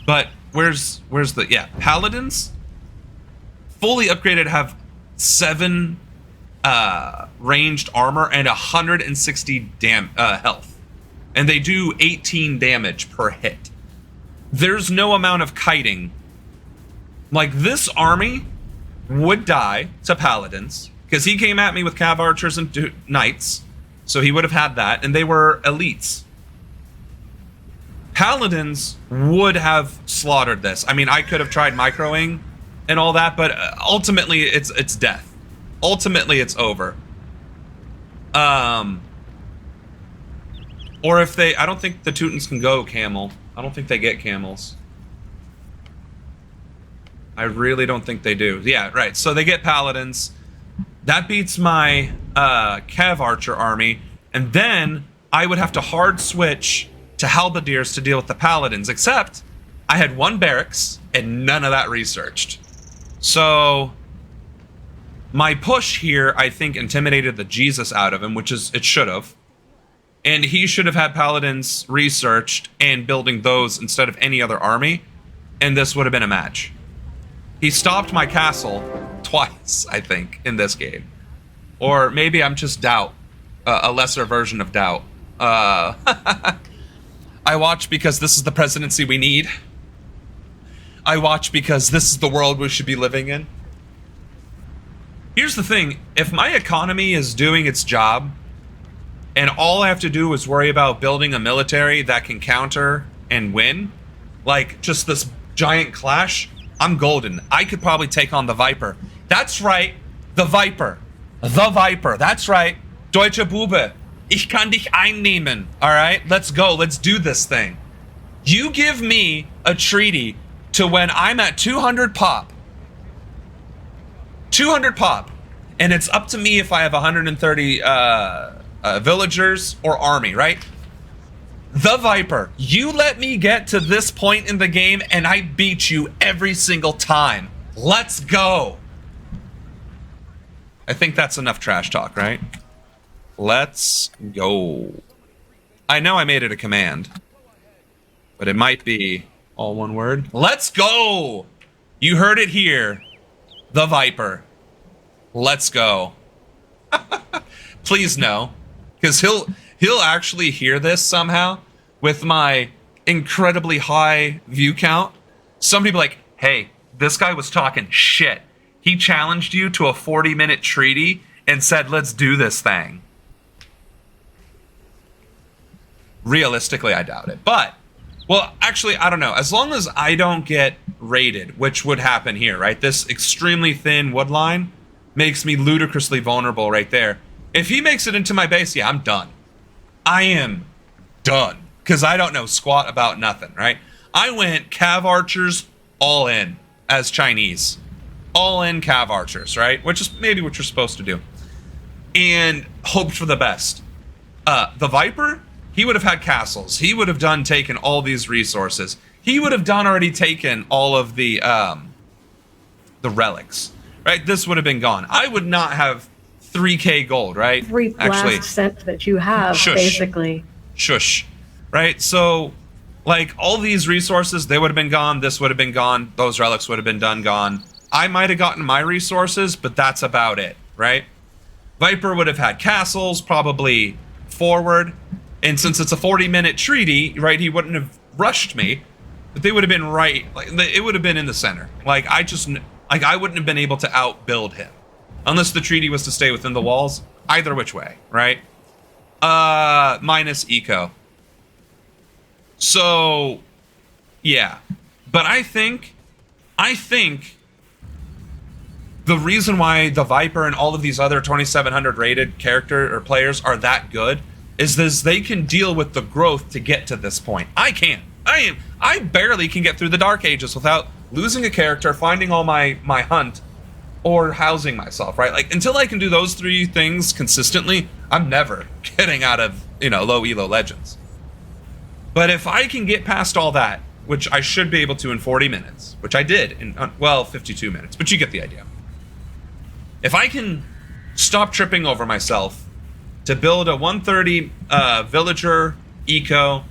[SPEAKER 1] But where's the... Yeah, paladins fully upgraded have 7 ranged armor and 160 health. And they do 18 damage per hit. There's no amount of kiting. Like, this army would die to paladins. Because he came at me with cav archers and knights, so he would have had that, and they were elites. Paladins would have slaughtered this. I mean, I could have tried microing and all that, but ultimately it's death. Ultimately, it's over. Or if they... I don't think the Teutons can go camel. I don't think they get camels. I really don't think they do. Yeah, right. So they get paladins. That beats my cav archer army, and then I would have to hard switch to halberdiers to deal with the paladins, except I had 1 barracks and none of that researched. So my push here, I think, intimidated the Jesus out of him, which is it should have. And he should have had paladins researched and building those instead of any other army, and this would have been a match. He stopped my castle twice, I think, in this game. Or maybe I'm just doubt. A lesser version of doubt. I watch because this is the presidency we need. I watch because this is the world we should be living in. Here's the thing. If my economy is doing its job, and all I have to do is worry about building a military that can counter and win, like just this giant clash, I'm golden. I could probably take on the Viper. That's right, the Viper. The Viper, that's right. Deutsche Bube, ich kann dich einnehmen. All right, let's go, let's do this thing. You give me a treaty to when I'm at 200 pop. 200 pop. And it's up to me if I have 130 villagers or army, right? The Viper, you let me get to this point in the game and I beat you every single time. Let's go. I think that's enough trash talk, right? Let's go. I know I made it a command, but it might be all one word. Let's go. You heard it here. The Viper. Let's go. Please no, because he'll actually hear this somehow with my incredibly high view count. Somebody be like, hey, this guy was talking shit. He challenged you to a 40-minute treaty and said, let's do this thing. Realistically, I doubt it. But, well, actually, I don't know. As long as I don't get raided, which would happen here, right? This extremely thin wood line makes me ludicrously vulnerable right there. If he makes it into my base, yeah, I'm done. I am done. Because I don't know squat about nothing, right? I went cav archers all in as Chinese. all in cav archers, right? Which is maybe what you're supposed to do. And hoped for the best. The Viper, he would have had castles. He would have taken all these resources. He would have already taken all of the relics, right? This would have been gone. I would not have 3k gold, right?
[SPEAKER 6] Every last cent that you have, basically.
[SPEAKER 1] Shush, right? So, like, all these resources, they would have been gone. This would have been gone. Those relics would have been gone. I might have gotten my resources, but that's about it, right? Viper would have had castles, probably forward. And since it's a 40-minute treaty, right, he wouldn't have rushed me. But they would have been right. Like, it would have been in the center. Like, I wouldn't have been able to outbuild him. Unless the treaty was to stay within the walls. Either which way, right? Minus eco. So, yeah. But I think the reason why the Viper and all of these other 2700 rated character or players are that good is this: they can deal with the growth to get to this point. I can't. I barely can get through the Dark Ages without losing a character, finding all my hunt, or housing myself, right? Like, until I can do those three things consistently, I'm never getting out of, low elo legends. But if I can get past all that, which I should be able to in 40 minutes, which I did in, 52 minutes, but you get the idea. If I can stop tripping over myself to build a 130 villager eco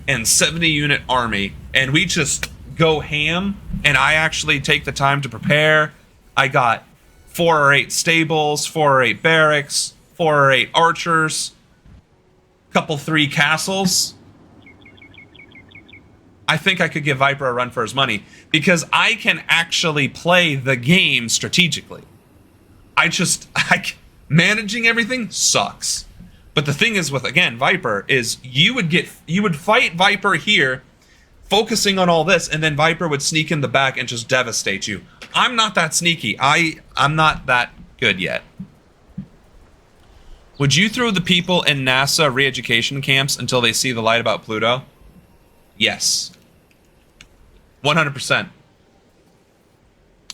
[SPEAKER 1] and 70 unit army, and we just go ham, and I actually take the time to prepare. I got 4 or 8 stables, 4 or 8 barracks, 4 or 8 archers, couple 3 castles. I think I could give Viper a run for his money because I can actually play the game strategically. Managing everything sucks. But the thing is with, again, Viper is you would fight Viper here, focusing on all this, and then Viper would sneak in the back and just devastate you. I'm not that sneaky. I'm not that good yet. Would you throw the people in NASA re-education camps until they see the light about Pluto? Yes. 100%.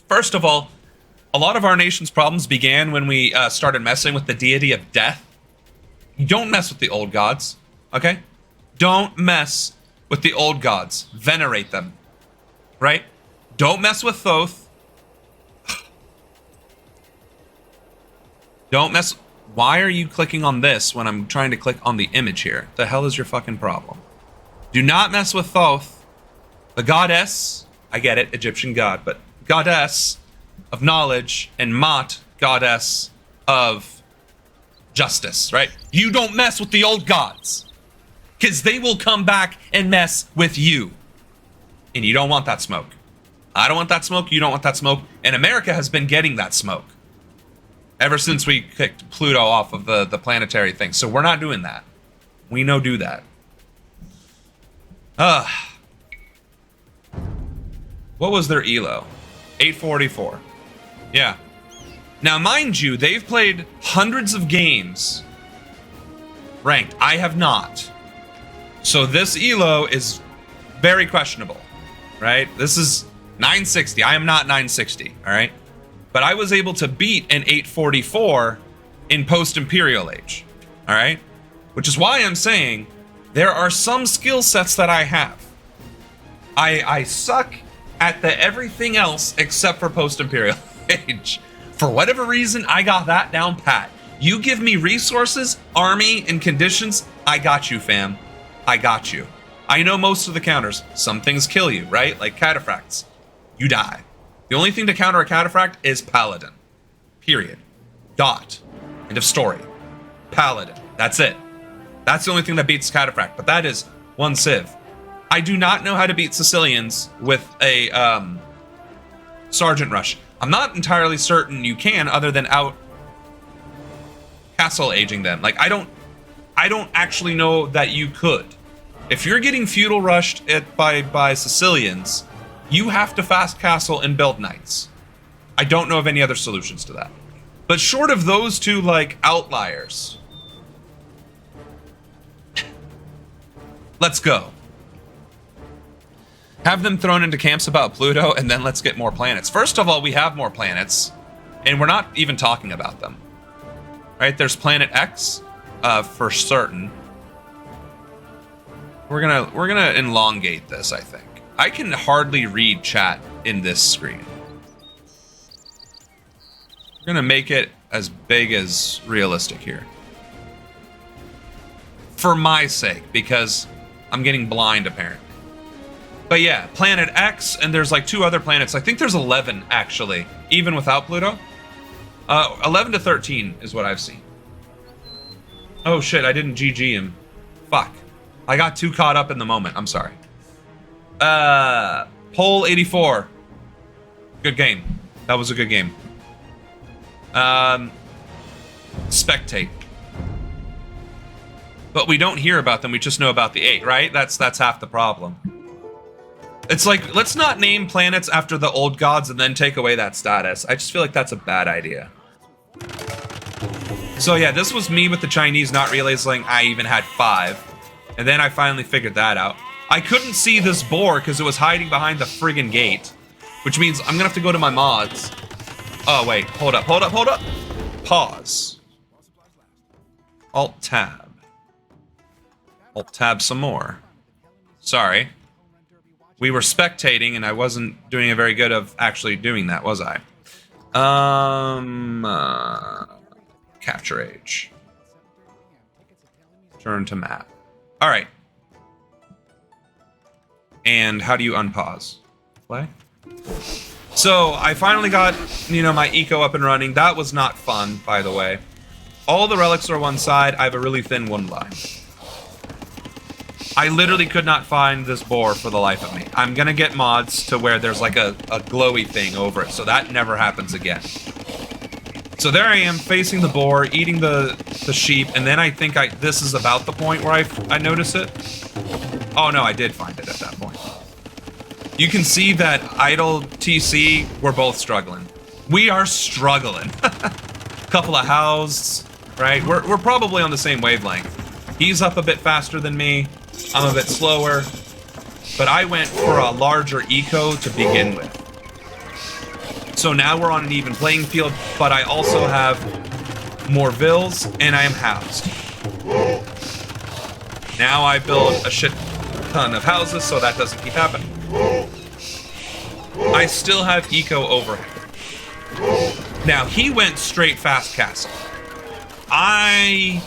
[SPEAKER 1] First of all, a lot of our nation's problems began when we started messing with the deity of death. You don't mess with the old gods, okay? Don't mess with the old gods. Venerate them, right? Don't mess with Thoth. Don't mess... Why are you clicking on this when I'm trying to click on the image here? The hell is your fucking problem? Do not mess with Thoth, the goddess, I get it, Egyptian god, but goddess of knowledge, and Mot, goddess of justice, right? You don't mess with the old gods, because they will come back and mess with you. And you don't want that smoke. I don't want that smoke, you don't want that smoke, and America has been getting that smoke ever since we kicked Pluto off of the planetary thing. So we're not doing that. We no do that. What was their elo? 844. Yeah. Now, mind you, they've played hundreds of games ranked. I have not. So this elo is very questionable, right? This is 960. I am not 960, all right? But I was able to beat an 844 in post-Imperial Age, all right? Which is why I'm saying there are some skill sets that I have. I suck at the everything else except for post-Imperial Age. For whatever reason, I got that down pat. You give me resources, army, and conditions, I got you, fam. I got you. I know most of the counters. Some things kill you, right? Like cataphracts. You die. The only thing to counter a cataphract is paladin. Period. Dot. End of story. Paladin. That's it. That's the only thing that beats cataphract, but that is one civ. I do not know how to beat Sicilians with a Sergeant Rush. I'm not entirely certain you can, other than out castle aging them. Like, I don't actually know that you could. If you're getting feudal rushed by Sicilians, you have to fast castle and build knights. I don't know of any other solutions to that. But short of those two, like, outliers, let's go. Have them thrown into camps about Pluto, and then let's get more planets. First of all, we have more planets, and we're not even talking about them. Right? There's Planet X, for certain. We're gonna elongate this, I think. I can hardly read chat in this screen. We're gonna make it as big as realistic here. For my sake, because I'm getting blind apparently. But yeah, Planet X, and there's like 2 other planets. I think there's 11 actually, even without Pluto. 11 to 13 is what I've seen. Oh shit, I didn't GG him. Fuck. I got too caught up in the moment. I'm sorry. Poll 84. Good game. That was a good game. Spectate. But we don't hear about them, we just know about the 8, right? That's half the problem. It's like, let's not name planets after the old gods and then take away that status. I just feel like that's a bad idea. So yeah, this was me with the Chinese not realizing I even had 5. And then I finally figured that out. I couldn't see this boar because it was hiding behind the friggin' gate. Which means I'm gonna have to go to my mods. Oh wait, hold up. Pause. Alt-tab. Alt-tab some more. Sorry. We were spectating and I wasn't doing a very good of actually doing that, was I? Capture age. Turn to map. All right. And how do you unpause? Play? So I finally got, my eco up and running. That was not fun, by the way. All the relics are one side. I have a really thin one line. I literally could not find this boar for the life of me. I'm gonna get mods to where there's like a glowy thing over it, so that never happens again. So there I am, facing the boar, eating the sheep, and then I think this is about the point where I notice it. Oh no, I did find it at that point. You can see that idle TC, we're both struggling. We are struggling. Couple of housed, right? We're probably on the same wavelength. He's up a bit faster than me. I'm a bit slower. But I went for a larger eco to begin with. So now we're on an even playing field, but I also have more vills, and I am housed. Now I build a shit ton of houses, so that doesn't keep happening. I still have eco overhead. Now, he went straight fast castle. I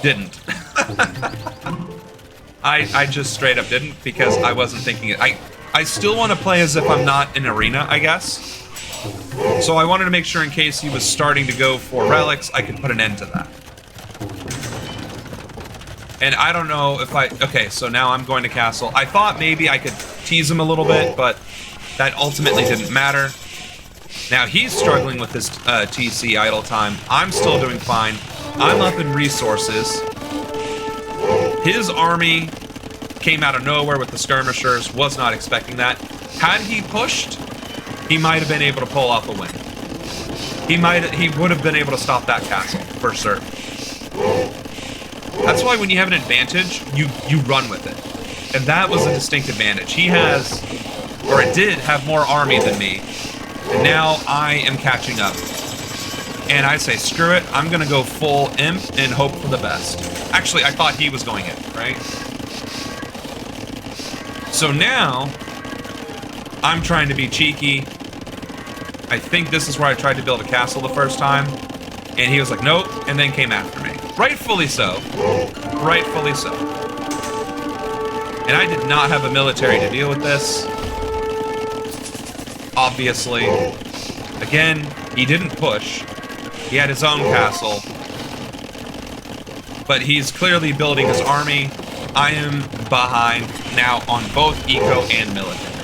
[SPEAKER 1] didn't. I just straight up didn't because I wasn't thinking it. I still want to play as if I'm not in arena, I guess. So I wanted to make sure in case he was starting to go for relics, I could put an end to that. And I don't know if okay, so now I'm going to castle. I thought maybe I could tease him a little bit, but that ultimately didn't matter. Now he's struggling with his TC idle time. I'm still doing fine. I'm up in resources. His army came out of nowhere with the skirmishers. Was not expecting that. Had he pushed, he might have been able to pull off a win. He would have been able to stop that castle for sure. That's why when you have an advantage, you run with it. And that was a distinct advantage. He has, or it did have more army than me. And now I am catching up. And I say, screw it, I'm gonna go full imp and hope for the best. Actually, I thought he was going in, right? So now, I'm trying to be cheeky. I think this is where I tried to build a castle the first time. And he was like, nope, and then came after me. Rightfully so. Rightfully so. And I did not have a military to deal with this. Obviously. Again, he didn't push. He had his own castle. But he's clearly building his army. I am behind now on both eco and military.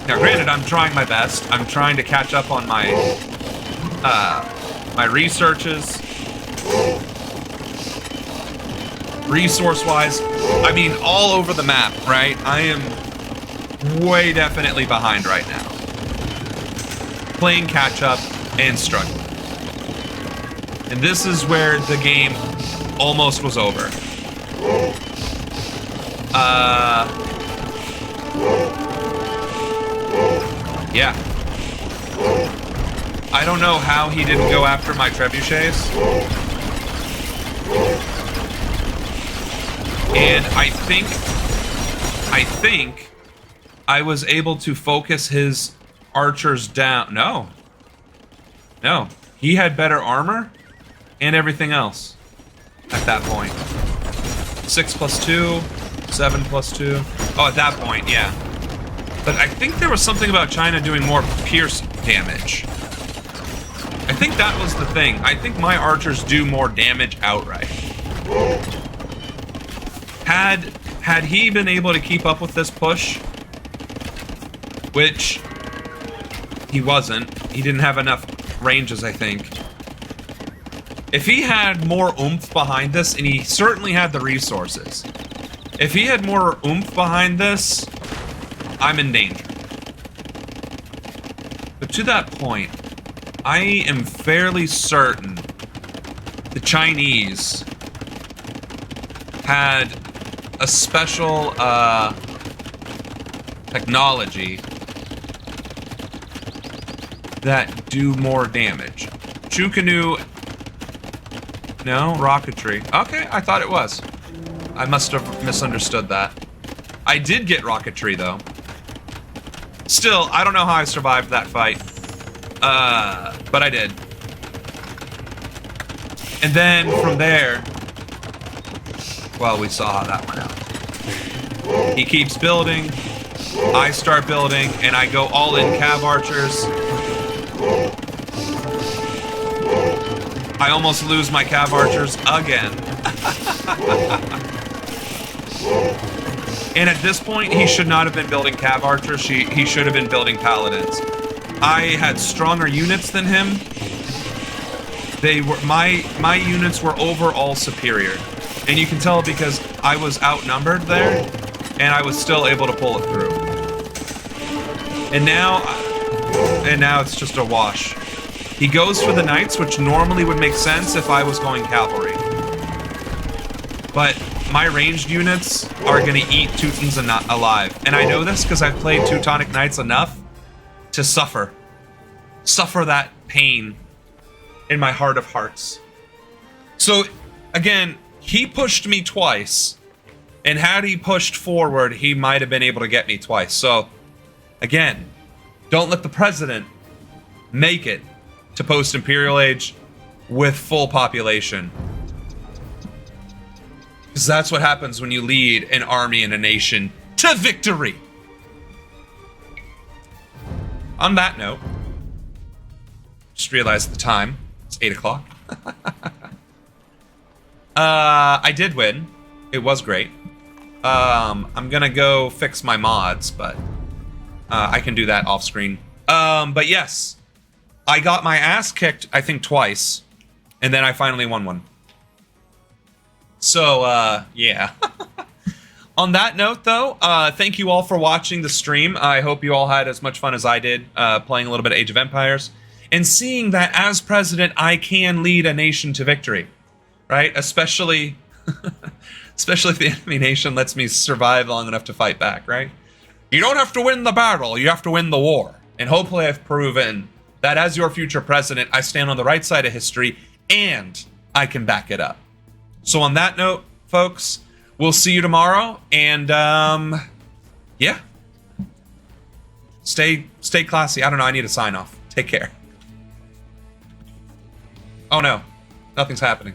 [SPEAKER 1] Now granted, I'm trying my best. I'm trying to catch up on my my researches. Resource-wise, I mean all over the map, right? I am way definitely behind right now. Playing catch-up and struggling. And this is where the game almost was over. Yeah. I don't know how he didn't go after my trebuchets. And I think I was able to focus his archers down. No. He had better armor and everything else at that point. 6 + 2, 7 + 2. Oh, at that point, yeah. But I think there was something about China doing more pierce damage. I think that was the thing. I think my archers do more damage outright. Had he been able to keep up with this push, which he wasn't. He didn't have enough ranges, I think. If he had more oomph behind this, and he certainly had the resources, if he had more oomph behind this, I'm in danger. But to that point, I am fairly certain the Chinese had a special technology that do more damage. Chukanu, no, rocketry. Okay, I thought it was. I must have misunderstood that. I did get rocketry though. Still, I don't know how I survived that fight. But I did. And then from there, well, we saw how that went out. He keeps building, I start building, and I go all in cav archers. I almost lose my cav archers again. And at this point, he should not have been building cav archers. He should have been building paladins. I had stronger units than him. They were my units were overall superior, and you can tell because I was outnumbered there, and I was still able to pull it through. And now it's just a wash. He goes for the knights, which normally would make sense if I was going cavalry. But my ranged units are going to eat Teutons alive. And I know this because I've played Teutonic Knights enough to suffer that pain in my heart of hearts. So, again, he pushed me twice. And had he pushed forward, he might have been able to get me twice. So, again, don't let the president make it to post-imperial age with full population. Because that's what happens when you lead an army and a nation to victory. On that note, just realized the time. It's 8 o'clock. I did win. It was great. I'm gonna go fix my mods, but I can do that off screen. But yes, I got my ass kicked, I think twice, and then I finally won one. So, yeah. On that note, though, thank you all for watching the stream. I hope you all had as much fun as I did playing a little bit of Age of Empires and seeing that as president, I can lead a nation to victory, right? Especially if the enemy nation lets me survive long enough to fight back, right? You don't have to win the battle, you have to win the war. And hopefully I've proven that as your future president, I stand on the right side of history and I can back it up. So on that note, folks, we'll see you tomorrow, and yeah. Stay classy. I don't know, I need a sign off. Take care. Oh no, nothing's happening.